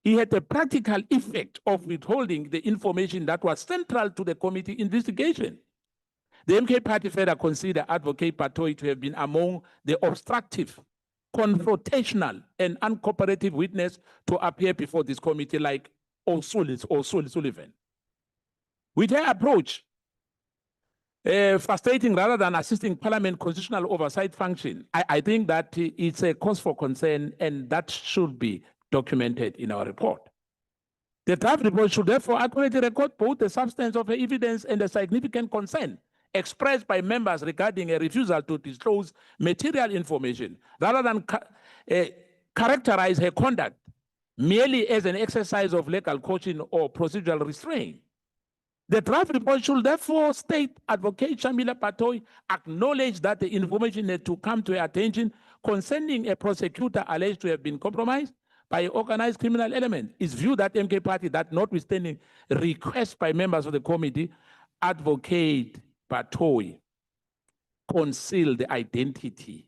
it had a practical effect of withholding the information that was central to the committee investigation. The MK party further considered Advocate Patoy to have been among the obstructive, confrontational, and uncooperative witness to appear before this committee, like Sullivan. With her approach, frustrating rather than assisting Parliament constitutional oversight function, I think that it's a cause for concern, and that should be documented in our report. The draft report should therefore accurately record both the substance of the evidence and the significant concern expressed by members regarding a refusal to disclose material information, rather than characterize her conduct merely as an exercise of legal coaching or procedural restraint. The draft report should therefore state Advocate Shamila Patoy acknowledged that the information had to come to her attention concerning a prosecutor alleged to have been compromised by organized criminal element. It's viewed that MK party that notwithstanding requests by members of the committee, Advocate Patoy concealed the identity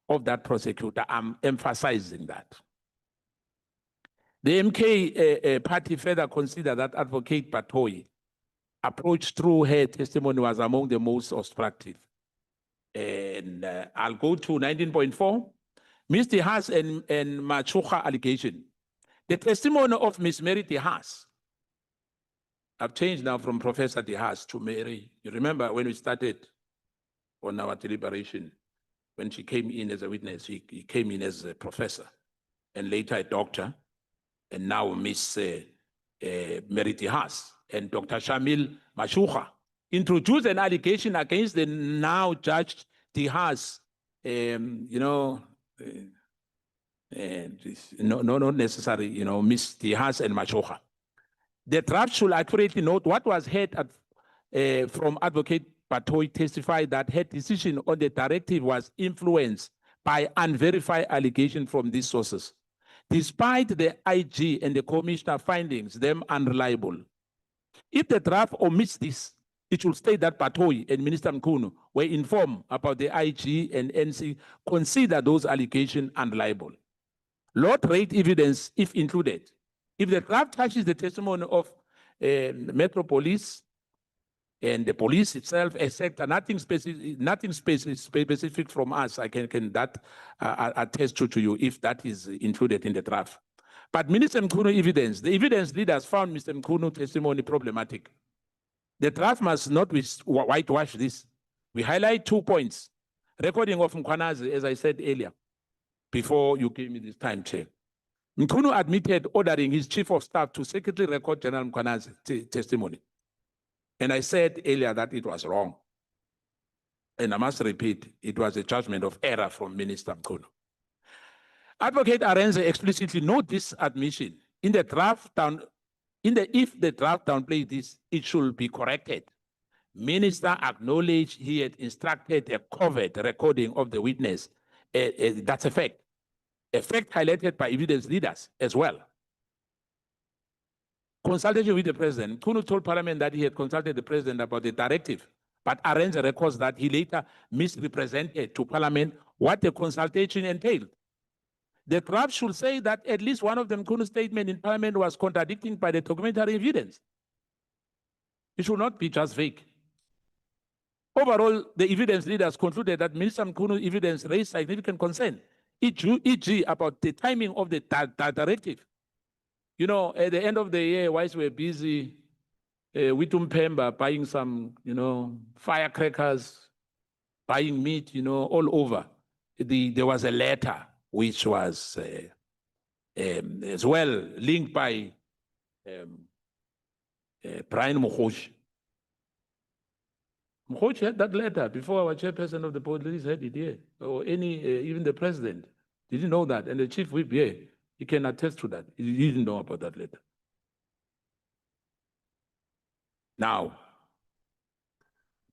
of that prosecutor. I'm emphasizing that. The MK party further considered that Advocate Patoy approach through her testimony was among the most obstructive. And I'll go to 19.4. Ms. Haas and Machucha allegation. The testimony of Ms. Mary Haas. I've changed now from Professor Haas to Mary. You remember when we started on our deliberation, when she came in as a witness, she came in as a professor and later a doctor, and now Ms. Mary Haas and Dr. Shamil Machucha introduced an allegation against the now judged Haas, not necessary, Ms. Haas and Machucha. The draft should accurately note what was heard from Advocate Patoy testified that her decision on the directive was influenced by unverified allegations from these sources. Despite the IG and the commissioner findings them unreliable. If the draft omits this, it should state that Patoy and Minister Mkhwanazi were informed about the IG and NC consider those allegations unreliable. Lot rate evidence, if included. If the draft touches the testimony of Metro Police and the police itself, etc., nothing specific from us, I can that attest to you if that is included in the draft. But Minister Mkhwanazi evidence, the evidence leaders found Mr. Mkhwanazi testimony problematic. The draft must not whitewash this. We highlight 2 points. Recording of Mkhwanazi, as I said earlier, before you gave me this time, Chair. Mkhwanazi admitted ordering his chief of staff to secretly record General Mkhwanazi's testimony. And I said earlier that it was wrong. And I must repeat, it was a judgment of error from Minister Mkhwanazi. Advocate Arendse explicitly note this admission. In the draft if the draft downplays this, it should be corrected. Minister acknowledged he had instructed a covert recording of the witness. That's a fact. A fact highlighted by evidence leaders as well. Consultation with the president. Mkhwanazi told Parliament that he had consulted the president about the directive, but Arendse records that he later misrepresented to Parliament what the consultation entailed. The draft should say that at least one of the Mkhwanazi statements in Parliament was contradicting by the documentary evidence. It should not be just vague. Overall, the evidence leaders concluded that Minister Mkhwanazi's evidence raised significant concern, e.g. about the timing of the directive. You know, at the end of the year, whilst we were busy with Umpemba buying some, firecrackers, buying meat, all over, there was a letter which was as well linked by Brian Mkhwanazi. Mkhwanazi had that letter before our chairperson of the police had it here, or even the president. Didn't know that, and the chief whip here, he can attest to that. He didn't know about that letter. Now,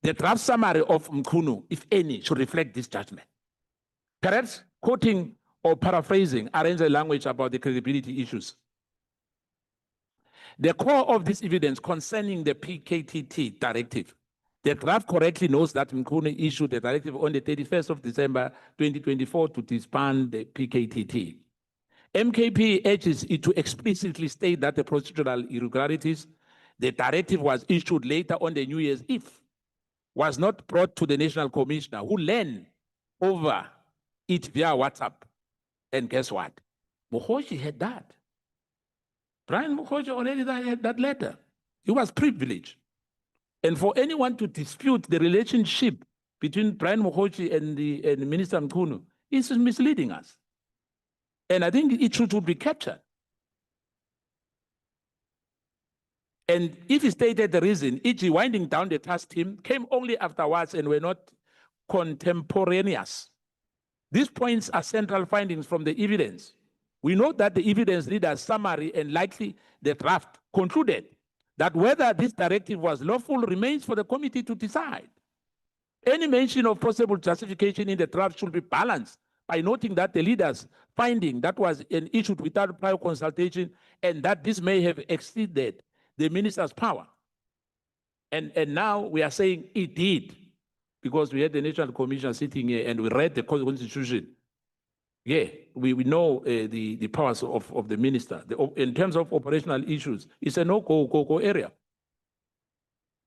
the draft summary of Mkhwanazi, if any, should reflect this judgment. Perhaps quoting or paraphrasing Arendse language about the credibility issues. The core of this evidence concerning the PKTT directive, the draft correctly notes that Mkhwanazi issued the directive on the 31st of December 2024 to disband the PKTT. MKP urges it to explicitly state that the procedural irregularities, the directive was issued later on the New Year's Eve, was not brought to the National Commissioner, who learned over it via WhatsApp. And guess what? Mkhwanazi had that. Brian Mkhwanazi already had that letter. He was privileged. And for anyone to dispute the relationship between Brian Mkhwanazi and Minister Mkhwanazi is misleading us. And I think it should be captured. And if he stated the reason, e.g. winding down the task team, came only afterwards and were not contemporaneous. These points are central findings from the evidence. We know that the evidence leaders summary and likely the draft concluded that whether this directive was lawful remains for the committee to decide. Any mention of possible justification in the draft should be balanced by noting that the leaders' finding that was an issue without prior consultation and that this may have exceeded the minister's power. And now we are saying it did, because we had the National Commission sitting here and we read the Constitution. Yeah, we know the powers of the minister. In terms of operational issues, it's a no-go area.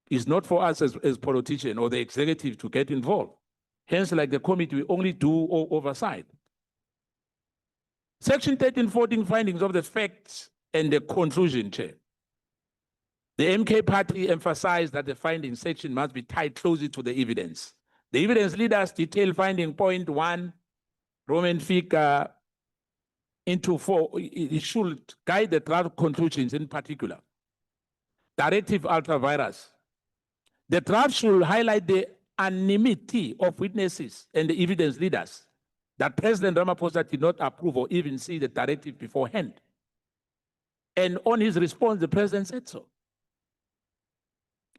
It's not for us as politicians or the executive to get involved. Hence, like the committee, we only do oversight. Section 1314 findings of the facts and the conclusion, Chair. The MK party emphasized that the finding section must be tied closely to the evidence. The evidence leaders detail finding point 1, Roman figure into 4. It should guide the draft conclusions in particular. Directive ultravirus. The draft should highlight the anonymity of witnesses and the evidence leaders that President Ramaphosa did not approve or even see the directive beforehand. And on his response, the president said so.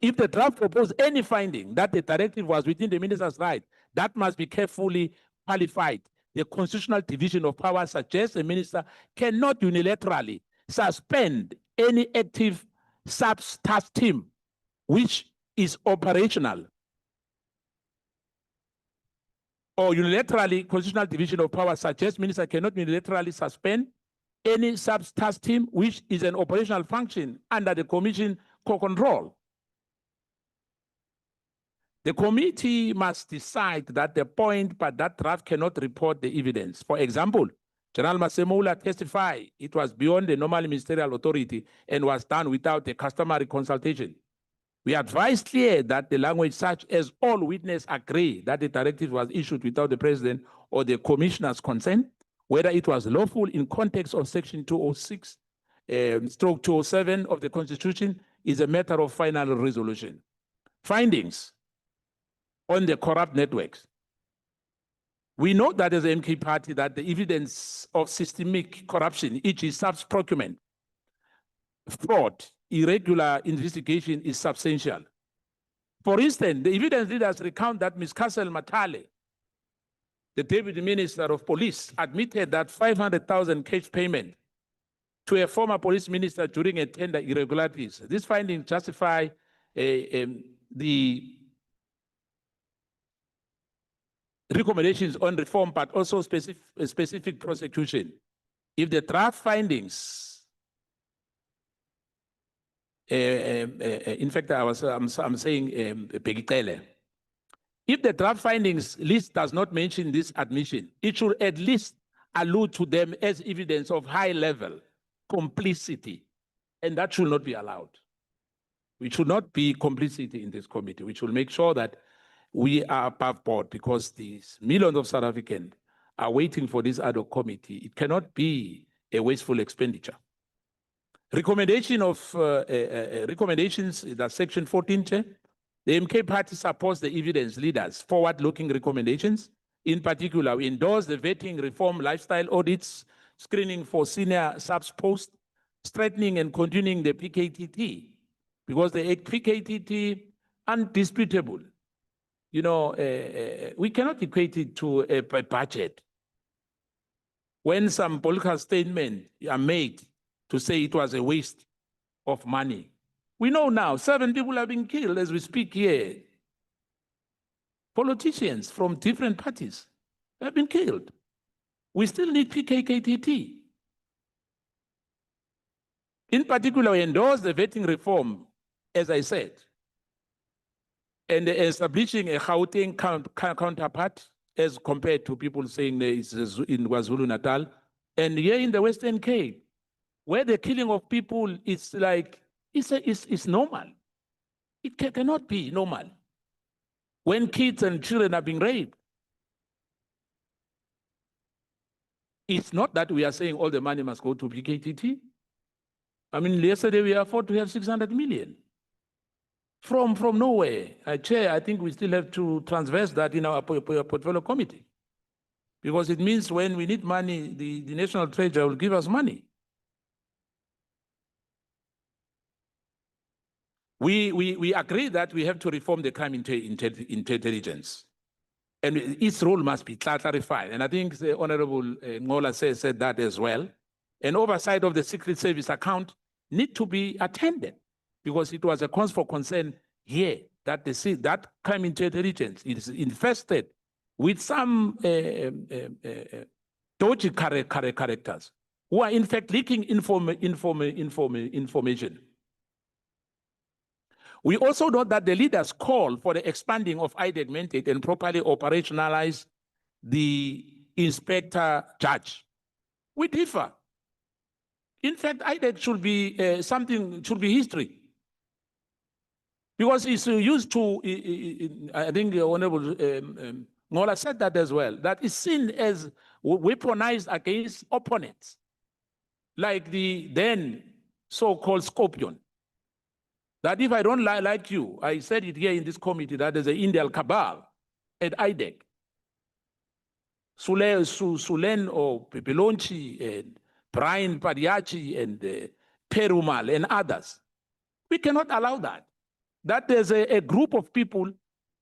If the draft proposed any finding that the directive was within the minister's right, that must be carefully qualified. The constitutional division of power suggests a minister cannot unilaterally suspend any active sub-task team which is operational or unilaterally, constitutional division of power suggests minister cannot unilaterally suspend any sub-task team which is an operational function under the commission co-control. The committee must decide that the point, but that draft cannot report the evidence. For example, General Masemola testified it was beyond the normal ministerial authority and was done without the customary consultation. We advise clear that the language such as all witnesses agree that the directive was issued without the president or the commissioner's consent, whether it was lawful in context of section 206, stroke 207 of the Constitution is a matter of final resolution. Findings on the corrupt networks. We know that as an MK party that the evidence of systemic corruption, e.g. subs-procurement, fraud, irregular investigation is substantial. For instance, the evidence leaders recount that Ms. Castle Matale, the Deputy Minister of Police, admitted that 500,000 cash payment to a former police minister during a tender irregularities. This finding justify the recommendations on reform, but also specific prosecution. If the draft findings, in fact, I'm saying Pegitele, if the draft findings list does not mention this admission, it should at least allude to them as evidence of high level complicity, and that should not be allowed. We should not be complicity in this committee. We should make sure that we are above board, because these millions of South Africans are waiting for this ad hoc committee. It cannot be a wasteful expenditure. Recommendation of recommendations, that's section 14, Chair. The MK party supports the evidence leaders' forward-looking recommendations. In particular, we endorse the vetting reform lifestyle audits, screening for senior subs posts, strengthening and continuing the PKTT, because the PKTT, undisputable. You know, we cannot equate it to a budget. When some political statements are made to say it was a waste of money, we know now 7 people have been killed as we speak here. Politicians from different parties have been killed. We still need PKKTT. In particular, we endorse the vetting reform, as I said, and establishing a Gauteng counterpart as compared to people saying it's in KwaZulu-Natal. And here in the Western Cape, where the killing of people is like, it's normal. It cannot be normal. When kids and children are being raped, it's not that we are saying all the money must go to PKTT. I mean, yesterday we afford to have 600 million. From nowhere. Chair, I think we still have to transverse that in our portfolio committee. Because it means when we need money, the National Treasury will give us money. We agree that we have to reform the crime intelligence. And its role must be clarified. And I think the Honorable Ngola said that as well. And oversight of the Secret Service account need to be attended, because it was a cause for concern here that that crime intelligence is infested with some dodgy characters who are in fact leaking information. We also note that the leaders call for the expanding of IDEC mandate and properly operationalize the inspector judge. We differ. In fact, IDEC should be should be history. Because it's used to, I think the Honorable Ngola said that as well, that it's seen as weaponized against opponents, like the then so-called Scorpion. That if I don't like you, I said it here in this committee, that there's an Indian cabal at IDEC. Sulen or Pepelonchi and Brian Padiachi and Perumal and others. We cannot allow that. That there's a group of people,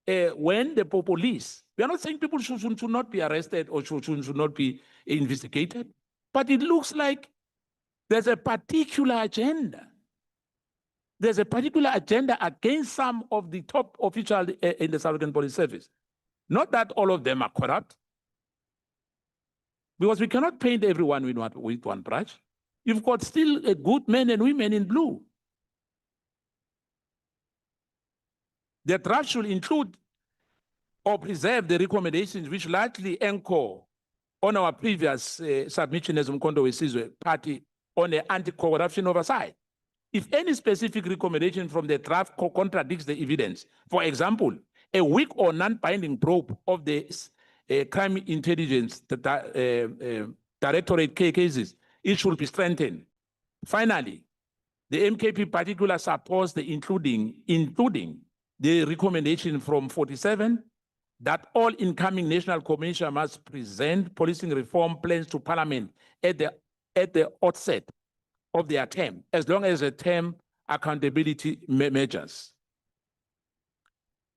when the police, we are not saying people should not be arrested or should not be investigated, but it looks like there's a particular agenda. There's a particular agenda against some of the top officials in the South African Police Service. Not that all of them are corrupt, because we cannot paint everyone with one brush. You've got still a good men and women in blue. The draft should include or preserve the recommendations which largely anchor on our previous submission as Mkhwanazi party on the anti-corruption oversight. If any specific recommendation from the draft contradicts the evidence, for example, a weak or non-binding probe of the crime intelligence directorate cases, it should be strengthened. Finally, the MKP particularly supports the including the recommendation from 47 that all incoming national commissioners must present policing reform plans to Parliament at the outset of their term, as long as the term accountability measures.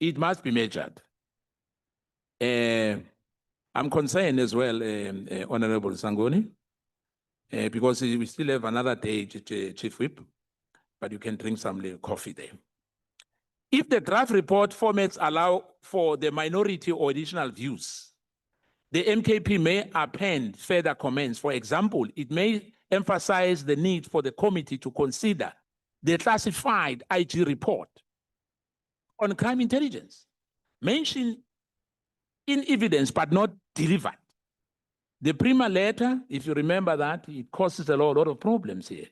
It must be measured. I'm concerned as well, Honorable Sangoni, because we still have another day, Chief Whip, but you can drink some coffee there. If the draft report formats allow for the minority or additional views, the MKP may append further comments. For example, it may emphasize the need for the committee to consider the classified IG report on crime intelligence, mentioned in evidence but not delivered. The Prima letter, if you remember that, it causes a lot of problems here.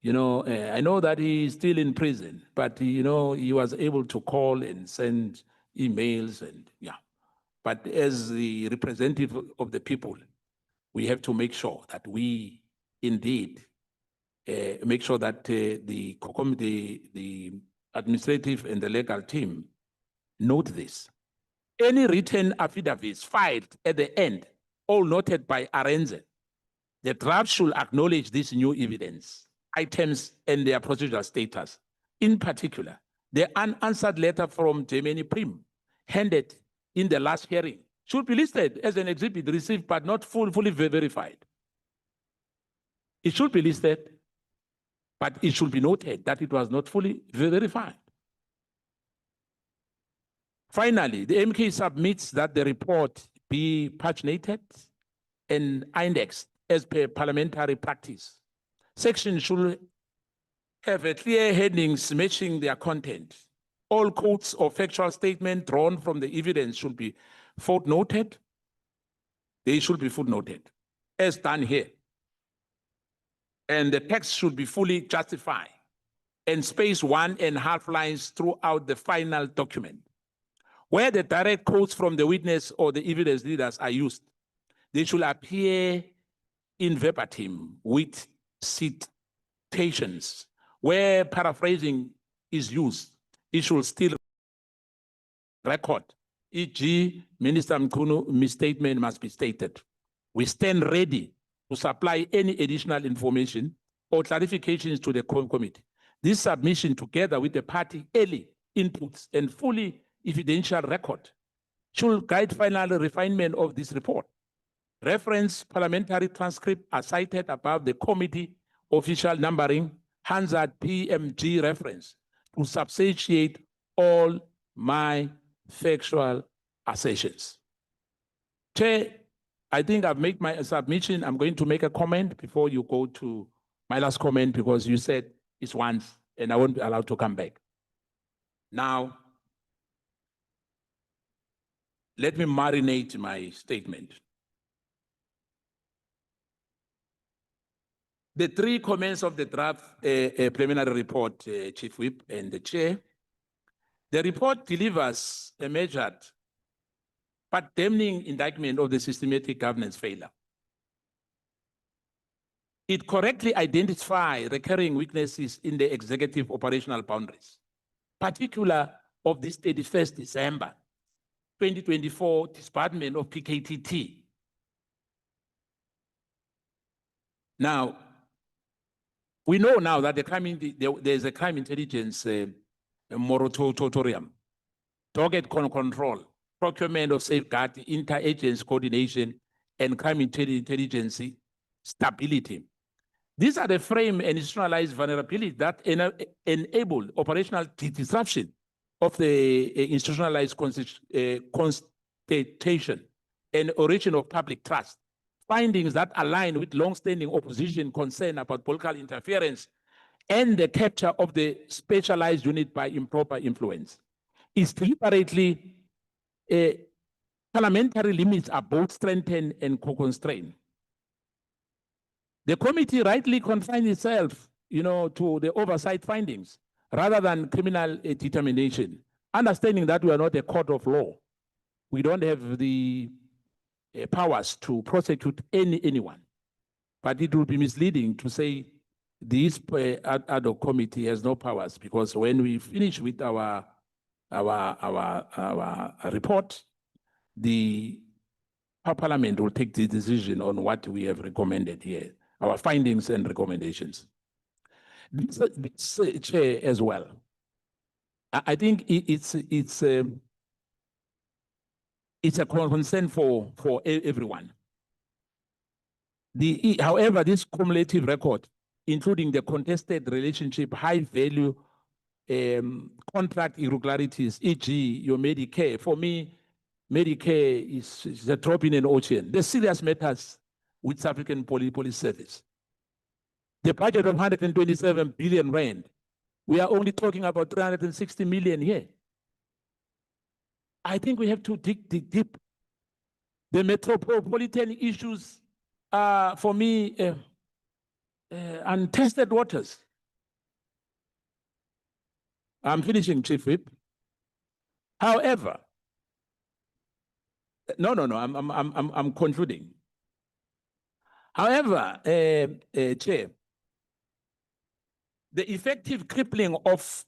You know, I know that he's still in prison, but you know, he was able to call and send emails and yeah. But as the representative of the people, we have to make sure that we indeed make sure that the administrative and the legal team note this. Any written affidavits filed at the end, all noted by Arenze, the draft should acknowledge this new evidence, items and their procedural status. In particular, the unanswered letter from Germany Prim, handed in the last hearing, should be listed as an exhibit received but not fully verified. It should be listed, but it should be noted that it was not fully verified. Finally, the MK submits that the report be paginated and indexed as per parliamentary practice. Sections should have a clear headings matching their content. All quotes or factual statements drawn from the evidence should be footnoted. They should be footnoted, as done here. And the text should be fully justified and space 1.5 lines throughout the final document. Where the direct quotes from the witness or the evidence leaders are used, they should appear in verbatim with citations. Where paraphrasing is used, it should still record. E.g., Minister Mkhunu misstatement must be stated. We stand ready to supply any additional information or clarifications to the committee. This submission, together with the party early inputs and fully evidential record, should guide final refinement of this report. Reference parliamentary transcript are cited above the committee official numbering, Hansard PMG reference, to substantiate all my factual assertions. Chair, I think I've made my submission. I'm going to make a comment before you go to my last comment, because you said it's once and I won't be allowed to come back. Now, let me marinate my statement. The three comments of the draft preliminary report, Chief Whip and the Chair. The report delivers a measured but damning indictment of the systematic governance failure. It correctly identifies recurring weaknesses in the executive operational boundaries, particular of this 31st December 2024 disbandment of PKTT. Now, we know now that there's a crime intelligence moratorium, target control, procurement of safeguard, interagency coordination, and crime intelligence stability. These are the frame and institutionalized vulnerabilities that enable operational disruption of the institutionalized expectation and origin of public trust, findings that align with long-standing opposition concern about political interference and the capture of the specialized unit by improper influence. Is deliberately parliamentary limits are both strengthened and co-constrained. The committee rightly confines itself, to the oversight findings rather than criminal determination, understanding that we are not a court of law. We don't have the powers to prosecute anyone. But it would be misleading to say this ad hoc committee has no powers, because when we finish with our report, the Parliament will take the decision on what we have recommended here, our findings and recommendations. This chair as well. I think it's a concern for everyone. However, this cumulative record, including the contested relationship, high value contract irregularities, e.g. your Medicare, for me, Medicare is a drop in an ocean. The serious matters with South African Police Service. The budget of 127 billion rand, we are only talking about 360 million here. I think we have to dig deep. The metropolitan issues are, for me, untested waters. I'm finishing, Chief Whip. However, I'm concluding. However, Chair, the effective crippling of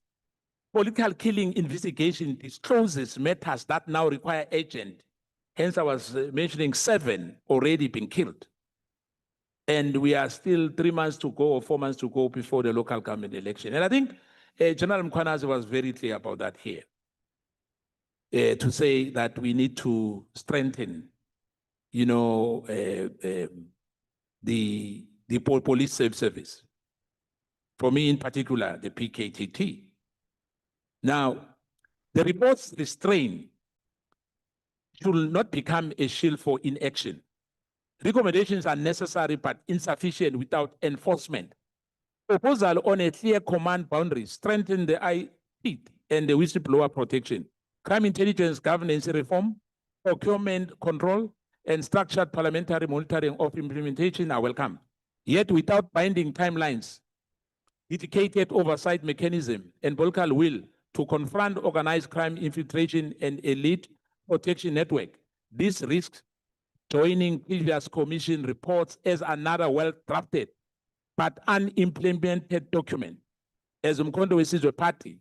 political killing investigation discloses matters that now require urgent. Hence, I was mentioning 7 already been killed. And we are still 3 months to go or 4 months to go before the local government election. And I think General Mkhwanazi was very clear about that here. To say that we need to strengthen, the police service. For me in particular, the PKTT. Now, the report's restraint should not become a shield for inaction. Recommendations are necessary but insufficient without enforcement. Proposal on a clear command boundary, strengthen the IP and the whistleblower protection, crime intelligence governance reform, procurement control, and structured parliamentary monitoring of implementation are welcome. Yet without binding timelines, dedicated oversight mechanism, and political will to confront organized crime infiltration and elite protection network, this risks joining previous commission reports as another well-drafted but unimplemented document. As Mkhwanazi party,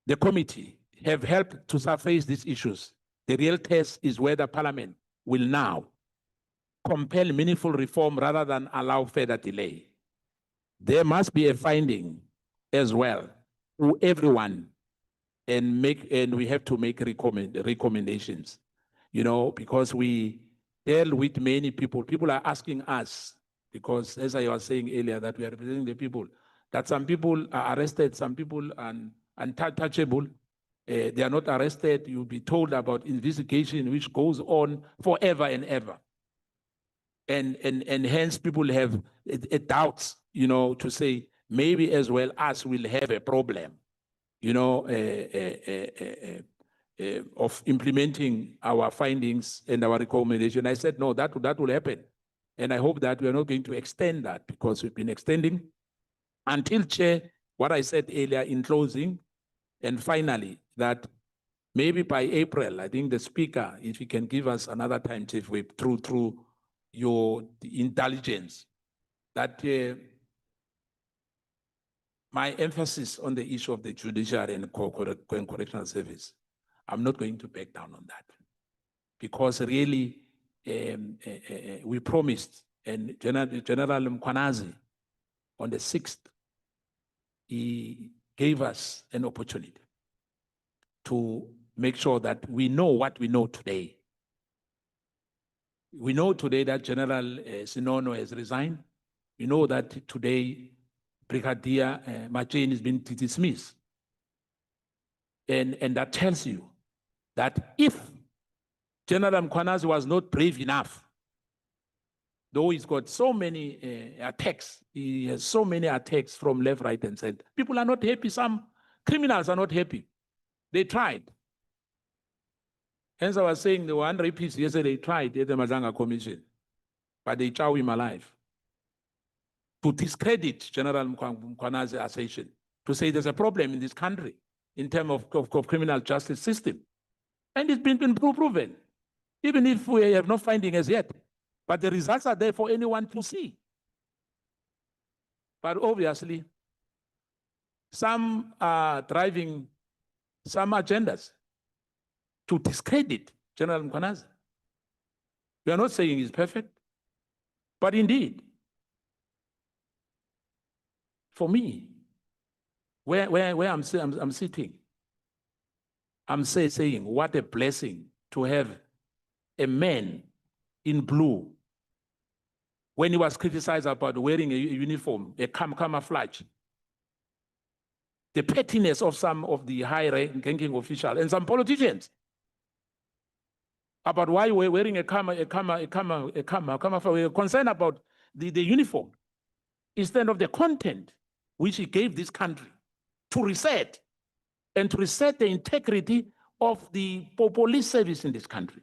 the committee have helped to surface these issues. The real test is whether Parliament will now compel meaningful reform rather than allow further delay. There must be a finding as well to everyone, and we have to make recommendations, because we deal with many people. People are asking us, because as I was saying earlier, that we are representing the people, that some people are arrested, some people are untouchable. They are not arrested. You'll be told about investigation which goes on forever and ever. And hence people have doubts, to say maybe as well us will have a problem, of implementing our findings and our recommendation. I said, no, that will happen. And I hope that we are not going to extend that, because we've been extending until, Chair, what I said earlier in closing, and finally, that maybe by April, I think the Speaker, if he can give us another time, Chief Whip, through your intelligence, that my emphasis on the issue of the judiciary and correctional service, I'm not going to back down on that, because really we promised, and General Mkhwanazi on the 6th, he gave us an opportunity to make sure that we know what we know today. We know today that General Sinono has resigned. We know that today Brigadier Machine has been dismissed. And that tells you that if General Mkhwanazi was not brave enough, though he's got so many attacks, he has so many attacks from left, right, and center. People are not happy. Some criminals are not happy. They tried. Hence, I was saying the one rapist yesterday tried at the Mazanga Commission, but they chow him alive to discredit General Mkhwanazi's assertion, to say there's a problem in this country in terms of criminal justice system. And it's been proven, even if we have no finding as yet. But the results are there for anyone to see. But obviously, some are driving some agendas to discredit General Mkhwanazi. We are not saying he's perfect, but indeed, for me, where I'm sitting, I'm saying what a blessing to have a man in blue when he was criticized about wearing a uniform, a camouflage. The pettiness of some of the high-ranking officials and some politicians about why we're wearing a camouflage. We're concerned about the uniform instead of the content which he gave this country to reset and to reset the integrity of the police service in this country.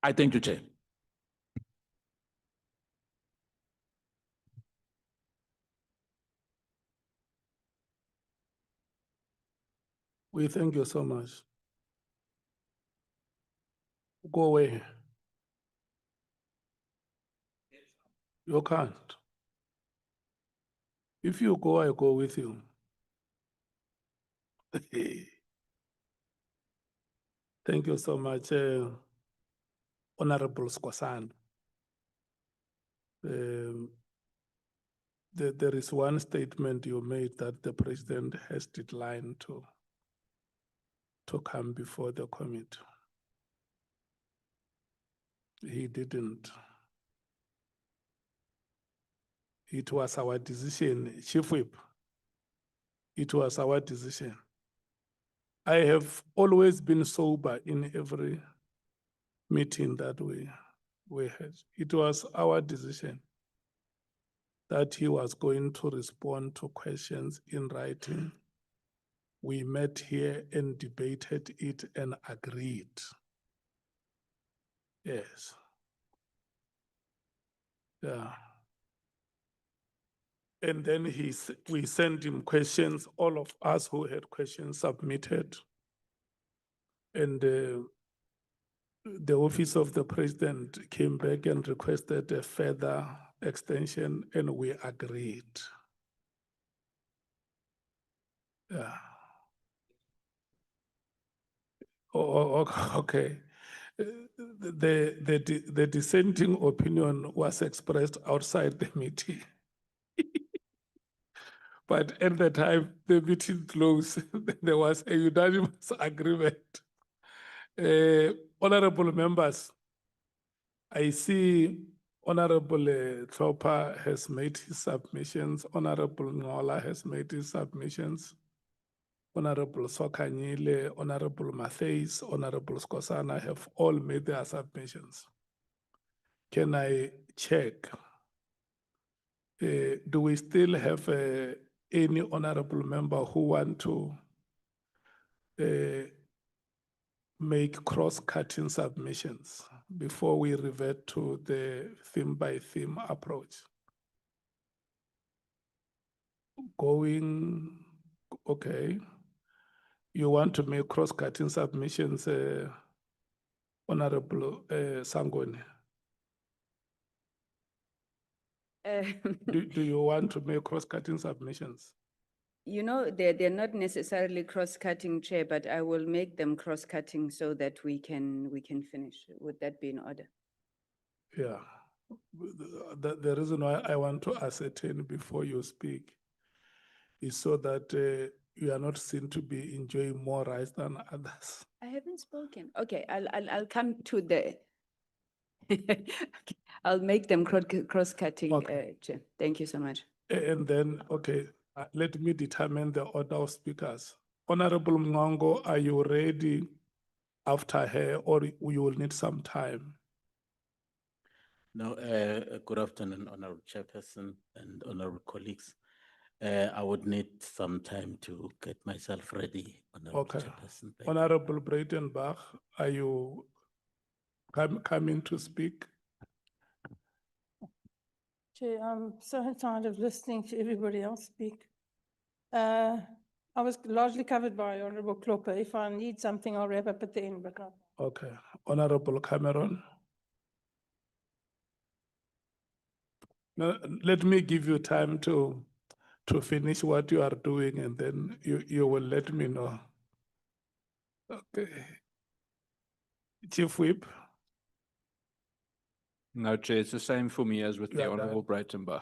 I thank you, Chair. We thank you so much. Go away. You can't. If you go, I go with you. Thank you so much, Honorable Squasan. There is one statement you made that the president has declined to come before the committee. He didn't. It was our decision, Chief Whip. It was our decision. I have always been sober in every meeting that we had. It was our decision that he was going to respond to questions in writing. We met here and debated it and agreed. Yes. Yeah. And then we sent him questions, all of us who had questions submitted. And the office of the president came back and requested a further extension, and we agreed. Yeah. Okay. The dissenting opinion was expressed outside the meeting. But at the time the meeting closed, there was a unanimous agreement. Honorable members, I see Honorable Tropa has made his submissions. Honorable Ngola has made his submissions. Honorable Sokanyile, Honorable Mattheys, Honorable Skosana have all made their submissions. Can I check? Do we still have any honorable member who want to make cross-cutting submissions before we revert to the theme-by-theme approach? Going, okay. You want to make cross-cutting submissions, Honorable Sangoni? Do you want to make cross-cutting submissions? You know, they're not necessarily cross-cutting, Chair, but I will make them cross-cutting so that we can finish. Would that be in order? Yeah. The reason why I want to ascertain before you speak is so that you are not seen to be enjoying more rights than others. I haven't spoken. Okay, I'll come to the. Okay, I'll make them cross-cutting, Okay. Chair. Thank you so much. And then, okay, Let me determine the order of speakers. Honorable Mngongo, are you ready after her or you will need some time? No, good afternoon, Honorable Chairperson and honorable colleagues. I would need some time to get myself ready, Honorable Okay. Chairperson. Thank you. Honorable Breitenbach, are you coming to speak? Chair, I'm so tired of listening to everybody else speak. I was largely covered by Honorable Klopper. If I need something, I'll wrap up at the end, but not. Okay. Honorable Cameron. Now, let me give you time to finish what you are doing and then you will let me know. Okay. Chief Whip, No, Chair, it's the same for me as with You the are done. Honorable Breitenbach.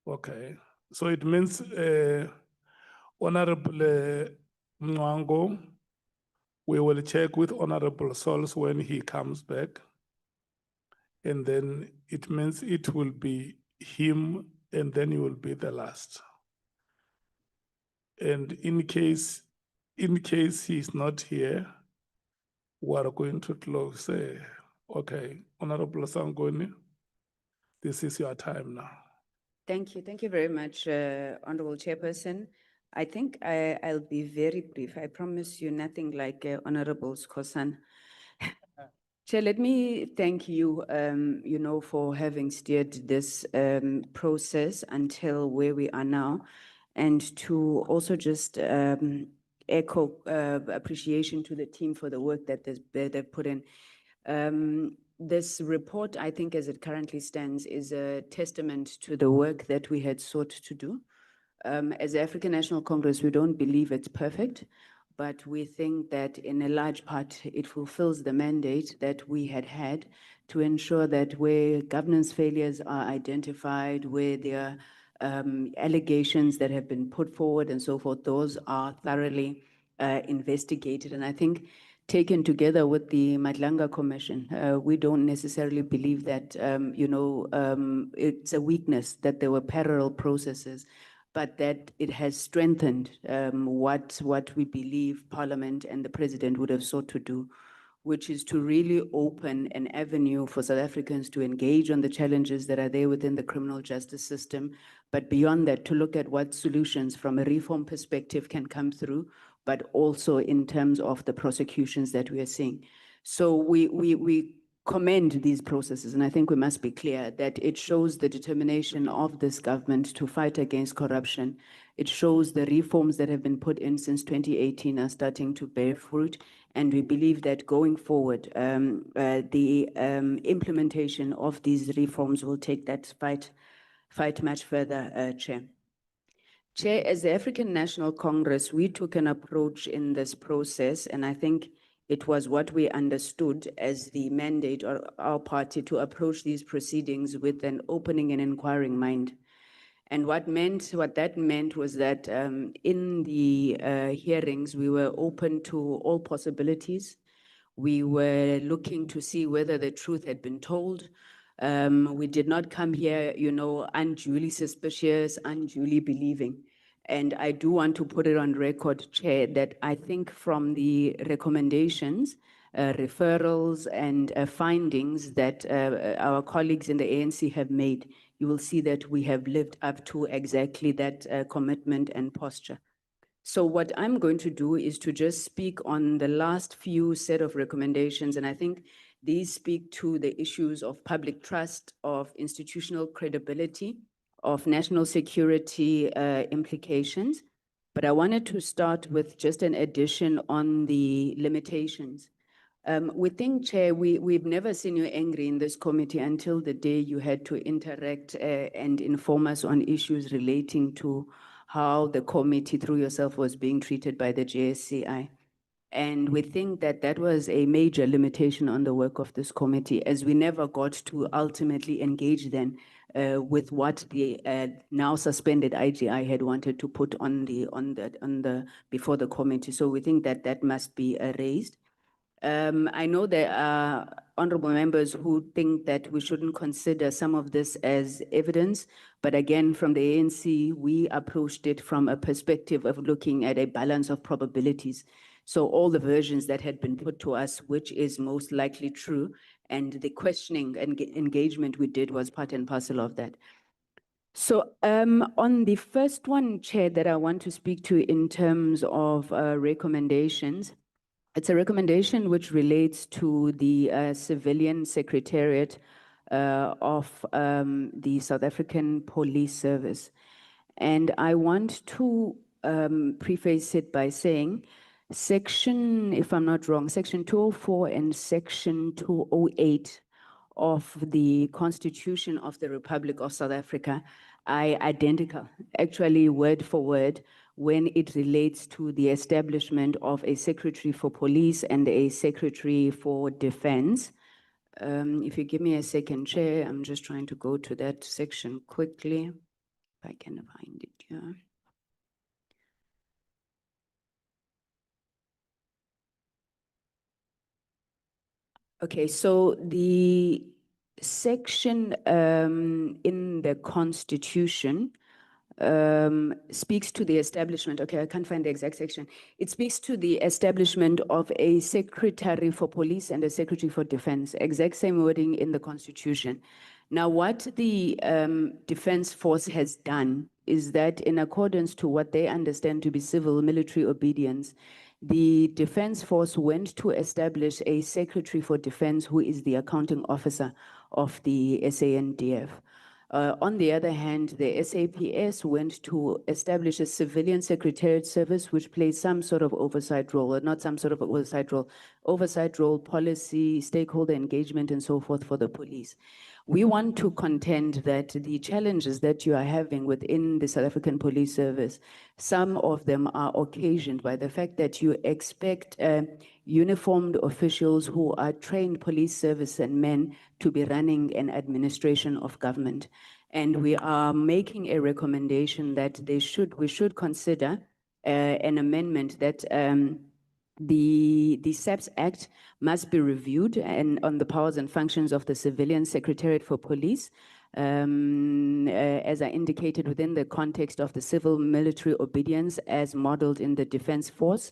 okay. So it means Honorable Mwango, we will check with Honorable Sols when he comes back. And then it means it will be him and then you will be the last. And in case he's not here, we are going to close. Okay, Honorable Sangoni, this is your time now. Thank you. Thank you very much, Honorable Chairperson. I think I'll be very brief. I promise you nothing like Honorable Skosan. Chair, let me thank you, for having steered this process until where we are now, and to also just echo appreciation to the team for the work that they've put in. This report, I think, as it currently stands, is a testament to the work that we had sought to do. As the African National Congress, we don't believe it's perfect, but we think that in a large part, it fulfills the mandate that we had to ensure that where governance failures are identified, where there are allegations that have been put forward and so forth, those are thoroughly investigated. And I think taken together with the Madlanga Commission, we don't necessarily believe that, it's a weakness that there were parallel processes, but that it has strengthened what we believe Parliament and the President would have sought to do, which is to really open an avenue for South Africans to engage on the challenges that are there within the criminal justice system, but beyond that, to look at what solutions from a reform perspective can come through, but also in terms of the prosecutions that we are seeing. So we commend these processes, and I think we must be clear that it shows the determination of this government to fight against corruption. It shows the reforms that have been put in since 2018 are starting to bear fruit, and we believe that going forward, the implementation of these reforms will take that fight much further, Chair. Chair, as the African National Congress, we took an approach in this process, and I think it was what we understood as the mandate of our party to approach these proceedings with an opening and inquiring mind. And what that meant was that in the hearings, we were open to all possibilities. We were looking to see whether the truth had been told. We did not come here, unduly suspicious, unduly believing. And I do want to put it on record, Chair, that I think from the recommendations, referrals, and findings that our colleagues in the ANC have made, you will see that we have lived up to exactly that commitment and posture. So what I'm going to do is to just speak on the last few set of recommendations, and I think these speak to the issues of public trust, of institutional credibility, of national security implications. But I wanted to start with just an addition on the limitations. We think, Chair, we've never seen you angry in this committee until the day you had to interact and inform us on issues relating to how the committee through yourself was being treated by the JSCI. And we think that that was a major limitation on the work of this committee, as we never got to ultimately engage then with what the now suspended IGI had wanted to put on the before the committee. So we think that that must be raised. I know there are honorable members who think that we shouldn't consider some of this as evidence, but again, from the ANC, we approached it from a perspective of looking at a balance of probabilities. So all the versions that had been put to us, which is most likely true, and the questioning and engagement we did was part and parcel of that. So on the first one, Chair, that I want to speak to in terms of recommendations, it's a recommendation which relates to the civilian secretariat of the South African Police Service. And I want to preface it by saying section, if I'm not wrong, section 204 and section 208 of the Constitution of the Republic of South Africa are identical, actually word for word, when it relates to the establishment of a secretary for police and a secretary for defense. If you give me a second, Chair, I'm just trying to go to that section quickly, if I can find it here. Okay, so the section in the Constitution speaks to the establishment. Okay, I can't find the exact section. It speaks to the establishment of a secretary for police and a secretary for defense, exact same wording in the Constitution. Now, what the Defense Force has done is that in accordance to what they understand to be civil military obedience, the Defense Force went to establish a secretary for defense who is the accounting officer of the SANDF. On the other hand, the SAPS went to establish a civilian secretariat service which plays some sort of oversight role, or not some sort of oversight role, policy, stakeholder engagement, and so forth for the police. We want to contend that the challenges that you are having within the South African Police Service, some of them are occasioned by the fact that you expect uniformed officials who are trained police service and men to be running an administration of government. And we are making a recommendation that we should consider an amendment that the SAPS Act must be reviewed and on the powers and functions of the Civilian Secretariat for Police, as I indicated within the context of the civil military obedience as modeled in the Defense Force.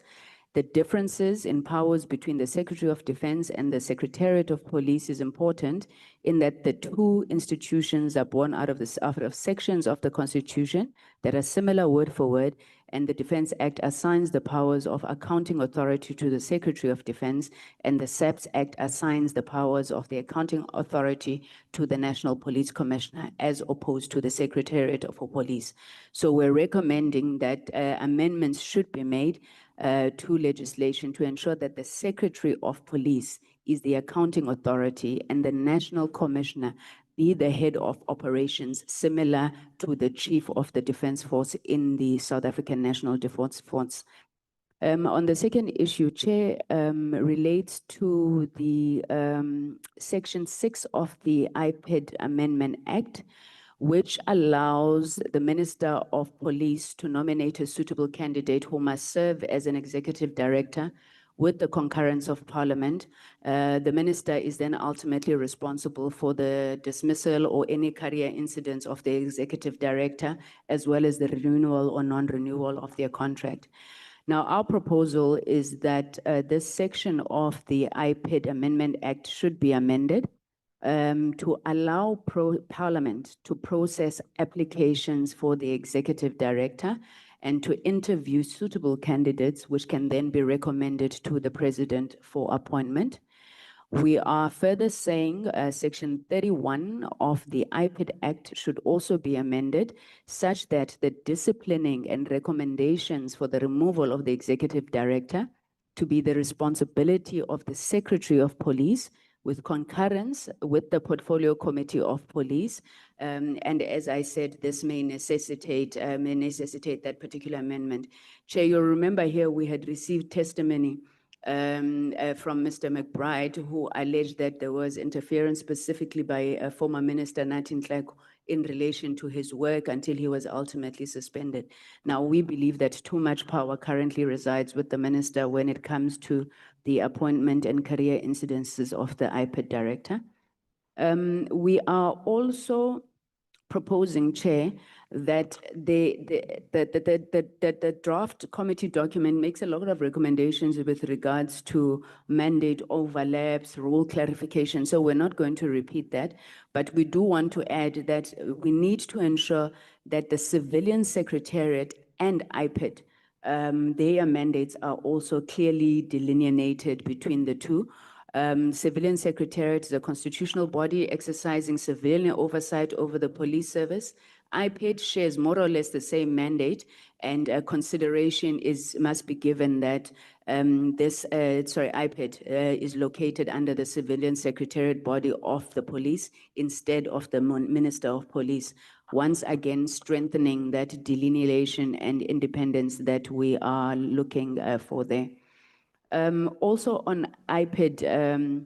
The differences in powers between the Secretary of Defense and the Secretariat of Police is important in that the two institutions are born out of sections of the Constitution that are similar word for word, and the Defense Act assigns the powers of accounting authority to the Secretary of Defense, and the SAPS Act assigns the powers of the accounting authority to the National Police Commissioner, as opposed to the Secretariat of Police. So we're recommending that amendments should be made to legislation to ensure that the Secretary of Police is the accounting authority and the National Commissioner be the head of operations, similar to the Chief of the Defense Force in the South African National Defense Force. On the second issue, Chair, relates to the Section 6 of the IPED Amendment Act, which allows the Minister of Police to nominate a suitable candidate who must serve as an executive director with the concurrence of Parliament. The Minister is then ultimately responsible for the dismissal or any career incidents of the executive director, as well as the renewal or non-renewal of their contract. Now, our proposal is that this section of the IPED Amendment Act should be amended to allow Parliament to process applications for the executive director and to interview suitable candidates, which can then be recommended to the president for appointment. We are further saying Section 31 of the IPED Act should also be amended such that the disciplining and recommendations for the removal of the executive director to be the responsibility of the Secretary of Police, with concurrence with the Portfolio Committee of Police. And as I said, this may necessitate that particular amendment. Chair, you'll remember here we had received testimony from Mr. McBride, who alleged that there was interference specifically by former Minister Nathi Nhleko in relation to his work until he was ultimately suspended. Now, we believe that too much power currently resides with the minister when it comes to the appointment and career incidences of the IPID director. We are also proposing, Chair, that the draft committee document makes a lot of recommendations with regards to mandate overlaps, rule clarification. So we're not going to repeat that, but we do want to add that we need to ensure that the civilian secretariat and IPID, their mandates are also clearly delineated between the two. Civilian Secretariat is a constitutional body exercising civilian oversight over the police service. IPID shares more or less the same mandate, and consideration must be given that IPID is located under the Civilian Secretariat body of the police instead of the Minister of Police. Once again, strengthening that delineation and independence that we are looking for there. Also on IPID,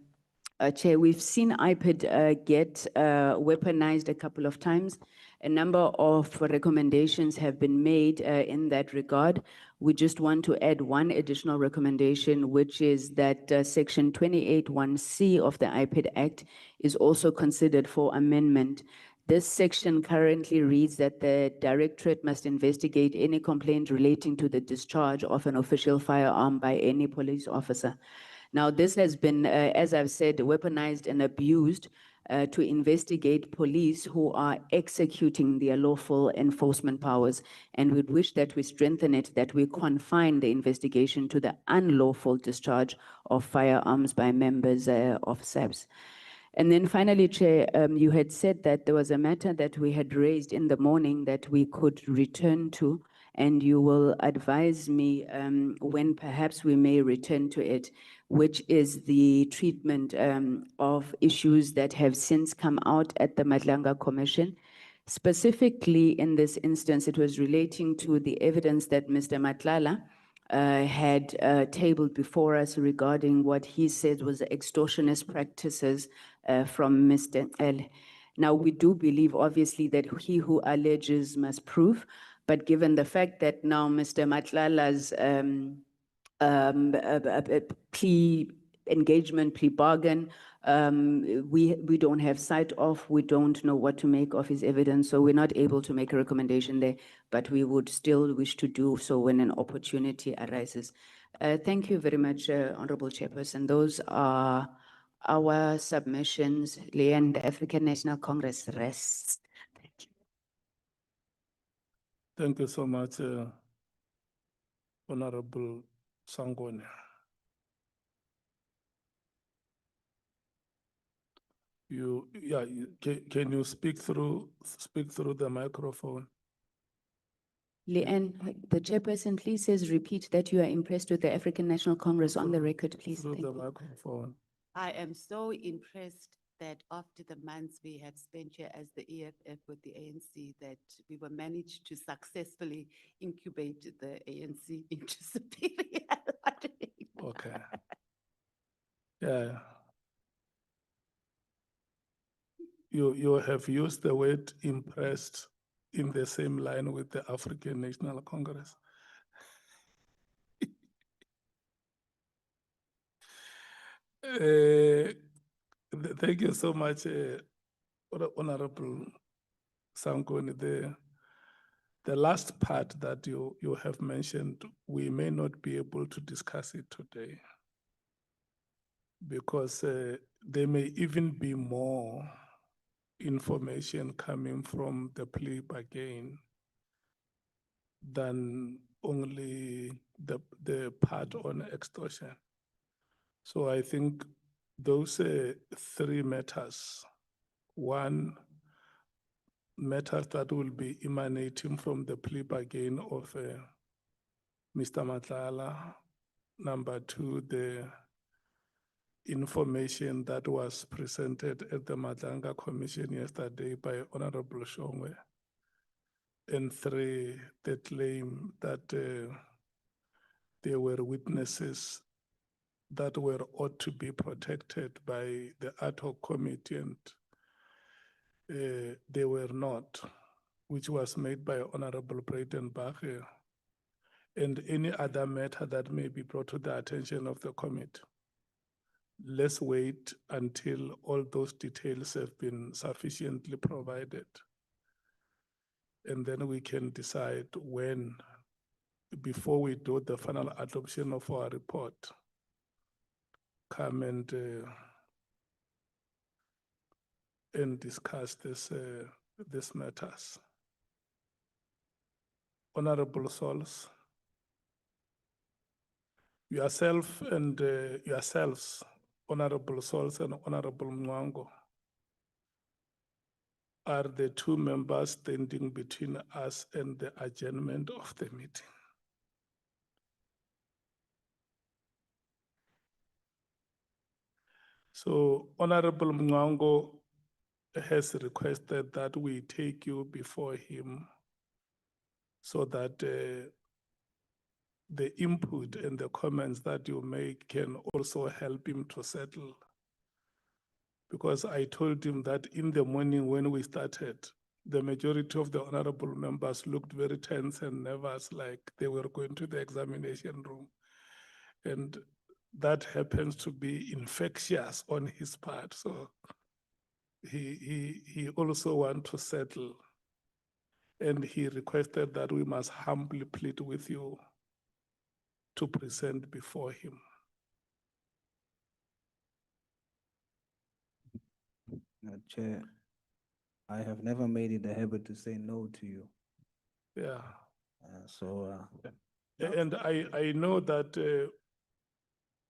Chair, we've seen IPID get weaponized a couple of times. A number of recommendations have been made in that regard. We just want to add one additional recommendation, which is that Section 28(1)(c) of the IPID Act is also considered for amendment. This section currently reads that the Directorate must investigate any complaint relating to the discharge of an official firearm by any police officer. Now, this has been, as I've said, weaponized and abused to investigate police who are executing their lawful enforcement powers. And we'd wish that we strengthen it, that we confine the investigation to the unlawful discharge of firearms by members of SAPS. And then finally, Chair, you had said that there was a matter that we had raised in the morning that we could return to, and you will advise me when perhaps we may return to it, which is the treatment of issues that have since come out at the Madlanga Commission. Specifically, in this instance, it was relating to the evidence that Mr. Matlala had tabled before us regarding what he said was extortionist practices from Mr. L. Now, we do believe, obviously, that he who alleges must prove, but given the fact that now Mr. Matlala's plea bargain, we don't have sight of, we don't know what to make of his evidence, so we're not able to make a recommendation there, but we would still wish to do so when an opportunity arises. Thank you very much, Honorable Chairperson. Those are our submissions. Leanne, the African National Congress rests. Thank you. Thank you so much, Honorable Sangone. Can you speak through the microphone? Leanne, the chairperson, please says repeat that you are impressed with the African National Congress on the record, please. Through Thank the you. microphone. I am so impressed that after the months we have spent here as the EFF with the ANC, that we were managed to successfully incubate the ANC into superior. Okay. Yeah. You have used the word impressed in the same line with the African National Congress. Thank you so much, Honorable Sangoni. The last part that you have mentioned, we may not be able to discuss it today because there may even be more information coming from the plea bargain than only the part on extortion. So I think those three matters, one, matters that will be emanating from the plea bargain of Mr. Matlala. Number two, the information that was presented at the Madlanga Commission yesterday by Honorable Shongwe. And three, the claim that there were witnesses that were ought to be protected by the ad hoc committee and they were not, which was made by Honorable Breitenbach, and any other matter that may be brought to the attention of the committee. let's wait until all those details have been sufficiently provided. And then we can decide when, before we do the final adoption of our report, come and discuss these matters. Honorable Souls, yourself and yourselves, Honorable Souls and Honorable Mwango, are the two members standing between us and the adjournment of the meeting. So Honorable Mwango has requested that we take you before him so that the input and the comments that you make can also help him to settle. Because I told him that in the morning when we started, the majority of the honorable members looked very tense and nervous, like they were going to the examination room. And that happens to be infectious on his part. So he also wants to settle. And he requested that we must humbly plead with you to present before him. Chair, I have never made it a habit to say no to you. Yeah. And I know that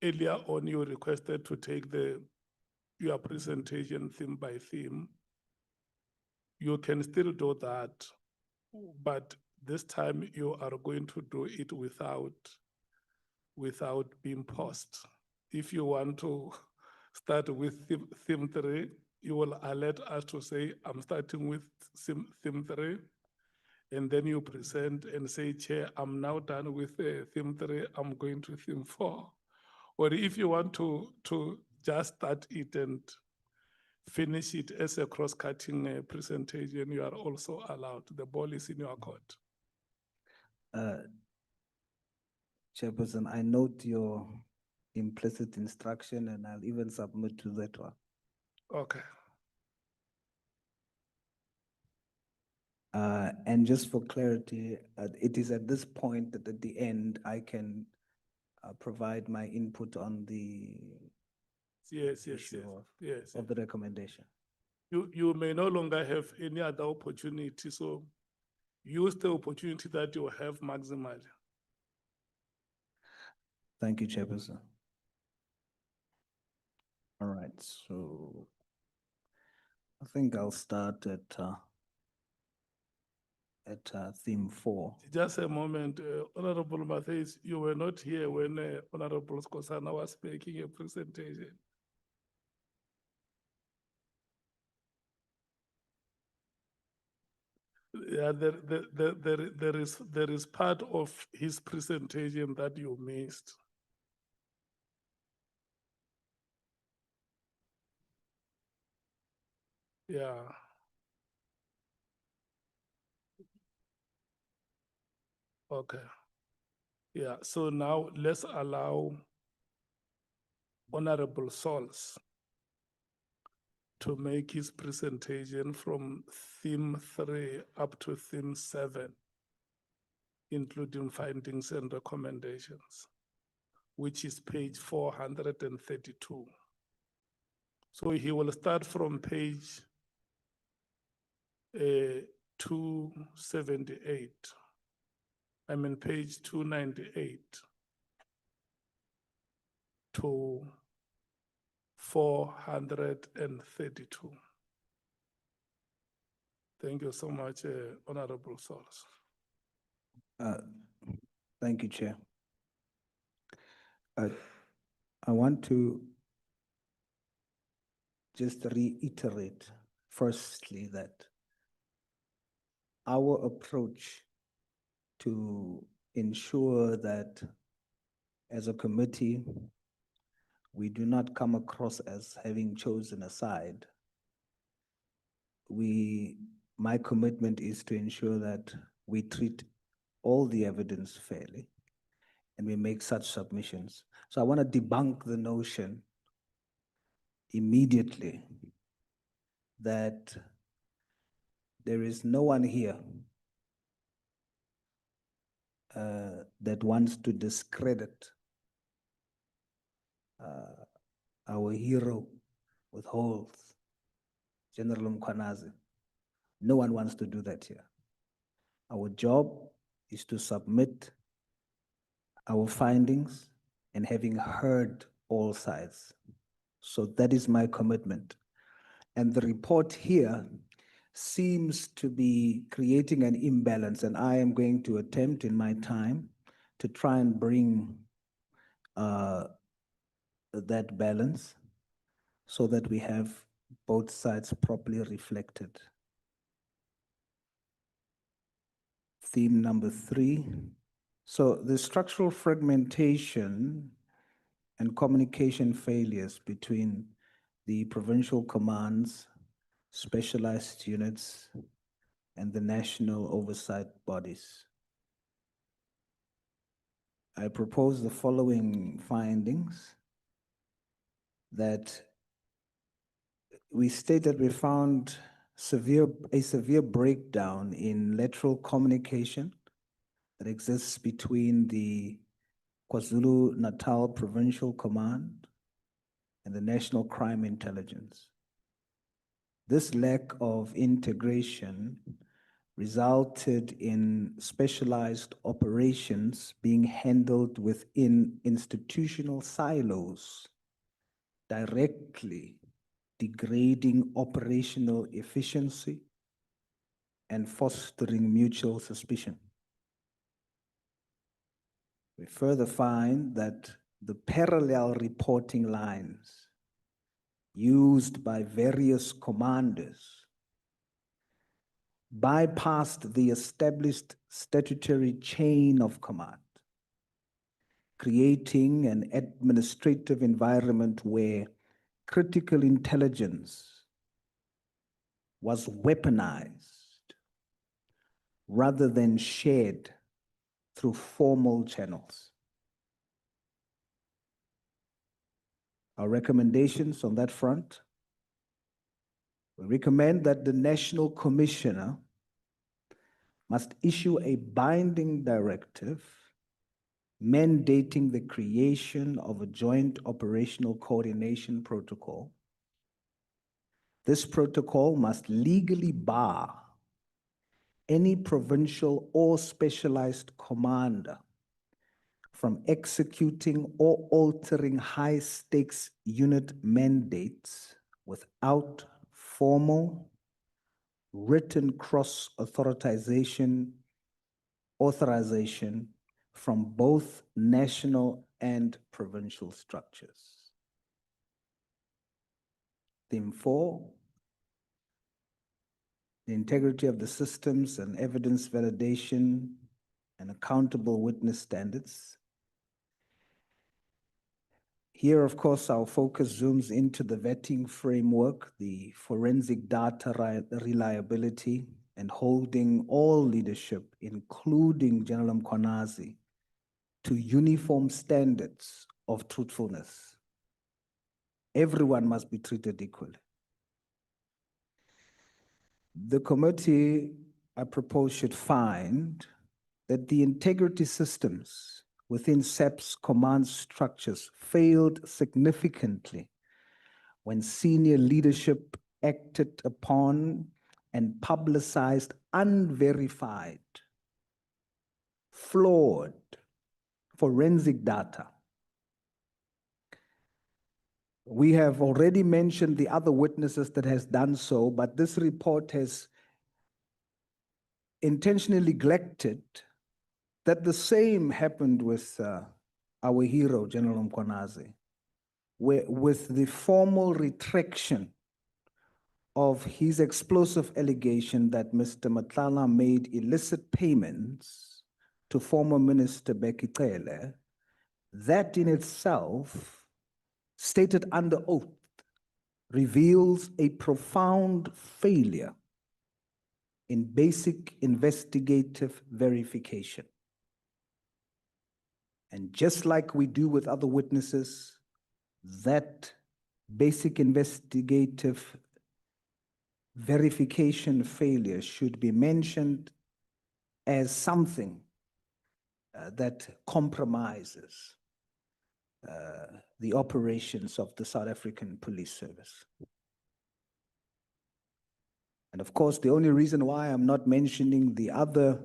earlier on you requested to take your presentation theme by theme. You can still do that, but this time you are going to do it without being paused. If you want to start with theme 3, you will alert us to say, I'm starting with theme 3, and then you present and say, Chair, I'm now done with theme 3, I'm going to theme 4. Or if you want to just start it and finish it as a cross-cutting presentation, you are also allowed. The ball is in your court. Chairperson, I note your implicit instruction and I'll even submit to that one. Okay. And just for clarity, it is at this point that at the end, I can provide my input on the Yes, issue yes. of the recommendation. You may no longer have any other opportunity, so use the opportunity that you have maximally. Thank you, Chairperson. All right, so I think I'll start at theme 4. Just a moment, Honorable Mathis, you were not here when Honorable Skosana was making a presentation. Yeah, there is part of his presentation that you missed. Yeah. Okay. Yeah, so now let's allow Honorable Souls to make his presentation from theme 3 up to theme 7, including findings and recommendations, which is page 432. So he will start from page 278. I mean, page 298 to 432. Thank you so much, Honorable Souls. Thank you, Chair. I want to just reiterate, firstly, that our approach to ensure that as a committee, we do not come across as having chosen a side. My commitment is to ensure that we treat all the evidence fairly and we make such submissions. So I want to debunk the notion immediately that there is no one here that wants to discredit our hero with holes, General Mkhwanazi. No one wants to do that here. Our job is to submit our findings and having heard all sides. So that is my commitment. And the report here seems to be creating an imbalance, and I am going to attempt in my time to try and bring that balance so that we have both sides properly reflected. Theme number 3. So the structural fragmentation and communication failures between the provincial commands, specialized units, and the national oversight bodies. I propose the following findings: that we state that we found a severe breakdown in lateral communication that exists between the KwaZulu-Natal Provincial Command and the National Crime Intelligence. This lack of integration resulted in specialized operations being handled within institutional silos, directly degrading operational efficiency and fostering mutual suspicion. We further find that the parallel reporting lines used by various commanders bypassed the established statutory chain of command, creating an administrative environment where critical intelligence was weaponized rather than shared through formal channels. Our recommendations on that front: we recommend that the National Commissioner must issue a binding directive mandating the creation of a joint operational coordination protocol. This protocol must legally bar any provincial or specialized commander from executing or altering high-stakes unit mandates without formal written cross-authorization from both national and provincial structures. Theme 4, the integrity of the systems and evidence validation and accountable witness standards. Here, of course, our focus zooms into the vetting framework, the forensic data reliability, and holding all leadership, including General Mkhwanazi, to uniform standards of truthfulness. Everyone must be treated equally. The committee, I propose, should find that the integrity systems within SAP's command structures failed significantly when senior leadership acted upon and publicized unverified, flawed forensic data. We have already mentioned the other witnesses that has done so, but this report has intentionally neglected that the same happened with our hero, General Mkhwanazi, where with the formal retraction of his explosive allegation that Mr. Matlala made illicit payments to former Minister Becky Cele, that in itself, stated under oath, reveals a profound failure in basic investigative verification. And just like we do with other witnesses, that basic investigative verification failure should be mentioned as something that compromises the operations of the South African Police Service. And of course, the only reason why I'm not mentioning the other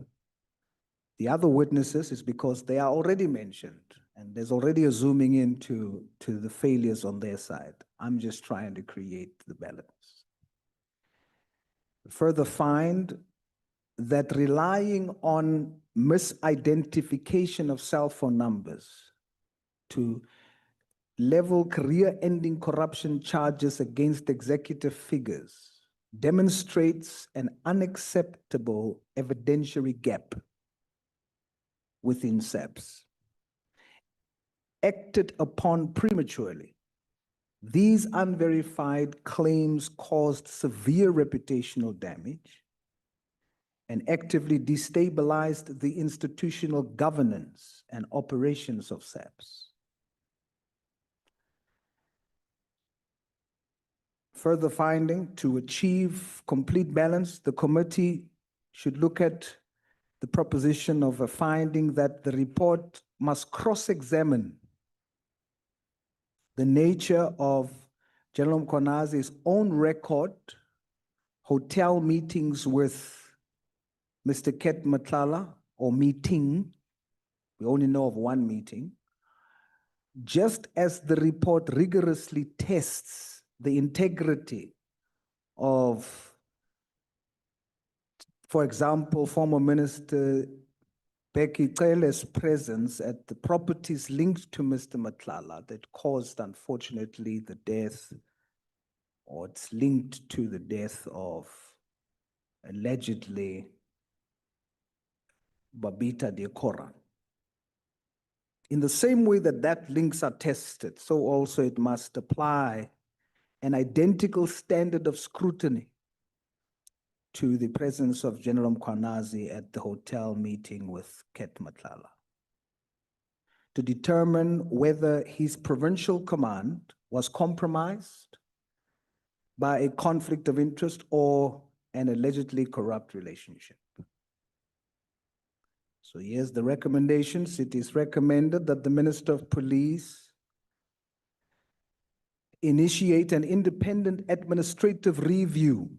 witnesses is because they are already mentioned, and there's already a zooming into the failures on their side. I'm just trying to create the balance. Further find that relying on misidentification of cell phone numbers to level career-ending corruption charges against executive figures demonstrates an unacceptable evidentiary gap within SAPS. Acted upon prematurely, these unverified claims caused severe reputational damage and actively destabilized the institutional governance and operations of SAPS. Further finding, to achieve complete balance, the committee should look at the proposition of a finding that the report must cross-examine the nature of General Mkhwanazi's own record, hotel meetings with Mr. Ket Matlala, or meeting, we only know of one meeting, just as the report rigorously tests the integrity of, for example, former Minister Becky Cele's presence at the properties linked to Mr. Matlala that caused, unfortunately, the death, or it's linked to the death of, allegedly, Babita Deokora. In the same way that links are tested, so also it must apply an identical standard of scrutiny to the presence of General Mkhwanazi at the hotel meeting with Ket Matlala, to determine whether his provincial command was compromised by a conflict of interest or an allegedly corrupt relationship. So here's the recommendations. It is recommended that the Minister of Police initiate an independent administrative review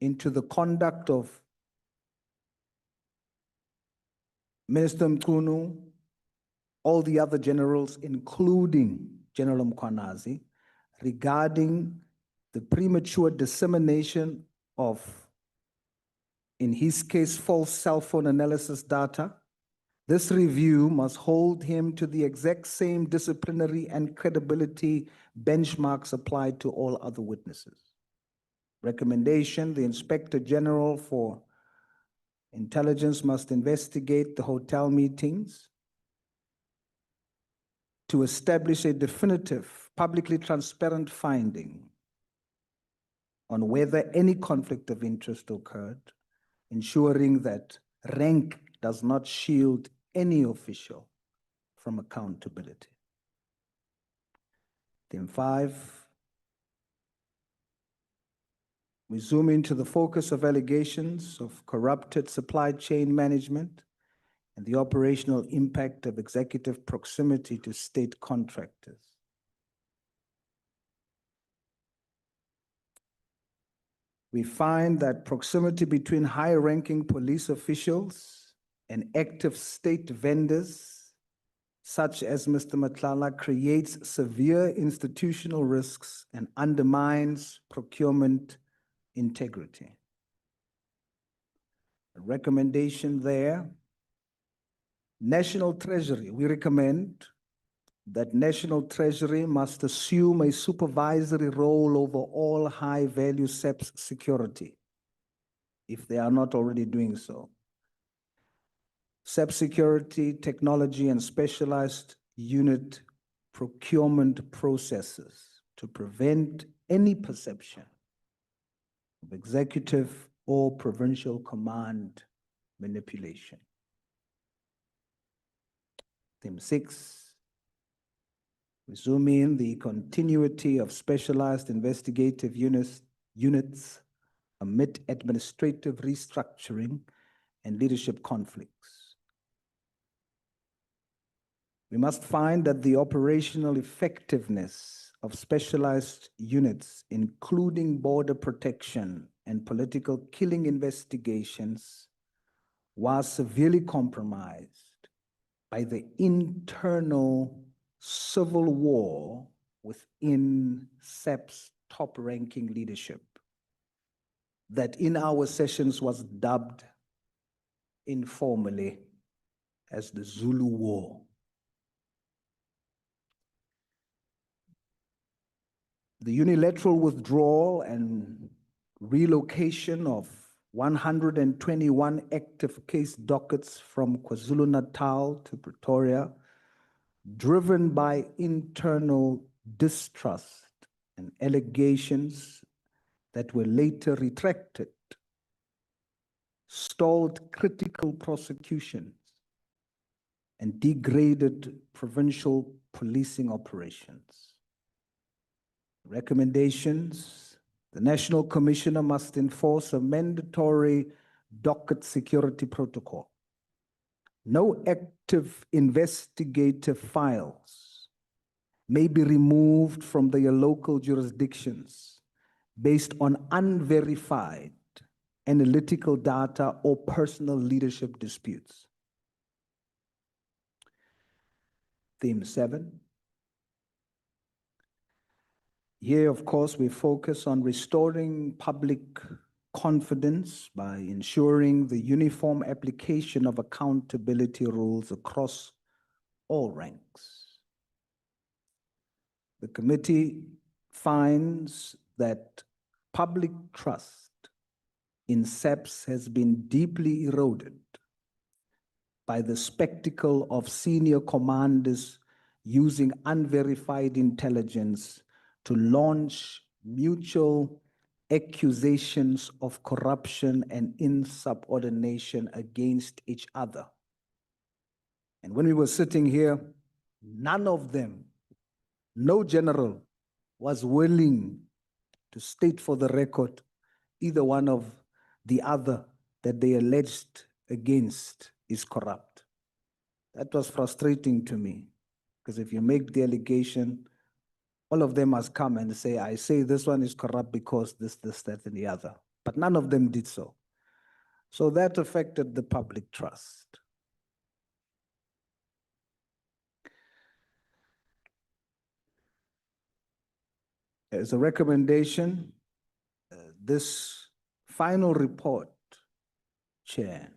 into the conduct of Minister Mkhunu, all the other generals, including General Mkhwanazi, regarding the premature dissemination of, in his case, false cell phone analysis data. This review must hold him to the exact same disciplinary and credibility benchmarks applied to all other witnesses. Recommendation, the Inspector General for Intelligence must investigate the hotel meetings to establish a definitive, publicly transparent finding on whether any conflict of interest occurred, ensuring that rank does not shield any official from accountability. Theme 5, we zoom into the focus of allegations of corrupted supply chain management and the operational impact of executive proximity to state contractors. We find that proximity between high-ranking police officials and active state vendors, such as Mr. Matlala, creates severe institutional risks and undermines procurement integrity. A recommendation there, National Treasury, we recommend that National Treasury must assume a supervisory role over all high-value SAPS security, if they are not already doing so. SAPS security, technology, and specialized unit procurement processes to prevent any perception of executive or provincial command manipulation. Theme 6, resuming the continuity of specialized investigative units amid administrative restructuring and leadership conflicts. We must find that the operational effectiveness of specialized units, including border protection and political killing investigations, was severely compromised by the internal civil war within SAP's top-ranking leadership that in our sessions was dubbed informally as the Zulu War. The unilateral withdrawal and relocation of 121 active case dockets from KwaZulu-Natal to Pretoria, driven by internal distrust and allegations that were later retracted, stalled critical prosecutions, and degraded provincial policing operations. Recommendations: the National Commissioner must enforce a mandatory docket security protocol. No active investigative files may be removed from their local jurisdictions based on unverified analytical data or personal leadership disputes. Theme 7. Here, of course, we focus on restoring public confidence by ensuring the uniform application of accountability rules across all ranks. The committee finds that public trust in SAPS has been deeply eroded by the spectacle of senior commanders using unverified intelligence to launch mutual accusations of corruption and insubordination against each other. And when we were sitting here, none of them, no general, was willing to state for the record either one of the other that they alleged against is corrupt. That was frustrating to me, because if you make the allegation, all of them must come and say, I say this one is corrupt because this, that, and the other. But none of them did so. So that affected the public trust. As a recommendation, this final report, Chair,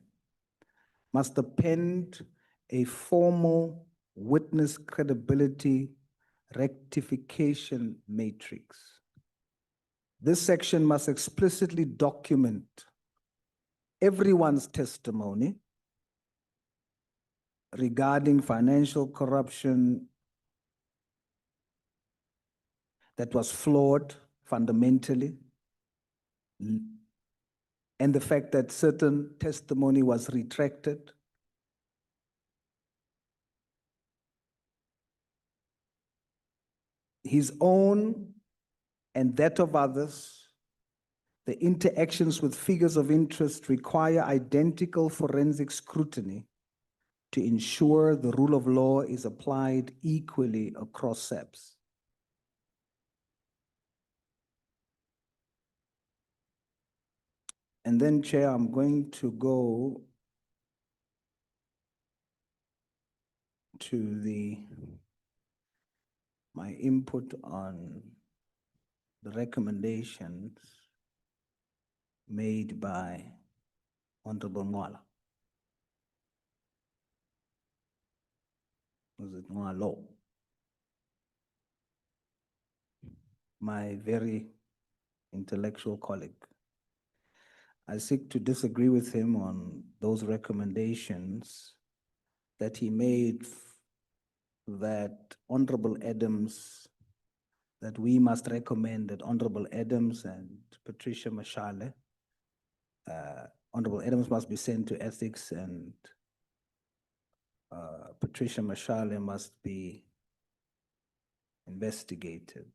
must append a formal witness credibility rectification matrix. This section must explicitly document everyone's testimony regarding financial corruption that was flawed fundamentally, and the fact that certain testimony was retracted. His own and that of others, the interactions with figures of interest require identical forensic scrutiny to ensure the rule of law is applied equally across SAPS. And then, Chair, I'm going to go to my input on the recommendations made by Honorable Mwala. Was it Mwalo? My very intellectual colleague. I seek to disagree with him on those recommendations that he made, that Honorable Adams, that we must recommend that Honorable Adams and Patricia Mashale, Honorable Adams must be sent to ethics, and Patricia Mashale must be investigated.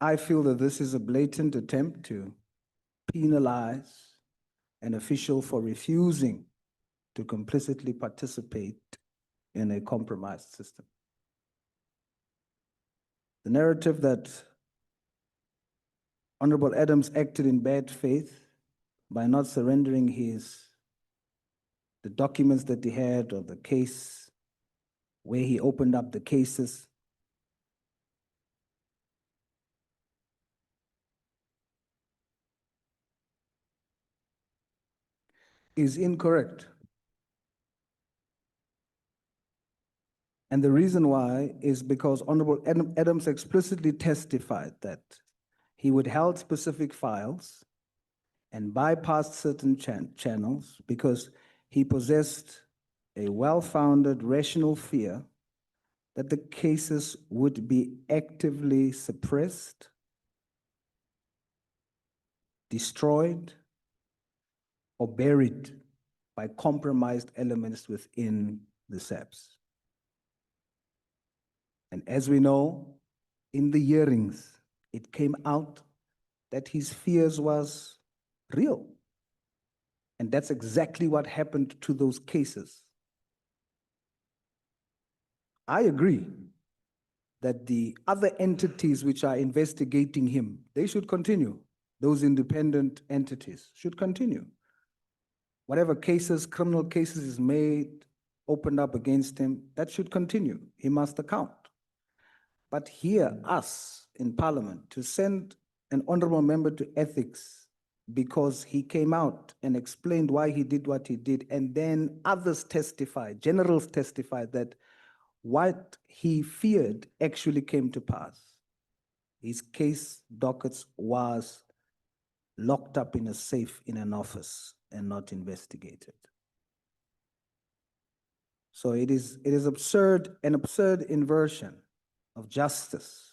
I feel that this is a blatant attempt to penalize an official for refusing to complicitly participate in a compromised system. The narrative that Honorable Adams acted in bad faith by not surrendering the documents that he had, or the case where he opened up the cases, is incorrect. And the reason why is because Honorable Adams explicitly testified that he withheld specific files and bypassed certain channels because he possessed a well-founded rational fear that the cases would be actively suppressed, destroyed, or buried by compromised elements within the SAPS. And as we know, in the hearings, it came out that his fears was real. And that's exactly what happened to those cases. I agree that the other entities which are investigating him, they should continue. Those independent entities should continue. Whatever cases, criminal cases is made, opened up against him, that should continue. He must account. But here, us in Parliament, to send an honorable member to ethics because he came out and explained why he did what he did, and then others testified, generals testified that what he feared actually came to pass. His case dockets was locked up in a safe in an office and not investigated. So it is absurd, an absurd inversion of justice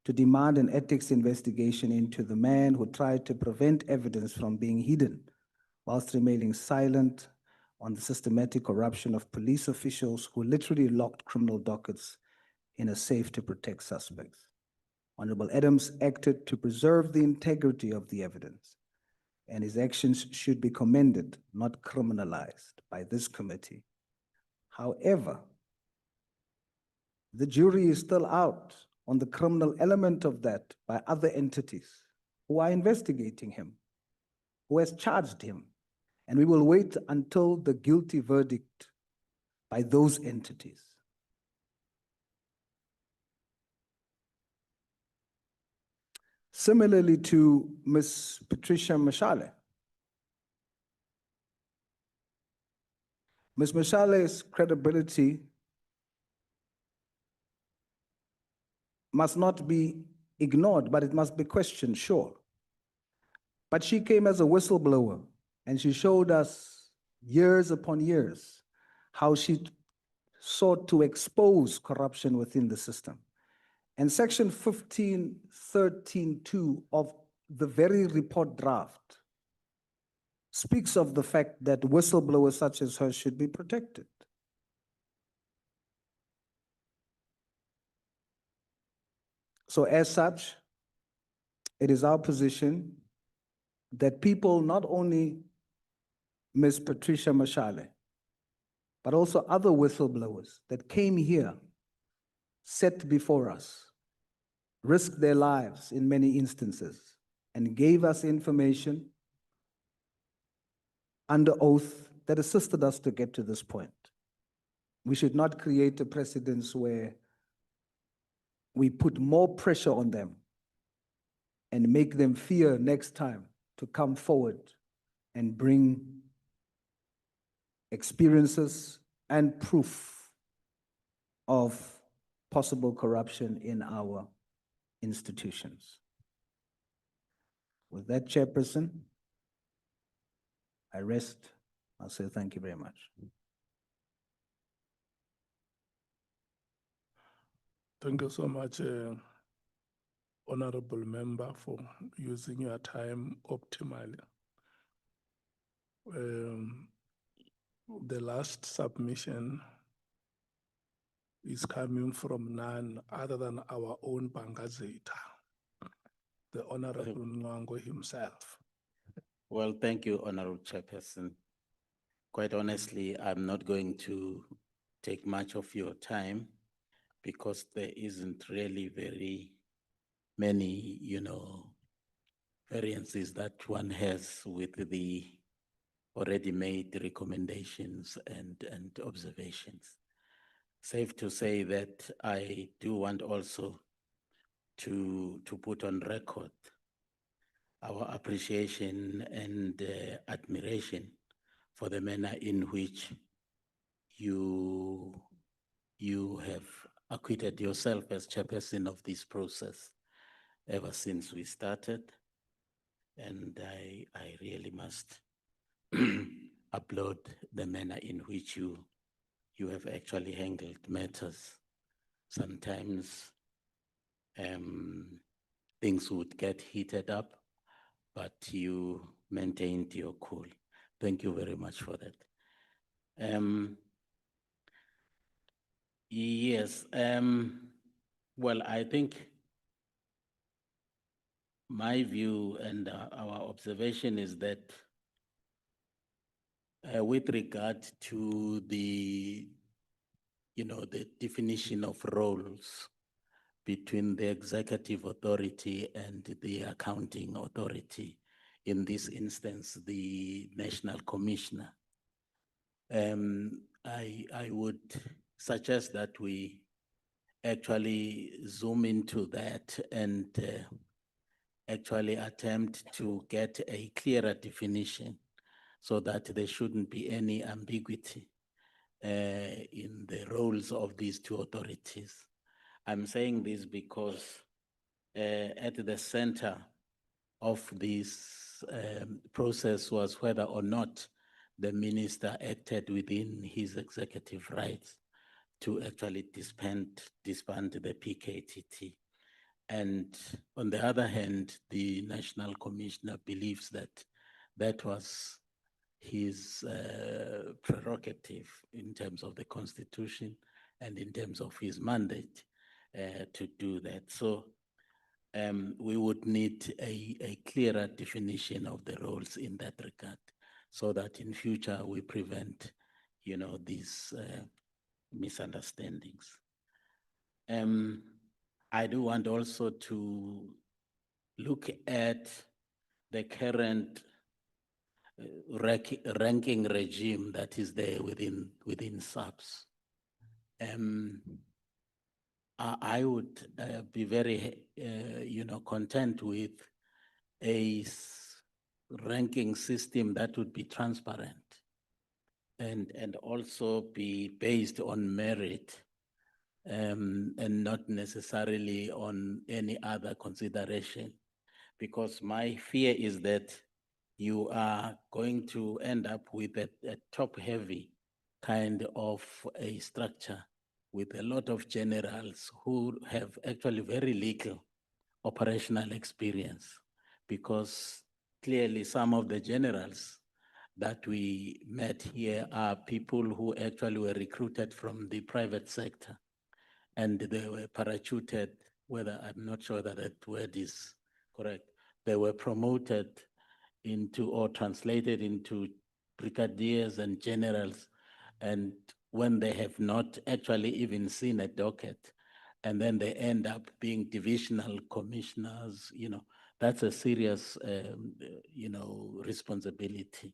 to demand an ethics investigation into the man who tried to prevent evidence from being hidden whilst remaining silent on the systematic corruption of police officials who literally locked criminal dockets in a safe to protect suspects. Honorable Adams acted to preserve the integrity of the evidence, and his actions should be commended, not criminalized by this committee. However, the jury is still out on the criminal element of that by other entities who are investigating him, who has charged him, and we will wait until the guilty verdict by those entities. Similarly to Ms. Patricia Mashale. Ms. Mashale's credibility must not be ignored, but it must be questioned, sure. But she came as a whistleblower, and she showed us years upon years how she sought to expose corruption within the system. And Section 1513(2) of the very report draft speaks of the fact that whistleblowers such as her should be protected. So as such, it is our position that people, not only Ms. Patricia Mashale, but also other whistleblowers that came here, sat before us, risked their lives in many instances, and gave us information under oath that assisted us to get to this point. We should not create a precedence where we put more pressure on them and make them fear next time to come forward and bring experiences and proof of possible corruption in our institutions. With that, Chairperson, I rest. I'll say thank you very much. Thank you so much, Honorable Member, for using your time optimally. The last submission is coming from none other than our own Bangazeta, the Honorable Nwango himself. Well, thank you, Honorable Chairperson. Quite honestly, I'm not going to take much of your time because there isn't really very many, variances that one has with the already made recommendations and observations. Safe to say that I do want also to put on record our appreciation and admiration for the manner in which you have acquitted yourself as chairperson of this process ever since we started. And I really must applaud the manner in which you have actually handled matters. Sometimes things would get heated up, but you maintained your cool. Thank you very much for that. Yes, well, I think my view and our observation is that with regard to the definition of roles between the executive authority and the accounting authority, in this instance, the National Commissioner, I would suggest that we actually zoom into that and actually attempt to get a clearer definition so that there shouldn't be any ambiguity in the roles of these two authorities. I'm saying this because at the center of this process was whether or not the minister acted within his executive rights to actually disband the PKTT. And on the other hand, the National Commissioner believes that that was his prerogative in terms of the Constitution and in terms of his mandate to do that. So we would need a clearer definition of the roles in that regard so that in future we prevent, these misunderstandings. I do want also to look at the current ranking regime that is there within SAPS. I would be very, content with a ranking system that would be transparent and also be based on merit and not necessarily on any other consideration. Because my fear is that you are going to end up with a top-heavy kind of a structure with a lot of generals who have actually very little operational experience, because clearly some of the generals that we met here are people who actually were recruited from the private sector, and they were parachuted, whether I'm not sure that that word is correct. They were promoted into or translated into brigadiers and generals, and when they have not actually even seen a docket, and then they end up being divisional commissioners, that's a serious, responsibility.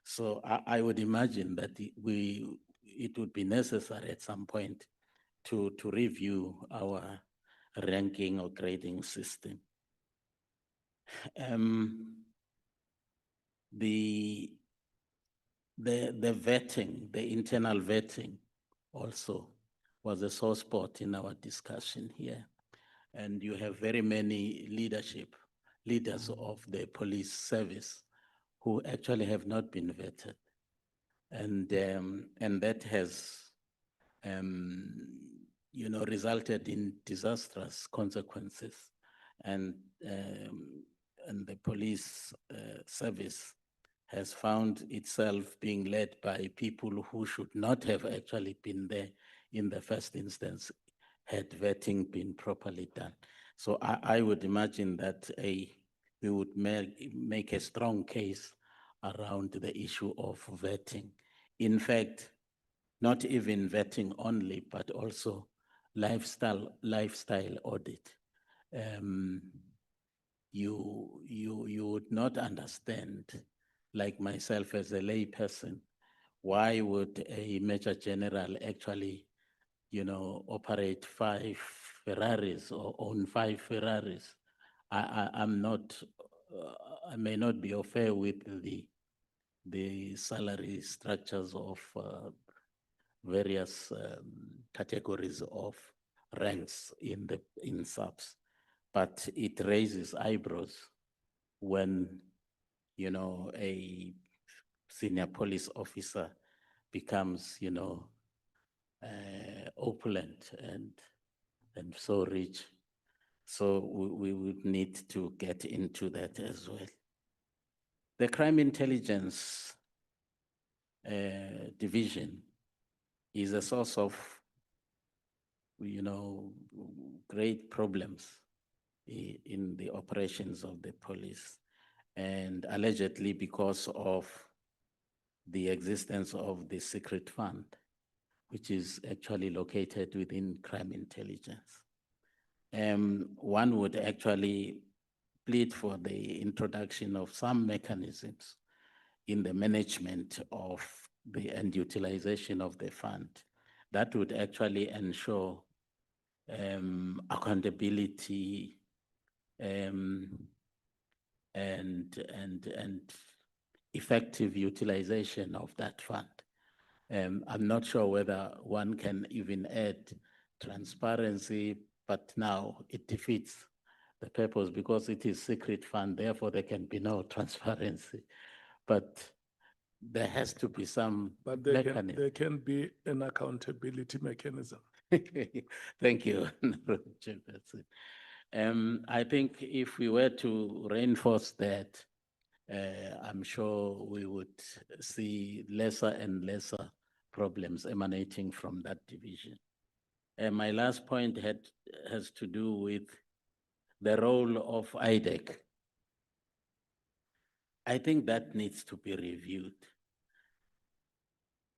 So I would imagine that it would be necessary at some point to review our ranking or grading system. The vetting, the internal vetting also was a sore spot in our discussion here. And you have very many leaders of the police service who actually have not been vetted. And that has, resulted in disastrous consequences. And the police service has found itself being led by people who should not have actually been there in the first instance had vetting been properly done. So I would imagine that we would make a strong case around the issue of vetting. In fact, not even vetting only, but also lifestyle audit. You would not understand, like myself as a lay person, why would a major general actually, operate 5 Ferraris or own 5 Ferraris? I'm not, I may not be fair with the salary structures of various categories of ranks in subs, but it raises eyebrows when, a senior police officer becomes, opulent and so rich. So we would need to get into that as well. The crime intelligence division is a source of, great problems in the operations of the police, and allegedly because of the existence of the secret fund, which is actually located within crime intelligence. One would actually plead for the introduction of some mechanisms in the management of and utilization of the fund that would actually ensure accountability and effective utilization of that fund. I'm not sure whether one can even add transparency, but now it defeats the purpose because it is secret fund, therefore there can be no transparency. But there has to be some mechanism. There can be an accountability mechanism. Thank you, Chairperson. I think if we were to reinforce that, I'm sure we would see lesser and lesser problems emanating from that division. And my last point has to do with the role of IDEC. I think that needs to be reviewed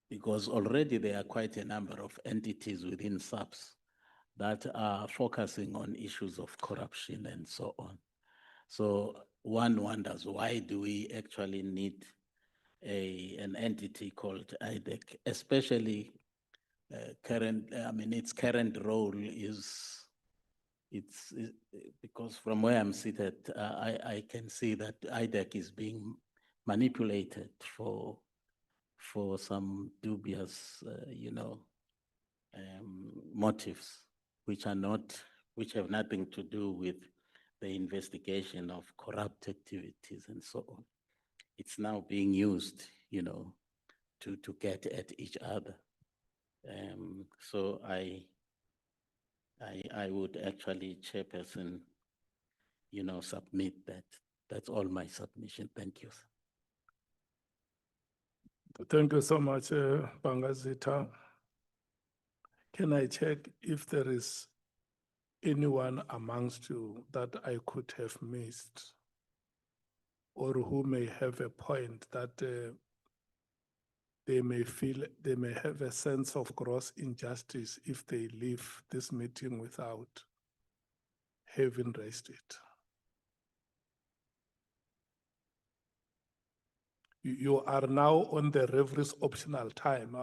because already there are quite a number of entities within SAPS that are focusing on issues of corruption and so on. So one wonders, why do we actually need an entity called IDEC, especially its current role is, because from where I'm seated, I can see that IDEC is being manipulated for some dubious, motives, which have nothing to do with the investigation of corrupt activities and so on. It's now being used, to get at each other. So I would actually, Chairperson, submit that. That's all my submission. Thank you. Thank you so much, Bangazita. Can I check if there is anyone amongst you that I could have missed or who may have a point that they may have a sense of gross injustice if they leave this meeting without having raised it? You are now on the referee's optional time.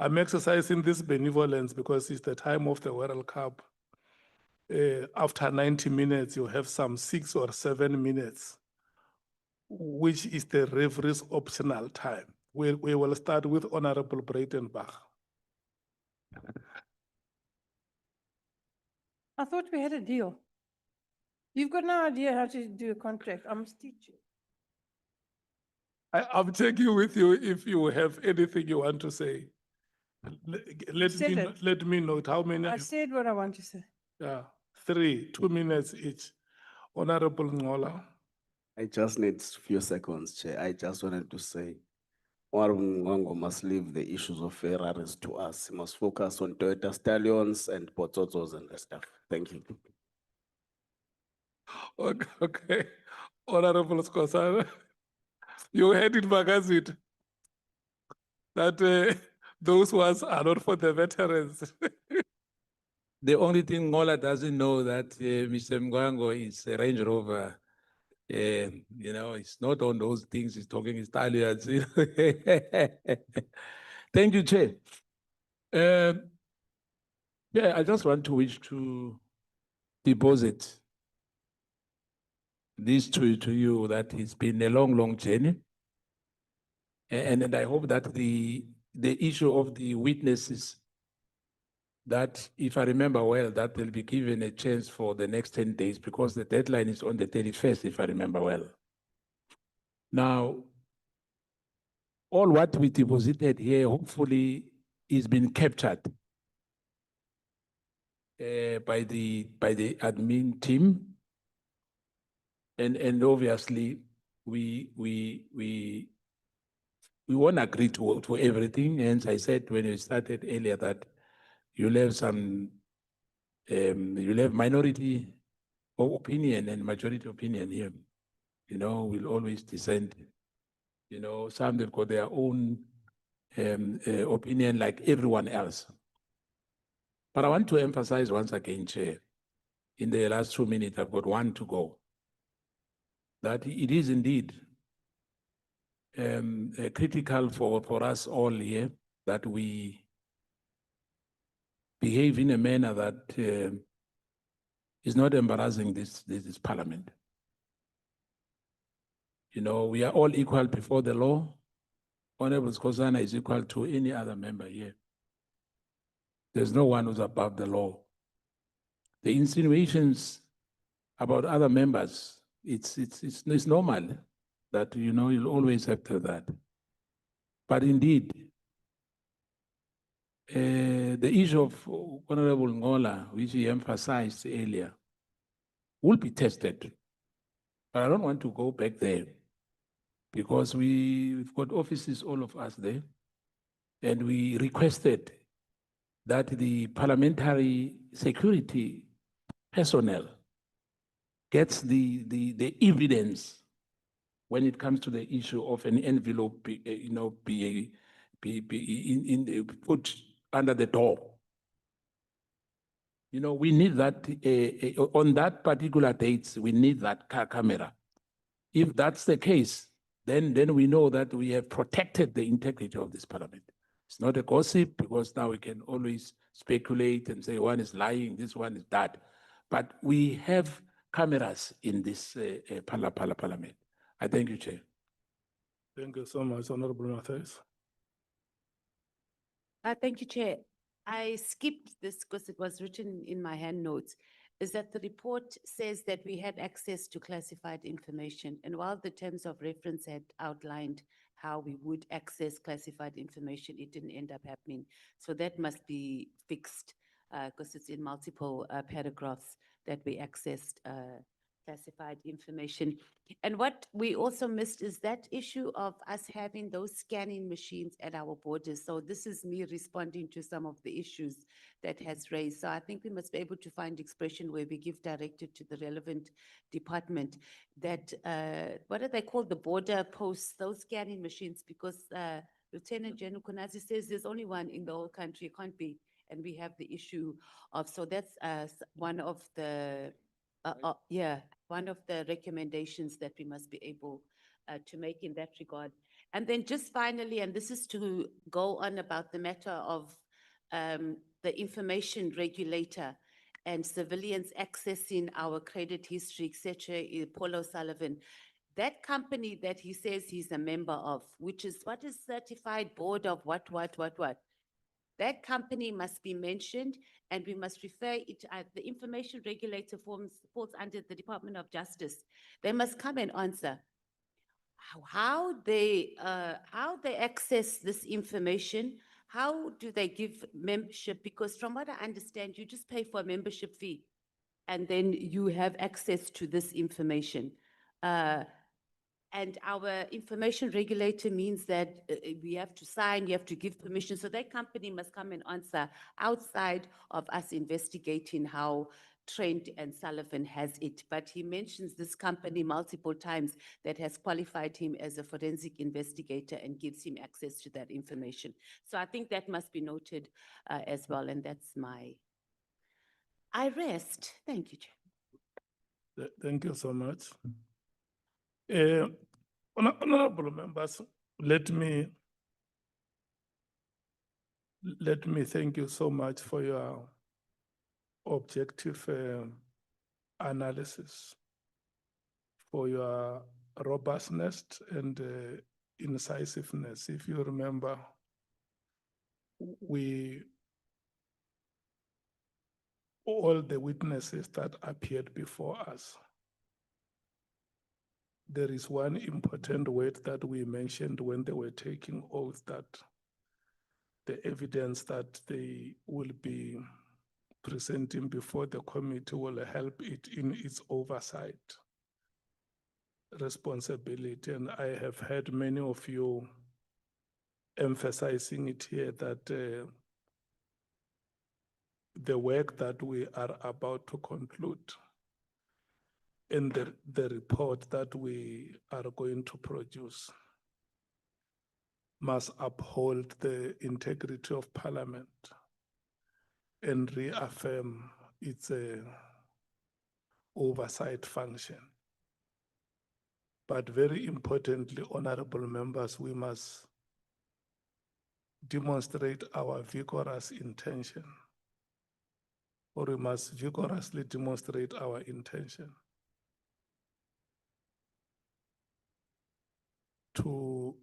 I'm exercising this benevolence because it's the time of the World Cup. After 90 minutes, you have some 6 or 7 minutes, which is the referee's optional time. We will start with Honorable Breitenbach. I thought we had a deal. You've got no idea how to do a contract. I must teach you. I'm taking with you if you have anything you want to say. Let me note how many. I said what I want to say. Yeah, 3, 2 minutes each. Honorable Ngola. I just need a few seconds, Chair. I just wanted to say, Honorable Mkhwanazi must leave the issues of Ferraris to us. He must focus on Toyota Stallions and Potatoes and the stuff. Thank you. Okay, okay. Honorable Skosana, you heard it, magazine, that those ones are not for the veterans. The only thing Ngola doesn't know that Mr. Mkhwanazi is a Range Rover. It's not on those things he's talking Italians. Thank you, Chair. Yeah, I just want to wish to deposit this to you that it's been a long, long journey. And I hope that the issue of the witnesses, that if I remember well, that they'll be given a chance for the next 10 days because the deadline is on the 31st, if I remember well. Now, all what we deposited here hopefully is been captured by the admin team. And obviously we won't agree to everything. Hence I said when we started earlier that you'll have some you'll have minority opinion and majority opinion here. We'll always dissent. Some they've got their own opinion like everyone else. But I want to emphasize once again, Chair, in the last 2 minutes, I've got one to go, that it is indeed critical for us all here that we behave in a manner that is not embarrassing this parliament. We are all equal before the law. Honorable Skosana is equal to any other member here. There's no one who's above the law. The insinuations about other members, it's normal that, you'll always have to that. But indeed, the issue of Honorable Ngola, which he emphasized earlier, will be tested. But I don't want to go back there because we've got offices, all of us there, and we requested that the parliamentary security personnel gets the evidence when it comes to the issue of an envelope, be put under the door. We need that on that particular date. We need that camera. If that's the case, then we know that we have protected the integrity of this parliament. It's not a gossip because now we can always speculate and say one is lying, this one is that. But we have cameras in this parliament. I thank you, Chair. Thank you so much, Honorable Matthias. Thank you, Chair. I skipped this because it was written in my hand notes, is that the report says that we had access to classified information. And while the terms of reference had outlined how we would access classified information, it didn't end up happening. So that must be fixed because it's in multiple paragraphs that we accessed classified information. And what we also missed is that issue of us having those scanning machines at our borders. So this is me responding to some of the issues that has raised. So I think we must be able to find expression where we give directive to the relevant department that, what are they called, the border posts, those scanning machines, because Lieutenant General Mkhwanazi says there's only one in the whole country, it can't be. And we have the issue of, so that's one of the, one of the recommendations that we must be able to make in that regard. And then just finally, and this is to go on about the matter of the information regulator and civilians accessing our credit history, etc., Paul O'Sullivan. That company that he says he's a member of, which is what is certified board of what. That company must be mentioned, and we must refer it. The information regulator falls under the Department of Justice. They must come and answer how they access this information. How do they give membership? Because from what I understand, you just pay for a membership fee, and then you have access to this information. And our information regulator means that we have to sign, you have to give permission. So that company must come and answer outside of us investigating how Trent and Sullivan has it. But he mentions this company multiple times that has qualified him as a forensic investigator and gives him access to that information. So I think that must be noted as well. And that's I rest. Thank you, Chair. Thank you so much. Honorable members, let me thank you so much for your objective analysis, for your robustness and incisiveness. If you remember, all the witnesses that appeared before us, there is one important word that we mentioned when they were taking oath, that the evidence that they will be presenting before the committee will help it in its oversight responsibility. And I have heard many of you emphasizing it here, that the work that we are about to conclude and the report that we are going to produce must uphold the integrity of Parliament and reaffirm its oversight function. But very importantly, honorable members, we must demonstrate our vigorous intention, or we must vigorously demonstrate our intention to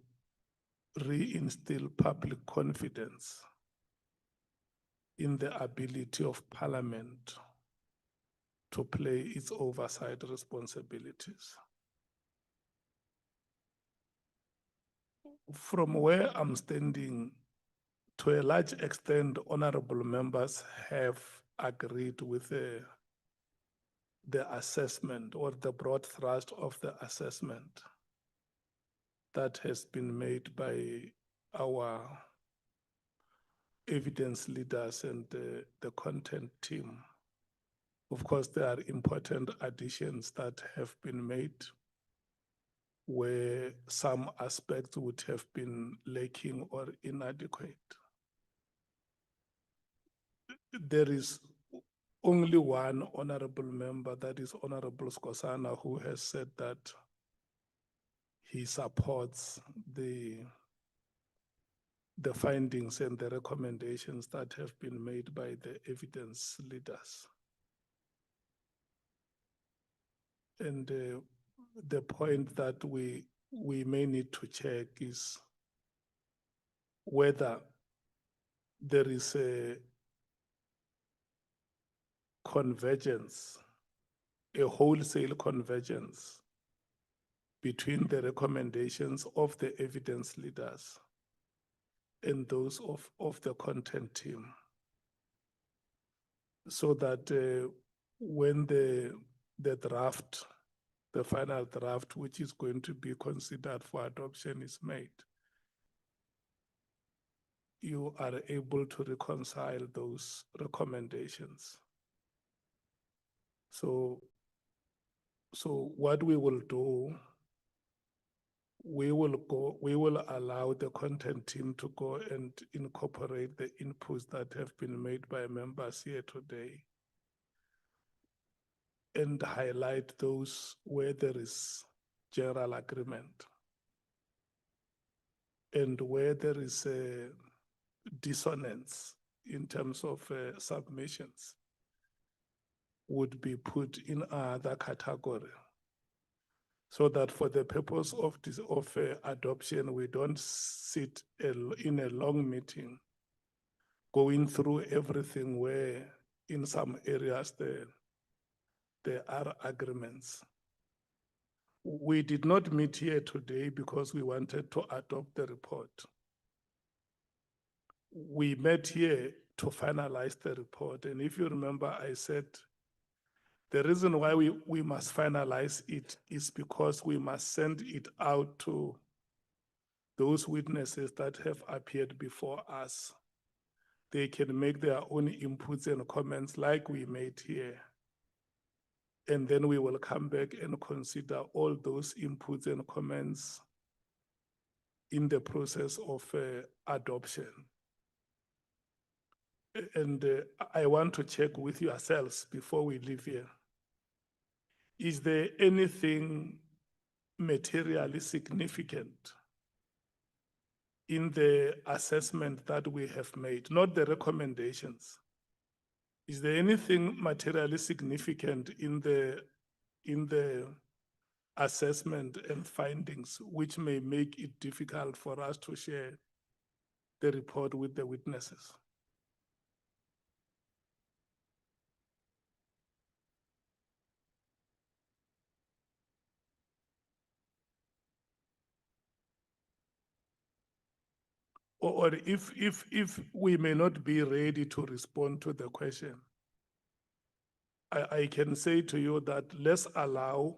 reinstill public confidence in the ability of Parliament to play its oversight responsibilities. From where I'm standing, to a large extent, honorable members have agreed with the assessment or the broad thrust of the assessment that has been made by our evidence leaders and the content team. Of course, there are important additions that have been made where some aspects would have been lacking or inadequate. There is only one honorable member, that is Honorable Skosana, who has said that he supports the findings and the recommendations that have been made by the evidence leaders. And the point that we may need to check is whether there is a convergence, a wholesale convergence between the recommendations of the evidence leaders and those of the content team, so that when the draft, the final draft, which is going to be considered for adoption, is made, you are able to reconcile those recommendations. So what we will do, we will allow the content team to go and incorporate the inputs that have been made by members here today and highlight those where there is general agreement and where there is a dissonance in terms of submissions would be put in another category, so that for the purpose of adoption, we don't sit in a long meeting going through everything where in some areas there are agreements. We did not meet here today because we wanted to adopt the report. We met here to finalize the report. And if you remember, I said The reason why we must finalize it is because we must send it out to those witnesses that have appeared before us. They can make their own inputs and comments like we made here. And then we will come back and consider all those inputs and comments in the process of adoption. And I want to check with yourselves before we leave here. Is there anything materially significant in the assessment that we have made, not the recommendations? Is there anything materially significant in the assessment and findings which may make it difficult for us to share the report with the witnesses? Or if we may not be ready to respond to the question, I can say to you that let's allow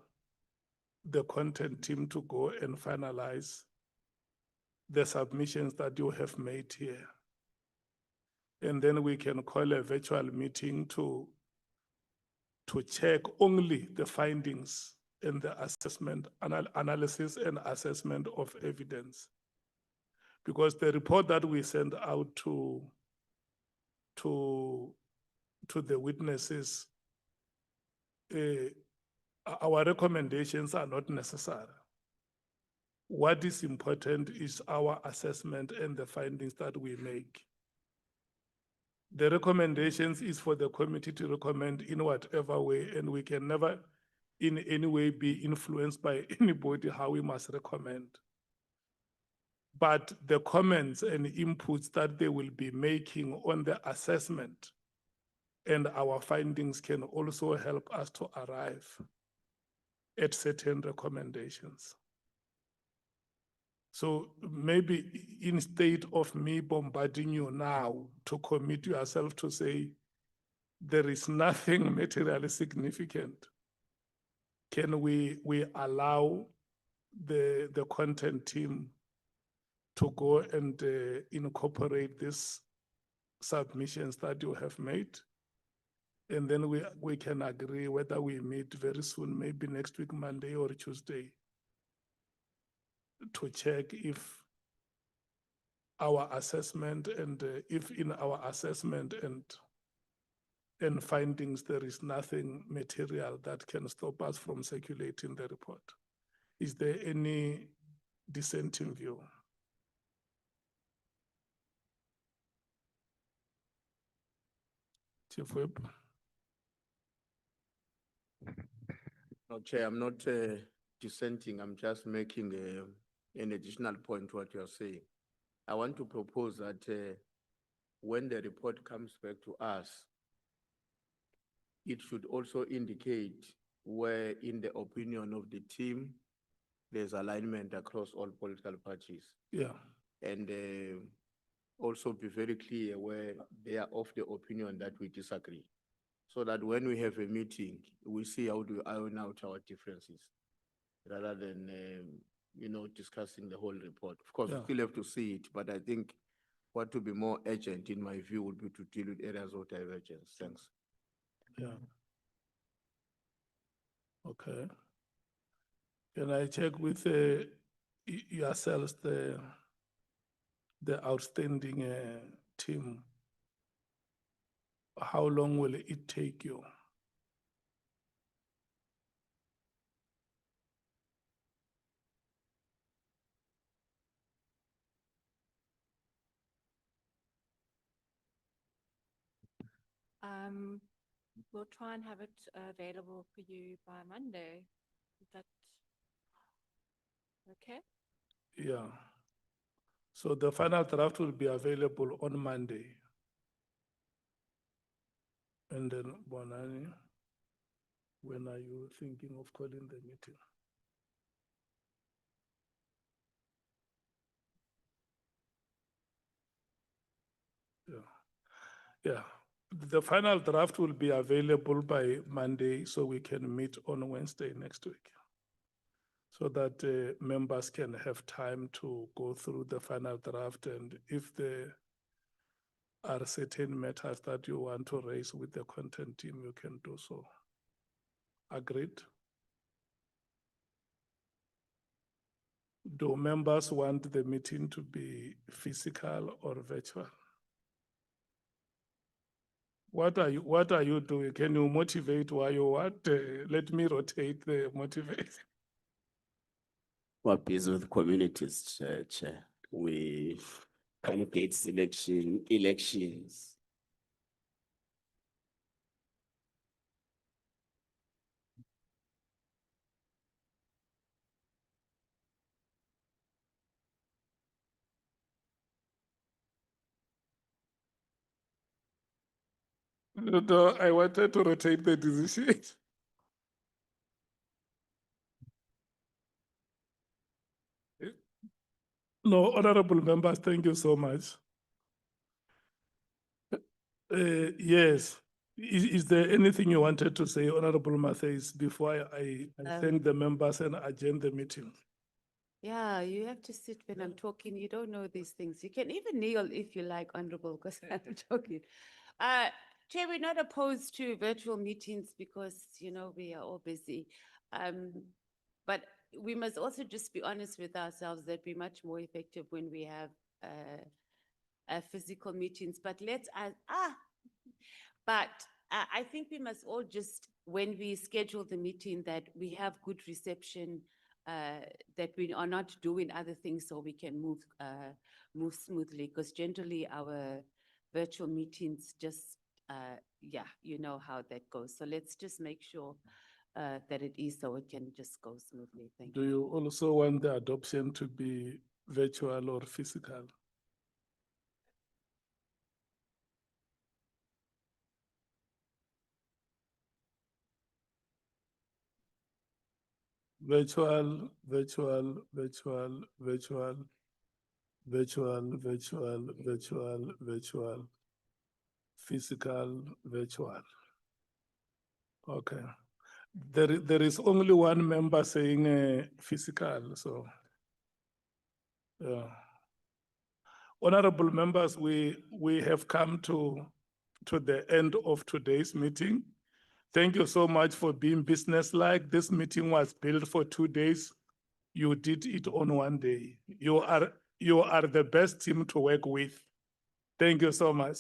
the content team to go and finalize the submissions that you have made here. And then we can call a virtual meeting to check only the findings and the assessment, analysis and assessment of evidence. Because the report that we send out to the witnesses, our recommendations are not necessary. What is important is our assessment and the findings that we make. The recommendations is for the committee to recommend in whatever way, and we can never in any way be influenced by anybody how we must recommend. But the comments and inputs that they will be making on the assessment and our findings can also help us to arrive at certain recommendations. So maybe instead of me bombarding you now to commit yourself to say there is nothing materially significant, can we allow the content team to go and incorporate these submissions that you have made? And then we can agree whether we meet very soon, maybe next week, Monday or Tuesday, to check if our assessment and if in our assessment and findings there is nothing material that can stop us from circulating the report. Is there any dissenting view? Chief Whip? No, Chair, I'm not dissenting. I'm just making an additional point to what you're saying. I want to propose that when the report comes back to us, it should also indicate where, in the opinion of the team, there's alignment across all political parties. Yeah. And also be very clear where they are of the opinion that we disagree. So that when we have a meeting, we see how to iron out our differences rather than, discussing the whole report. Of course, Yeah. we still have to see it, but I think what would be more urgent, in my view, would be to deal with areas of divergence. Thanks. Yeah. Okay. Can I check with yourselves, the outstanding team? How long will it take you? We'll try and have it available for you by Monday. Is that okay? Yeah. So the final draft will be available on Monday. And then, Bonani, when are you thinking of calling the meeting? Yeah. Yeah. The final draft will be available by Monday, so we can meet on Wednesday next week. So that members can have time to go through the final draft, and if there are certain matters that you want to raise with the content team, you can do so. Agreed? Do members want the meeting to be physical or virtual? What are you doing? Can you motivate why you want? Let me rotate the motivation. We're busy with communities, Chair. We candidates elections. No, I wanted to rotate the decision. No, honorable members, thank you so much. Yes, is there anything you wanted to say, Honorable Matthys, before I thank the members and adjourn the meeting? Yeah, you have to sit when I'm talking. You don't know these things. You can even kneel if you like, Honorable, because I'm talking. Chair, we're not opposed to virtual meetings because, you know, we are all busy. But we must also just be honest with ourselves that we're much more effective when we have physical meetings. But I think we must all just, when we schedule the meeting, that we have good reception, that we are not doing other things so we can move smoothly, because generally our virtual meetings just, yeah, you know how that goes. So let's just make sure that it is so it can just go smoothly. Thank you. Do you also want the adoption to be virtual or physical? Virtual, virtual, virtual, virtual, virtual, virtual, virtual, virtual, physical, virtual. Okay. There is only one member saying physical, so. Yeah. Honorable members, we have come to the end of today's meeting. Thank you so much for being businesslike. This meeting was built for 2 days. You did it on 1 day. You are the best team to work with. Thank you so much.